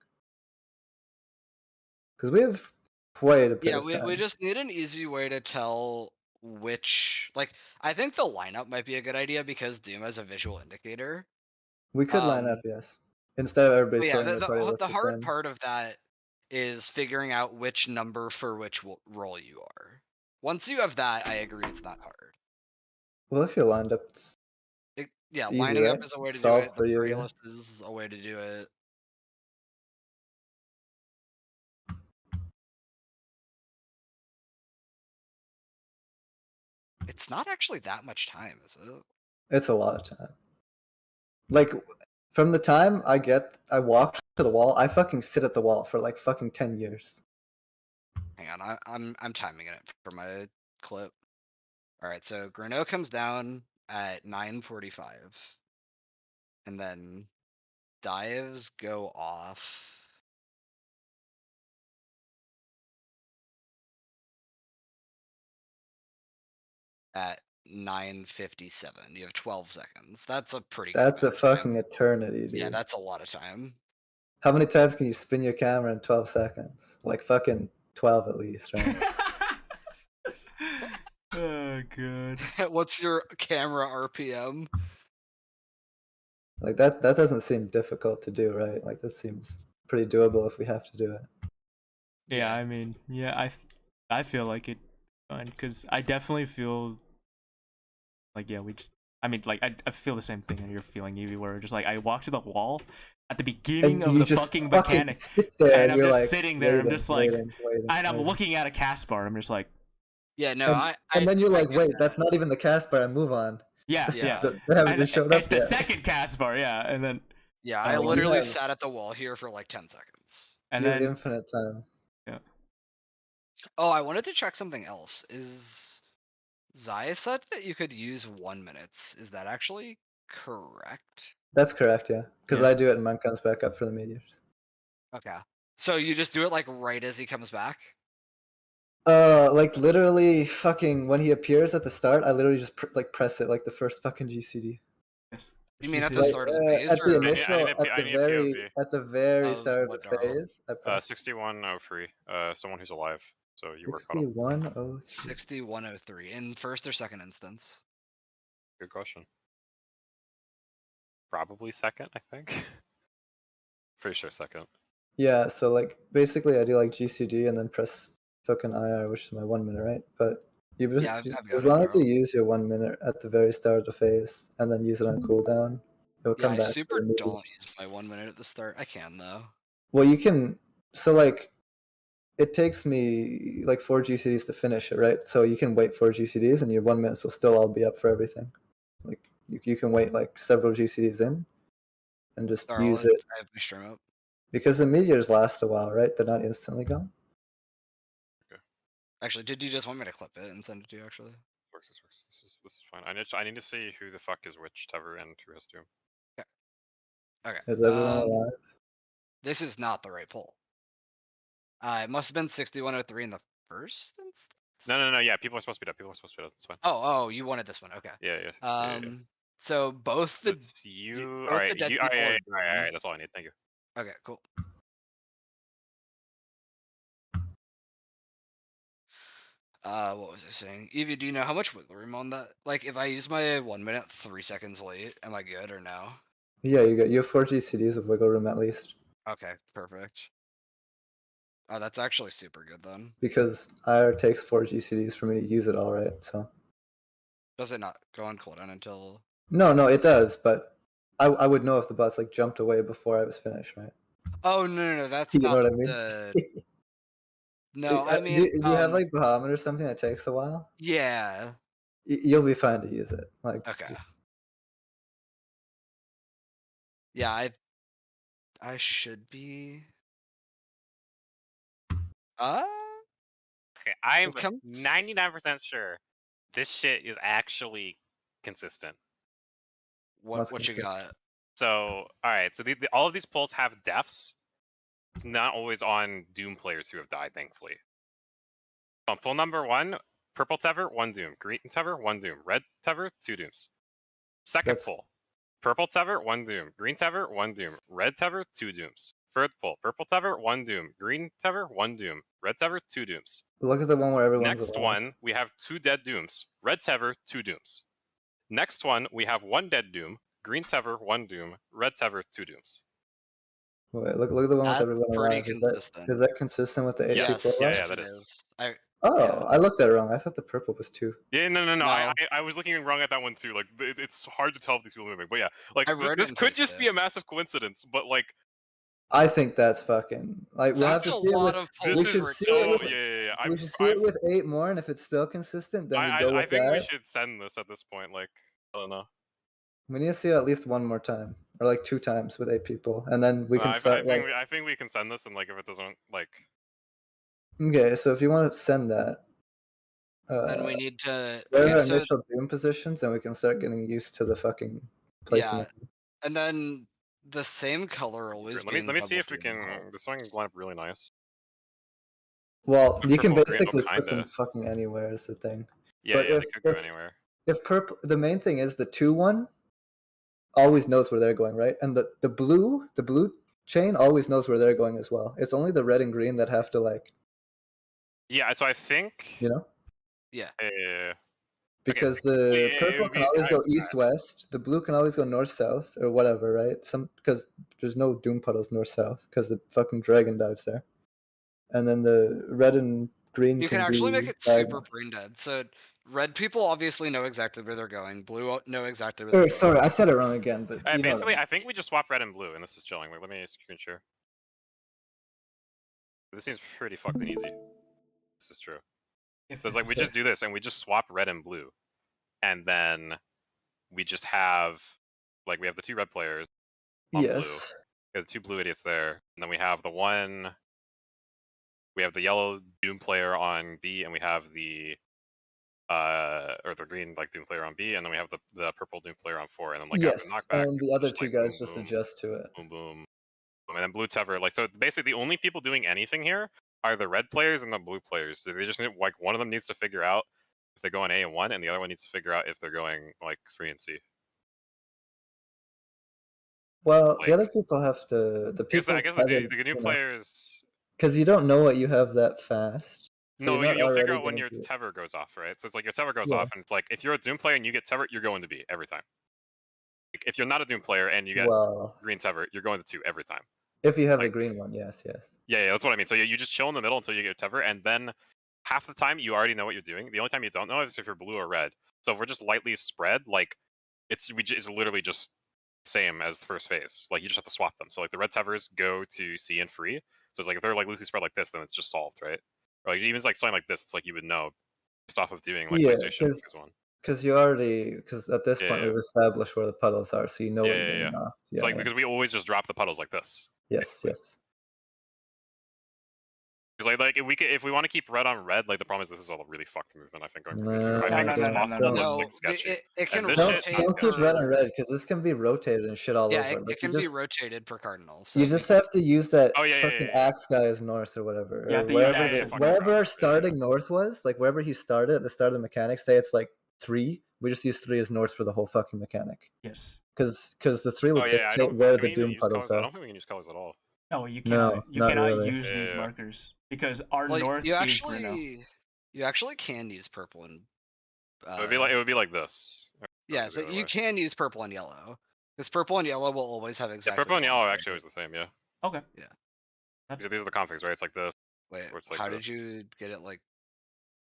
Because we have quite a bit Yeah, of time. we just need an easy way to tell which, like, I think the lineup might be a good idea because Doom has a visual indicator. We could line up, yes. Instead of everybody But yeah, sorting their party list the the hard same. part of that is figuring out which number for which role you are. Once you have that, I agree it's not hard. Well, if you're lined up, Yeah, it's easy, lining up right? is a way to do Solved it. The for you, party yeah. list is a way to do it. It's not actually that much time, is it? It's a lot of time. Like, from the time I walk to the wall, I fucking sit at the wall for like fucking 10 years. Hang on, I'm timing it for my clip. All right, so Grano comes down at 9:45, and then dives go off at 9:57. You have 12 seconds. That's a pretty good That's a amount of time. fucking eternity, dude. Yeah, that's a lot of time. How many times can you spin your camera in 12 seconds? Like fucking 12 at least, right? Oh god. What's your camera RPM? Like that doesn't seem difficult to do, right? Like that seems pretty doable if we have to do it. Yeah, I mean, yeah, I feel like it fun because I definitely feel like we just. I mean, like I feel the same thing that you're feeling, Evie, where just like I walk to the wall at the beginning And of you the just fucking mechanic, sit there and I'm you're just like sitting there. I'm just like, waiting, and I'm looking at a cast bar. I'm just like, Yeah, no, and then you're like, get wait, that. that's not even the cast bar. I move on. yeah, Yeah. They haven't And even showed up it's the yet. second cast bar, yeah, and then Yeah, I Oh, you literally have- sat at the wall here for like 10 seconds. and you have then infinite time. Oh, I wanted to check something else. Is Zaya said that you could use 1 minutes. Is that actually correct? That's correct, yeah. Because Yeah. I do it and mine comes back up for the meteors. Okay. So you just do it like right as he comes back? Like literally fucking when he appears at the start, I literally just press it like the first fucking GCD. yes. You mean at the Like, start of the phase? at the or initial, I need a POV. at the very Of start of what the Darl? phase, I pressed 6103. Someone who's alive. So you were caught up. 6103. 6103 in first or second instance? Good question. Probably second, I think. Pretty sure second. Yeah, so like basically I do like GCD and then press fucking IR, which is my 1 minute, right? But you Yeah, I've got as it, long as you Darl. use your 1 minute at the very start of the phase and then use it on cooldown, it'll Yeah, come I back. super immediately. don't use my 1 minute at the start. I can though. Well, you can. So like, it takes me like 4 GCDs to finish it, right? So you can wait 4 GCDs, and your 1 minute will still all be up for everything. Like you can wait like several GCDs in, and just Darl, use it I have my stream up. because the meteors last a while, right? They're not instantly gone. Actually, did you just want me to clip it and send it to you? Actually, This works. This is fine. I need to see who the fuck is which Tever and who has Doom. okay. Is everyone alive? This is not the right poll. It must have been 6103 in the first instance? No. Yeah, people are supposed to be dead. It's fine. Oh, you wanted this one. Okay. Yeah. So both the It's you. both All right. the dead You. people are All right. That's all I need. Thank you. Okay, cool. What was I saying? Evie, do you know how much wiggle room on that? Like, if I use my 1 minute 3 seconds late, am I good or no? Yeah, you have 4 GCDs of wiggle room at least. Okay, perfect. Oh, that's actually super good then. Because IR takes 4 GCDs for me to use it all, right? So. Does it not go on cooldown until? No, it does, but I would know if the bots like jumped away before I was finished, right? Oh no, that's You not know what I mean? the. No, I do, mean, do you have like Bahamut or something that takes a while? yeah. You'll be fine to use it. Like, Okay. just- Yeah, I should be. Okay, I'm comes- 99% sure this shit is actually consistent. What's What you got? So, all right. So all of these polls have deaths. It's not always on Doom players who have died, thankfully. On poll number 1, purple Tever, 1 Doom. Green Tever, 1 Doom. Red Tever, 2 Dooms. Second That's- poll, purple Tever, 1 Doom. Green Tever, 1 Doom. Red Tever, 2 Dooms. Third poll, purple Tever, 1 Doom. Green Tever, 1 Doom. Red Tever, 2 Dooms. look at the one where everyone's Next alive. one, we have 2 dead Dooms. Red Tever, 2 Dooms. Next one, we have 1 dead Doom. Green Tever, 1 Doom. Red Tever, 2 Dooms. Wait, look at the one with That's everyone pretty alive. consistent. Is that consistent with the 8 Yes, people yeah, alive? Yes, that it is. is. Oh, yeah. I looked at it wrong. I thought the purple was 2. Yeah, no. No. I was looking wrong at that one too. Like, it's hard to tell if these people are moving. But yeah, like I wrote it this in could just be a P6. massive coincidence. But like, I think that's fucking like we'll have That's to a see it lot with. of this polls we should for see so it with, yeah. we should see it with 8 more, and if it's still consistent, then we go with I think that. we should send this at this point. Like, I don't know. We need to see it at least 1 more time, or like 2 times with 8 people, and then we can start. I think we can send this, and like if it doesn't like. Okay, so if you want to send that, Then we need to. what are Okay, our so initial Doom positions, and we can start getting used to the fucking placing. yeah, and then the same color always. Let me see double if we Doom can. helps. This one can line up really nice. Well, you can Purple, green, basically well, put them kinda. fucking anywhere. Is the thing. Yeah, But yeah, if- they could go if- anywhere. If purple, the main thing is the 2-1 always knows where they're going, right? And the blue chain always knows where they're going as well. It's only the red and green that have to like, Yeah, so I think. you know, Yeah. because Okay, the it purple would can be- always go east west, the blue can always go north south or whatever, right? Because there's no Doom puddles north south because the fucking dragon dives there, and then the red and green. You can actually be make it super diagonals. brain dead. So red people obviously know exactly where they're going. Blue know exactly where they're Or, going. sorry, I said it wrong again, but you know what I Basically, mean. I think we just swap red and blue, and this is chilling. Like, let me screen share. This seems pretty fucking easy. This is true. So it's like we just do this, and we just swap red and blue, and then we just have like we have the 2 red players on blue. Yes. We have the 2 blue idiots there, and then we have the one. We have the yellow Doom player on B, and we have the or the green like Doom player on B, and then we have the purple Doom player on 4, and then like after Yes, knockback, and the other just, 2 like, guys boom, just boom, adjust to it. boom, boom, and then blue Tever. Like, so basically the only people doing anything here are the red players and the blue players. So they just need, like, one of them needs to figure out if they go on A and 1, and the other one needs to figure out if they're going like 3 and C. Well, the Like- other people have to. The people. I guess the new players. Because you don't know what you have that fast. So No, you're not you'll figure already out when gonna your do it. Tever goes off, right? So it's like your Tever goes Yeah. off, and it's like if you're a Doom player and you get Tever, you're going to B every time. Like, if you're not a Doom player and you get Well, green Tever, you're going to 2 every time. if you have the like- green one, yes. Yeah, that's what I mean. So you just chill in the middle until you get Tever, and then half the time you already know what you're doing. The only time you don't know is if you're blue or red. So if we're just lightly spread, like it's literally just same as the first phase. Like you just have to swap them. So like the red Tevers go to C and free. So it's like if they're like loosely spread like this, then it's just solved, right? Or like even like something like this, it's like you would know based off of doing like Yeah, PlayStation phase 1. Because at this Yeah, point yeah. we've established where the puddles are, so you know what Yeah, you're yeah, getting off. It's like because we always just drop the puddles like this. yes. Because like if we want to keep red on red, like the problem is this is all a really fucked movement. I think going for No, I think no, this no, is no, no, possible, no. but No, it's like sketchy. it can And this rotate. shit- Don't keep red for- and red because this can be rotated and shit all Yeah, over. it Like, can you be just, rotated per cardinal. So you just have to use that Oh, yeah, fucking yeah. axe guy as north or whatever. You Or have to use wherever, axe the- as wherever north. our starting north was, like wherever he started at the start of the mechanic, say it's like 3. We just use 3 as north for the whole fucking mechanic. Yes. Because the 3 will Oh yeah, I dictate don't. where can the we even Doom use puddles colors? I are. don't think we can use colors at all. No, you No, cannot. You not cannot really. use these Yeah. markers because our well, north you is Bruno. You actually can use purple and. It would be like this. Yeah, Goes so the other you way. can use purple and yellow. Because purple and yellow will always have Yeah, exactly. purple and one yellow color. actually always the same. Yeah. Okay. These are the configs, right? It's like this. Wait, Or it's like how this. did you get it like?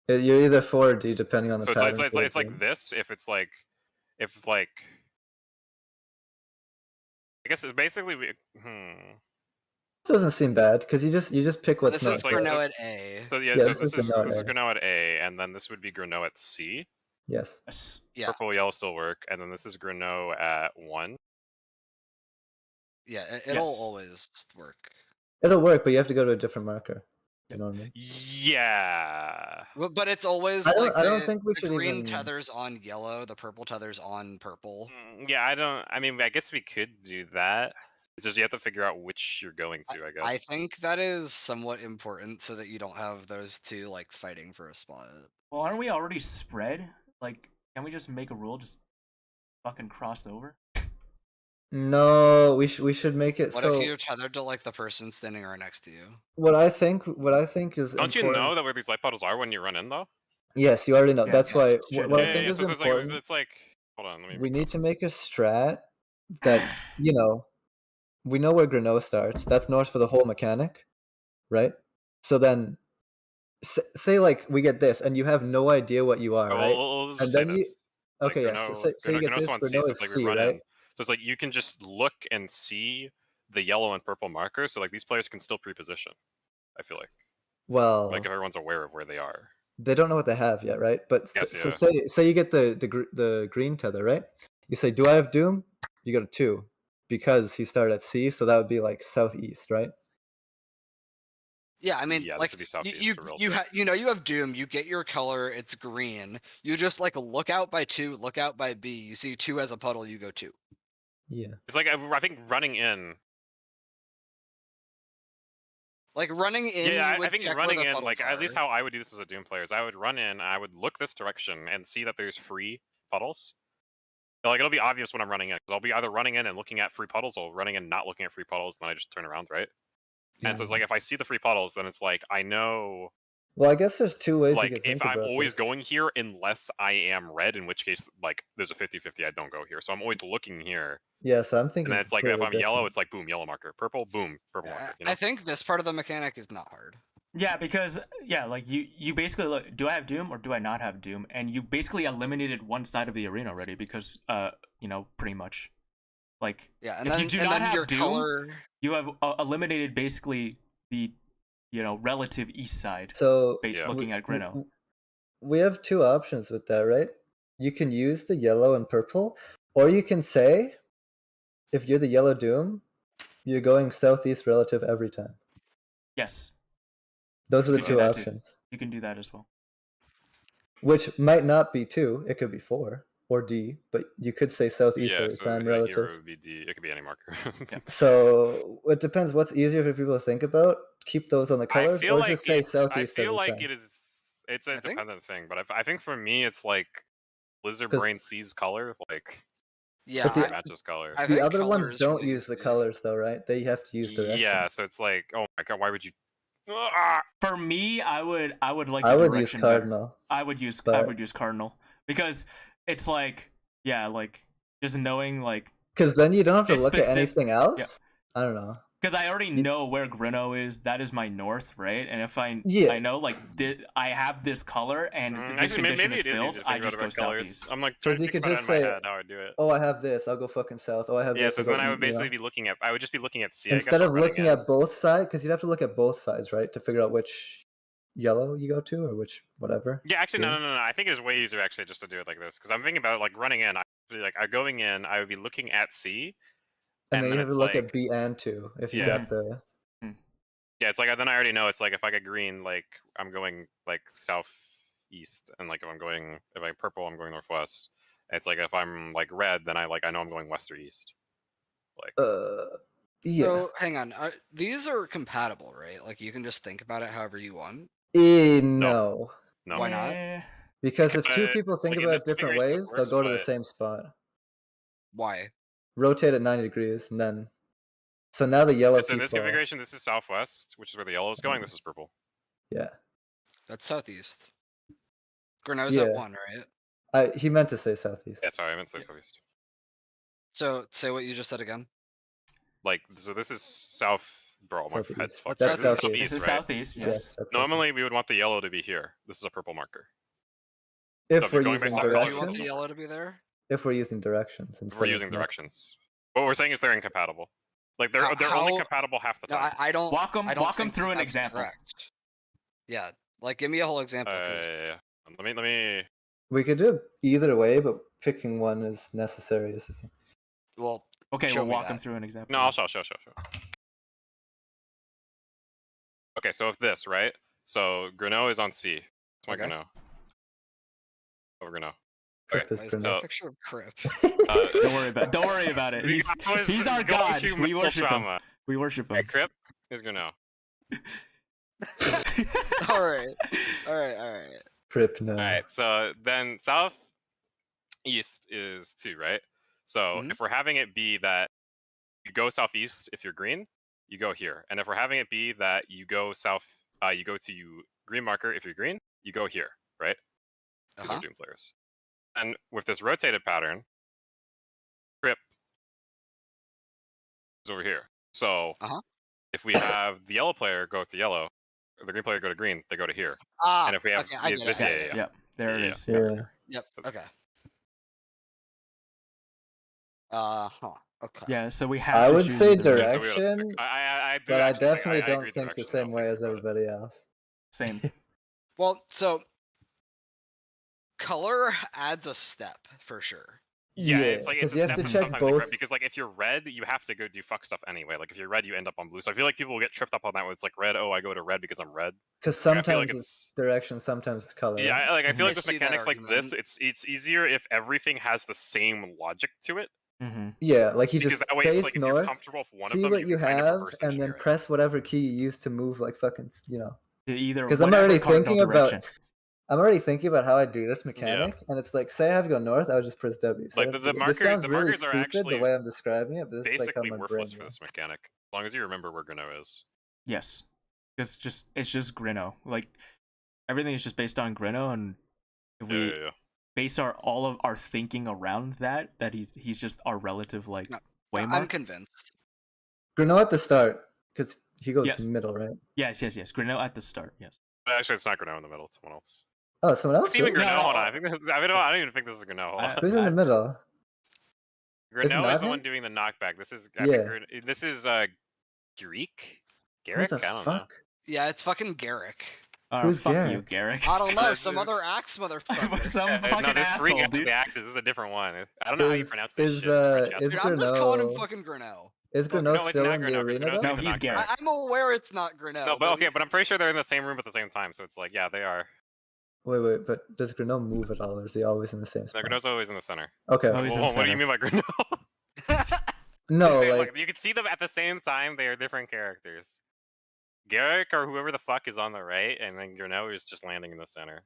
You're either 4 or D depending on the So pattern. it's like this. If it's like, I guess it's basically Doesn't seem bad because you just pick what's This not. is like- Grano at A. So yeah, Yeah, so this is Grano at A. Grano at A, and then this would be Grano at C. Yes. Yes. Yeah, Purple, yellow still work, and then this is Grano at 1. yeah, it'll Yes. always work. It'll work, but you have to go to a different marker. You know what I mean? Yeah. But it's always I don't- like I don't the, think we the should green even- tethers on yellow, the purple tethers on purple. Yeah, I mean, I guess we could do that. It's just you have to figure out which you're going to, I guess. I think that is somewhat important so that you don't have those two like fighting for a spot. Well, aren't we already spread? Like, can we just make a rule? Just fucking cross over? No, we should make it What so. if you're tethered to like the person standing right next to you? What I think is. Don't you important- know that where these light puddles are when you run in, though? Yes, you already know. Yeah, That's yes, why. it's true. What I Yeah, think yeah, is so important. it's like, hold on, let me. We need to make a strat that we know where Grano starts. That's north for the whole mechanic, right? So then, say like we get this, and you have no idea what you are, Oh, right? well, let's And just say then you. this. Like, Okay, yes. Grano- Say you get Grano's this. on C, Grano so is it's like C, we run right? in. So it's like you can just look and see the yellow and purple markers. So like these players can still pre-position. I feel like Well, if everyone's aware of where they are. they don't know what they have yet, right? But Yes, so yeah. say you get the green tether, right? You say, "Do I have Doom?" You go to 2 because he started at C, so that would be like southeast, right? Yeah, I mean, Yeah, this like would be southeast you for real. you have Doom. You get your color. It's green. You just like look out by 2, look out by B. You see 2 as a puddle. You go 2. Yeah. It's like I think running in. Like running in. Yeah, you would I think check running where the in, like puddles at least are. how I would do this as a Doom player is I would run in, I would look this direction and see that there's free puddles. Like it'll be obvious when I'm running in because I'll be either running in and looking at free puddles or running in not looking at free puddles, and then I just turn around, right? And so it's like if I see the free puddles, then it's like I know. Well, I guess there's 2 ways you Like could think if I'm about always this. going here unless I am red, in which case like there's a 50-50 I don't go here. So I'm always looking here. Yeah, so I'm And thinking. then it's like if completely I'm yellow, different. it's like boom, yellow marker. Purple, boom, purple marker. You know? I think this part of the mechanic is not hard. Yeah, because like you basically look, do I have Doom or do I not have Doom? And you basically eliminated one side of the arena already because pretty much. Like Yeah, and if then you do and not then have your Doom, color. you have eliminated basically the relative east side. So Yeah. Looking at Grano. we have 2 options with that, right? You can use the yellow and purple, or you can say, if you're the yellow Doom, you're going southeast relative every time. Yes, Those are the You can do 2 that too. options, you can do that as well. which might not be 2. It could be 4 or D, but you could say southeast Yeah, every so time here relative. it would be D. It could be any marker. So it depends. What's easier for people to think about? Keep those on the I colors, feel or like just say it's, southeast I feel every like time. it is. It's a I think- dependent thing, but I think for me it's like Lizard 'Cause- Brain sees color, like Yeah, But the- matches color. I The think other ones colors don't really use the easy. colors, though, right? They have to use directions. Yeah, so it's like, oh my god, why would you? Ah! For me, I would like I the would use direction better. cardinal. I would use but- Cardinal because it's like like just knowing like Because then you don't have to It's look at specific- anything else. I don't know. because I already know where Grano is. That is my north, right? And if I know like I have this color and this Actually, condition maybe is it is filled, easy to I figure out just go about colors. southeast. I'm like 'Cause trying to you think could about just it in my say, head how I do it. Oh, I have this. I'll go fucking south. Oh, I have Yeah, this. so I'll go then I east, would basically be looking at. I would just be looking at C. I guess, Instead while of running looking in. at both sides, because you'd have to look at both sides, right, to figure out which yellow you go to or which whatever. Yeah, actually, no, green. no, no, no. I think it is way easier actually just to do it like this because I'm thinking about it like running in. I'm going in. I would be looking at C. And then you have to it's look like, at B and 2 if you Yeah. got the. Yeah, it's like then I already know it's like if I get green, like I'm going like southeast, and like if I'm purple, I'm going northwest. And it's like if I'm like red, then I know I'm going west or east. Like Yeah. So hang on, these are compatible, right? Like you can just think about it however you want. No. no. Why not? Because if 2 Because, people think like, in about this it different configuration it ways, they'll works, go to the but- same spot. Why? Rotate at 90 degrees, and then. So now the yellow So in this people. configuration, this is southwest, which is where the yellow is going. This is purple. Yeah. That's southeast. Grenough's Yeah. at 1, right? He meant to say southeast. Yeah, sorry, I meant to say southeast. So say what you just said again. Like, so this is south. Bro, my Southeast. head's fucked. That's This is southeast. This is right? southeast. Yes. Yes. That's Normally, we would want the yellow to be here. This is a purple marker. southeast. so If we're going using based on Why colors- would you want the directions. yellow to be there? If we're using directions If instead we're of using north. directions. What we're saying is they're incompatible. Like they're only How- compatible half the No, time. I don't. Walk 'em- I don't walk 'em think through an that's example. correct. Yeah, like give me a whole example. 'Cause Yeah. Let me. We could do it either way, but picking one is necessary. Is the thing. well, Okay, Show we'll me walk them that. through an example. No, I'll show. Okay, so if this right, so Grenault is on C. It's my Okay. Grenault. Over Grenault. Crip Okay, is why is Grenault. there a so- picture of Crip? Don't worry about it. He's I was our going god. through We mental worship him. trauma. We worship him. Okay, Crip is Grenault. all right. Crip, no. All right, so then south east is 2, right? So Mhm. if we're having it be that you go southeast if you're green, you go here, and if we're having it be that you go south, you go to green marker if you're green, you go here, right? These are Doom players. And with this rotated pattern, Crip is over here. So if we have the yellow player go to yellow, or the green player go to green, they go to here. And if we have okay, I get this, it. yeah. Yep, there Yeah, it is. Yeah. Yep. Okay. Okay. Yeah, so we have. I to would choose say either way. So we would have to direction, pick- I do but I actually think- definitely I don't agree think the direction, same though, way thinking as about it. everybody else. Same. Well, so color adds a step for sure. Yeah, it's like it's because a you have step to and check sometimes like red, both. because like if you're red, you have to go do fuck stuff anyway. Like if you're red, you end up on blue. So I feel like people will get tripped up on that when it's like red. Oh, I go to red because I'm red. Because Like, I feel like sometimes it's direction, sometimes it's color. Yeah, right? I feel like I with see that mechanics like this, argument. it's easier if everything has the same logic to it. Mm-hmm. Yeah, like you Because just that way, it's face like if you're north, comfortable with one of see them, what you you can kind of have, reverse and then engineer it. press whatever key you use to move, like fucking, Either Because I'm whatever already cardinal thinking about. direction. I'm already thinking about how I do this mechanic, and it's like, say I have to go north, I would just press W. So Like, I have the to- markers- this sounds the really markers are stupid actually the way I'm describing it, but this is like how Basically my brain worthless for works. this mechanic, as long as you remember where Grenault is. Yes, it's just Grenault. Like everything is just based on Grenault, and if we Yeah. base all of our thinking around that he's just our relative like No, waymark. I'm convinced. Grenault at the start, because he goes Yes. middle, right? Yes. Grenault at the start. Yes. But actually, it's not Grenault in the middle. It's someone else. Oh, someone else? It's even Really? Grenault. No, Hold on. I don't even think this is Grenault. Hold on. Who's in the middle? Grenault not is the him? one doing the knockback. This is Yeah. This is Greek. Who Garrick? the I don't know. fuck? Yeah, it's fucking Garrick. Who's Fuck Garrick? you, Garrick. I don't know, This some is- other axe motherfucker. Some No, fucking this Greek asshole, guy with dude. the axes. This is a different one. I don't know how you Is- pronounce this is, shit. It's French is Dude, accent. I'm just calling him Grenault- fucking Grenault. Is Well, Grenault no, it's still not in the Grenault, arena Grenault's though? No, doing the he's knockback. Garrick. I'm aware it's not Grenault. No, but okay, but I'm pretty sure they're in the same room at the same time. So it's like, yeah, they are. Wait, but does Grenault move at all, or is he always in the same No, spot? Grenault's always in the center. Okay. Oh, he's in the What do you center. mean by Grenault? No, They- like you can see them at the same time. They are different characters. Garrick or whoever the fuck is on the right, and then Grenault is just landing in the center.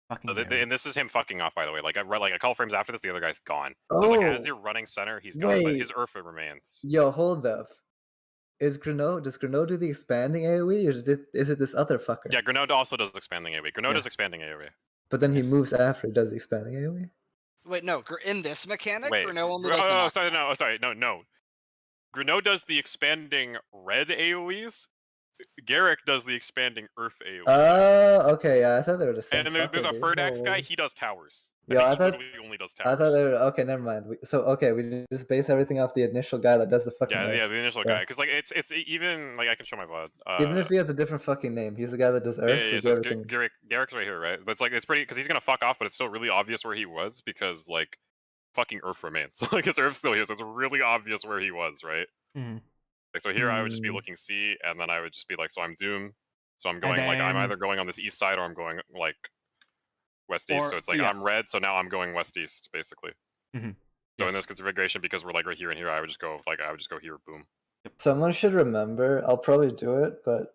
Fucking So Garrick. and this is him fucking off, by the way. Like a couple frames after this, the other guy's gone. So it's like as you're running center, he's gone, but wait. his Urfa remains. Yo, hold up. Does Grenault do the expanding AoE, or is it this other fucker? Yeah, Grenault also does expanding AoE. Grenault Yeah. does expanding AoE. But then he Yes. moves after he does the expanding AoE? Wait, no, in this mechanic, Wait, Grenault only does the oh, knock- sorry, no. Grenault does the expanding red AoEs. Garrick does the expanding Earth AoE. Oh, okay, yeah, I thought they were the same. and then there's a fucker, dude. Ferdax No guy. way. He does towers. Yeah, I think he thought- literally only does towers. I thought they were okay. Never mind. We just base everything off the initial guy that does the fucking. Yeah, Earth. the initial Yeah. guy. Because like it's even like I can show my VOD. Even if he has a different fucking name, he's the guy that does Earth. yeah, we so do it's everything. Garrick's right here, right? But it's like it's pretty because he's gonna fuck off, but it's still really obvious where he was because like fucking Earth remains. Like his Earth's still here, so it's really obvious where he was, right? Mhm. Like so here I would just be Mm. looking C, and then I would just be like, so I'm Doom. So I'm going like I'm then- either going on this east side or I'm going like west east. Or- So it's like yeah. I'm red, so now I'm going west east basically. Mhm. So Yes. in this configuration, because we're like right here and here, I would just go here, boom. Someone should remember. I'll probably do it, but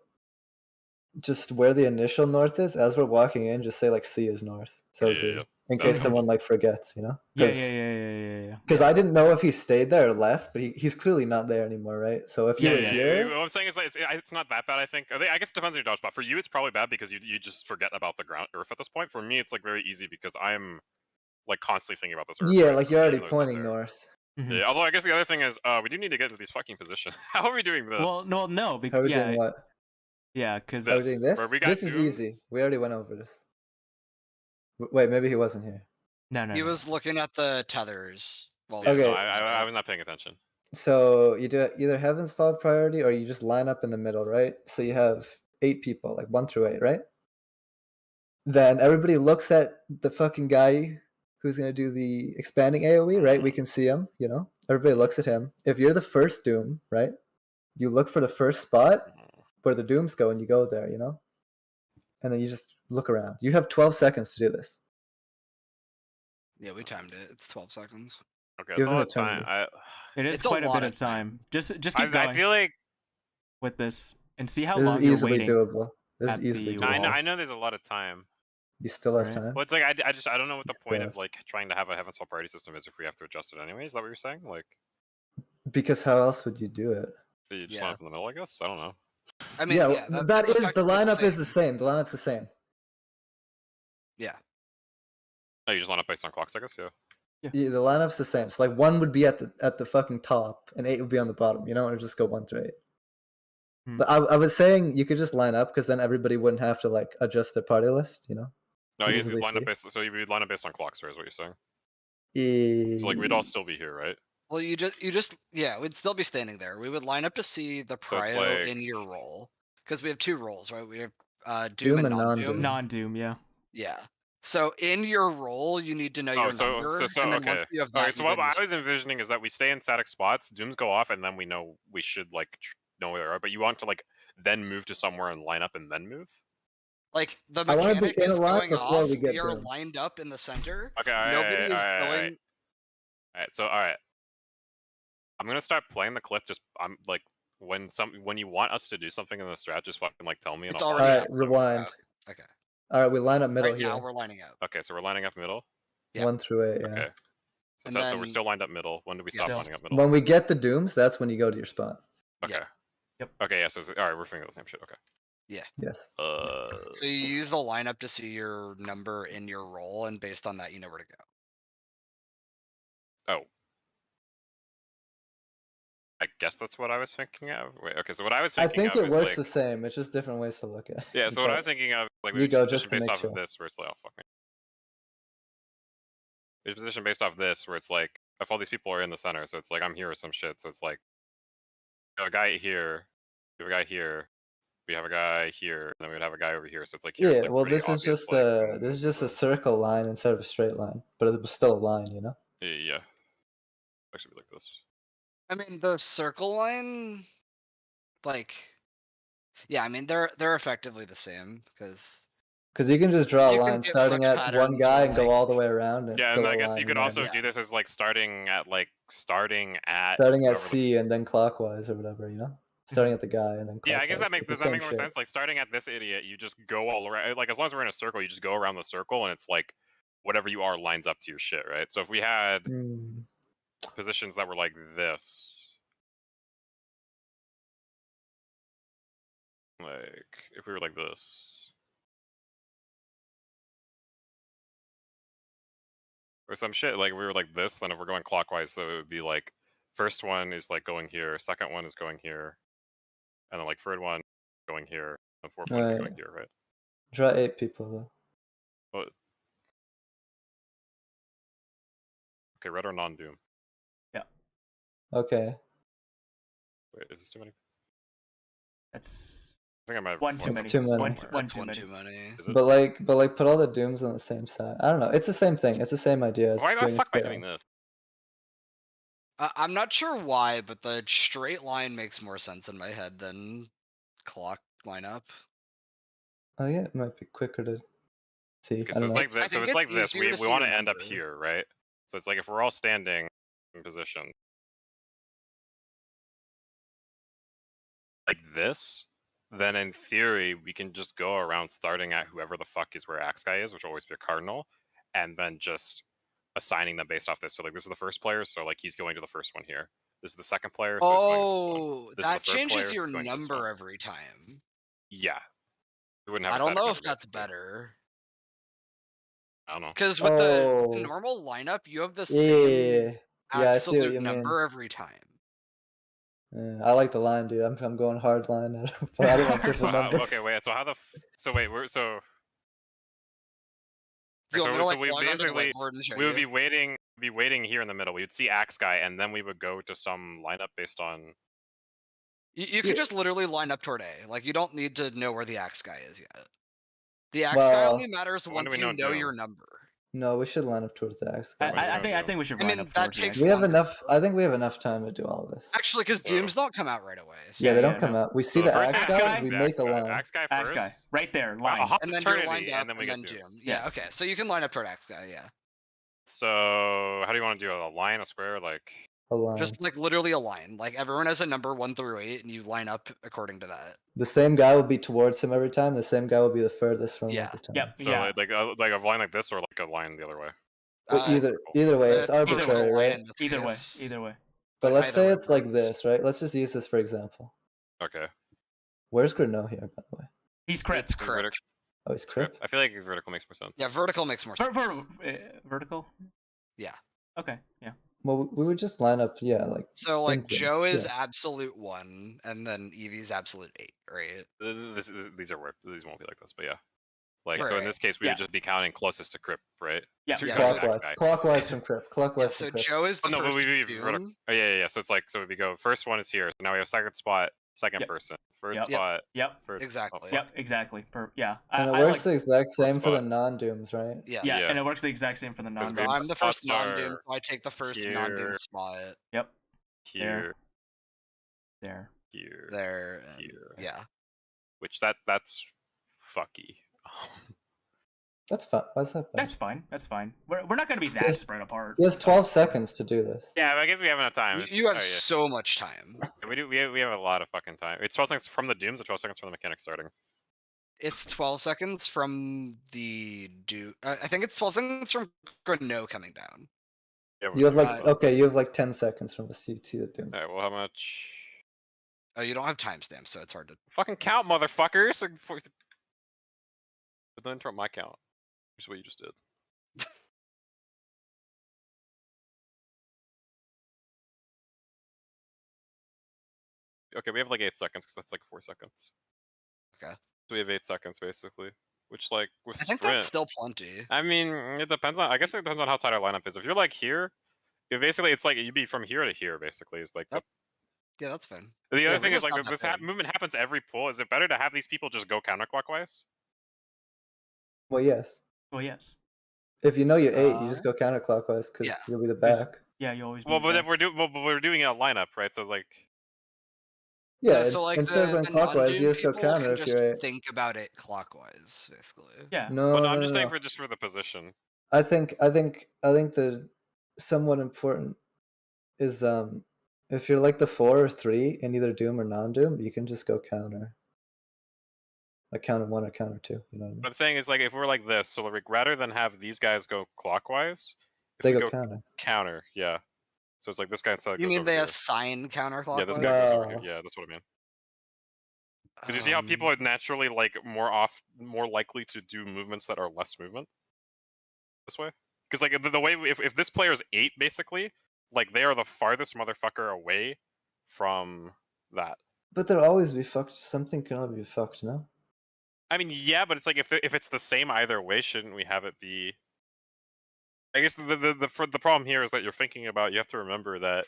just where the initial north is, as we're walking in, just say like C is north. So Yeah, it'd be- yeah. in That case was someone like forgets, you know? Yeah. Because I didn't know if he stayed there or left, but he's clearly not there anymore, right? So if you were here, What I'm saying is, like, it's not that bad. I think. I guess it depends on your dodge spot. For you, it's probably bad because you just forget about the ground earth at this point. For me, it's like very easy because I'm like constantly thinking about this earth. yeah, right? like you're already Even though it's not pointing there. north. Yeah, although I guess the other thing is, we do need to get to these fucking positions. How are we doing this? Well, no, How are we doing what? because How are we doing this? Where we got This is easy. dooms? We already went over this. Wait, maybe he wasn't here. no. He was looking at the tethers. Well, Yeah, no, Okay. I was not paying attention. So you do either Heaven's Fall priority or you just line up in the middle, right? So you have 8 people, like 1 through 8, right? Then everybody looks at the fucking guy who's gonna do the expanding AoE, right? We can see him, you know? Everybody looks at him. If you're the first Doom, right? You look for the first spot where the Dooms go and you go there, you know? And then you just look around. You have 12 seconds to do this. yeah, we timed it. It's 12 seconds. Okay, Give that's a him lot an of time. eternity. It is It's a quite a lot bit of of time. Just keep I going feel like with this and see how This long is you're easily waiting. doable. This is at easily the no, doable. wall. I know there's a lot of time. You still have Right. time. Well, it's like I don't know what the You point still of like trying to have a Heaven's Fall priority system is if we have to adjust it anyway. Is that what you're saying? Like, Because how else would you do it? you just Yeah. line up in the middle, I guess. I don't know. I mean, Yeah, that, that that's is the effectively lineup is the same. The lineup's the same. Yeah. Oh, you just line up based on clocks, I guess. Yeah. Yeah, the lineup's the same. So like 1 would be at the fucking top and 8 would be on the bottom, you know, or just go 1 through 8. Hmm. But I was saying you could just line up because then everybody wouldn't have to like adjust their party list, you know. No, to you easily line up see. based. So you would line up based on clocks, right? Is what you're saying. So like Eh, we'd all still be here, right? Well, you just yeah, we'd still be standing there. We would line up to see the So it's prio like- in your role because we have 2 roles, right? We have Doom Doom and and non-Doom. non-Doom. Non-Doom, yeah. Yeah. So in your role, you need to know Oh, your so number, so and then okay. once you have Okay, that, so you what then I just- was envisioning is that we stay in static spots, dooms go off, and then we know we should like know where they are. But you want to like then move to somewhere and line up and then move. like the I wanna mechanic begin a is lot going before off. we get We are Doom. lined up in the center. Okay. Nobody is all going. right. So all right. I'm gonna start playing the clip. Just I'm like when you want us to do something in the strat, just fucking like tell me. And It's I'll already follow Alright, you. rewind. Okay. Alright, we line up middle Right here. now we're lining up. Okay, so we're lining up middle. Yeah. 1 through 8, yeah. Okay. So, And so we're then- still lined up middle. When do we stop Yes. lining up middle? When we get the Dooms, that's when you go to your spot. Okay. Yeah. Yep. Okay. Yeah. So all right, we're figuring out the same shit. Okay. Yes. So you use the lineup to see your number in your role, and based on that, you know where to go. Oh. I guess that's what I was thinking of. Wait, okay, so what I was I thinking think of it is works like, the same. It's just different ways to look at it. yeah. So what I was But thinking of, like, you we go position just to based make off sure. of this, where it's like, oh fuck me. We position based off this, where it's like, if all these people are in the center, so it's like I'm here or some shit. So it's like, we have a guy here, we have a guy here, we have a guy here, and then we would have a guy over here. So it's like, here, yeah, it's like well pretty this is obvious, just like, this is just a circle line instead of a straight line. But it was still a line, you know? yeah. Actually, be like this. I mean, the circle line, like, yeah, I mean they're effectively the same because Because you can just draw a You can line get starting flex at one patterns guy where, and go like- all the way around. And it's Yeah, still and I a guess line, you could know? also Yeah. do this as like starting at starting at whatever the- C and then clockwise or whatever, you know? Starting at the guy and then clockwise. Yeah, I guess that makes It's the does that same make more shit. sense? Like starting at this idiot, you just go all around. Like as long as we're in a circle, you just go around the circle, and it's like whatever you are lines up to your shit, right? So if we had Hmm. positions that were like this, like if we were like this, or some shit, like we were like this, then if we're going clockwise, so it would be like first one is like going here, second one is going here, and then like third one going here, and fourth one Right. going here, right? Draw 8 people though. Okay, red or non-doom. Okay. Wait, is this too many? That's I think I might have one too It's many. too many. One, that's one one too many. too many. Is it? But like put all the Dooms on the same side. I don't know. It's the same thing. It's the same idea as Why the doing a fuck am I straight doing line. this? I'm not sure why, but the straight line makes more sense in my head than clock lineup. Oh yeah, it might be quicker to see. Okay, I so don't it's know. like I this. So think it's like it's this. easier We to see want to your end up number. here, right? So it's like if we're all standing in position like this, then in theory we can just go around starting at whoever the fuck is where Axe Guy is, which will always be a cardinal, and then just assigning them based off this. So like this is the first player, so like he's going to the first one here. This is the second player, so he's going to this one. Oh, This is that the third changes player, your he's going to this number one. every time. Yeah. We wouldn't have I a don't static know number, if that's basically. better. I don't know. Because with the Oh. normal lineup, you have the Yeah, same yeah, I see what absolute you mean. number every time. Yeah, I like the line, dude. I'm going hard line. I don't want different Well, number. okay, wait. So how the so wait, we're so Do you want me to, so like, we log onto the basically whiteboard and show we would you? be waiting here in the middle. We would see Axe Guy, and then we would go to some lineup based on. You could Yeah. just literally line up toward A. Like, you don't need to know where the Axe Guy is yet. The Axe Guy Well, only matters when do once we you know know your Doom? number. no, we should line up towards the Axe Guy. I think we should I line mean, up that towards the takes Axe We Guy. have longer. enough. I think we have enough time to do all this. Actually, because So- Dooms don't come out right away. So. Yeah, they Yeah, don't come no. out. We see So the first Axe Axe Guy. Guy? We the make Axe a Guy, line. Axe Guy Axe first. Guy, right there, Wow, line. a hop And then you're eternity, lined up, and then we get Doom. Dooms. Yeah, Yes. okay. So you can line up toward Axe Guy, yeah. So how do you want to do it? A line, a square, like? A line. Just like literally a line. Like everyone has a number 1 through 8, and you line up according to that. The same guy will be towards him every time. The same guy will be the furthest from him Yeah. every time. Yep. So Yeah. like a line like this, or like a line the other way. But either way, it's prefer the arbitrary, line right? in this Either way. case. Either way. But let's either say way it's like works. this, right? Let's just use this for example. Okay. Where's Grino here, by the way? He's crit. It's crip. Vertic- Oh, he's Crip. I feel like vertical makes more sense. Yeah, vertical makes more sense. Vertical. Yeah. Okay. Yeah. Well, we would just line up, yeah, like So like Thank you. Joe is Yeah. absolute 1, and then Evie's absolute 8, right? These are weird. These won't be like this, but yeah. Like so in Right. this case, we Yeah. would just be counting closest to Crip, right? Yeah. To Yeah, Crip so- Axe clockwise, Guy. clockwise from Crip, Yeah, clockwise so from Crip. Joe is the Oh, no, but first we Doom. vertical. Oh yeah. So it's like so we go first one is here. So now we have second spot, second Yep. person, third Yep. spot, Yep. third. Exactly. Yep. Exactly. Yeah. And it I works like. the exact same for the spot. non-dooms, right? Yes. Yeah, Yeah. and it works the exact same for the Because So non-dooms. I'm the first spots non-doom, are so I take the first here. non-doom spot Yep. Here, There. here, there. And here. yeah. Which that's fucky. That's fine. Why's that bad? That's fine. That's fine. We're not gonna be that Yes. spread apart. He has 12 seconds to do this. Yeah, but I guess we have enough time. You, It's you just- have oh, yeah. so much time. We do. We have a lot of fucking time. It's 12 seconds from the dooms, or 12 seconds from the mechanic starting. It's 12 seconds from the do. I think it's 12 seconds from Grino coming down. Yeah, You have like Uh, okay, you have like 10 seconds from the CT to doom. All right. Well, how much? Oh, you don't have timestamps, so it's hard to. Fucking count, motherfuckers! But don't interrupt my count. Here's what you just did. Okay, we have like 8 seconds because that's like 4 seconds. Okay. So we have 8 seconds basically, which like with I think sprint. that's still plenty. I mean, it depends on. I guess it depends on how tight our lineup is. If you're like here, basically it's like you'd be from here to here. Basically, is like the Yeah, that's fine. The Yeah, other thing is Ringo's like not that this bad. movement happens every pull. Is it better to have these people just go counterclockwise? Well, yes. Well, yes. If you know you're 8, you just Uh, go counterclockwise because yeah. you'll be the There's- back. Yeah, you always. Well, be but there. if we're doing a lineup, right? So like, Yeah, so like instead of the going clockwise, you non-doom just go people counter can if just you're 8. think about it clockwise, basically. Yeah. No, well, no, no, I'm no, just saying no. for the position. I think the somewhat important is if you're like the 4 or 3 in either doom or non-doom, you can just go counter. Like counter 1 or counter 2. You know what I mean? What I'm saying is like if we're like this, so like rather than have these guys go clockwise, if They we go counter. counter, yeah. So it's like this guy instead You goes mean over they here. assign counterclockwise? Yeah, this guy goes over No. here. Yeah, that's what I mean. Because you see how people are naturally like more likely to do movements that are less movement this way. Because like the way if this player's 8 basically, like they are the farthest motherfucker away from that. But they'll always be fucked. Something can always be fucked, no? I mean, yeah, but it's like if it's the same either way, shouldn't we have it be? I guess the problem here is that you're thinking about. You have to remember that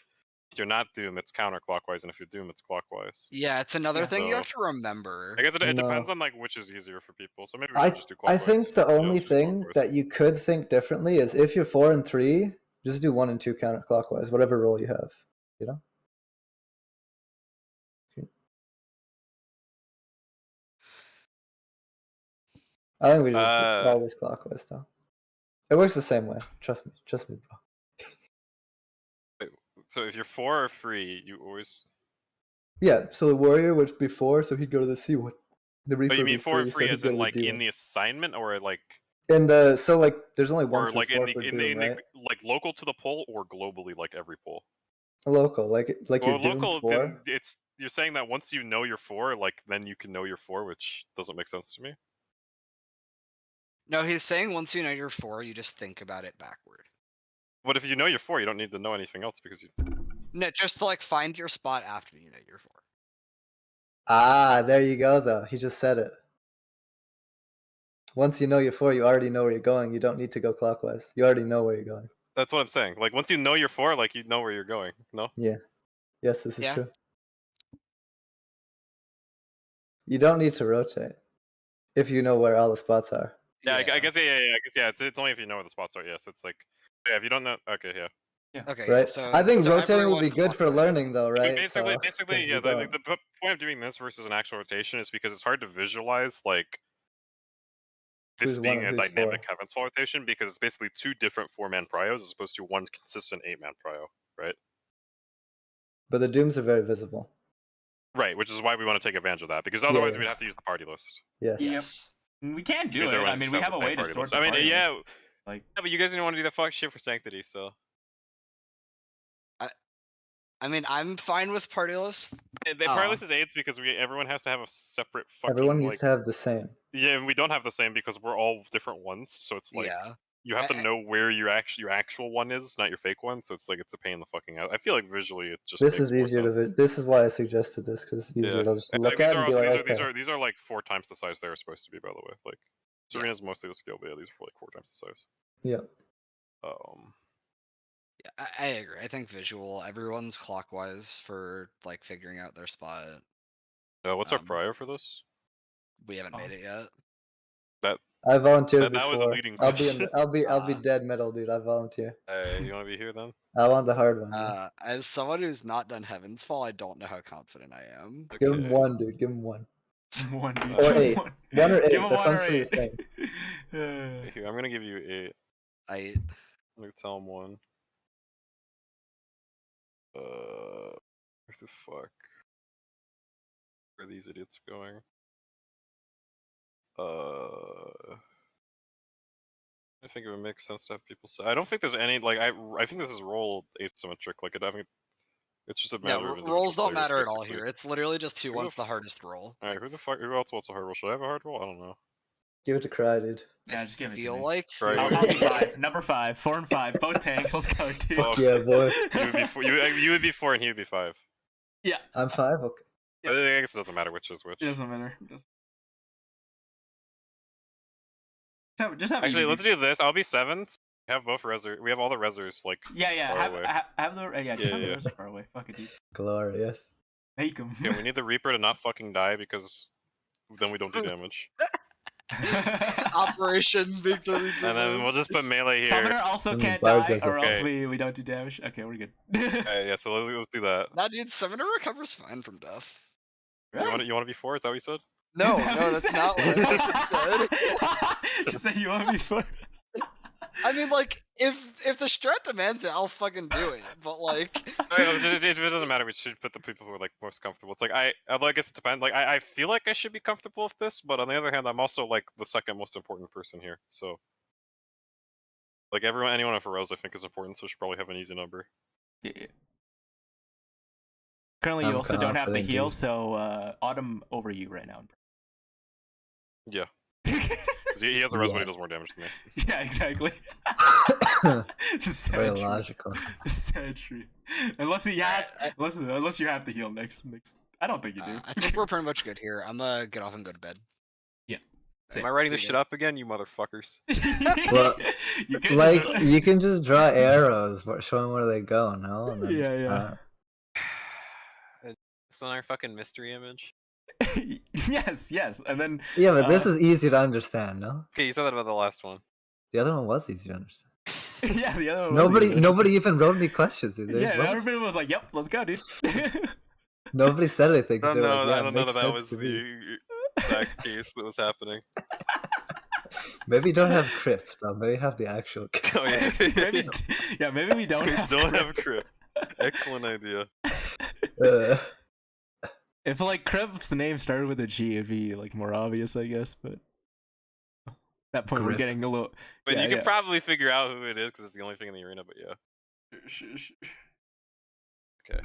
if you're not Doom, it's counterclockwise, and if you're Doom, it's clockwise. Yeah, it's another Yeah. thing you So- have to remember. I guess it depends No. on like which is easier for people. So maybe we I should just do clockwise. think the Yeah, only let's do thing clockwise. that you could think differently is if you're 4 and 3, just do 1 and 2 counterclockwise, whatever role you have. You know? I think we just do always clockwise though. It works the same way. Trust me, bro. So if you're 4 or 3, you always Yeah, so the warrior would be 4, so he'd go to the C one. The reaper But you would mean be 4 3, free so he'd as go in to the like D in one. the assignment, or like, And so like there's only one or through like 4 for Doom, right? like local to the poll, or globally like every poll? Local, like Well, your Doom local, 4. then it's you're saying that once you know your 4, like then you can know your 4, which doesn't make sense to me. No, he's saying once you know your 4, you just think about it backward. But if you know your 4, you don't need to know anything else because you. No, just to, like, find your spot after you know your 4. Ah, there you go though. He just said it. Once you know your 4, you already know where you're going. You don't need to go clockwise. You already know where you're going. That's what I'm saying. Like once you know your 4, like you know where you're going. No. Yeah. Yes, this is Yeah. true. You don't need to rotate if you know where all the spots are. Yeah, I guess I guess it's only if you know where the spots are. Yes, it's like if you don't know. Okay, yeah. Okay, Right? yeah, so I think so rotating will everyone be good for clockwise. learning though, right? Basically, So, 'cause yeah. you The don't. point of doing this versus an actual rotation is because it's hard to visualize like this Who's one being and a who's dynamic 4. Heaven's Fall rotation, because it's basically 2 different 4-man pryos as opposed to 1 consistent 8-man pryo, right? But the Dooms are very visible. Right, which is why we want to take advantage of that, because otherwise yeah. we'd have to use the party list. Yes. Yes. We can do Because it. I everyone's mean, just we have have the a same way to party sort list. the I mean, party yeah, list. Like, yeah, but you guys didn't want to do that fuck shit for Sanctity, so. I mean, I'm fine with party list. The party list is AIDS because everyone has to have a separate fucking. Everyone like, needs to have the same. Yeah, and we don't have the same because we're all different ones. So it's like Yeah. you have to know where your actual one is, not your fake one. So it's like it's a pain in the fucking out. I feel like visually it just This makes is more easier sense. to. This is why I suggested this, because it's easier to just And, look these at are and be also, like, okay. these are like 4 times the size they're supposed to be. By the way, like Serena's mostly the scale, but yeah, these are like 4 times the size. Yeah. Yeah, I agree. I think visual. Everyone's clockwise for like figuring out their spot. What's our prior for this? We haven't made it yet. I volunteered that before. was a leading I'll be question. I'll be dead metal, dude. I volunteer. You want to be here then? I want the hard one. Man. As someone who's not done Heaven's Fall, I don't know how confident I am. Give him 1, dude. Give him 1. 1, dude. Or 8. 1 or 8. Give him They're 1 or functionally 8. the same. Here, I'm gonna give you 8. I'm gonna tell him 1. Where the fuck? Where are these idiots going? I think it would make sense to have people say. I don't think there's any like. I think this is role asymmetric. Like I think it's just a matter of individual rolls don't players, matter at all basically. here. It's literally just who wants the hardest roll. All right, who the fuck? Who else wants a hard roll? Should I have a hard roll? I don't know. Give it to Cry, dude. Yeah, just give it to Feel me. like Right. I'll be 5. Number 5. 4 and 5. Both tanks. Let's go, dude. Fuck. Yeah, boy. You would be 4 and he would be 5. Yeah. I'm 5. Okay. But I guess it doesn't matter which is which. It doesn't matter. Just have Actually, let's do this. I'll be 7. We have both reser. We have all the resers like. Yeah. far away. Have the yeah. Just have the rest far away. Fuck it, dude. Glorious. Make them. Yeah, we need the Reaper to not fucking die because then we don't do damage. Operation Big the Reaper. And then we'll just put melee here. Summoner also can't Bard die, does or else okay. we don't do damage. Okay, we're good. Okay, yeah, so let's do that. Nah, dude, Summoner recovers fine from death. Really? You want to be 4? Is that what you said? No, Is that no, what that's you not what I said. You said you want me for. I mean, like, if the strat demands it, I'll fucking do it. But like, It doesn't matter. We should put the people who are like most comfortable. It's like I guess it depends. Like I feel like I should be comfortable with this, but on the other hand, I'm also like the second most important person here. So like anyone with a rose, I think is important. So should probably have an easy number. Yeah. Currently, you I'm also don't have the confident, heal, dude. so Autumn over you right now. Yeah. 'Cause he has a rose, but he does more damage than me. Yeah, exactly. Very logical. Sad tree. Unless he has, unless you have to heal next. I don't think you do. I think we're pretty much good here. I'm gonna get off and go to bed. Yeah. Am I writing this shit up again, you motherfuckers? Well, you can like you can just draw arrows showing where they go, no? And then, Yeah. It's another fucking mystery image. yes, and then. Yeah, but this is easy to understand, no? Okay, you said that about the last one. The other one was easy to understand. Yeah, the other one. was easy. Nobody even wrote any questions, dude. Yeah, everybody was like, "Yep, let's go, dude." Nobody said anything. I 'cause don't they were know. like, yeah, I don't know makes that that sense was to me. the exact case that was happening. Maybe you don't have crypt, though. Maybe you have the actual. Oh yeah. maybe we don't have. Don't have a crypt. Excellent idea. If like Krev's name started with a G, it'd be like more obvious, I guess. But at that point, we're Grip. getting a little. But yeah, you can yeah. probably figure out who it is because it's the only thing in the arena. But yeah. Okay.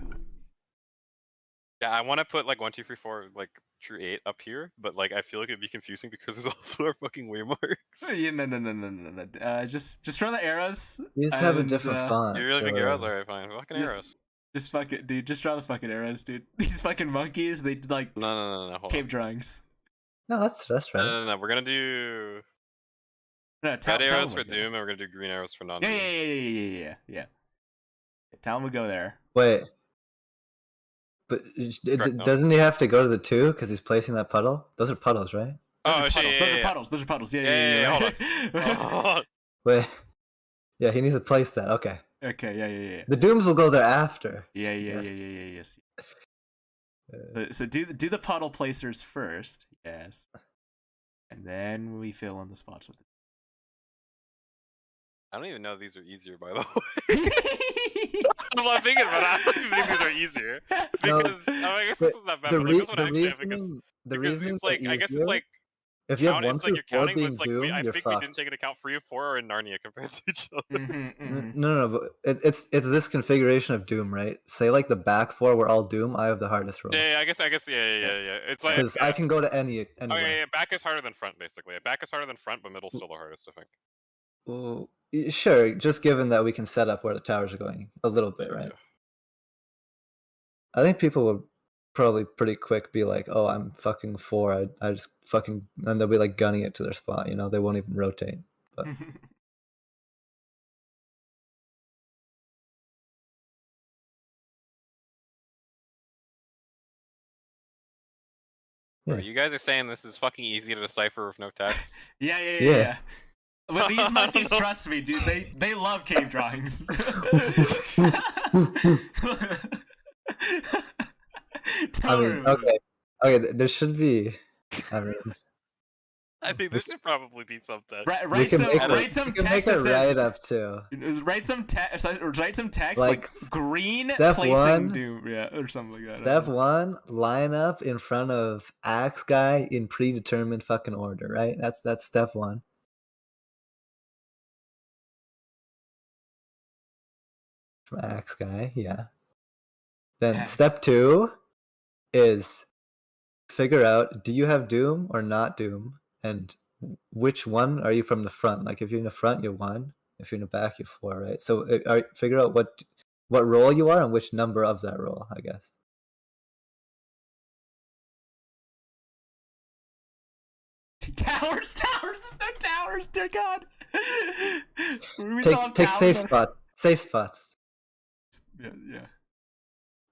Yeah, I want to put like 1, 2, 3, 4, like through 8 up here, but like I feel like it'd be confusing because there's also our fucking way marks. Yeah, no. Just draw the arrows. You just have a and, different font. You really think chill arrows? out. Alright, fine. Fucking Just- arrows. Just fuck it, dude. Just draw the fucking arrows, dude. These fucking monkeys, they like No. Hold cave on. drawings. No, that's right. No. We're gonna do No, tell red arrows him for what to do. Doom, and we're gonna do green arrows for non. Yeah. Tell him we go there. Wait. But Correct, no. doesn't he have to go to the 2 because he's placing that puddle? Those are puddles, right? Those Oh are shit! puddles. Yeah, Those yeah, are puddles. Those are puddles. Yeah, hold Yeah. on. Wait. Yeah, he needs to place that. Okay. Okay. Yeah. The Dooms will go there after. Yeah. Yes. Yes. So do the puddle placers first. Yes. And then we fill in the spots with it. I don't even know if these are easier, by the way. I'm not thinking about it. I don't even think these are easier No, because I guess but this was not bad. The, But like, this one the actually, I think reasoning, the because reasoning it's like I guess easier, it's like if you have count, 1 it's through like you're 4 counting, but being it's like Doom, I you're think we fucked. didn't take into account 3 or 4 are in Narnia compared to each other. No, but it's this configuration of Doom, right? Say like the back 4 were all Doom. I have the hardest roll Yeah, I guess, yeah. It's like because I can go to anywhere. Okay, yeah, back is harder than front, basically. Back is harder than front, but middle's still the hardest, I think. Well, sure, just given that we can set up where the towers are going a little bit, right? I think people will probably pretty quick be like, "Oh, I'm fucking 4. I just fucking," and they'll be like gunning it to their spot. You know, they won't even rotate. But Bro, Yeah. you guys are saying this is fucking easy to decipher with no text? Yeah. But these I monkeys, don't know. trust me, dude. They love cave drawings. Tell her. Okay. There should be. I mean, I think there should probably be some text. Write some you can text make that it says. right up too. Write some text like Like, green step placing 1, Doom, yeah, or something like that. Step 1, line up in front of Axe Guy in predetermined fucking order, right? That's step 1. From Axe Guy, yeah. Then Axe. step 2 is figure out, do you have Doom or not Doom, and which one are you from the front? Like if you're in the front, you're 1. If you're in the back, you're 4, right? So figure out what roll you are and which number of that roll, I guess. Towers. There's no towers. Dear God. We still have Take towers safe on- spots. Safe spots. Yeah.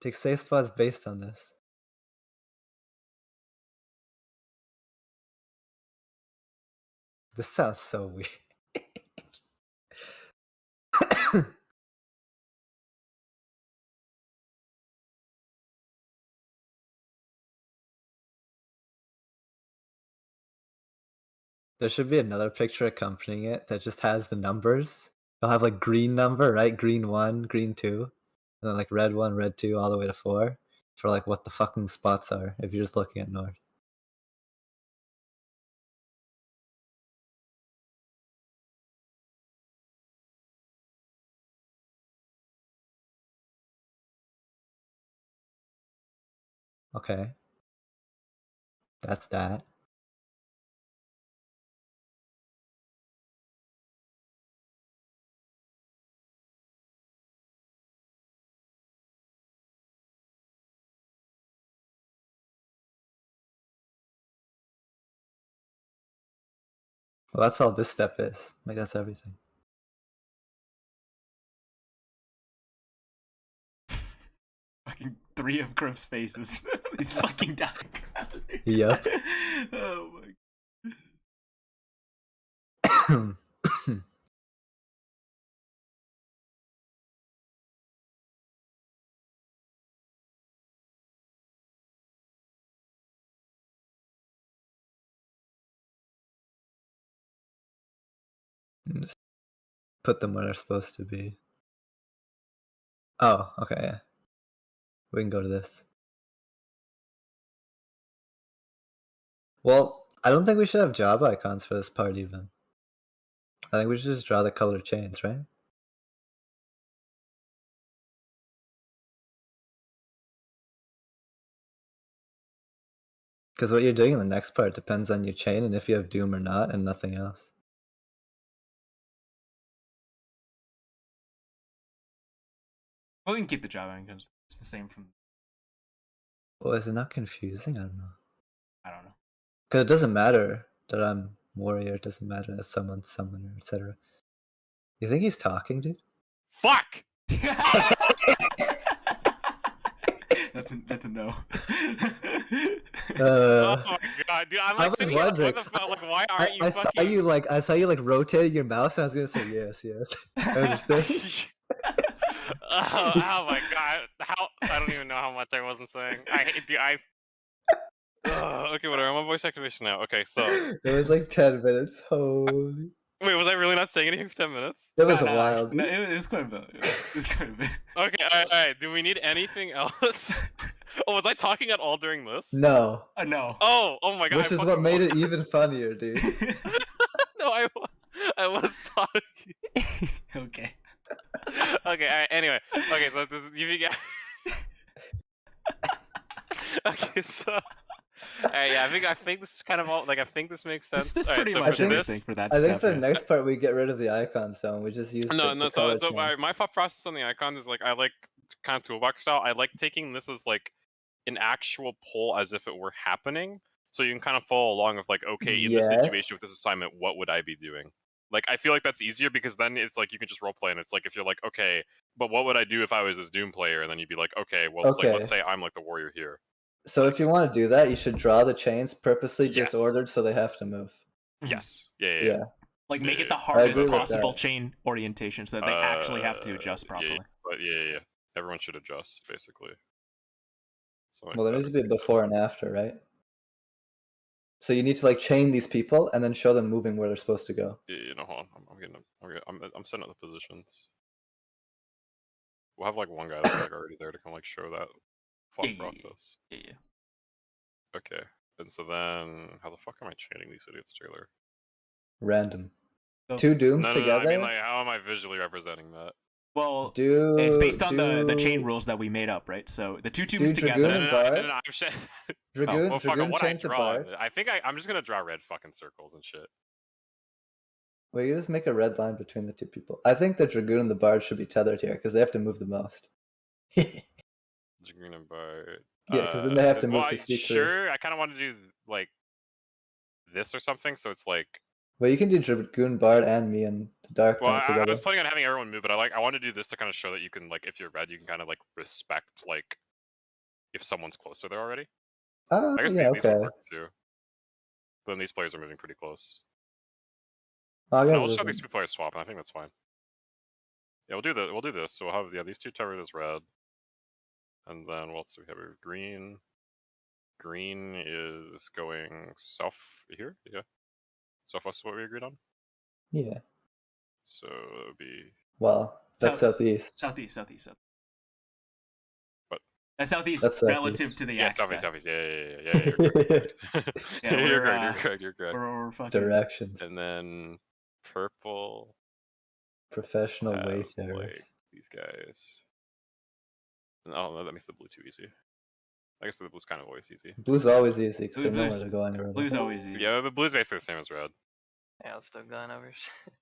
Take safe spots based on this. This sounds so weird. There should be another picture accompanying it that just has the numbers. They'll have like green number, right? Green 1, green 2, and then like red 1, red 2, all the way to 4 for like what the fucking spots are if you're just looking at north. Okay. That's that. Well, that's all this step is. Like, that's everything. Fucking 3 of Griff's faces. These fucking diagrams. Yep. Oh my. And just put them where they're supposed to be. Oh, okay, yeah. We can go to this. Well, I don't think we should have job icons for this part even. I think we should just draw the color chains, right? Because what you're doing in the next part depends on your chain and if you have Doom or not, and nothing else. We can keep the job icons. It's the same from. Well, is it not confusing? I don't know. I don't know. Because it doesn't matter that I'm warrior. It doesn't matter that someone's summoner, etc. You think he's talking, dude? Fuck! That's a no. Oh my god, dude! I'm I like was sitting here like, wondering. what the fuck? Like, why aren't you I fucking? saw you like rotating your mouse, and I was gonna say yes, yes. I understand. Oh my god! How? I don't even know how much I wasn't saying. Okay, whatever. I'm on voice activation now. Okay, so It was like 10 minutes. Holy. wait, was I really not saying anything for 10 minutes? It was wild. No, it was quite a bit. It was quite a bit. Okay, alright. Do we need anything else? Oh, was I talking at all during this? No. No. Oh my god. Which is what made it even funnier, dude. No, I was talking. Okay. Okay, alright, anyway. Okay, so this is, you got... Okay, so... Alright, yeah, I think this is kind of all, like, I think this makes sense. This Alright, pretty so much for everything this... for that I step. think for the yeah. next part, we get rid of the icon zone. We just use No, the so color alright, chains. my thought process on the icon is, like, I like kind of toolbox style. I like taking this as, like, an actual poll as if it were happening. So you can kind of follow along with, like, okay, in this situation with this assignment, what would I be doing? Like, I feel like that's easier because then it's like you can just roleplay, and it's like if you're like, okay, but what would I do if I was this Doom player? And then you'd be like, okay, well, it's like, let's say I'm like the warrior here. So if you want to do that, you should draw the chains purposely Yes. disordered so they have to move. Yes. Yeah. Like make it the agree hardest with possible that. chain orientation so that they actually have to adjust properly. Yeah. Everyone should adjust, basically. Something Well, there like needs that. to be a before and after, right? So you need to like chain these people and then show them moving where they're supposed to go. Yeah, no, hold on. I'm setting up the positions. We'll have like one guy that's like already there to kind of like show that thought process. Yeah. Okay. And so then, how the fuck am I chaining these idiots together? Random. Oh. 2 dooms No, together. I mean, like, how am I visually representing that? Well, do it's based on the chain do- rules that we made up, right? So the two tombs Do together. Dragoon- No, I'm shit. Dragoon, Well, fuck it, Dragoon what I chain to draw. Bard. I think I'm just gonna draw red fucking circles and shit. Well, you just make a red line between the 2 people. I think the Dragoon and the Bard should be tethered here because they have to move the most. Dragoon and Bard. Yeah, 'cause then they have to move well, to C3. Sure, I kind of want to do like this or something, so it's like. Well, you can do Dragoon, Bard, and me and the Dark Well, Knight I together. was planning on having everyone move, but I want to do this to kind of show that you can, like, if you're red, you can kind of like respect like if someone's closer there already. I guess yeah, these would okay. work too. But then these players are moving pretty close. I No, guess we'll it show these doesn't- 2 players swap, and I think that's fine. Yeah, we'll do this. So we'll have these 2 tethered as red, and then what else do we have here? Green. Green is going south here. Yeah, southwest is what we agreed on. Yeah. So it would be. Well, that's southeast. Southeast. What? That's southeast That's relative southeast. to the Yeah, axe guy. southeast. Yeah. You're correct. Yeah, You're correct. We're fucking Directions. And then purple. Professional have, wayfarers. like, these guys. Oh, that makes the blue too easy. I guess the blue's kind of always easy. Blue's always easy because they know where Blue's- they're going already. Blue's always easy. Yeah, but blue's basically the same as red. Yeah, let's still going over shit.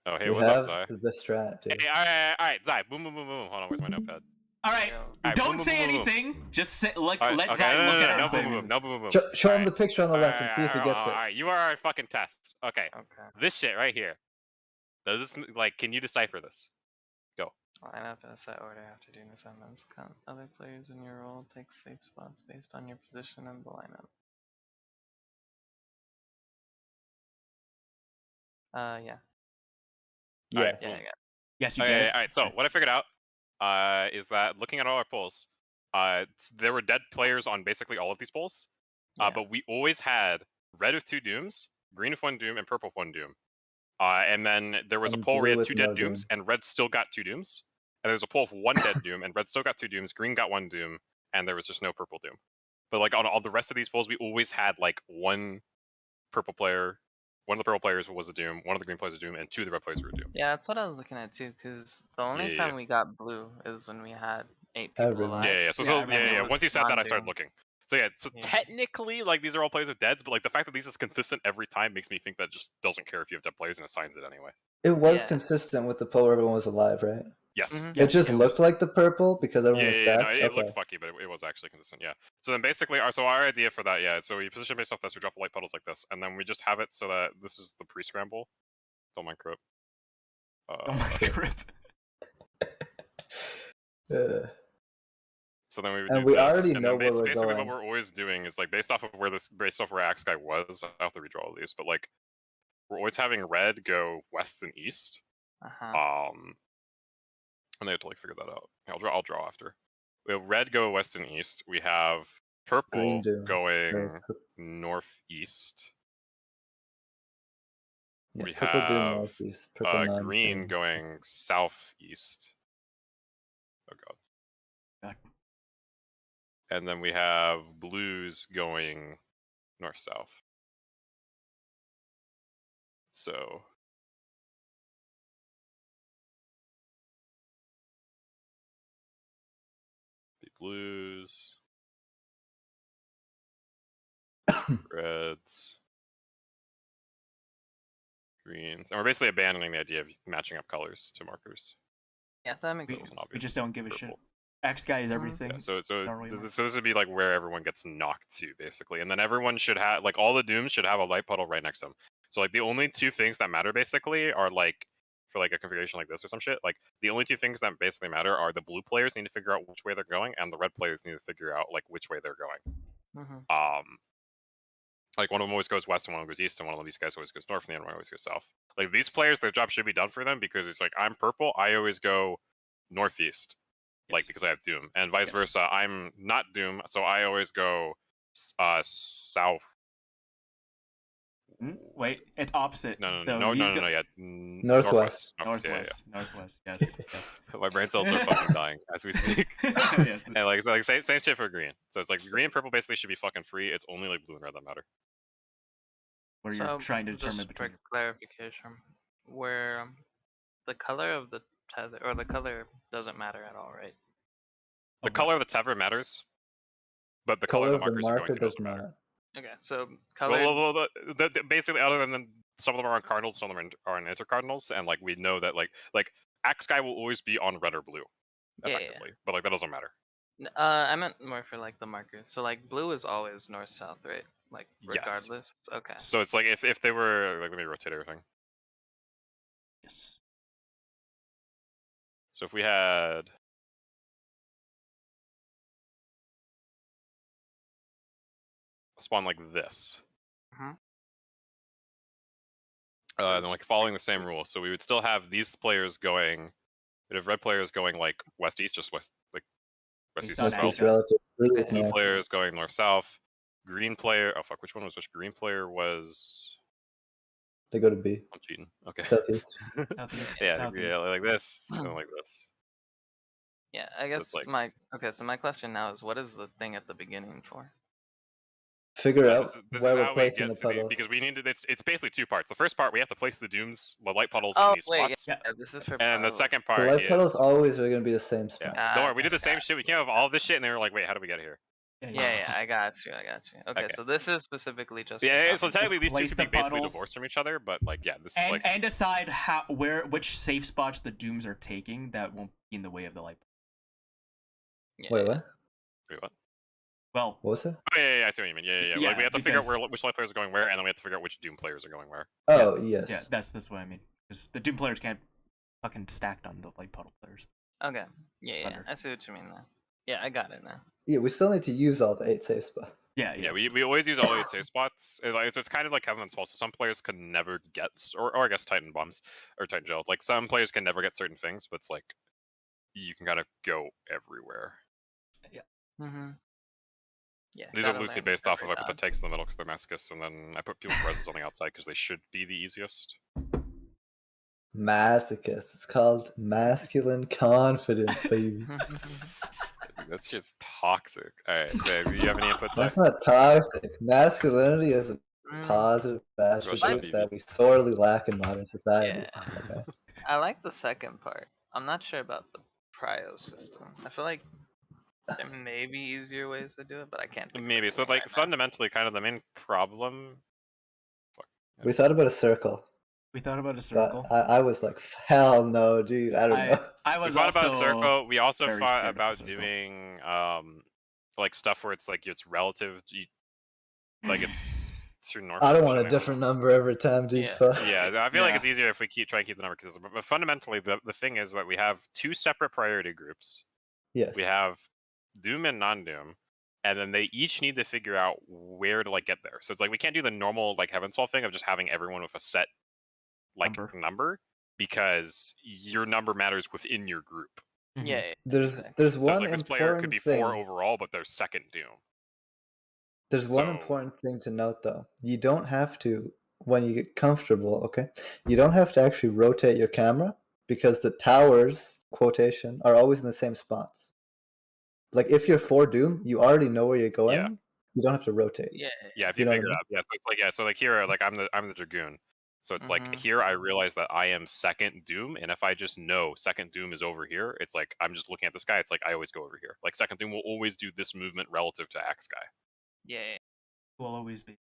Oh, hey, We what's up, have Zai? the strat, dude. Hey, alright, Zai. Boom. Hold on, where's my notepad? All right, Yeah. Alright, don't boom, say boom, boom, boom. anything. Just say, let Alright, okay, Zai look at it. no, and say boom. No, boom. Show him Alright. the picture on the left and see if he gets it. Alright, you are our fucking test. Okay, Okay. this shit right here. Does this, like, can you decipher this? Line up in a set order after doing assignments. Count other players in your role. Take safe spots based on your position in the lineup. Yeah. Yes. Yeah, Cool. I got it. Yes, you Okay, can. alright, so what I figured out is that looking at all our polls, there were dead players on basically all of these polls, Yeah. but we always had red with 2 dooms, green with 1 doom, and purple with 1 doom. And then there was And a poll where blue you had with 2 no dead dooms, doom. and red still got 2 dooms. And there was a poll of 1 dead doom, and red still got 2 dooms, green got 1 doom, and there was just no purple doom. But like on all the rest of these polls, we always had like one of the purple players was a Doom, one of the green players was a Doom, and 2 of the red players were a Doom. Yeah, that's what I was looking at too. Because the only Yeah, time yeah. we got blue is when we had 8 people Everyone. alive. Yeah. So, Yeah, so I yeah, remember. yeah. It Once you was said that, I started non-Doom. looking. So yeah, so Yeah. technically, like these are all players with deads, but like the fact that these is consistent every time makes me think that it just doesn't care if you have dead players and assigns it anyway. It was Yeah. consistent with the poll where everyone was alive, right? Yes. Mhm. It Yes, just it looked was. like the purple because everyone Yeah, was yeah, no, stacked. it looked fucky, but it was actually consistent. Yeah. So then basically, so our idea for that, yeah. So we position based off this, we drop the light puddles like this, and then we just have it so that this is the pre-scramble. Don't mind Crip. Oh my grip. Yeah. So then we would And do we this, already and know then where we're basically going. what we're always doing is like based off of where Axe Guy was. I have to redraw all these, but like we're always having red go west and east. Uh-huh. And they have to like figure that out. I'll draw after. We have red go west and east. We have purple Green Doom. going northeast. Yeah, We purple Doom have northeast, purple non green going southeast. Oh god. God. And then we have blues going north-south. So the blues, reds, greens, and we're basically abandoning the idea of matching up colors to markers. Yeah, that makes We, sense. we just don't give a shit. Purple. X guy is Mhm. everything. Yeah, so Don't really matter. this would be like where everyone gets knocked to, basically, and then everyone should have like all the dooms should have a light puddle right next to them. So like the only 2 things that matter basically are like for like a configuration like this or some shit. Like the only 2 things that basically matter are the blue players need to figure out which way they're going, and the red players need to figure out like which way they're going. Mhm. Like one of them always goes west and one goes east, and one of these guys always goes north, and the other one always goes south. Like these players, their job should be done for them because it's like I'm purple, I always go northeast. Like because I have Doom, and vice versa. I'm not Doom, so I always go south. Wait, it's opposite. No, So no, he's yeah, Northwest. Northwest. Yeah. Northwest. Yes. Yes. My brain cells are fucking dying as we speak. Yes. And like same shit for green. So it's like green and purple basically should be fucking free. It's only like blue and red that matter. Where you're So, trying to determine just between. for clarification, where the color of the tether or the color doesn't matter at all, right? The color of the tether matters, but the color Color of the of the markers you're marker going to does doesn't matter. not. Okay, so color. Well, basically, other than some of them are on cardinals, some of them are on intercardinals, and like we know that like Axe Guy will always be on red or blue, Yeah, effectively. But like that doesn't matter. I meant more for like the markers. So like blue is always north south, right? Like Yes. regardless. Okay. So it's like if they were like, let me rotate everything. Yes. So if we had a spawn like this, Mhm. then like following the same rule, so we would still have these players going. We'd have red players going like west east, just west like west east South south. Northeast relative. Blue is Okay. Blue north. players going north south. Green player. Oh fuck, which one was which? Green player was. They go to B. I'm cheating. Okay. Southeast. Southeast. Yeah, Southeast. like this, and like this. Yeah, I guess like- so my question now is what is the thing at the beginning for? Figure out This where is we're how we placing get the to the puddles. because we need to. It's basically 2 parts. The first part we have to place the dooms, the light puddles Oh in these wait, spots, yeah, this is for and the puddles. second The part light puddles is always are going to be the same spot. yeah. Don't worry, we did the same shit. We came up with all this shit, and they were like, "Wait, how did we get here?" Yeah, I got you. Okay, Okay. so this is specifically just for Yeah, so puddles. technically these two Place could be the basically puddles. divorced from each other, but like yeah, this is And like and decide which safe spots the dooms are taking that won't be in the way of the light. Yeah, Wait, yeah. what? wait, what? Well, What was it? Oh, yeah, I see what you mean. Yeah. Yeah, Like we have to figure out because- which light players are going where, and then we have to figure out which doom players are going where. Oh, yes. yeah, that's what I mean. Because the doom players can't fucking stacked on the light puddle players. Okay. Yeah, Thunder. I see what you mean now. Yeah, I got it now. Yeah, we still need to use all the 8 safe spots. Yeah, Yeah, we always use all 8 safe spots. It's kind of like Kevin's fault. So some players can never get, or I guess Titan bombs or Titan gel. Like some players can never get certain things, but it's like you can kind of go everywhere. Mm-hmm. Yeah. These are gotta loosely land based off of I every put the dodge. takes in the middle because they're masochists, and then I put people's reses on the outside because they should be the easiest. Masochist. It's called masculine confidence, baby. That shit's toxic. Alright, babe, do you have any input? That's not toxic. Masculinity is a Mm, positive Russian attribute BB. that we sorely lack in modern society. Yeah. Okay. I like the second part. I'm not sure about the prio system. I feel like there may be easier ways to do it, but I can't think of Maybe. So anything like right now. fundamentally kind of the main problem. We thought about a circle, We thought about a but circle. I was like, hell no, dude. I don't know. I We was thought also about a circle. We also very thought scared of the about circle. doing like stuff where it's like it's relative like it's to north. I don't want a position, different number every time, dude. Yeah. Fuck. Yeah, I feel like Yeah. it's easier if we try and keep the number consistent. But fundamentally, the thing is that we have two separate priority groups. Yes. We have Doom and non-Doom, and then they each need to figure out where to like get there. So it's like we can't do the normal like Heavensfall thing of just having everyone with a set like number because your number matters within your group. Mhm. Yeah. There's exactly. there's So one it's like this important player could be thing. 4 overall, but they're second Doom. There's one So- important thing to note though. You don't have to, when you get comfortable, okay? You don't have to actually rotate your camera because the towers, quotation, are always in the same spots. Like if you're for Doom, you already know where you're going. Yeah. You don't have to rotate. Yeah. Yeah, if You you, know what I figure mean? out, yeah. So it's like so like here, like I'm the Dragoon. So it's like Mhm. here I realize that I am second Doom, and if I just know second Doom is over here, it's like I'm just looking at this guy. It's like I always go over here. Like second Doom will always do this movement relative to Axe guy. Yeah. Will always be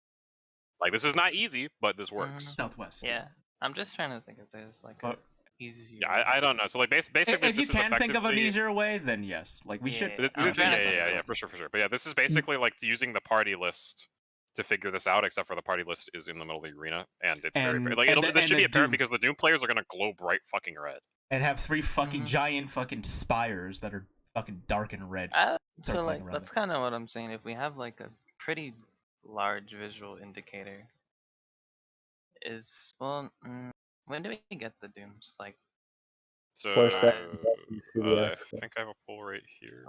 Like this is not easy, but this works. Mhm. Southwest. Yeah. I'm just trying to think if there's like But- a easy. Yeah, I don't know. So like basically, If you this is can think of an effectively- easier way, then yes. Like we should. Yeah. Th- I'm th- trying yeah, to think yeah, of yeah, it. for sure. But yeah, this is basically like using the party list to figure this out, except for the party list is in the middle of the arena, and it's very And- like and it'll, the- this and should be the apparent Doom- because the Doom players are gonna glow bright fucking red. And have 3 fucking Mhm. giant fucking spires that are fucking dark and red. So circling like around that's it. kind of what I'm saying. If we have like a pretty large visual indicator, when do we get the Dooms? Like 4 seconds after you see the I Axe guy. think I have a poll right here.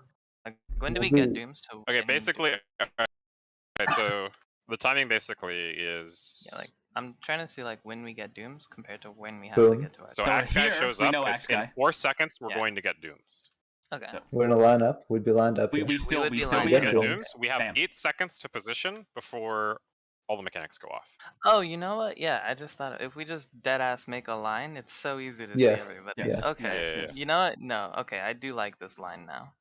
when do we Maybe- get Dooms to? Okay, win? basically, alright, so the timing basically is Yeah, like I'm trying to see like when we get Dooms compared to when we have Boom. to get to our. so So Axe guy here, shows we up. know It's Axe in guy. 4 seconds, we're Yeah. going to get Dooms. Okay. Yep. We're gonna line up. We'd be lined up. We here. we still would we be still lined We up. get Boom. Dooms. We have Bam. 8 seconds to position before all the mechanics go off. Oh, you know what? Yeah, I just thought if we just dead ass make a line, it's so easy to Yes, see everybody. yes, Okay. yes, Yeah, yeah, yes. You know what? No. Okay, I do like this line now.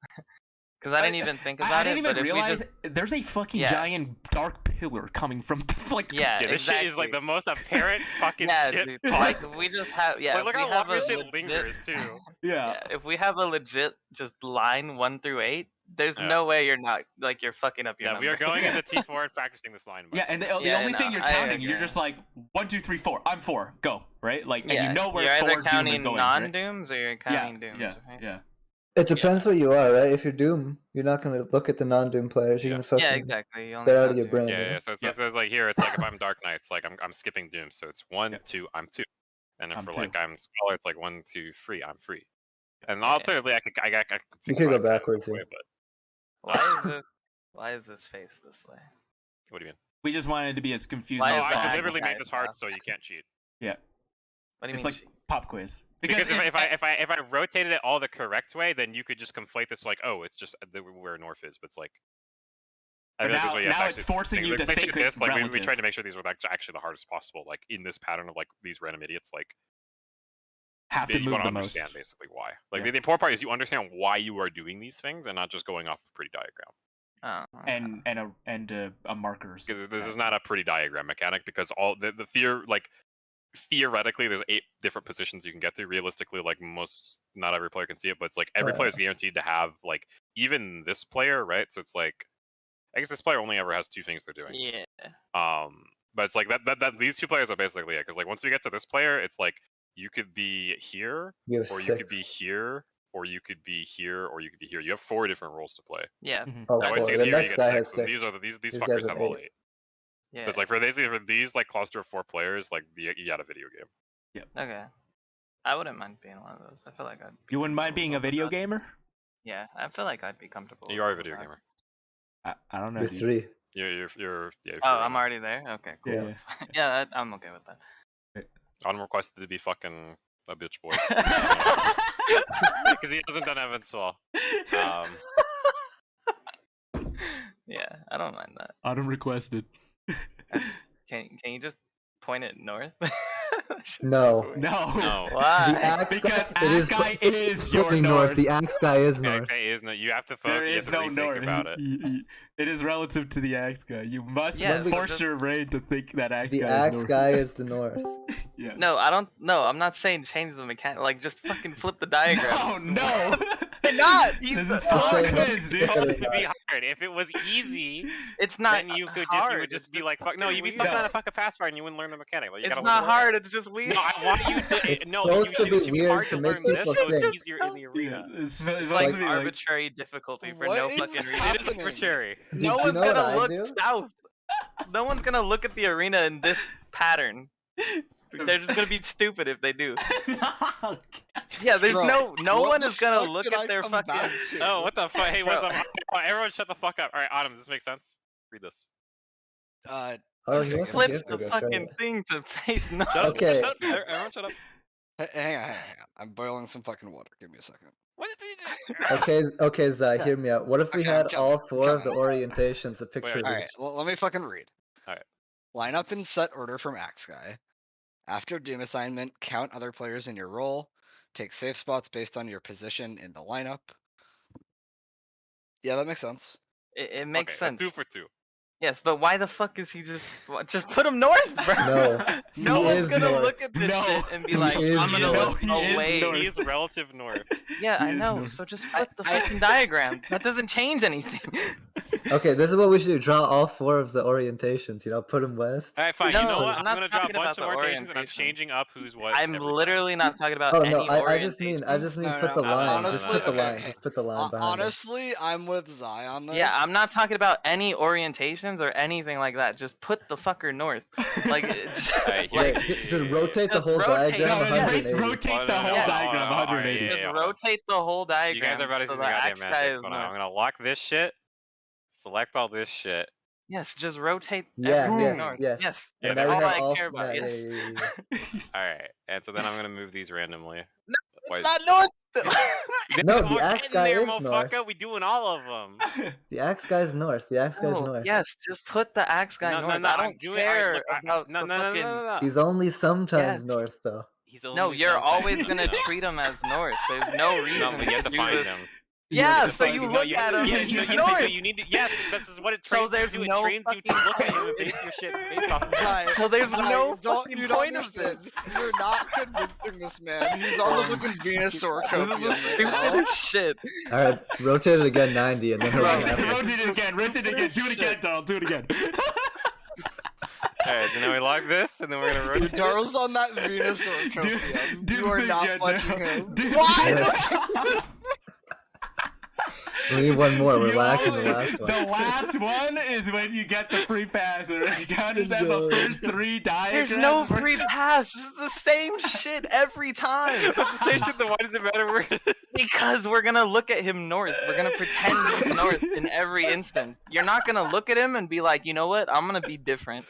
Because I didn't even think about I it. didn't even but if we realize just, there's a fucking Yeah. giant dark pillar coming from like. yeah, Yeah, this shit is like exactly. the most apparent fucking Yeah, shit. dude, like possible. we just have yeah. Like, look if we how have long this a shit legit- lingers too. Yeah. Yeah, if we have a legit just line 1 through 8, there's Yeah. no way you're not like you're fucking up your Yeah, number. we are going into T4 and practicing this line. by Yeah, the and the, way. the Yeah, only no, thing you're I counting, you're agree. just like 1, 2, 3, 4. I'm 4. Go right, like, yeah, and you know where you're 4 either Doom counting is going. Right? non-dooms or you're counting dooms. Yeah, right? yeah. It depends what you are, right? If you're Doom, you're not gonna look at the non-Doom players. You're Yeah. gonna fucking. Yeah, exactly. You only They're out count of your two. brain. Yeah, you know? yeah. So it's, Yeah. so it's like here, it's like if I'm Dark Knight, it's like I'm skipping Doom. So it's 1, Yeah. 2, I'm 2. And if I'm for 2. like I'm Scholar, it's like 1, 2, 3, I'm free. And Yeah. alternatively, I could You think could about go it kind of backwards this way, here. but Why is this face this way? what do you mean? We just wanted to be as confusing Why Oh, as is I that? possible. deliberately made Guys, this hard now. so you can't cheat. Yeah, What do you it's mean? like pop quiz. Because if I rotated it all the correct way, then you could just conflate this like, oh, it's just where north is, but it's like. I But feel like this now- way you have now to it's actually forcing think. you Like, to especially think with this, like we relative. tried to make sure these were actually the hardest possible, like in this pattern of like these random idiots, like have to you move want to the most. understand basically why. Like Yeah. the important part is you understand why you are doing these things and not just going off of pretty diagram. Oh, And a markers. Because this is not a pretty diagram mechanic because all the fear like theoretically there's 8 different positions you can get through. Realistically, like not every player can see it, but it's like every player is guaranteed to have like even this player, right? So it's like I guess this player only ever has 2 things they're doing. yeah. But it's like that these 2 players are basically it. Because like once we get to this player, it's like you could be here, You have or 6. you could be here, or you could be here, or you could be here. You have 4 different roles to play. Yeah. Oh, Now, once four. you The get here, you next get guy 6. has and 6. these are these These fuckers guys have have all 8. 8. Yeah. So it's like for these like cluster of 4 players, like you got a video game. Okay. I wouldn't mind being one of those. I feel like I'd. Be You wouldn't mind comfortable being a with video that. gamer? Yeah, I feel like I'd be comfortable. You are a with video that. gamer. I don't know. You're dude. 3. You're Oh, free I'm now. already there. Okay, cool. Yeah. that's fine. Yeah, I'm okay with that. I'm requested to be fucking a bitch boy because he hasn't done Evanswell. I don't mind that. Autumn requested. Can you just point it north? No. No. No. Why? The axe Because guy, it is axe guy is your pointing north. The axe guy is Okay, north. okay, is no. You have to There you is have to no rethink north. about it. It is relative to the axe guy. You must Yeah, force just- your brain to think that axe The guy axe is north. guy is the north. Yeah. No, I don't. No, I'm not saying change the mechanic. Like, just fucking flip the diagram. No. Why not? This is the full same- quiz, It's dude. supposed to be hard. If it was easy, It's not. then you could hard. you would just it's be like, fuck. No, you'd be fucking some kind weird. of fucking fast fire and you wouldn't learn the mechanic. Like, you It's gotta not learn it. hard. It's just weird. No, I want you to. It's No, supposed to be it should be weird hard to to make learn this, people so it's think. easier in the arena. Yeah, it's supposed like to be like arbitrary difficulty for What no is fucking reason. happening? It is arbitrary. Do No you one's know what gonna I look do? south. No one's gonna look at the arena in this pattern. They're just gonna be stupid if they do. Yeah, there's Bro, no what one the is gonna fuck look did at I their come fucking. back to? Oh, what the fuck? Hey, what's Bro. up? Everyone, shut the fuck up. All right, Autumn, does this make sense? Read this. Oh, he wants to Flips gift the it, that's fucking right. thing to face north. Shut up. Okay. Shut up. Everyone, shut up. Hang on. I'm boiling some fucking water. Give me a second. What did they do? Okay, Zai, hear me out. What if we Okay, had I'm all coming, four of coming. the orientations, a picture of All each? right, well, let me fucking read. Alright. Line up in set order from Axe Guy. After Doom assignment, count other players in your role. Take safe spots based on your position in the lineup. Yeah, that makes sense. It makes Okay, sense. That's 2 for 2. Yes, but why the fuck is he just put him north, bro? No, No he one's is gonna north. look at this No. shit and be He like, is I'm gonna north. look No, he is away. north. He is relative north. Yeah, He I is know. north. So just flip the fucking diagram. That doesn't change anything. Okay, this is what we should do. Draw all four of the orientations. Put them west. Alright, fine. You know No, what? I'm I'm not gonna draw a talking bunch about of the orientations and I'm orientation. changing up who's what. I'm every time. literally not talking about Oh any no, I just orientation. mean No, put no, the no, line. honestly, just put the okay, line. Just put the line behind it. Honestly, I'm with Zai on this. Yeah, I'm not talking about any orientations or anything like that. Just put the fucker north. Like, Alright, Wait, here- just rotate the Just whole rotate. diagram No, 180. rotate the whole Yeah. diagram Alright, 180. yeah, just yeah. rotate the whole diagram. You guys are about to so see the the goddamn axe guy magic. is Hold on, north. I'm gonna lock this shit. Select all this shit. Yes, just rotate Yeah, everything yes, north. yes. Yes, Yeah, And that's now we all have I all. care about. Yeah, Yes. yeah. Alright, and so then I'm gonna move these randomly. Wait. It's not north. No, the We're axe getting guy there, is north. motherfucker. We doing all of them. The axe guy's north. The axe guy's Oh, north. yes, just put the axe guy No, north. no, I I'm don't doing. care look, about no, the no, no, fucking. no, no, no. He's only sometimes Yes. north though. He's only No, you're sometimes always gonna north. treat him as north. There's no reason. No, but you have to do find this. him. Yeah, to so find you him. look you, at him. yeah, he's so north. you need to. Yes, this is what it So trains there's you to. It no trains you to fucking look at him and point. base your shit based off of that. Zai, So there's Zai, no don't, fucking you don't point of understand. You're not convincing this man. He's on the fucking Venusaur copium This is right stupid now. as shit. All right, rotate it again 90, and then he'll be Rotate happy. it again. Rotate it again. Do it again, Donald. Do it again. Alright, so now we lock this, and then we're gonna rotate. Dude, Daryl's on that Venusaur Do- copium. do You are the not again, watching Daryl. him. Do Why? We need one more. We're You lacking the only- last one. The last one is when you get the free pass. You gotta understand the first three diagrams. There's no free pass. This is the same shit every time. That's the same shit. Then why does it matter where? Because we're gonna look at him north. We're gonna pretend he's north in every instance. You're not gonna look at him and be like, you know what? I'm gonna be different,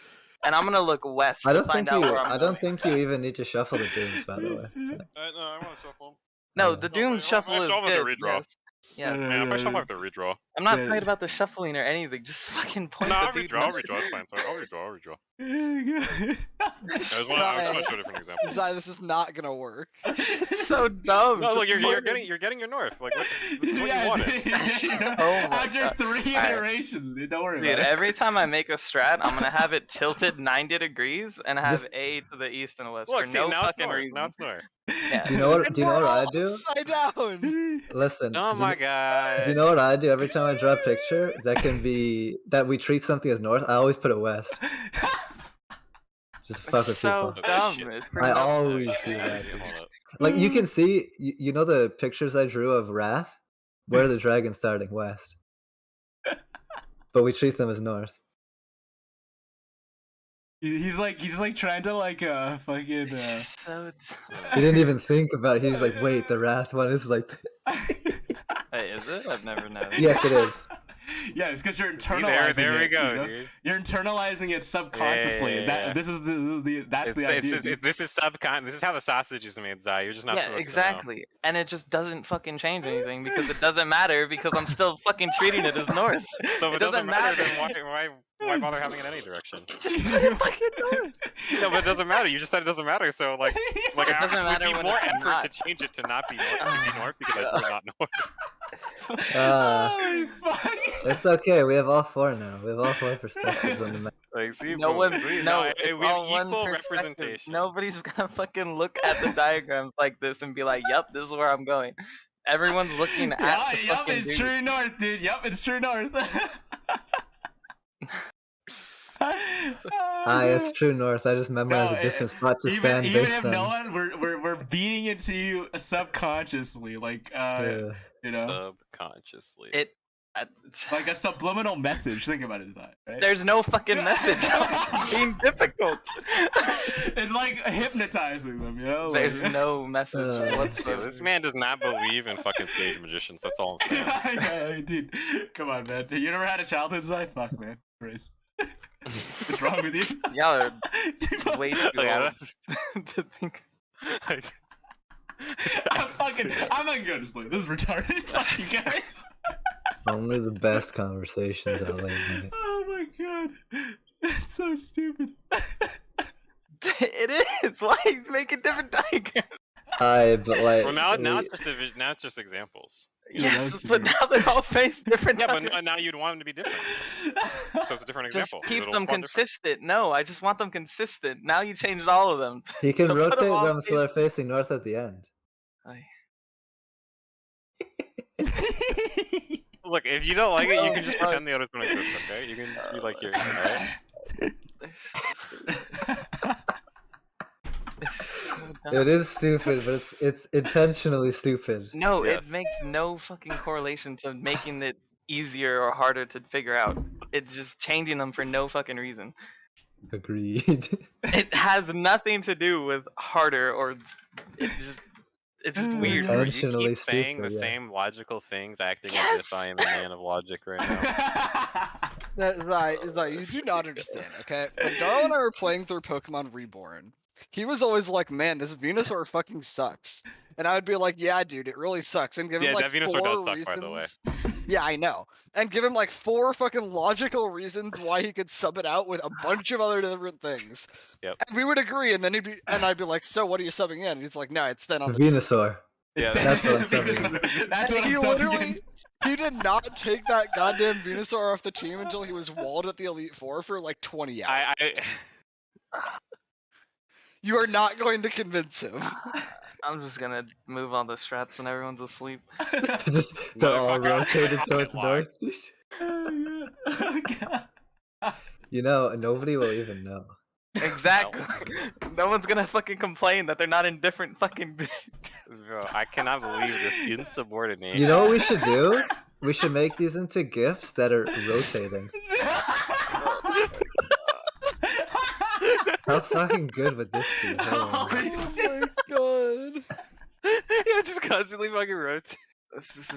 and I'm gonna look west I to don't find think out you. where I'm I going. don't think you even need to shuffle the dooms. By the way. No, I want to shuffle. No, Yeah. the Doom wait, shuffle I is shuffle with the good. redraw. Yes. Yeah, Yeah, if I shuffle, I have to redraw. I'm not Yeah. talking about the shuffling or anything. Just fucking point No, the I'll dude redraw. I'll north. redraw. It's fine. Sorry, I'll redraw. I just want to show a different example. Zai, this is not gonna work. It's so dumb. No, look, Just you're point getting your north. Like this is what Yeah, you wanted. dude. Oh my After God. 3 Alright. iterations, dude, don't worry Dude, about it. every time I make a strat, I'm gonna have it tilted 90 degrees and have This- A to the east and west Look, for see, no now it's fucking north. reason. Now it's north. Yeah. Do you know what? Do you know what I do? Upside down. Listen. Oh do my you- god. Do you know what I do every time I draw a picture that we treat something as north? I always put it west. Just fuck with so people. dumb. Shit. It's I pretty dumb. always do Yeah, that. hold up. Like you can see, you know the pictures I drew of Wrath, where are the dragons starting west, but we treat them as north. He's like trying to fucking. It's just so dumb. He didn't even think about it. He's like, wait, the Wrath one is like, Hey, is it? I've never noticed. yes, it is. Yeah, it's because you're See, internalizing there we it. go, you know? dude. You're internalizing it subconsciously. Yeah. This is that's the idea. dude. This is This is how the sausage is made, Zai. You're just not Yeah, supposed exactly. And it just doesn't fucking change anything because it doesn't matter because I'm still fucking treating it as north. to know. So if it doesn't matter, then why bother having it in any direction? Just put it fucking north. No, but it doesn't matter. You just said it doesn't matter. So like It doesn't it would matter be when more it's effort not. to change it to not be north, to be north because I put it not north. Holy fuck! It's okay. We have all 4 now. We have all 4 perspectives on the map. Like, see, No boom, one, see? no, we it's have all one equal perspective. representation. Nobody's gonna fucking look at the diagrams like this and be like, "Yep, this is where I'm going." Everyone's looking at the Yup, fucking it's dude. true north, dude. Yup, it's true north. It's true north. I just memorized a different spot to stand even based if on. no one, we're beating it to you subconsciously, like Yeah. you know, Subconsciously. like a subliminal message. Think about it, right? There's no fucking message. It's being difficult. It's like hypnotizing them, you know. Like... There's no message Yeah, whatsoever. this man does not believe in fucking stage magicians. That's all I'm saying. Yeah, dude, come on, man. You never had a childhood, Zai? Fuck, man. Grace. What's wrong with you? Y'all are way too Like, old to think. I'm fucking good as This is retarded. Fuck you guys. Only the best conversations out late night. Oh my god. It's so stupid. It is. Why you making different diagrams? But like. Well, now it's just examples. Yes, but now they're all face different. Yeah, but now you'd want them to be different. So it's a different Just example. keep It'll them spawn different. consistent. No, I just want them consistent. Now you changed all of them. He can So put rotate all them so they're facing north at the end. Look, if you don't like it, you can just pretend the others don't exist, okay? You can just be like, here, alright? It is stupid, but it's intentionally stupid. No, Yes. it makes no fucking correlation to making it easier or harder to figure out. It's just changing them for no fucking reason. Agreed. It has nothing to do with harder or it's just weird. You Intentionally keep saying stupid, the yeah. same logical things, acting as Yes! if I am a man of logic right now. That's right, you do not understand, okay? When Darl and I were playing through Pokemon Reborn, he was always like, man, this Venusaur fucking sucks. And I would be like, yeah, dude, it really sucks. And give him Yeah, like that Venusaur 4 does suck, reasons. by the way. Yeah, I know. And give him like 4 fucking logical reasons why he could sub it out with a bunch of other different things. Yep. And we would agree, and then I'd be like, so what are you subbing in? And he's like, no, it's then on the team. Venusaur. Yeah, That's what I'm subbing. That's what He I'm subbing literally, in. he did not take that goddamn Venusaur off the team until he was walled at the Elite Four for like 20 hours. You are not going to convince him. I'm just gonna move all the strats when everyone's asleep. Just they're all Motherfucker, rotated so it's lie. north. Oh, God. You know, nobody will even know. Exactly. No one's gonna fucking complain that they're not in different fucking. Bro, I cannot believe this insubordination. You know what we should do? We should make these into GIFs that are rotating. How fucking good would this be? Hold on. Oh my god. Yeah, just constantly fucking rotate.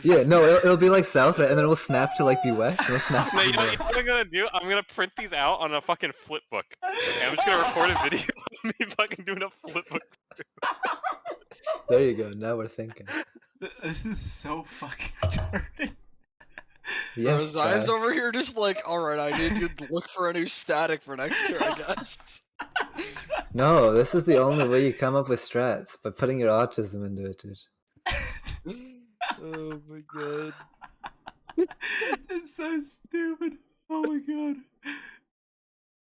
Yeah, no, it'll be like south, right? And then we'll snap to like be west, and we'll snap to No, be you know north. what I'm gonna do? I'm gonna print these out on a fucking flip book. And I'm just gonna record a video of me fucking doing a flip book. There you go. Now we're thinking. This is so fucking retarded. Yes, Zai's Brad. over here just like, alright, I need to look for a new static for next year, I guess. No, this is the only way you come up with strats, by putting your autism into it, dude. Oh my god. It's so stupid. Oh my god.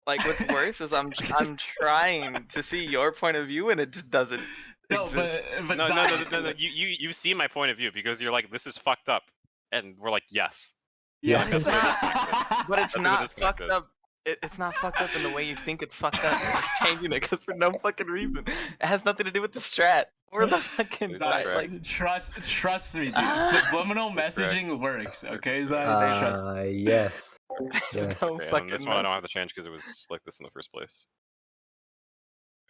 Like what's worse is I'm trying to see your point of view and it just doesn't No, exist. but No. You see my point of view because you're like, this is fucked up. And we're like, yes. Yeah, Yes. It's not, but it's That's what not this disconnect fucked is. up. It's not fucked up in the way you think it's fucked up. You're just changing it because for no fucking reason. It has nothing to do with the strat or the fucking It's side. correct. Like, Trust me, dude. Subliminal messaging works, okay, Zai? Trust. Yes. Yes. no Okay, and fucking this one I don't have to change because it was like this in the first place.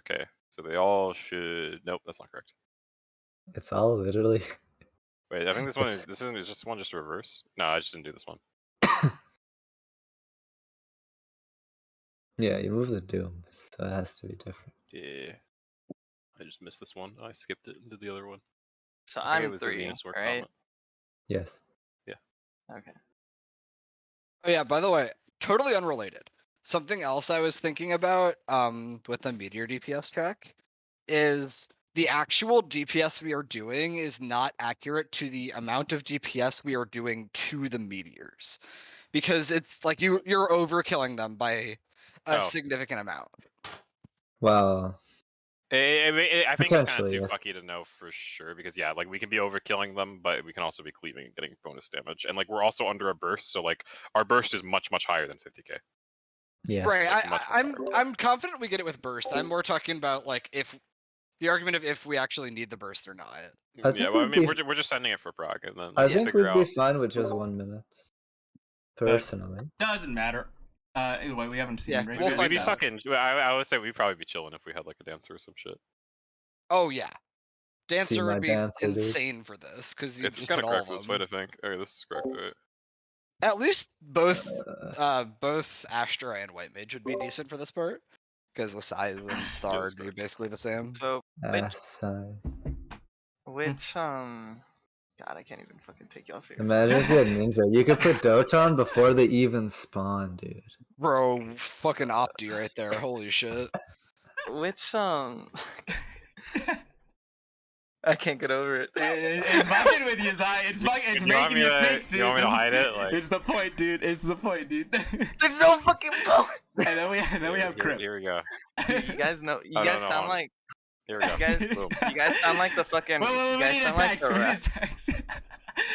Okay, so they all should. Nope, that's not correct. It's all literally. Wait, I think this one is just reverse. No, I just didn't do this one. Yeah, you move the doom, so it has to be different. Yeah. I just missed this one. I skipped it and did the other one. So I think it I'm was the 3, Venusaur right? Comet. Yes. Okay. Oh yeah, by the way, totally unrelated. Something else I was thinking about with the meteor DPS track is the actual DPS we are doing is not accurate to the amount of DPS we are doing to the meteors. Because it's like you're overkilling them by a Oh. significant amount. Wow. I think it's kind of Potentially, too yes. fucky to know for sure because yeah, like we can be overkilling them, but we can also be cleaving and getting bonus damage, and like we're also under a burst, so like our burst is much higher than 50k. Yes. Right, like, much I'm confident we get it with burst. I'm more talking about like if the argument of if we actually need the burst or not. I Yeah, think well, I we'd mean, be- we're just sending it for proc, and then I like, think figure we'd be out. fine with just 1 minute. Personally. Doesn't matter. Either way, we haven't seen Yeah, Rage. we'll We'd find be out. fucking. I would say we'd probably be chilling if we had like a dancer or some shit. Oh yeah, Dancer my would be Dancer, dude. insane for this because you It's just kind hit of all correct of for this them. fight, I think. Okay, this is correct, right? At least both Uh, Astra and White Mage would be decent for this part because the size and star that's do correct. basically the same. So ass size. which God, I can't even fucking take y'all seriously. Imagine if you had Ninja. You could put Doton before they even spawn, dude. Bro, fucking Opti right there. Holy shit. Which I can't get over it. It's fucking with you, Zai. It's making you think, dude. You want me to hide it? Like, It's the point, dude. It's the point, dude. There's no fucking point. and then we have Crip. Here we go. You guys know. You Oh, guys no, sound no. like. Here we go. You guys, Boom. you guys sound like the fucking. Wait, You we guys need a sound like text. the We need a rap- text.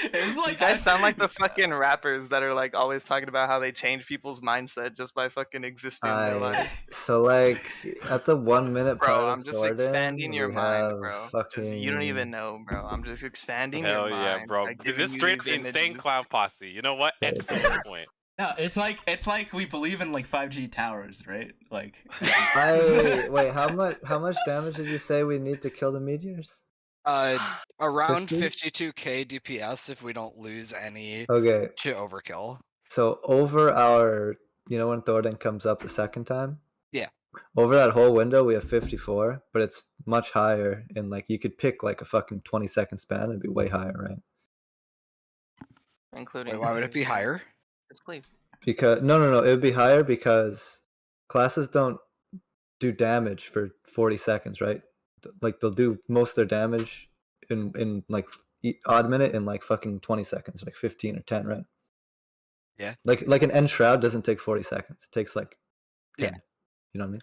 It's like You guys sound like the fucking rappers that are like always talking about how they change people's mindset just by fucking existing in their life. So like at the 1 minute Bro, part I'm of just Thornton, expanding your we mind, have bro. fucking. Just, you don't even know, bro. I'm just expanding Hell your yeah, mind. bro. by Dude, giving this you straight these insane images. clown posse. You know what? Okay, It's the okay. point. No, it's like we believe in like 5G towers, right? Like. Wait, how much damage did you say we need to kill the meteors? Around 50? 52k DPS if we don't lose any Okay, to overkill. so over our, when Thornton comes up the second time? Yeah. Over that whole window, we have 54, but it's much higher. And like you could pick like a fucking 20-second span, it'd be way higher, right? Including. Wait, why would it be higher? It's cleave. Because no, it would be higher because classes don't do damage for 40 seconds, right? Like they'll do most of their damage in like odd minute in like fucking 20 seconds, like 15 or 10, right? Yeah. Like an end shroud doesn't take 40 seconds. It takes like 10. Yeah. You know what I mean?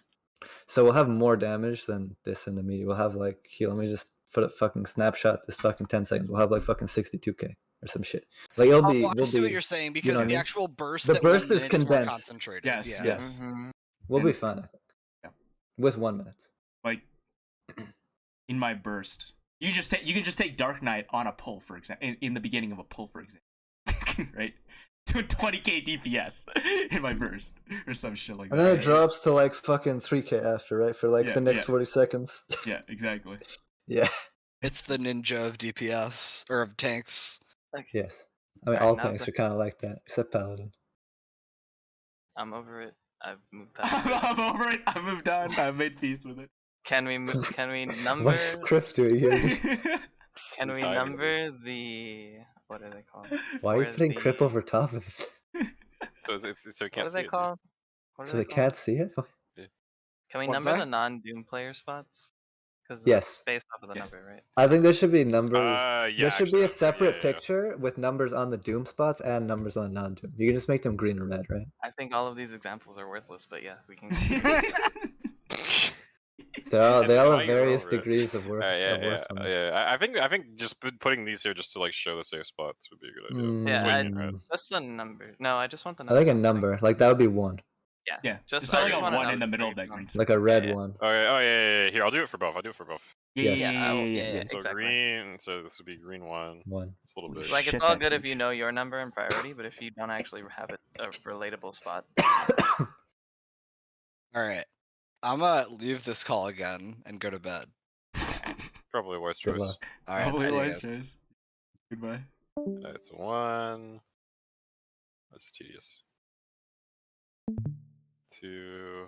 So we'll have more damage than this in the media. We'll have like here, let me just put a fucking snapshot this fucking 10 seconds. We'll have like fucking 62k or some shit. Like it'll be I see what you're saying because what I the mean? actual burst The that burst 1 is minute is more condensed. concentrated. Yes, Yeah. Yes. Mhm. We'll be And- fine, I think. Yeah. With 1 minute. Like in my burst, you can just take Dark Knight on a pull, for example, in the beginning of a pull, for example, right? To 20k DPS in my burst or some shit like And that. then it right? drops to like fucking 3k after, right? For like Yeah, the next yeah. 40 seconds. Yeah, exactly. Yeah. It's the ninja of DPS or of tanks. Yes. I mean, Alright, all now tanks are kind of like that, except Paladin. I'm over it. I've moved past it. I'm over it. I moved on. I made peace with it. Can we number? What script do we use? Can we It's higher. number the? What are they called? Why are you Where's putting the- Crip over top of it? So so we What can't are see they it, dude. called? What are So they called? can't see it? Can we What's number that? the non-Doom player spots? Because Yes. it's based off of the Yes. number, right? I think there should be numbers. Yeah, there should actually, be a that's good. Yeah, separate yeah. picture with numbers on the Doom spots and numbers on the non-Doom. You can just make them green or red, right? I think all of these examples are worthless, but yeah, we can. They all Why have you're various over it. degrees of worth. Yeah. worthfulness. I think just putting these here just to like show the safe spots would be a good idea. Yeah, Swing it, right? Just the number. No, I just want the I number. like a number. Like that would be 1. Yeah. Yeah, Just it's not I like just a wanna 1 know in the so middle you of that can- green. Like a red Yeah. one. Oh yeah. Here, I'll do it for both. Yes. Yeah, So exactly. green. So this would be green 1. 1. It's a little bit. Like Shit, it's all that's good if huge. you know your number and priority, but if you don't actually have a relatable spot. Alright. I'm gonna leave this call again and go to bed. Probably a wise Good choice. luck. Alright, Probably see you wise guys. choice. Goodbye. It's a 1. That's tedious. 2.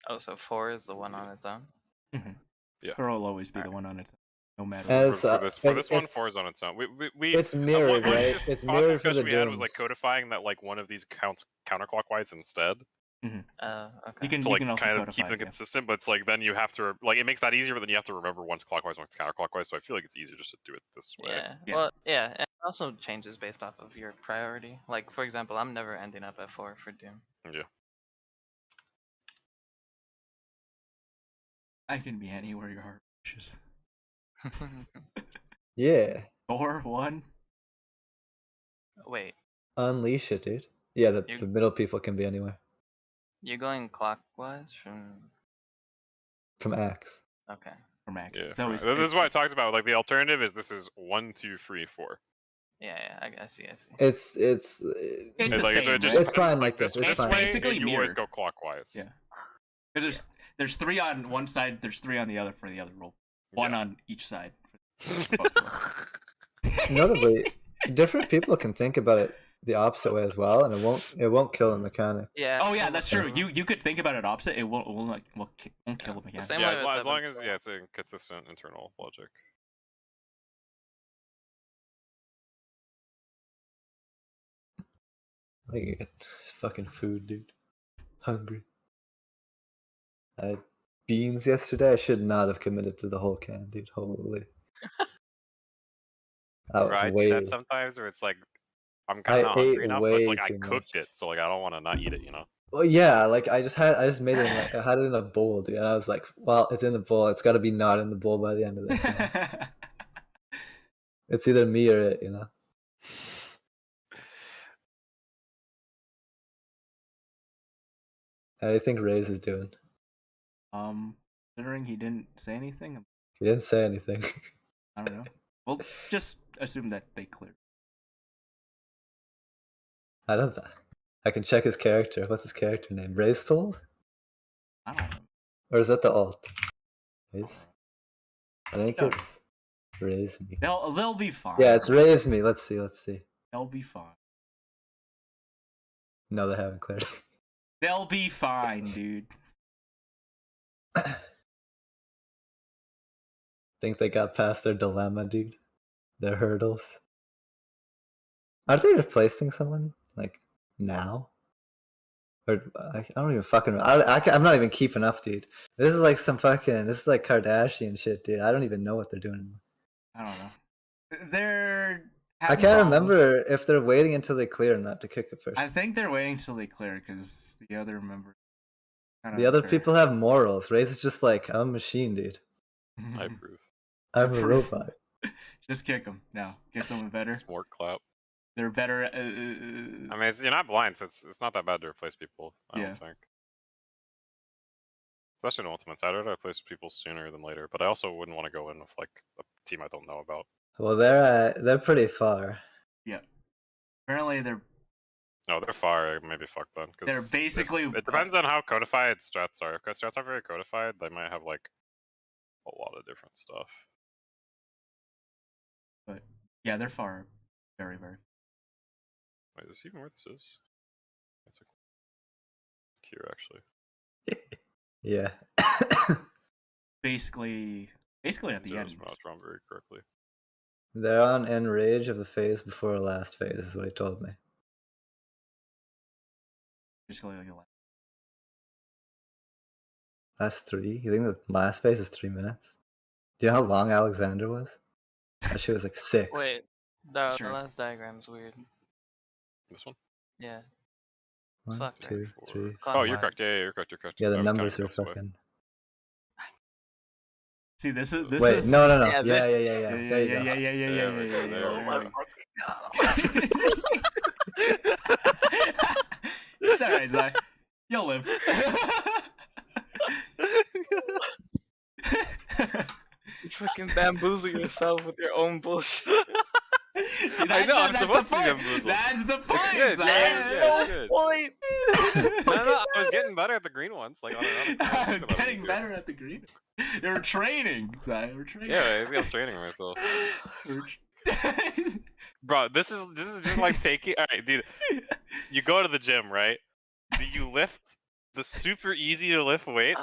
Oh, so 4 is the one on its own. Yeah. 4 will always be the one on its own, no matter. As- what. For this one, it's- 4 is on its own. We It's mirrored, one right? just It's past mirrored for the discussion we had was like dooms. codifying that like one of these counts counterclockwise instead Okay. You can to you like can also kind of codify keep them it, yeah. consistent, but it's like then you have to like it makes that easier, but then you have to remember one's clockwise, one's counterclockwise. So I feel like it's easier just to do it this way. Yeah. Yeah. Well, yeah, and it also changes based off of your priority. Like, for example, I'm never ending up at 4 for Doom. Yeah. I can be anywhere your heart wishes. Yeah. 4, 1. Wait, Unleash it, dude. Yeah, the You- middle people can be anywhere. you're going clockwise from. From Axe. Okay. For Max. Yeah. It's always, This is what I talked about. Like the alternative is this is 1, 2, 3, 4. Yeah, I see. It's the Like, same, so It's fine like this. It's This fine. way, Basically you always mirror. go clockwise. Yeah. There's 3 on one side, there's 3 on the other for the other rule. 1 Yeah. on each side. For both roles. Notably, different people can think about it the opposite way as well, and it won't kill the mechanic. Yeah. Oh yeah, that's true. You could think about it opposite. It won't kill the mechanic. Same Yeah, way as with long, the as long as before. yeah, it's a consistent internal logic. I can get fucking food, dude. Hungry. I had beans yesterday. I should not have committed to the whole can, dude. Holy. That was Right, way. that sometimes where it's like I'm I kind of ate hungry enough, but it's way like I too cooked much. it, so like I don't want to not eat it, you know. Well, yeah, like I just made it. I had it in a bowl, dude, and I was like, well, it's in the bowl. It's got to be not in the bowl by the end of this. You know? It's either me or it, you know. How do you think Ray's is doing? Considering he didn't say anything, He didn't say anything. I don't know. Well, just assume that they cleared. I don't. I can check his character. What's his character name? Ray's Soul? I don't know. Or is that the alt? Raise? I think No. it's Raise Me. They'll be fine. Yeah, it's Raise Me. Let's see. They'll be fine. No, they haven't cleared. They'll be fine, dude. Think they got past their dilemma, dude? Their hurdles. Aren't they replacing someone like now? Or I don't even fucking. I'm not even keeping up, dude. This is like some fucking. This is like Kardashian shit, dude. I don't even know what they're doing. I don't know. They're. I having can't problems. remember if they're waiting until they clear or not to kick it first. I think they're waiting till they clear because the other members. The other people have morals. Ray's is just like, I'm a machine, dude. Mm-hmm. I approve. I'm a Proof. robot. Just kick them now. Get someone better. Smart clap. They're better. I mean, you're not blind, so it's not that bad to replace people. I Yeah. don't think. Especially in Ultimate, I'd rather replace people sooner than later. But I also wouldn't want to go in with like a team I don't know about. Well, they're pretty far. Yeah. Apparently they're. No, they're far. Maybe fuck them. They're basically. It depends on how codified strats are. If strats are very codified, they might have like a lot of different stuff. But yeah, they're far. Very, very. Wait, is this even where this is? It's like here actually. Yeah. Basically at the Zero's end. not drawn very correctly. They're on enrage of the phase before last phase, is what he told me. Basically like Last 3? You think the last phase is 3 minutes? Do you know how long Alexander was? That shit was like 6. Wait, the Sure. last diagram's weird. This one? Yeah. It's 1, fucked, 2, right? 3. Oh, you're Clockwise. correct. Yeah, you're correct. You're correct. Yeah, the I was counting numbers are girls, but- fucking. See, this is. Wait, no. Yeah, Yeah. Yeah, There you go. yeah. Oh It's alright, Zai. You'll live. You fucking bamboozle yourself with your own bullshit. See, I know, I'm that's supposed the to be point. bamboozled. That's the point, good, Zai. yeah, good. Point. No, I was getting better at the green ones. Like on and on. I was getting better at the green. They were training, Zai. We're training. Yeah, I'm training myself. We're Bro, this is just like taking. All right, dude. you go to the gym, right? Do you lift the super easy to lift weight,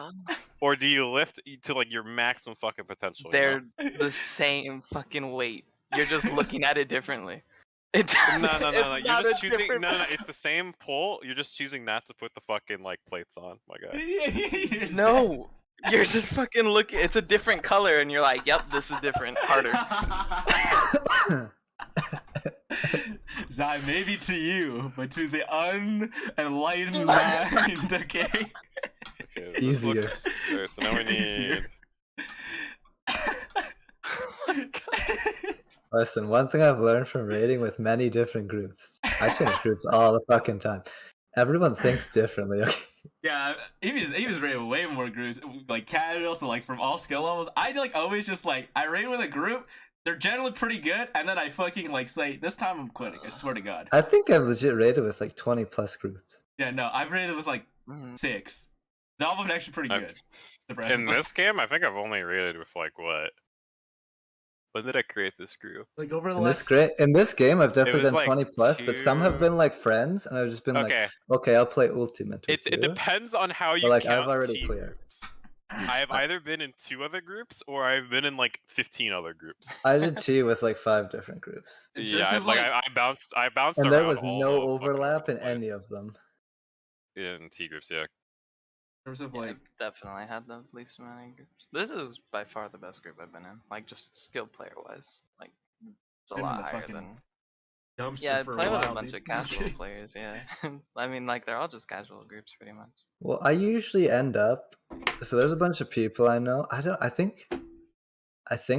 or do you lift to like your maximum fucking potential? They're the same fucking weight. You're just looking at it differently. No. It's You're not just a choosing. different- No. It's the same pull. You're just choosing not to put the fucking like plates on, my guy. No, you're just fucking looking. It's a different color, and you're like, "Yep, this is different, harder." Zai, maybe to you, but to the unenlightened mind, okay? Okay, Easier. Alright, so now we need. Listen, one thing I've learned from raiding with many different groups. I change groups all the fucking time. Everyone thinks differently. Okay? Yeah, he was raiding way more groups, like casual, so like from all skill levels. I like always just like I raid with a group. They're generally pretty good, and then I fucking like say this time I'm quitting. I swear to God. I think I've legit raided with like 20 plus groups. Yeah, no, I've raided with like 6. All of them actually pretty good. In this game, I think I've only raided with like what? When did I create this group? Like over the In last. this game, I've definitely was done like 20 plus, but some have 2 been like friends, and I've just been Okay. like, okay, I'll play Ultimate with It you. depends on how you But, like, count I've already T cleared. groups. I have either been in 2 other groups or I've been in like 15 other groups. I did T with like 5 different groups. Yeah, I bounced And there around was all no the fucking overlap over in the any place. of them. In T groups, yeah. In terms of Yeah, like. I've definitely had the least amount of groups. This is by far the best group I've been in. Like just skilled player wise. Like it's a Been in lot the higher fucking than. Dumpster Yeah, I for play a with while, a bunch dude. of casual players. Yeah, I mean like they're all just casual groups pretty much. Well, I usually end up. So there's a bunch of people I know. I think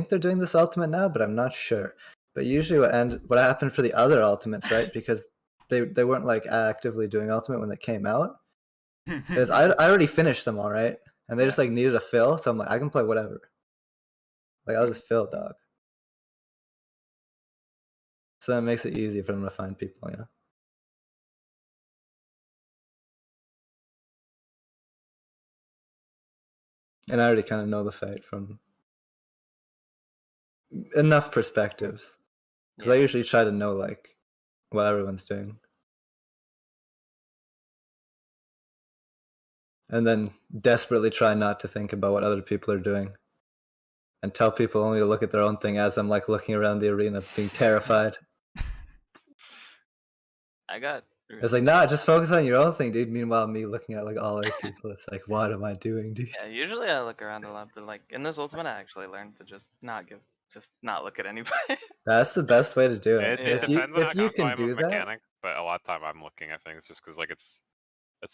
they're doing this ultimate now, but I'm not sure. But usually what happened for the other ultimates, right? Because they weren't like actively doing ultimate when they came out. Is I already finished them all, right? And they just like needed a fill, so I'm like, I can play whatever. Like I'll just fill, dog. So that makes it easy for them to find people, you know. And I already kind of know the fight from enough perspectives, because I usually try to know like what everyone's doing, and then desperately try not to think about what other people are doing, and tell people only to look at their own thing as I'm like looking around the arena, being terrified. I got. It's like, nah, just focus on your own thing, dude. Meanwhile, me looking at like all other people, it's like, what am I doing, dude? Yeah, usually I look around a lot, but like in this ultimate, I actually learned to just not look at anybody. That's the best way to do it. It depends on If you can do that, mechanic, but a lot of time I'm looking at things just because like it's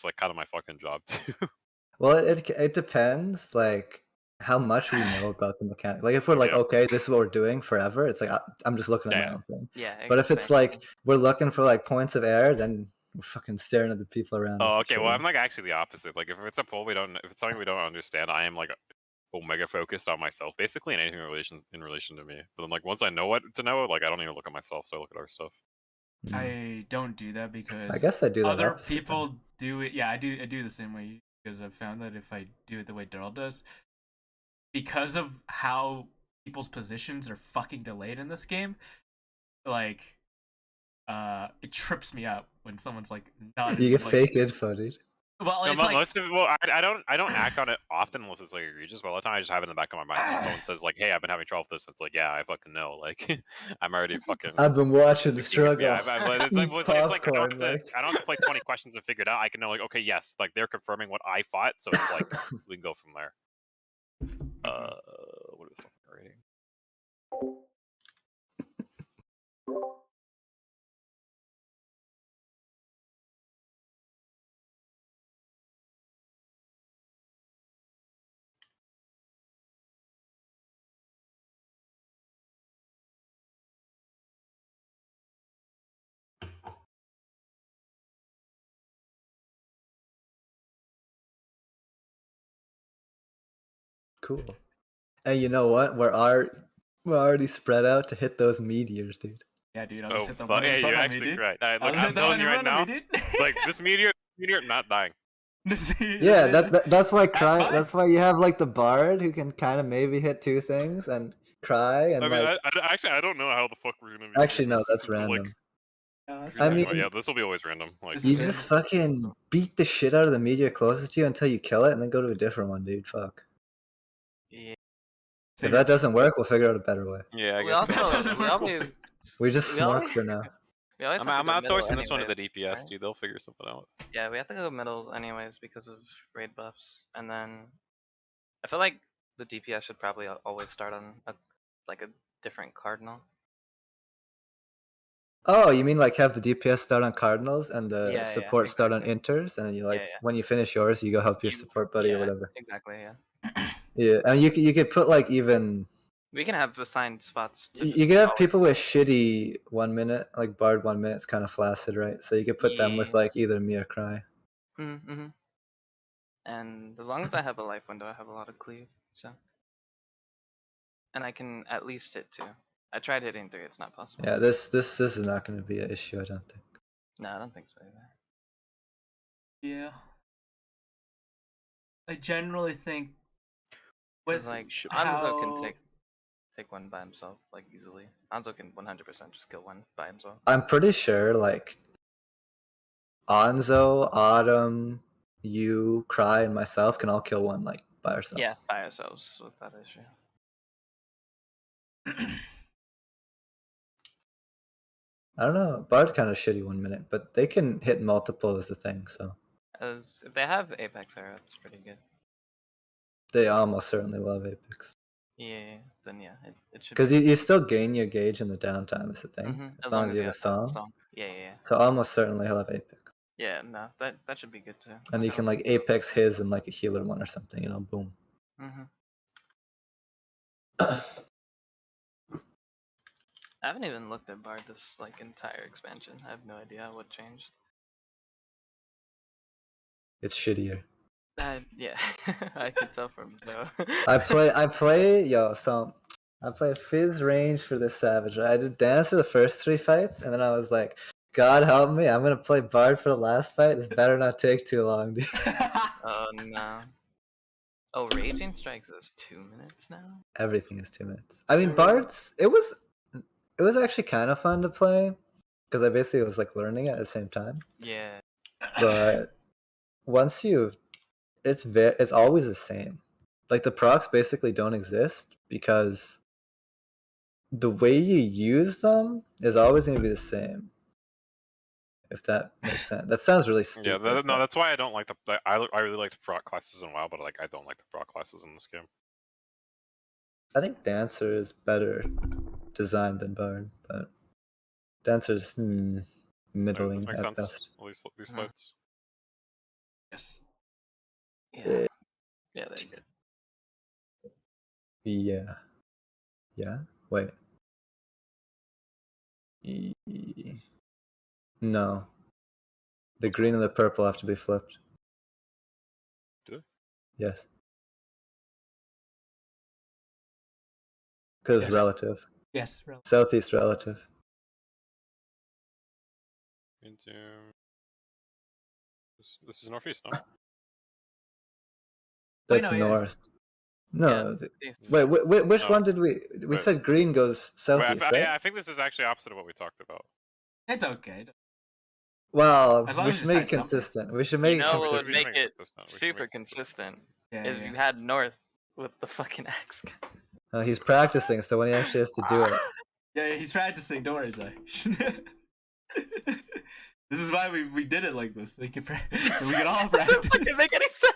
like kind of my fucking job too. well, it depends like how much we know about the mechanic. Like if we're like, Yeah. okay, this is what we're doing forever, it's like I'm just looking at my own thing. Yeah. But if it's exactly. like we're looking for like points of error, then we're fucking staring at the people around us. Oh, and okay. Well, shit. I'm like actually the opposite. Like if it's a pull if it's something we don't understand, I am like omega focused on myself basically and anything in relation to me. But then like once I know what to know, like I don't even look at myself, so I look at our stuff. I don't do that because I guess I do that other opposite people then. do it. Yeah, I do the same way because I've found that if I do it the way Daryl does, because of how people's positions are fucking delayed in this game, like it trips me up when someone's like not. You get like, fake info, dude. Well, No, it's like most of I don't act on it often unless it's like egregious. But a lot of time I just have it in the back of my mind. So when someone says like, "Hey, I've been having trouble with this," it's like, "Yeah, I fucking know." Like, I'm already fucking. I've been watching the struggle. Yeah, it's like, Eats it's like I popcorn, don't have to play 20 questions and figure it out. I can know like, okay, yes, like they're confirming what I thought, so it's like we can go from there. What are the fucking rating? Cool. And you know what? We're already spread out to hit those meteors, dude. yeah, dude. I'll just Oh hit the fuck! one in Yeah, front you're of me, actually dude. right. I'll Look, just I'm hit the one telling in you right front of now, me, dude. like this meteor not dying. Yeah, that's why fine. that's why you have like the bard who can kind of maybe hit 2 things and cry and I mean, like I don't know how the fuck we're gonna be. actually doing no, this. that's It's like- random. that's I fine. mean, yeah, this will be always random. Like, This you is just random. fucking beat the shit out of the meteor closest to you until you kill it, and then go to a different one, dude. Fuck. Yeah. If that doesn't work, we'll figure out a better way. yeah, I We guess. That also doesn't we work, we'll always We just we always smork for now. we always I'm have to go middle outsourcing this one to the anyways, DPS, right? dude. They'll figure something out. Yeah, we have to go middle anyways because of raid buffs, and then I feel like the DPS should probably always start on a different cardinal. Oh, you mean like have the DPS start on Cardinals and the Yeah, support start on exactly. Inters, and then you like Yeah, yeah. when you finish yours, you go help your You- support buddy or yeah, whatever. Exactly. Yeah. Yeah, and you could put like even We can have assigned spots. To you just could have always- people with shitty 1 minute, like Bard 1 minute's kind of flaccid, right? So you could put them with Yeah. like either me or Cry. Mm-hmm. And as long as I have a life window, I have a lot of cleave. So. And I can at least hit 2. I tried hitting 3. It's not possible. Yeah, this is not going to be an issue, I don't think. No, I don't think so either. Yeah. I generally think Because with like how... Anzo can take one by himself like easily. Anzo can 100% just kill one by himself. I'm pretty sure like Anzo, Autumn, you, Cry, and myself can all kill one like by ourselves. Yeah, by ourselves with that issue. I don't know. Bard's kind of shitty 1 minute, but they can hit multiple is the thing, so As if they have Apex Arrow, it's pretty good. they almost certainly will have Apex. Yeah, then yeah, it should. Because you still gain your gauge in the downtime is the thing, Mhm, as long as you have a song. Yeah. So almost certainly he'll have Apex. Yeah, no, that should be good too. And you can like Apex his and like a healer one or something, you know, boom. Mm-hmm. I haven't even looked at Bard this like entire expansion. I have no idea what changed. It's shittier. Yeah, I can tell from though. I play Fizz range for this Savage. I did dance for the first 3 fights, and then I was like, God help me, I'm gonna play Bard for the last fight. This better not take too long, dude. Oh no. Oh, Raging Strikes is 2 minutes now? Everything is 2 minutes. I mean, Bards, it was actually kind of fun to play, because I basically was like learning it at the same time. Yeah. But once it's always the same. Like the procs basically don't exist because the way you use them is always going to be the same. If that makes sense. That sounds really stupid. Yeah, no, that's why I don't like the. I really like the proc classes in WoW, but like I don't like the proc classes in this game. I think Dancer is better designed than Bard, but Dancer's middling This makes at sense. best. At least these slides. Yes. Yeah. Yeah, they're good. Yeah. Yeah? Wait. No. The green and the purple have to be flipped. Do they? Yes. Because Yes. relative. Yes. Southeast relative. Into... This is northeast, no? That's no, yeah. north. No. Yes. Wait, which No. one did we Wait. said green goes southeast, right? Yeah, I think this is actually opposite of what we talked about. It's okay. Well, As long we as should you make it decide something. consistent. We should make You it know what would consistent. make We should it consistent. We should super make it consistent. consistent Yeah, is yeah. you had North with the fucking axe guy. He's practicing, so when he actually has to do it. Yeah, he's practicing. Don't worry, Zai. This is why we did it like this. So we can all Doesn't practice. fucking make any sense.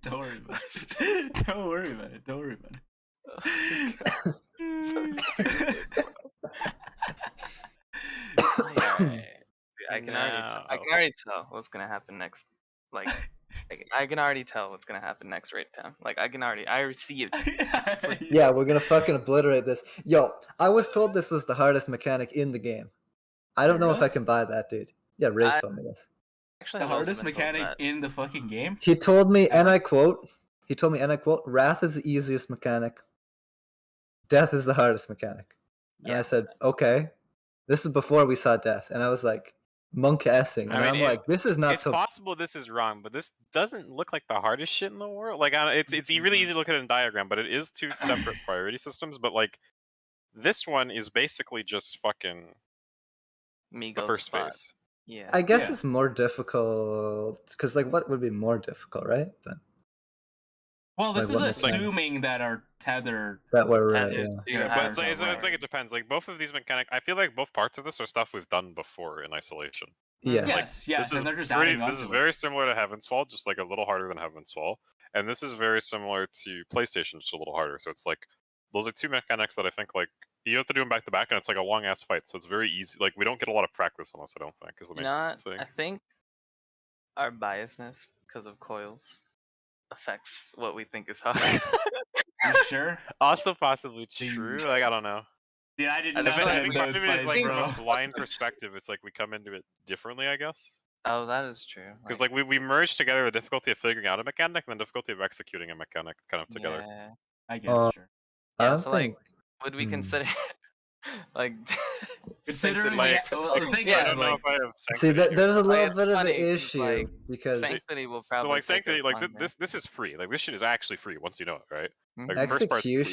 Don't worry about it. Don't worry about it. Don't worry about it. I can already tell what's gonna happen next. Like, I can already tell what's gonna happen next raid time. Like, I already see it. Yeah, we're gonna fucking obliterate this. Yo, I was told this was the hardest mechanic in the game. I don't know if Really? I can buy that, dude. Yeah, Ray's told me this. Actually, The I've also hardest been told mechanic that. in the fucking game. He told me, and Ever? I quote, Wrath is the easiest mechanic. Death is the hardest mechanic. And I Yeah. said, okay. This is before we saw Death. And I was like, monk-assing. And I mean, I'm like, this is not It's so... possible this is wrong, but this doesn't look like the hardest shit in the world. Like, it's really easy to look at it in diagram, but it is 2 separate priority systems. But like, this one is basically just fucking Migo The first spot. phase. Yeah. I guess Yeah. it's more difficult because like what would be more difficult, right? But Well, this Like, what is mechanic? assuming that our tether. that we're right, Tethered yeah. do Yeah, But have it's like, it's somewhere. like it depends. Like both of these mechanics, I feel like both parts of this are stuff we've done before in isolation. Yeah. Yes, yes, This is and they're just pretty. adding This onto is it. very similar to Heaven's Fall, just like a little harder than Heaven's Fall, and this is very similar to PlayStation, just a little harder. So it's like those are two mechanics that I think like you have to do them back to back, and it's like a long ass fight. So it's very easy. Like we don't get a lot of practice on this. I don't think is the main thing. I think our biasness because of coils affects what we think is hard. You sure? Also possibly Dude. true. Like I don't know. Dude, I didn't I know feel I that think in part those of it is like fights, from bro. a blind perspective. It's like we come into it differently, I guess. Oh, that is true. Because like we merge together the difficulty of figuring out a mechanic and the difficulty of executing a mechanic kind of together. Yeah. I guess, sure. I Yeah, don't so think. like, would we Hmm. consider like Considering Sanctity? well, the thing Yeah. I is, don't know like, if I have See, Sanctity here. there's a Like, little it's bit of an funny 'cause, issue like, because Sanctity will So probably like take Sanctity, us like longer. this is free. Like this shit is actually free once you know it, right? Mhm. Like the first part's completely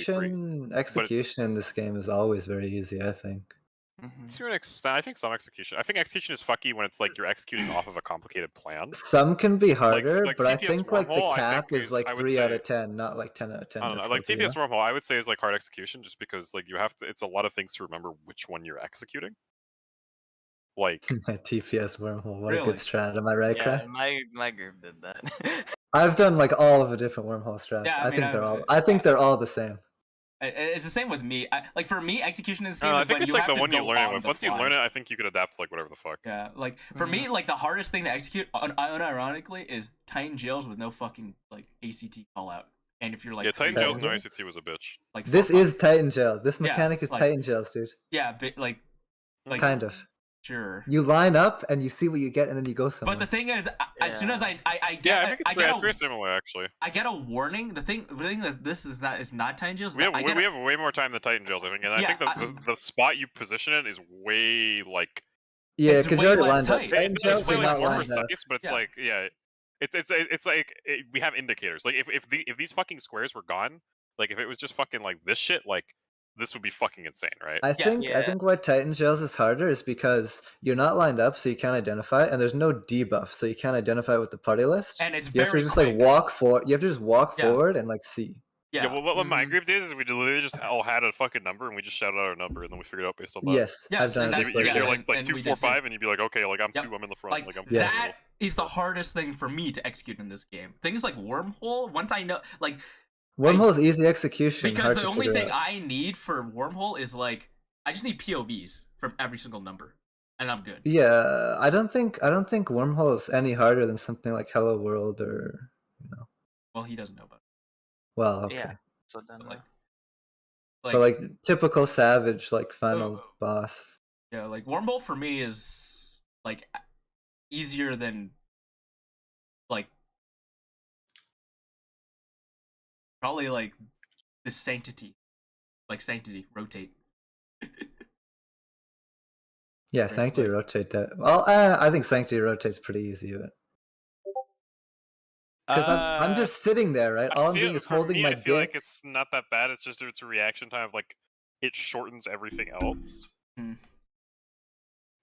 free. execution in this game is always very easy, I think. Mhm. To an extent, I think some execution. I think execution is fucky when it's like you're executing off of a complicated plan. Some can be harder, like but I TPS think like the wormhole, I cap think is is, like I would 3 out say- of 10, not like 10 out of 10 I don't know. Like difficulty, TPS wormhole, I would say is like hard execution, just because like you have to. It's a lot of things to remember which one you're executing. Like My TPS wormhole, what a Really? good strat, am I right, Yeah, Cry? my group did that. I've done like all of the different wormhole strats. Yeah, I I mean, think they're all. I think they're all the same. it's the same with me. Like for me, execution in this game I is think when it's you like have the to one you go learn it on with. the Once you fly. learn it, I think you could adapt to like whatever the fuck. Yeah, like for me, like the hardest thing to execute, unironically, is Titan jails with no fucking like ACT call out. And if you're like Yeah, Titan free Jails no Jails? ACT was a bitch. like This fuck off. is Titan Gel. This Yeah, mechanic is like- Titan Gels, dude. Yeah, like Kind of. sure. You line up and you see what you get, and then you go somewhere. But the thing is, as soon as I Yeah, get I think I get it's very a similar actually. I get a warning. The thing that this is not Titan jails. We have I get we have way more time than Titan Jails, I think, and I Yeah, think the spot you position in is way like yeah, it's because way you're already less lined up. tight. Titan it's Gels way are like not more lined up. precise, but it's Yeah. like it's like we have indicators. Like if these fucking squares were gone, like if it was just fucking like this shit, like this would be fucking insane, right? I Yeah. think why Titan Gels is harder is because you're not lined up, so you can't identify it, and there's no debuff, so you can't identify it with the party list. and it's You have to very just quick. like walk forward. You have to just walk Yeah. forward and like see. Yeah. Well, what my Mhm. group did is we literally just all had a fucking number and we just shouted out our number and then we figured out based on that. Yes, Yes, I've done and it that's- this You way. yeah, hear too. like and we 2, did 4, too. 5, and you'd be like, okay, like I'm Yep. 2, I'm in the front, Like, like I'm Yes. that is the hardest thing for me to execute in this game. Things like wormhole. Once I know, like, Wormhole's easy execution. because hard the to only figure thing out. I need for wormhole is like I just need POVs from every single number, and I'm good. Yeah, I don't think Wormhole is any harder than something like Hello World or Well, he doesn't know about it. well, okay. Yeah. So then, But, like, But like typical Savage, like final Oh. boss. yeah, like wormhole for me is like easier than like probably like the sanctity rotate. Yeah, Right, Sanctity like- rotate that. Well, I think Sanctity rotate's pretty easy, but because I'm just sitting there, right? All I'm doing is for holding me, my I feel dick. like it's not that bad. It's just it's a reaction time of like it shortens everything else. Hmm.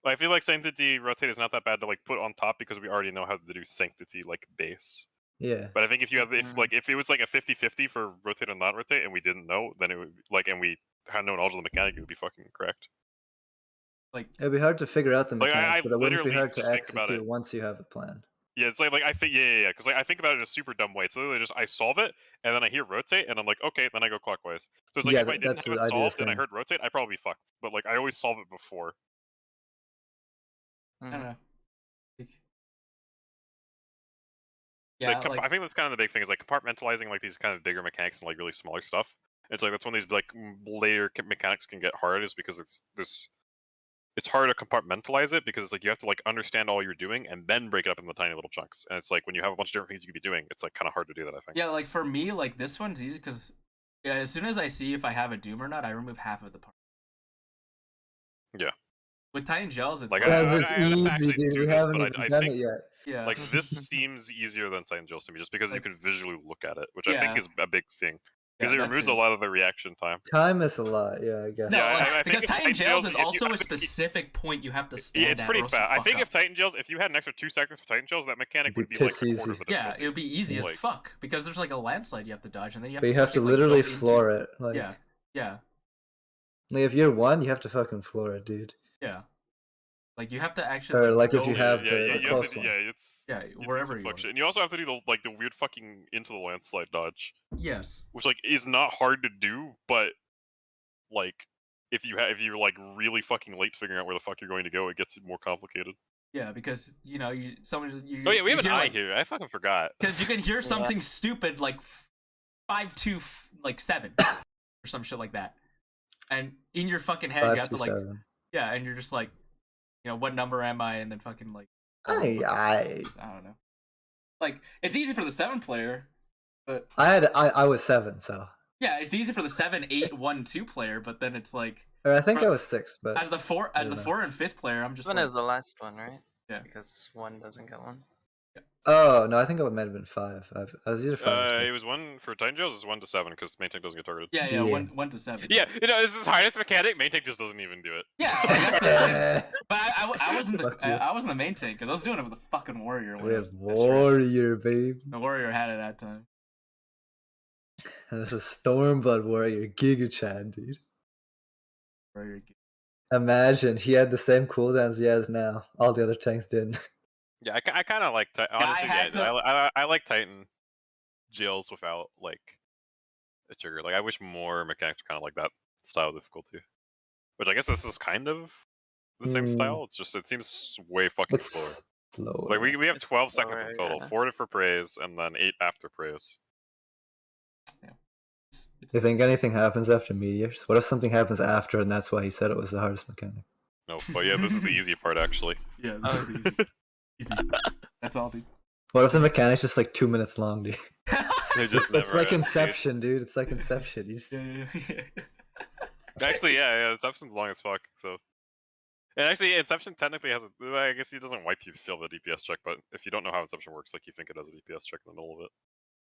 I feel like Sanctity rotate is not that bad to like put on top because we already know how to do Sanctity like base. Yeah, But I think if you have Mhm. if it was like a 50-50 for rotate and not rotate and we didn't know, then it would like and we had no knowledge of the mechanic, it would be fucking correct. Like it'd be hard to figure out the Like, I mechanics, but it wouldn't be literally hard to just think about execute it. once you have a plan. Yeah, it's like I think yeah, because like I think about it in a super dumb way. It's literally just I solve it and then I hear rotate and I'm like okay, then I go clockwise. So it's like Yeah, if I didn't that's have the it idea, solved and I same. heard rotate, I'd probably be fucked. But like I always solve it before. I Mhm. don't know. Yeah, Like, like I think that's kind of the big thing is like compartmentalizing like these kind of bigger mechanics and like really smaller stuff. It's like that's when these like later mechanics can get hard is because it's hard to compartmentalize it because it's like you have to like understand all you're doing and then break it up into tiny little chunks. And it's like when you have a bunch of different things you could be doing, it's like kind of hard to do that. I think. yeah, like for me, like this one's easy because as soon as I see if I have a doom or not, I remove half of the part. Yeah. With Titan gels, it's Like, like, Because I it's have to easy, actually dude. do We this, haven't but even I done think- it yet. yeah, Like this seems easier than Titan Jails to me, just because Like- you can visually look at it, which I Yeah. think is a big thing. Because Yeah, it that removes too. a lot of the reaction time. Time is a lot. Yeah, I guess. No, Yeah, like, I think because if Titan Titan Jails Jails, is if you- also a if you- specific point you have to stand Yeah, it's at, pretty or else you fast. I fuck think up. if Titan Jails, if you had an extra 2 seconds for Titan Jails, that mechanic It'd would be be like piss a quarter easy. of the Yeah, difficulty. it would be easy as Like- fuck because there's like a landslide you have to dodge, and then you have But to you have to fucking, like, literally go into- floor it. Like, Yeah, yeah, like if you're 1, you have to fucking floor it, dude. yeah. Like you have to actually. Or like if go you have yeah, the you have close to, one. yeah, it's Yeah, you have to do wherever some you fuck are. shit. And you also have to do the weird fucking into the landslide dodge, Yes. which like is not hard to do, but like if you're like really fucking late figuring out where the fuck you're going to go, it gets more complicated. Yeah, because you know you Oh yeah, we have an hear, eye like, here. I fucking forgot. because you can hear something stupid like 527 or some shit like that, and in your fucking head you have to like 527. yeah, and you're just like, you know, what number am I? And then fucking like I don't know. Like it's easy for the 7 player, but I was 7, so. yeah, it's easy for the 7, 8, 1, 2 player, but then it's like Or I think For- I was 6, but as the 4 I don't know. and 5th player, I'm just 1 like, is the last one, right? Yeah. Because 1 doesn't get 1. oh no, I think it might have been 5. I was either 5 or 6. It was 1 for Titan Jails. Is 1 to 7 because main tank doesn't get targeted. yeah, Yeah. 1 to 7. Yeah, you know, this is hardest mechanic. Main tank just doesn't even do it. Yeah, like, that's the thing. But I wasn't Fuck the you. I wasn't the main tank because I was doing it with a fucking warrior. We have That's right. warrior, babe. The warrior had it that time. And this is Stormblood warrior, Giga Chan, dude. Warrior. Imagine he had the same cooldowns he has now. All the other tanks didn't. Yeah, I kind of like honestly. had Yeah, I like Titan Jails without like a trigger. Like I wish more mechanics were kind of like that style of difficulty. Which I guess this is kind of the same Hmm. style. It's just it seems way fucking slower. It's slower. Like we have 12 seconds in slower, total, yeah. 4 for praise, and then 8 after praise. It's, Do you think anything happens after meteors? What if something happens after, and that's why he said it was the hardest mechanic? No, but yeah, this is the easy part actually. yeah, this is easy. Easy. That's all, dude. What if the mechanic's just like 2 minutes long, dude? They just It's never like end, dude. Inception, dude. It's like Inception. You just... Yeah. Actually, yeah, Inception's long as fuck. So, and actually, Inception technically has. I guess it doesn't wipe you if you fail the DPS check, but if you don't know how Inception works, like you think it has a DPS check in the middle of it.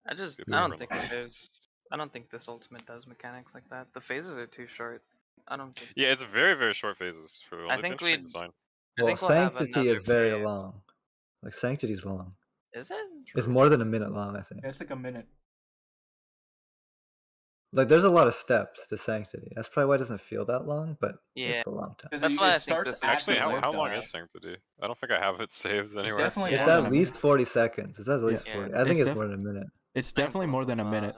I just It's I don't different. think that there's I don't think this ultimate does mechanics like that. The phases are too short. I don't think. Yeah, it's very very short phases for the. I It's think interesting we'd- design. I Well, think we'll have Sanctity another is very phase. long. Like Sanctity's long. Is it? It's more than a minute long, I think. It's like a minute. Like there's a lot of steps to Sanctity. That's probably why it doesn't feel that long, but Yeah. it's a long time. Because That's it why I think starts this is Actually, after how warp long dodge. is Sanctity? I don't think I have it saved anywhere. definitely It's more than at a least minute. 40 seconds. It's at least Yeah. 40. I think It's it's def- more than a minute. It's definitely more than a minute.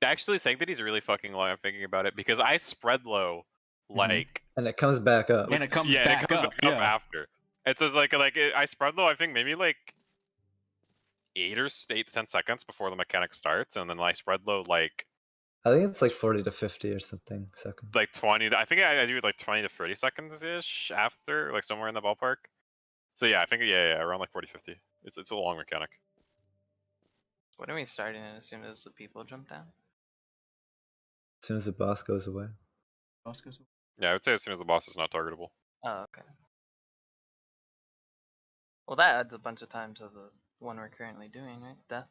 Actually, Sanctity's really fucking long. I'm thinking about it because I spread low, like And it comes back up. And it comes yeah, back it comes up. back Yeah. up after. It's just like I spread low. I think maybe like 8 to 10 seconds before the mechanic starts, and then I spread low like I think it's like 40 to 50 or something seconds. 20. I think I do like 20 to 30 seconds ish after, like somewhere in the ballpark. So yeah, I think yeah, around like 40-50. It's a long mechanic. When are we starting it as soon as the people jump down? As soon as the boss goes away. Yeah, I would say as soon as the boss is not targetable. Oh, okay. Well, that adds a bunch of time to the one we're currently doing, right? Death.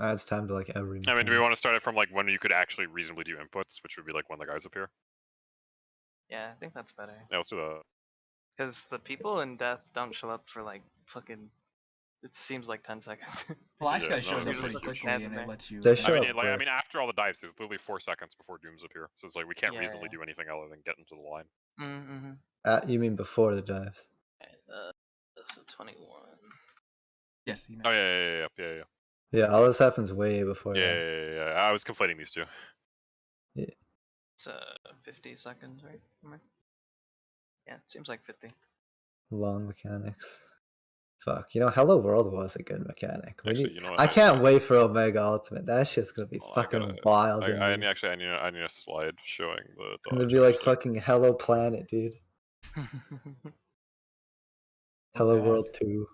Adds time to like every I mean, do we mechanic. want to start it from like when you could actually reasonably do inputs, which would be like when the guys appear? Yeah, I think that's better. Yeah, let's do that. Because the people in Death don't show up for like fucking. It seems like 10 seconds. The last Yeah, guy no, shows up it's pretty just quickly, and anime. it lets you. They I show mean, up I quick. mean, after all the dives, there's literally 4 seconds before dooms appear. So it's like we can't Yeah, reasonably yeah. do anything other than get into the line. Mm-hmm. You mean before the dives? So 21. Yes. You know. Oh yeah. Yeah, all this happens way before Yeah, that. yeah. I was conflating these two. It's 50 seconds, right? Yeah, seems like 50. Long mechanics. Fuck, you know, Hello World was a good mechanic. Actually, you know what? I can't wait for Omega Ultimate. That shit's gonna be Well, I fucking gotta- wild. I dude. need a slide showing the. It's gonna dodge be like actually. fucking Hello Planet, dude. Hello God. World 2.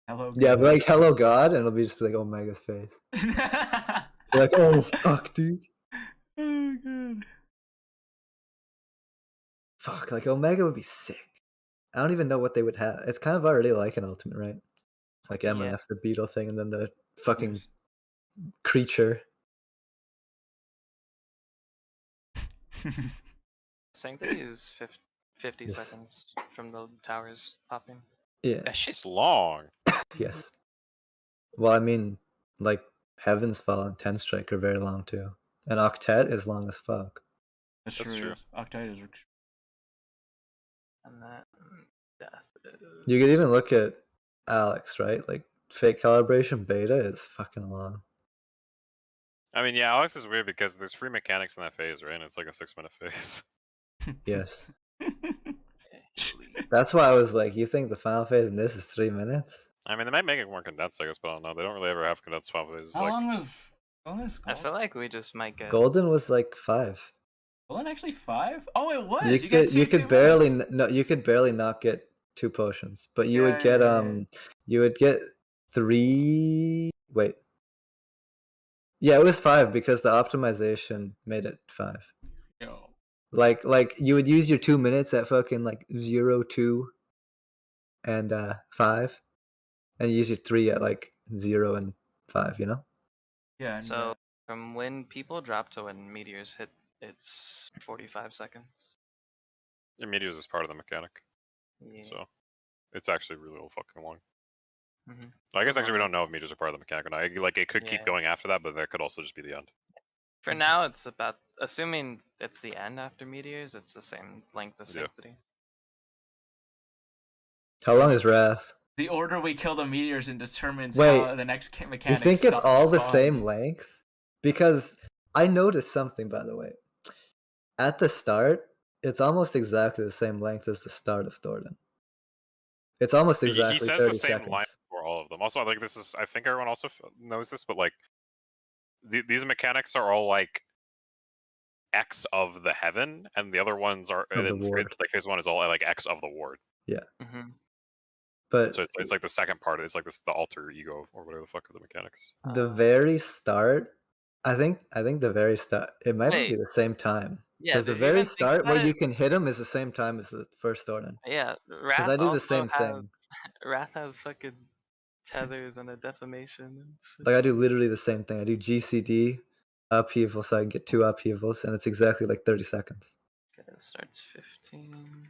Hello. Yeah, but like Hello God, and it'll be just be like Omega's face. You're like, oh fuck, dude. Oh god. Fuck, like Omega would be sick. I don't even know what they would have. It's kind of already like an Ultimate, right? Like MNF, the beetle thing, and then the fucking Yes. creature. Sanctity is 50 Yes. seconds from the towers popping. Yeah. That shit's long. Yes. Well, I mean, like Heaven's Fall and 10 Strike are very long too. And Octet is long as fuck. That's That's true. true. Yes. Octite is. And that death is... You could even look at Alex, right? Like Fate Calibration Beta is fucking long. I mean, yeah, Alex is weird because there's free mechanics in that phase, right? And it's like a 6-minute phase. Yes. Healy. That's why I was like, you think the final phase in this is 3 minutes? I mean, they might make it more condensed, I guess, but I don't know. They don't really ever have condensed final phases. How Like, long was? I feel like we just might get... Golden was like 5. Golden actually 5? Oh, it was. You You, got could two, you could 2 barely minutes. no you could barely not get 2 potions, but you would Yeah, get yeah, yeah. you would get 3. Wait. Yeah, it was 5 because the optimization made it 5. Yo. Like you would use your 2 minutes at fucking like 0, 2, and 5, and you use your 3 at like 0 and 5. You know. Yeah. And, So from when people drop to when meteors hit, it's 45 seconds. and Meteors is part of the mechanic, Yeah. so it's actually really fucking long. Mm-hmm. I guess So actually we long. don't know if Meteors are part of the mechanic or not. Like, it could keep Yeah. going after that, but that could also just be the end. For now, it's about, assuming it's the end after meteors, it's the same length of Yeah. sanctity. How long is Wrath? the order we kill the meteors in determines Wait, how the next You mechanic. think it's all the spawn. same length? Because I noticed something, by the way. At the start, it's almost exactly the same length as the start of Thornton. It's almost exactly He says 30 the same seconds. line for all of them. Also, like, this is, I think everyone also knows this, but like these mechanics are all like X of the heaven, and the other ones are Of the ward. like phase 1 is all like X of the ward. Yeah. Mm-hmm. But So it's like the second part. It's like the alter ego or whatever the fuck are the mechanics. the very start, I think the very start, it might even be Wait. the same time. Yeah, Because the did you even very think start where about you it? can hit him is the same time as the first Thornton. Yeah, Because Wrath I do the also same has thing. Wrath has fucking tethers and a defamation and shit. Like I do literally the same thing. I do GCD upheaval so I can get 2 upheavals, and it's exactly like 30 seconds. Okay, it starts 15.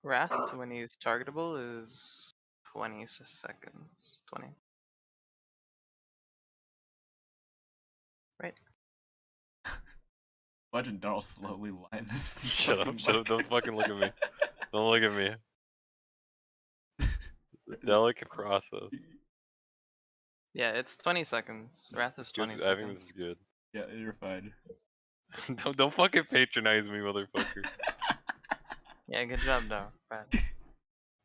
Wrath to when he's targetable is 20 seconds. 20. Right. Watching Darl slowly line this. Shut up! Shut up! Don't fucking look at me! Don't look at me. The delicate process. Yeah, it's 20 seconds. Wrath is 20 I seconds. think this is good. Yeah, you're fine. don't fucking patronize me, motherfucker. Yeah, good job, though. Brad.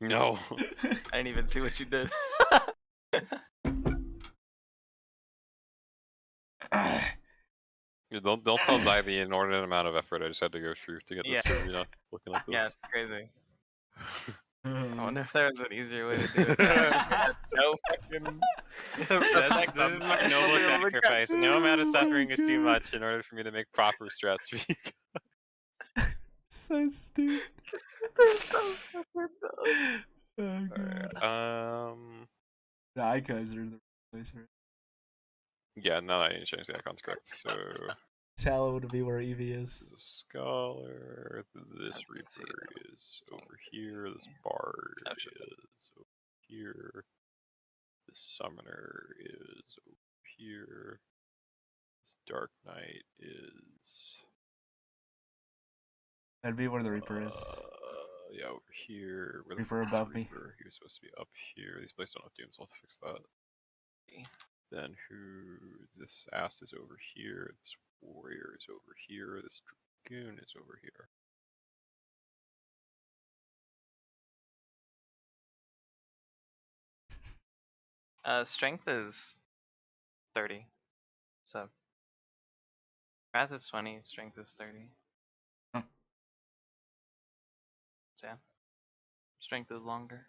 No. I didn't even see what you did. Don't tell Zai the inordinate amount of effort I just had to go through to get this. Yeah. You know, looking at this. Yeah, it's crazy. I wonder if there was an easier way to do it. No fucking. This is my noble sacrifice. No amount of suffering is too much in order for me to make proper strats for you. So stupid. Oh, Alright, God. The icons are in the place, right? yeah, no, I didn't change the icons correct. So Tallow would be where Eevee this is is. a scholar. This I can see reaper that. is over here. This bard Oh, shit. is over here. This summoner is over here. This dark knight is That'd be where the Reaper is. yeah, over here. Where the Reaper fuck is above me. Reaper? He was supposed to be up here. These places don't have dooms, so I'll have to fix that. Then this ass is over here. This warrior is over here. This dragoon is over here. Strength is 30. So Wrath is 20, strength is 30. Huh. So yeah. Strength is longer.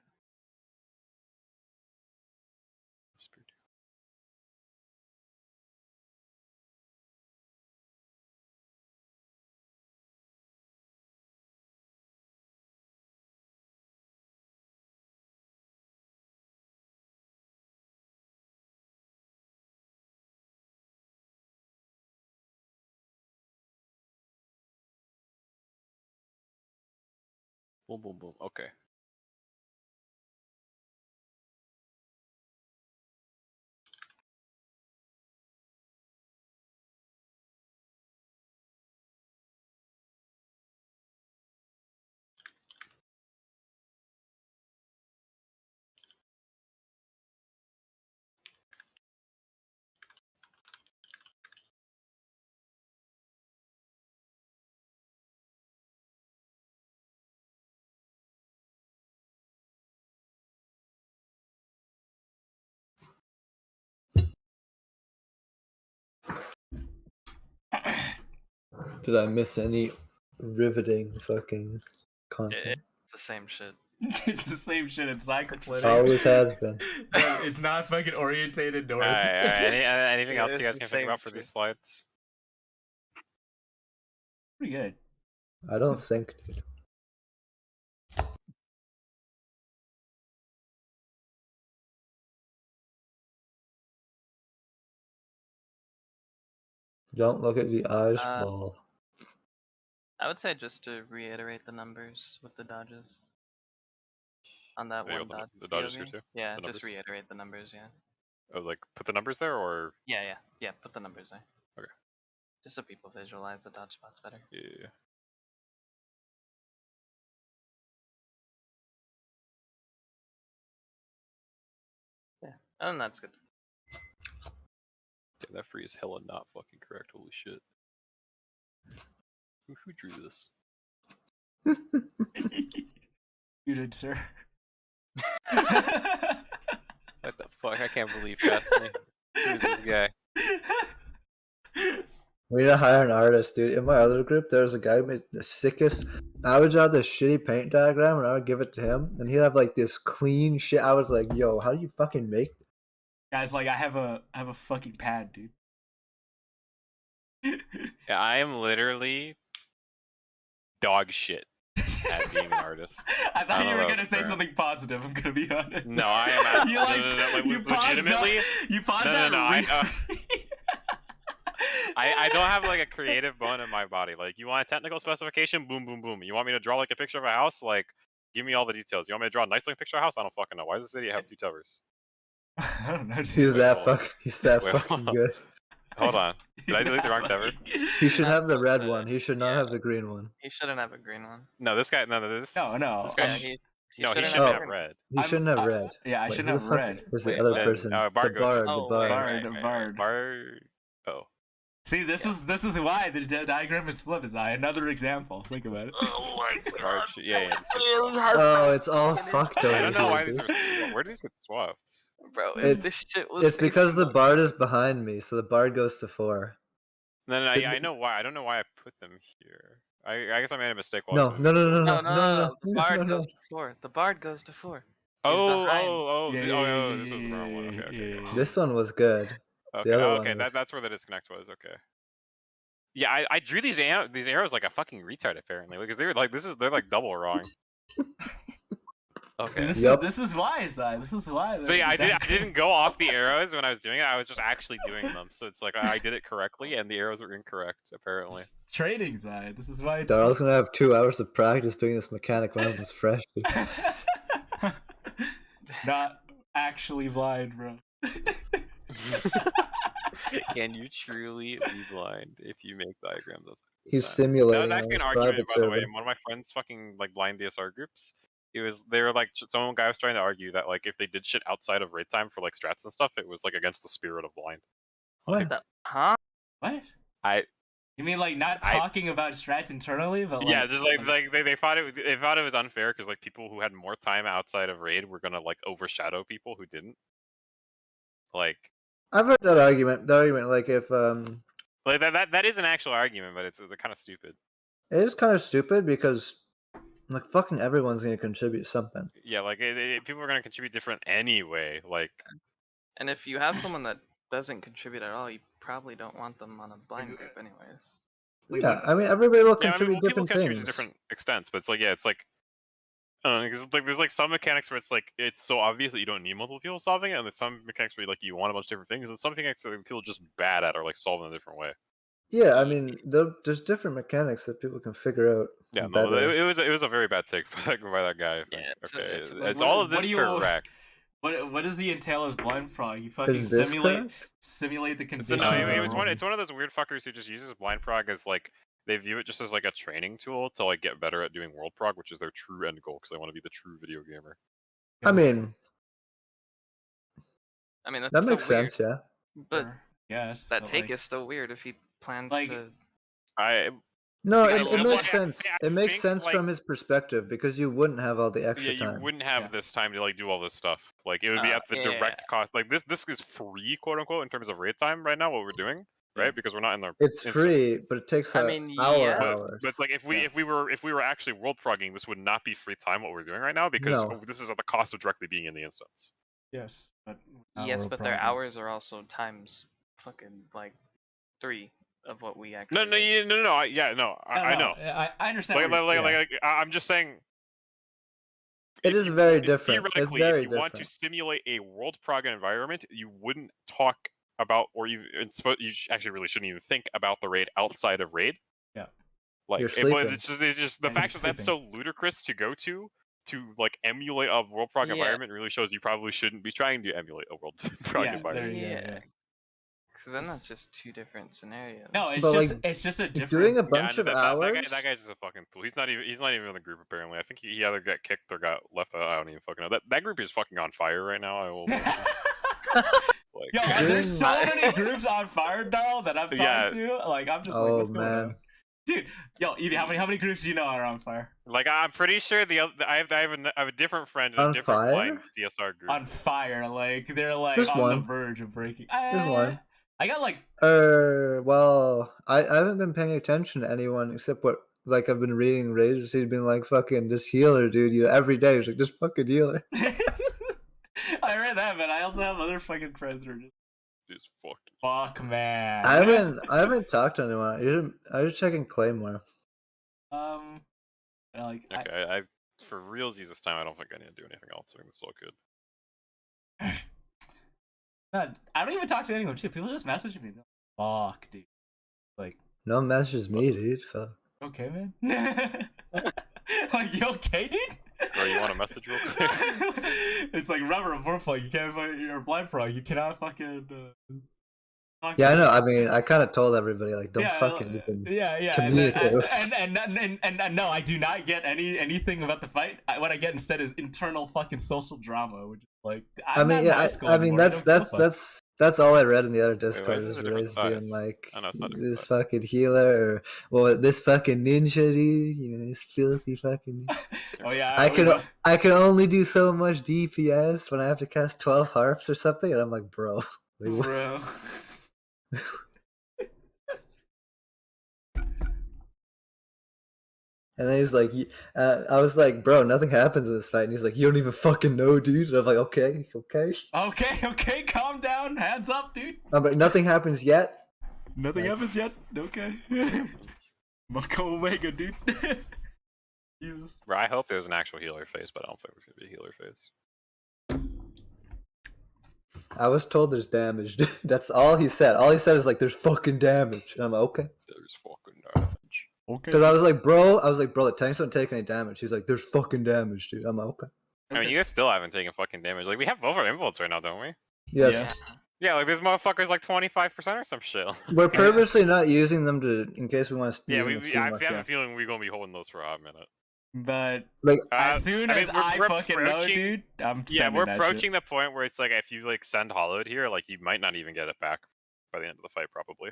Boom, boom, boom. Okay. Did I miss any riveting fucking content? It's the same shit. It's the same shit. It's not complaining. Always has been. But it's not fucking orientated north. Alright, anything Yeah, else you it's guys the can think about same for these shit. slides? Pretty good. I don't think, dude. Don't look at the eyes fall. I would say just to reiterate the numbers with the dodges. On that Oh, you one got dodge. the dodges here POV. too? Yeah, The just numbers? reiterate the numbers, yeah. Oh, like put the numbers there, or Yeah, put the numbers there. Okay. Just so people visualize the dodge spots better. yeah. Yeah, and that's good. Damn, that freeze hella not fucking correct. Holy shit. Who drew this? You did, sir. What the fuck? I can't believe you asked me. Who's this guy? We need to hire an artist, dude. In my other group, there's a guy who made the sickest. I would draw this shitty paint diagram and I would give it to him, and he'd have like this clean shit. I was like, "Yo, how do you fucking make?" Guys, like I have a fucking pad, dude. Yeah, I am literally dog shit at being an artist. I thought don't you know were if gonna that's say fair. something positive. I'm gonna be honest. No, I am at, You no, like no, no, like, you paused legitimately. that. You paused No, that. no, no, re- I don't have like a creative bone in my body. Like, you want a technical specification? Boom, boom, boom. You want me to draw like a picture of a house? Like, give me all the details. You want me to draw a nice looking picture of a house? I don't fucking know. Why does the city have two towers? I don't know. He's dude. that hold on. fuck. He's that Wait, fucking hold on. good. Hold on. Did I delete the wrong tower? He should have the red the- one. He should not yeah. have the green one. He shouldn't have a green one. No, this guy. No, this. No. This guy. Yeah, I'm- he no, he shouldn't shouldn't Oh. have green. red. He shouldn't have red. Yeah, I Wait, shouldn't who the have fuck red. was Wait, the other what? person? Bard the goes bard. to- The Oh, bard. right. Bard. Bard. Oh. See, this is why the diagram is flipped. Is another example. Think about it. Oh my Bard. god. Yeah. This is- Oh, it's all fucked over I don't know why here, these dude. are. Where do these get swapped? Bro, if It's- this shit was It's because the facing- bard is behind me, so the bard goes to 4. No, Did yeah, I the- know why. I don't know why I put them here. I guess I made a mistake while I No, was no, moving no, no, forward. no. The bard goes to 4. The bard goes to 4. Oh, behind. oh, this was the wrong one. Okay. This one was good. Okay, other okay, one was- that's where the disconnect was. Okay. Yeah, I drew these arrows like a fucking retard apparently, because they were like they're like double wrong. Okay. This is why, Sai. This is why. So yeah, I didn't go off the arrows when I was doing it. I was just actually doing them. So it's like I did it correctly, and the arrows were incorrect apparently. Trading, Sai. This is why. Daryl's gonna have 2 hours of practice doing this mechanic when everyone's fresh. Dude. Not actually blind, bro. Can you truly be blind if you make diagrams? He's That simulating was on actually his an argument, private by the way, server. in one of my friends' fucking like blind DSR groups. They were like some guy was trying to argue that like if they did shit outside of raid time for like strats and stuff, it was like against the spirit of blind. What? Huh? What? I You mean like not talking about strats internally, but like, yeah, just like they thought it was unfair because like people who had more time outside of raid were gonna like overshadow people who didn't. Like I've heard that argument. The argument, like if like that is an actual argument, but it's kind of stupid. it is kind of stupid because like fucking everyone's gonna contribute something. Yeah, like people are gonna contribute different anyway. Like And if you have someone that doesn't contribute at all, you probably don't want them on a blind group anyways. Yeah, I mean everybody will yeah, I mean, contribute well, people different contribute things. to different extents, but it's like it's like. I don't know, because like there's like some mechanics where it's like it's so obvious that you don't need multiple people solving it, and there's some mechanics where like you want a bunch of different things, and some mechanics that people are just bad at or like solve in a different way. Yeah, I mean, there's different mechanics that people can figure out. Yeah, no, better. it was a very bad take by that guy. I think. Yeah, Okay, it's it's What- all of what this do you- correct. What does he entail as blind frog? You fucking Is this simulate correct? the So conditions. no, of- it's one of those weird fuckers who just uses blind prog as like they view it just as like a training tool to like get better at doing world prog, which is their true end goal because they want to be the true video gamer. I mean, that's that so makes weird. sense, yeah. But Yes. that but, take like, is still weird if he plans Like- to. No, Yeah, it well, makes I- sense. I It makes think, sense like- from his perspective because you wouldn't have all the Yeah, extra you time. wouldn't have Yeah. this time to like do all this stuff. Like it would be at the Yeah. direct cost. Like this is free, quote unquote, in terms of raid time right now. What we're doing, right? Because we're not in the. It's instance. free, but it takes I an mean, hour, yeah. hours. But like if we were actually world progging, this would not be free time what we're doing right now because No. this is at the cost of directly being in the instance. Yes. But Yes, but their hours are also times fucking like 3 of what we actually. No, I know. I understand. I'm just saying. It if is you- very if different. It's Theoretically, very if you want to different. simulate a world prog environment, you wouldn't talk about, or you actually really shouldn't even think about the raid outside of raid. Yeah. Like You're it's sleeping. just the And you're fact that that's so ludicrous to go to like emulate a world prog Yeah. environment really shows you probably shouldn't be trying to emulate a world prog Yeah, environment. there you go, Yeah. yeah. Because then that's just 2 different scenarios. No, it's But, just like, it's just a different. Doing a Yeah, bunch of hours. that guy's just a fucking fool. He's not even in the group apparently. I think he either got kicked or got left out. I don't even fucking know. That group is fucking on fire right now. I will. Like, Yo, Doing- there's so many groups on fire, Darl, that I'm talking Yeah. to. Like, I'm just like, Oh what's going man. on? Dude, yo, Evie, how many groups do you know are on fire? like I'm pretty sure I have a different friend in a On different fire? blind CSR group. On fire, like they're like Just on the one. verge of breaking. Just one. I got like Well, I haven't been paying attention to anyone except what like I've been reading Rage. He's been like fucking just heal her, dude. You every day he's like just fucking heal her. I read that, but I also have other fucking friends who are just fucking. fuck, man. I haven't talked to anyone. I was checking Claymore. Like Okay, I for realsies this time I don't think I need to do anything else. I think this is all good. I don't even talk to anyone. Shit, people just message me. Fuck, dude. Like, No messages me, dude. Fuck. okay, man. Like, you okay, dude? Or you want a message real quick? It's like rubber and blue frog. You can't. You're a blind frog. You cannot fucking. Talk Yeah, I to- know. I mean, I kind of told everybody like, don't Yeah, fucking even yeah, communicate with- and no, I do not get anything about the fight. What I get instead is internal fucking social drama, which is like I'm not in high school I mean, anymore, I don't give a fuck. that's all I read in the other why Discord is is this a different Ray's being size? like, Oh, no, it's not a different this size. fucking healer or well, this fucking ninja dude, you know, this filthy fucking. Oh yeah, I can only do so much DPS when I have to cast 12 harps or something, and I'm like, bro. Like, what- bro. And then he's like, I was like, bro, nothing happens in this fight. And he's like, you don't even fucking know, dude. And I'm like, okay. Okay, calm down, hands up, dude. But nothing happens yet. Nothing Like- happens yet. Okay. Mako Omega, dude. Jesus. Bro, I hope there's an actual healer phase, but I don't think there's gonna be a healer phase. I was told there's damage. That's all he said. All he said is like, there's fucking damage. And I'm like, okay. There's fucking damage. Okay. Because I was like, bro, the tanks don't take any damage. He's like, there's fucking damage, dude. I'm like, okay. I mean, you guys still haven't taken fucking damage. Like we have both our involts right now, don't we? Yes. Yeah. Yeah, like this motherfucker's like 25% or some shit. We're purposely not using them in case we want to. Yeah, I much. have a feeling we're gonna be holding those for a hot minute. But Like, as soon I mean, as I we're fucking know, approaching- dude, I'm Yeah, sending we're that approaching shit. the point where it's like if you like send hollowed here, like you might not even get it back by the end of the fight, probably.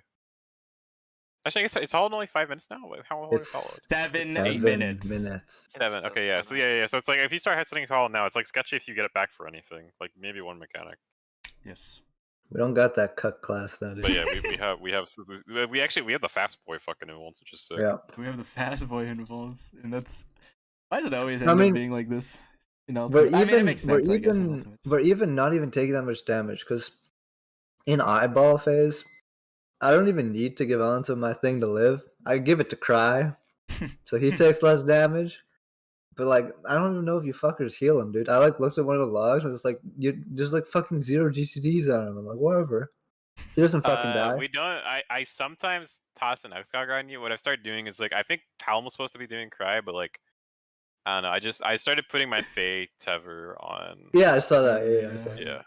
Actually, I guess it's hollowed only 5 minutes now. Wait, how long is it's hollowed? 7 minutes. Seven. Okay, yeah. So yeah. So it's like if you start setting hollowed now, it's like sketchy if you get it back for anything. Like maybe one mechanic. Yes. We don't got that cut class now, dude. But yeah, we have the fast boy fucking involves, which is sick. Yeah. We have the fast boy intervals, and that's why does it always I end mean, up being like this? You know, We're I mean, it even, makes sense, I guess, in we're Ultimates. even not even taking that much damage because in eyeball phase, I don't even need to give Alonso my thing to live. I give it to Cry, so he takes less damage. But like, I don't even know if you fuckers heal him, dude. I like looked at one of the logs and it's like there's like fucking 0 GCDs on him. I'm like, whatever. He doesn't fucking die. We don't. I sometimes toss an Hexcog on you. What I've started doing is like I think Talon was supposed to be doing Cry, but like I don't know. I started putting my Fae Tever on. Yeah, I saw that. Yeah, I saw that. Yeah.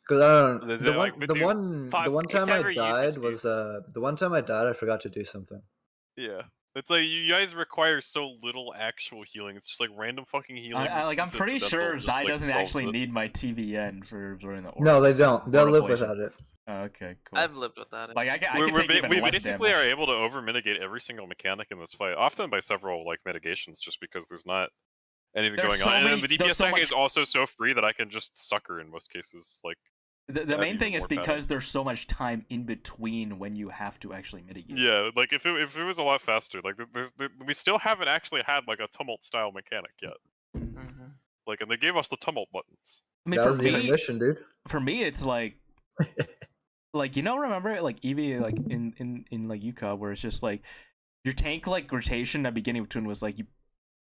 Because I don't. Is The it, one, like, the dude, one, the one time I Fae Tever died usage, was the one time I died. I forgot to do something. Yeah. It's like you guys require so little actual healing. It's just like random fucking healing. I'm pretty sure just, Zai like, doesn't solves actually it. need my TVN for during the orb. No, they don't. They'll live Ablation. without it. Oh, okay, cool. I've lived without it. Like I can take even we less basically damage. are able to over mitigate every single mechanic in this fight, often by several like mitigations, just because there's not anything There's going so on. many- And the there's DPS so stack much- is also so free that I can just sucker in most cases. Like The have main even thing is more because padding. there's so much time in between when you have to actually mitigate. yeah, like if it was a lot faster, like we still haven't actually had like a tumult style mechanic yet. Mhm. Like, and they gave us the tumult buttons. I mean, That for was the me, intermission, dude. for me, it's like, remember like Eevee like in like Yuka, where it's just like your tank like rotation at beginning of Twin was like you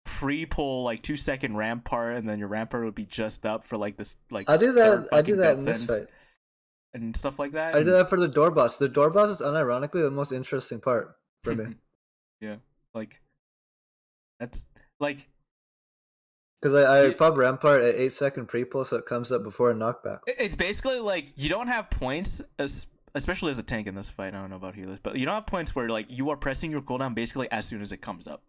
pre-pull like 2-second rampart, and then your rampart would be just up for like this like. I do third that. I do fucking that death in this sentence fight. and stuff like that. I and- do that for the door boss. The door boss is unironically the most interesting part for me. Yeah, like that's like Because I You- pop rampart at 8-second pre-pull, so it comes up before a knockback. it's basically like you don't have points especially as a tank in this fight. I don't know about healers, but you don't have points where like you are pressing your cooldown basically as soon as it comes up.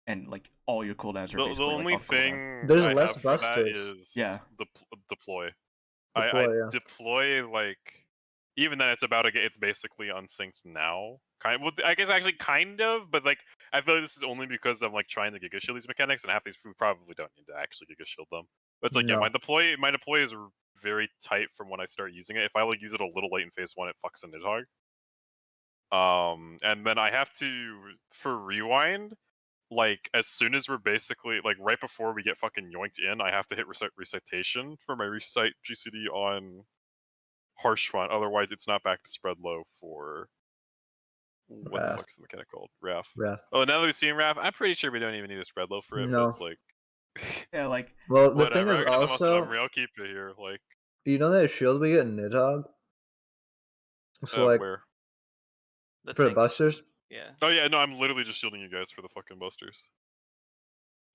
And like all your cooldowns are The basically like, only off cooldown. thing There's I less have for that busters. is Yeah. deploy. Deploy, I yeah. deploy like even then it's about it's basically unsynced now. Well, I guess actually kind of, but like I feel like this is only because I'm like trying to Giga Shield these mechanics, and half these we probably don't need to actually Giga Shield them. But it's like yeah, No. my deploy is very tight from when I start using it. If I like use it a little late in phase 1, it fucks a Nidhogg. And then I have to for rewind. Like as soon as we're basically like right before we get fucking yoinked in, I have to hit recitation for my recite GCD on Harsh Front. Otherwise, it's not back to spread low for what the Wrath. fuck is the mechanic called? Wrath. Wrath. Oh, now that we've seen Wrath, I'm pretty sure we don't even need a spread low for it. No. But it's like Yeah, like Well, the whatever. thing I is got the most also, unreal keep it here. Like you know that shield we get in Nidhogg? So like where? The for the tank- busters, Yeah. Oh yeah, no, I'm literally just shielding you guys for the fucking busters.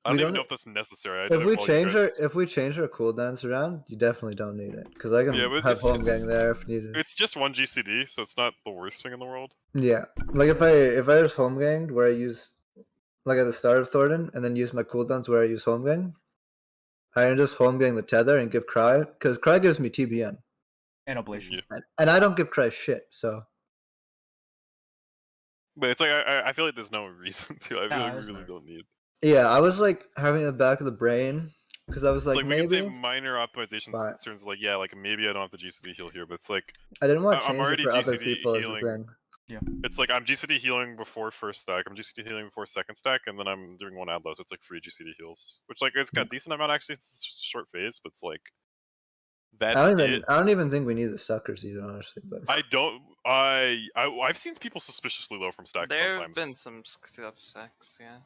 I We don't even don't- know if that's necessary. I if did it we while change you our guys... cooldowns around, you definitely don't need it because I can Yeah, but have it's- home it's- gang there if needed. It's just one GCD, so it's not the worst thing in the world. Yeah, like if I just home ganged where I use like at the start of Thornton and then use my cooldowns where I use home gang, I can just home gang the tether and give Cry because Cry gives me TBN and ablation. Yeah. and I don't give Cry shit. So But it's like I feel like there's no reason to. I feel No, like we there's really no- don't need. yeah, I was like having it in the back of the brain because I was It's like, like we can say maybe minor optimizations but- in terms of like yeah, like maybe I don't have the GCD heal here, but it's like I didn't want to I'm change it already for other GCD people as a healing. thing. it's like I'm GCD healing before first stack, I'm GCD healing before second stack, and then I'm doing one adlo, so it's like free GCD heals, which like it's got a decent amount actually. It's just a short phase, but it's like that's I don't it. even think we need the suckers either, honestly. But I've seen people suspiciously low from stacks There have sometimes. been some stuff sex, yeah.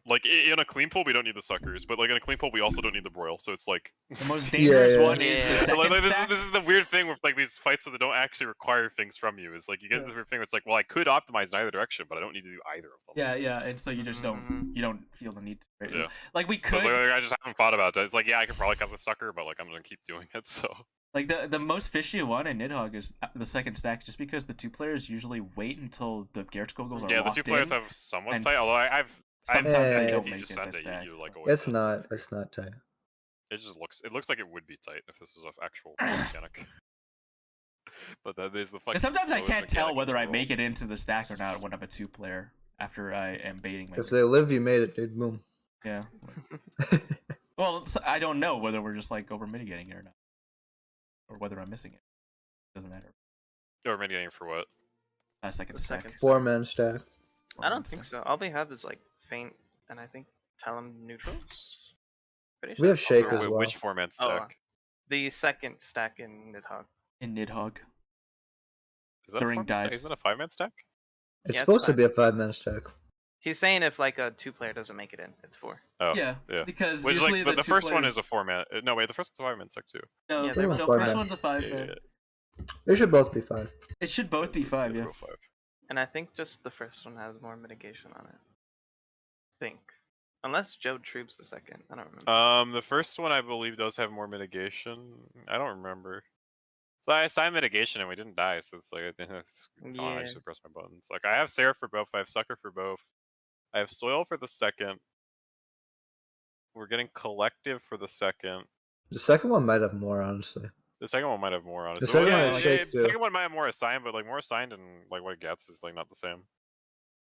Like in a clean pull, we don't need the suckers, but like in a clean pull, we also don't need the broil. So it's like The most dangerous yeah. one is Yeah. the Like, second this, stack. this is the weird thing with like these fights that don't actually require things from you. Is like you get this weird thing where it's like, well, I could optimize in either direction, but I don't need to do either of them. Yeah, and so you just don't feel the need to. Right? Yeah. Like we So could, it's like, I just haven't thought about that. It's like, yeah, I could probably cut the sucker, but like I'm gonna keep doing it. So like the most fishy one in Nidhogg is the second stack, just because the two players usually wait until the Garrett goggles are yeah, the locked two players in. have somewhat and tight. Although I've sometimes they seen don't you make just it send that it, stack. you like always it's send. not tight. It looks like it would be tight if this was an actual mechanic. But that is the fucking. And sometimes I slowest can't tell mechanic in whether the I world. make it into the stack or not when I'm a two player after I am baiting my. If they live, you made it, dude. Boom. Yeah. Well, I don't know whether we're just like over mitigating it or not, or whether I'm missing it. Doesn't matter. Or mitigating for what? Second The stack. second 4-man stack. I don't think so. All we have is like faint and I think Talon neutrals. Pretty We have sure. Shake as well. Which 4-man stack? The second stack in Nidhogg. In Nidhogg. Is that during a 4-man stack? dives. Isn't it a 5-man stack? It's Yeah, it's supposed to fine. be a 5-man stack. He's saying if like a 2-player doesn't make it in, it's 4. Oh, Yeah, yeah. because Which usually like, but the two first one players- is a 4-man. No, wait, the first one's a 5-man sec too. No, Yeah, the they're both first 5-man. one's a 5. Yeah, They should both be 5. It should both be 5. they're Yeah. both 5. And I think just the first one has more mitigation on it. Think. Unless Joe Troops the second. I don't remember. The first one I believe does have more mitigation. I don't remember. So I assigned mitigation and we didn't die, so it's like I think that's come on, I Yeah. should press my buttons. Like I have Sarah for both, I have Sucker for both, I have Soil for the second. We're getting Collective for the second. The second one might have more, honestly. The second one might have more, honestly. The second Well, one yeah, is yeah, safe, the too. second one might have more assigned, but like more assigned and like what it gets is like not the same.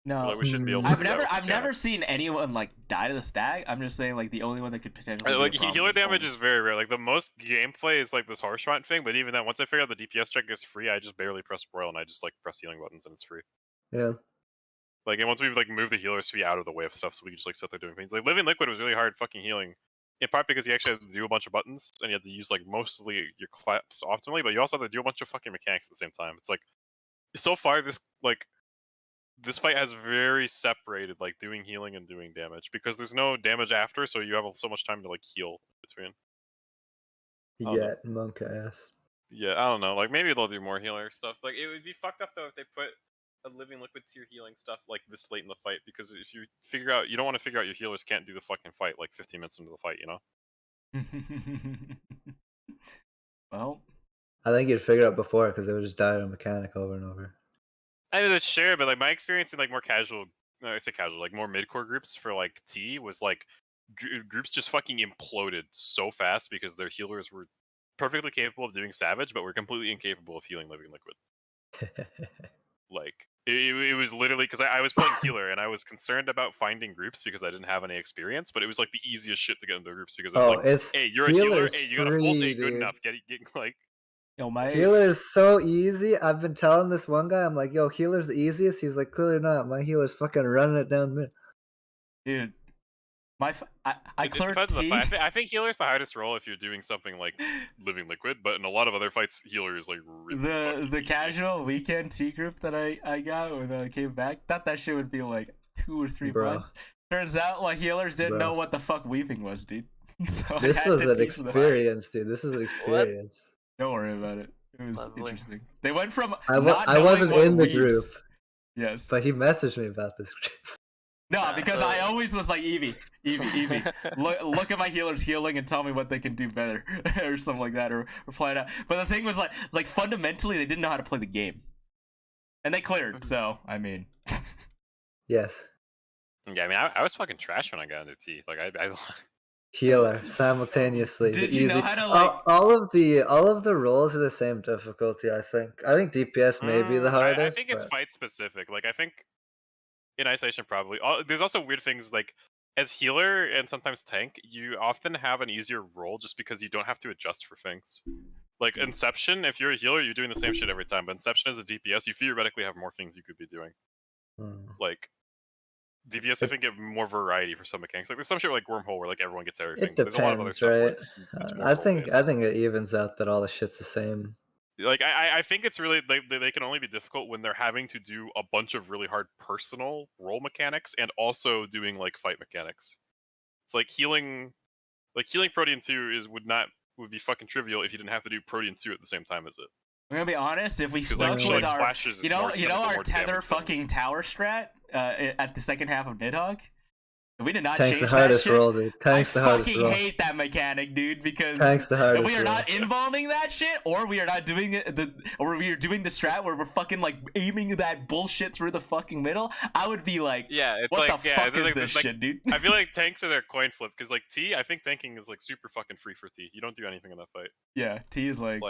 No, Like we shouldn't be able to. I've do that never with I've never mechanics. seen anyone like die to the stag. I'm just saying like the only one that could potentially be Like a problem healer is damage Fulton. is very rare. Like the most gameplay is like this harsh rot thing, but even then, once I figure out the DPS check is free, I just barely press broil and I just like press healing buttons and it's free. Yeah. Like and once we like move the healers to be out of the way of stuff, so we can just like sit there doing things. Like Living Liquid was really hard fucking healing, in part because you actually have to do a bunch of buttons and you have to use like mostly your claps optimally, but you also have to do a bunch of fucking mechanics at the same time. It's like so far this fight has very separated like doing healing and doing damage because there's no damage after, so you have so much time to like heal between. Oh, no. Yeah, monk ass. Yeah, I don't know. Like maybe they'll do more healer stuff. Like it would be fucked up though if they put a Living Liquid tier healing stuff like this late in the fight, because if you figure out you don't want to figure out your healers can't do the fucking fight like 15 minutes into the fight, you know? Well, I think you'd figure it out before because they would just die on mechanic over and over. I mean, it's sure, but like my experience in like more casual, no, I say casual, like more mid-core groups for like T was like groups just fucking imploded so fast because their healers were perfectly capable of doing Savage, but were completely incapable of healing Living Liquid. Like it was literally because I was playing healer and I was concerned about finding groups because I didn't have any experience, but it was like the easiest shit to get into groups because it was Oh, like, it's hey, you're a healer, healer's hey, you got a pulse, free, ain't good dude. enough, get like. yo, my Healer is so easy. I've been telling this one guy, I'm like, yo, healer's the easiest. He's like, clearly not. My healer's fucking running it down mid. dude, I It cleared depends on the T. fight. I think healer's the hardest role if you're doing something like Living Liquid, but in a lot of other fights, healer is like really fucking The easy. casual weekend T group that I got when I came back, thought that shit would be like 2 or 3 Bro. months. Turns out my healers didn't Bro. know what the fuck weaving was, dude. So I This had was to an teach them. experience, dude. This is an experience. Don't worry about it. It was Lovely. interesting. They went from I not knowing wasn't what in the weaves- group, Yes. but he messaged me about this group. No, because I always was like Evie. Look at my healers healing and tell me what they can do better, or something like that, or play it out. But the thing was like fundamentally they didn't know how to play the game, and they cleared. So I mean, Yes. Yeah, I mean, I was fucking trash when I got into T. Like I Healer simultaneously. Did the you know easy. how to, like- all of the roles are the same difficulty, I think. I think DPS may be the hardest. I think it's but... fight specific. Like I think in isolation probably. There's also weird things like as healer and sometimes tank, you often have an easier role just because you don't have to adjust for things. Like Inception, if you're a healer, you're doing the same shit every time. But Inception as a DPS, you theoretically have more things you could be doing. Like DPS, I think, get more variety for some mechanics. Like there's some shit like Wormhole where like everyone gets everything. It There's a lot of other depends, stuff where right? it's more I think role-based. it evens out that all the shit's the same. Like I think it's really they can only be difficult when they're having to do a bunch of really hard personal role mechanics and also doing like fight mechanics. It's like healing Protean 2 would be fucking trivial if you didn't have to do Protean 2 at the same time as it. I'm gonna be honest. If we Because stuck like with like our, splashes, you know our more tether damage than- fucking tower strat at the second half of Nidhogg, if we did not Tank's change the hardest that shit, role, dude. Tank's the I hardest fucking role. hate that mechanic, dude. Because Tank's the if hardest we are role. not involving that shit, or we are not doing it, or we are doing the strat where we're fucking like aiming that bullshit through the fucking middle, I would be like, Yeah, it's what like the yeah, fuck it's is like, this like, shit, dude? I feel like tanks are their coin flip because like T, I think tanking is like super fucking free for T. You don't do anything in that fight. Yeah, T is like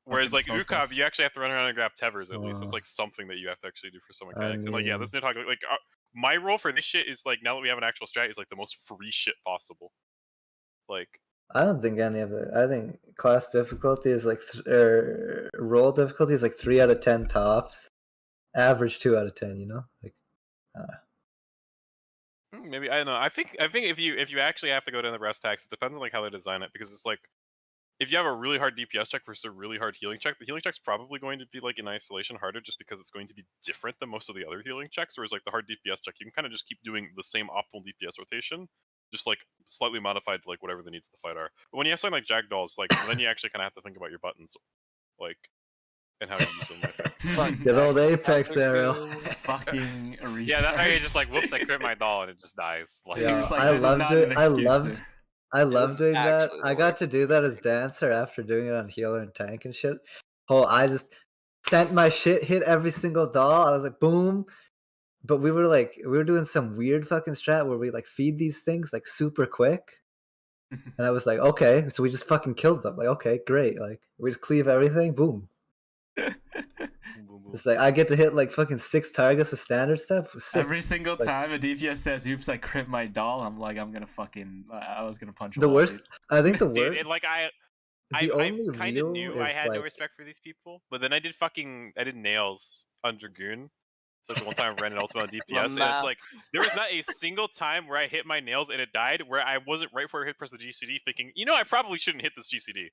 Whereas like fucking Ukov, snowflakes. you actually have to run around and grab Tevers at least. It's Uh, like something that you have to actually do for some I mechanics. And like yeah, mean- this Nidhogg like my role for this shit is like now that we have an actual strat is like the most free shit possible. Like I don't think any of it. I think class difficulty is like, role difficulty is like 3 out of 10 tops. Average 2 out of 10. You know, like. maybe I don't know. I think if you actually have to go down the brass tacks, it depends on like how they design it because it's like if you have a really hard DPS check versus a really hard healing check, the healing check's probably going to be like in isolation harder just because it's going to be different than most of the other healing checks. Whereas like the hard DPS check, you can kind of just keep doing the same optimal DPS rotation, just like slightly modified to like whatever the needs of the fight are. But when you have something like Jackdaws, like then you actually kind of have to think about your buttons, like and how you use them. I think. Good old Apex arrow. Fucking a Yeah, that way you're just like, whoops, I crit my doll and it just dies. Like, Yeah, was like, I "This is loved not it. an I excuse, loved. sir." I love was doing that. actually the I got worst to do that as dancer after doing it on healer and tank and shit. Oh, I just sent my shit, hit every single doll. I was like, boom. But we were doing some weird fucking strat where we like feed these things like super quick. And I was like, okay, so we just fucking killed them. Like, okay, great. Like we just cleave everything, boom. It's like I get to hit like fucking 6 targets with standard step. Sick. Every single Like- time a DPS says, "Oops, I crit my doll," I'm like, I'm gonna fucking. I was gonna punch. a The wall, worst. dude. I think the dude, worst. and like I only kind of real knew I is, had no like- respect for these people, but then I did nails on Dragoon. So the one time I ran an ultimate on DPS, and it's like there was not a single time where I hit my nails and it died where I wasn't right before I hit press the GCD thinking, I probably shouldn't hit this GCD.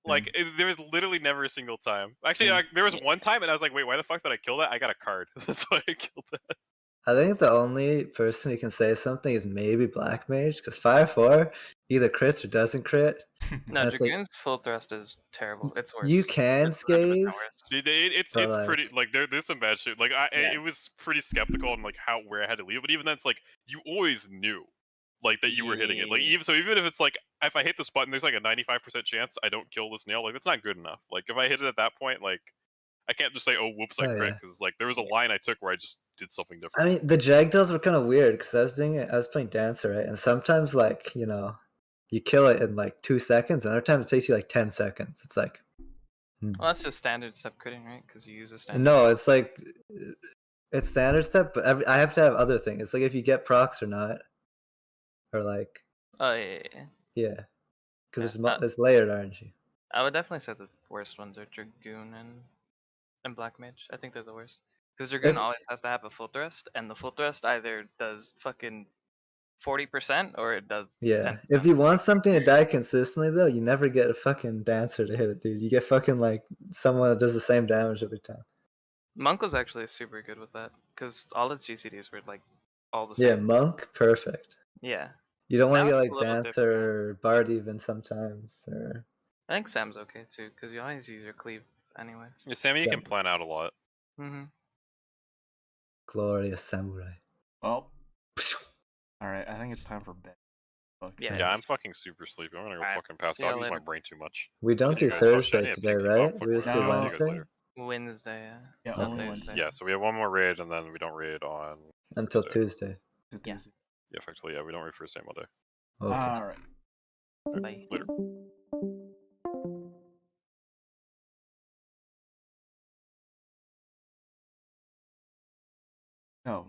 Like there was literally never a single time. Actually, like, there was one time, and I was like, "Wait, why the fuck did I kill that? I got a card. That's why I killed that." I think the only person who can say something is maybe Black Mage, because Fire 4 either crits or doesn't crit. No, That's like- Dragoon's full thrust is terrible. It's worse. You can It's 100% scathe. worse. It's But, like- pretty like there's some bad shit. Like Yeah. it was pretty skeptical on like where I had to leave, but even then it's like you always knew like that you were hitting it. Like Yeah. even if it's like if I hit this button, there's like a 95% chance I don't kill this nail. Like that's not good enough. Like if I hit it at that point, like I can't just say, "Oh, whoops, I Oh, crit," yeah. because like there was a line I took where I just did something I different. mean, the Jagdals were kind of weird because I was playing Dancer, right? And sometimes, like, you kill it in like 2 seconds, and other times it takes you like 10 seconds. It's like, Well, that's just standard step critting, right? Because you use a standard. no, it's like, it's standard step, but I have to have other things. It's like if you get procs or not, or like, Oh yeah. yeah, because Yeah, it's layered RNG. I would definitely say the worst ones are Dragoon and Black Mage. I think they're the worst. Because Dragoon If- always has to have a full thrust, and the full thrust either does fucking 40% or it does. Yeah, 10%. if you want something to die consistently, though, you never get a fucking Dancer to hit it, dude. You get fucking like someone that does the same damage every time. Monk was actually super good with that because all his GCDs were like all the Yeah, same. Monk, perfect. Yeah. You don't want Now to get it's like a little Dancer or Bard even sometimes, or I think Sam's okay too because you always use your cleave anyways. Yeah, Sammy, you can Sam. plan out a lot. Mm-hmm. Glorious Samurai. Well, all right. I think it's time for bed. Fuck. Yeah. Yeah, I'm fucking super sleepy. I'm gonna go Alright, fucking pass see out. ya I use my later. brain too much. We don't See do you guys. Oh, shit, I Thursday need to today, take right? off. We just No. do See you guys Wednesday later. Wednesday, yeah. Yeah, Not only Thursday. Wednesday. Yeah, so we have one more raid, and then we don't raid on until Thursday. Tuesday. Yeah. Yeah, effectively, yeah, we don't raid for the same all day. Okay. All right. Bye. Later. Oh,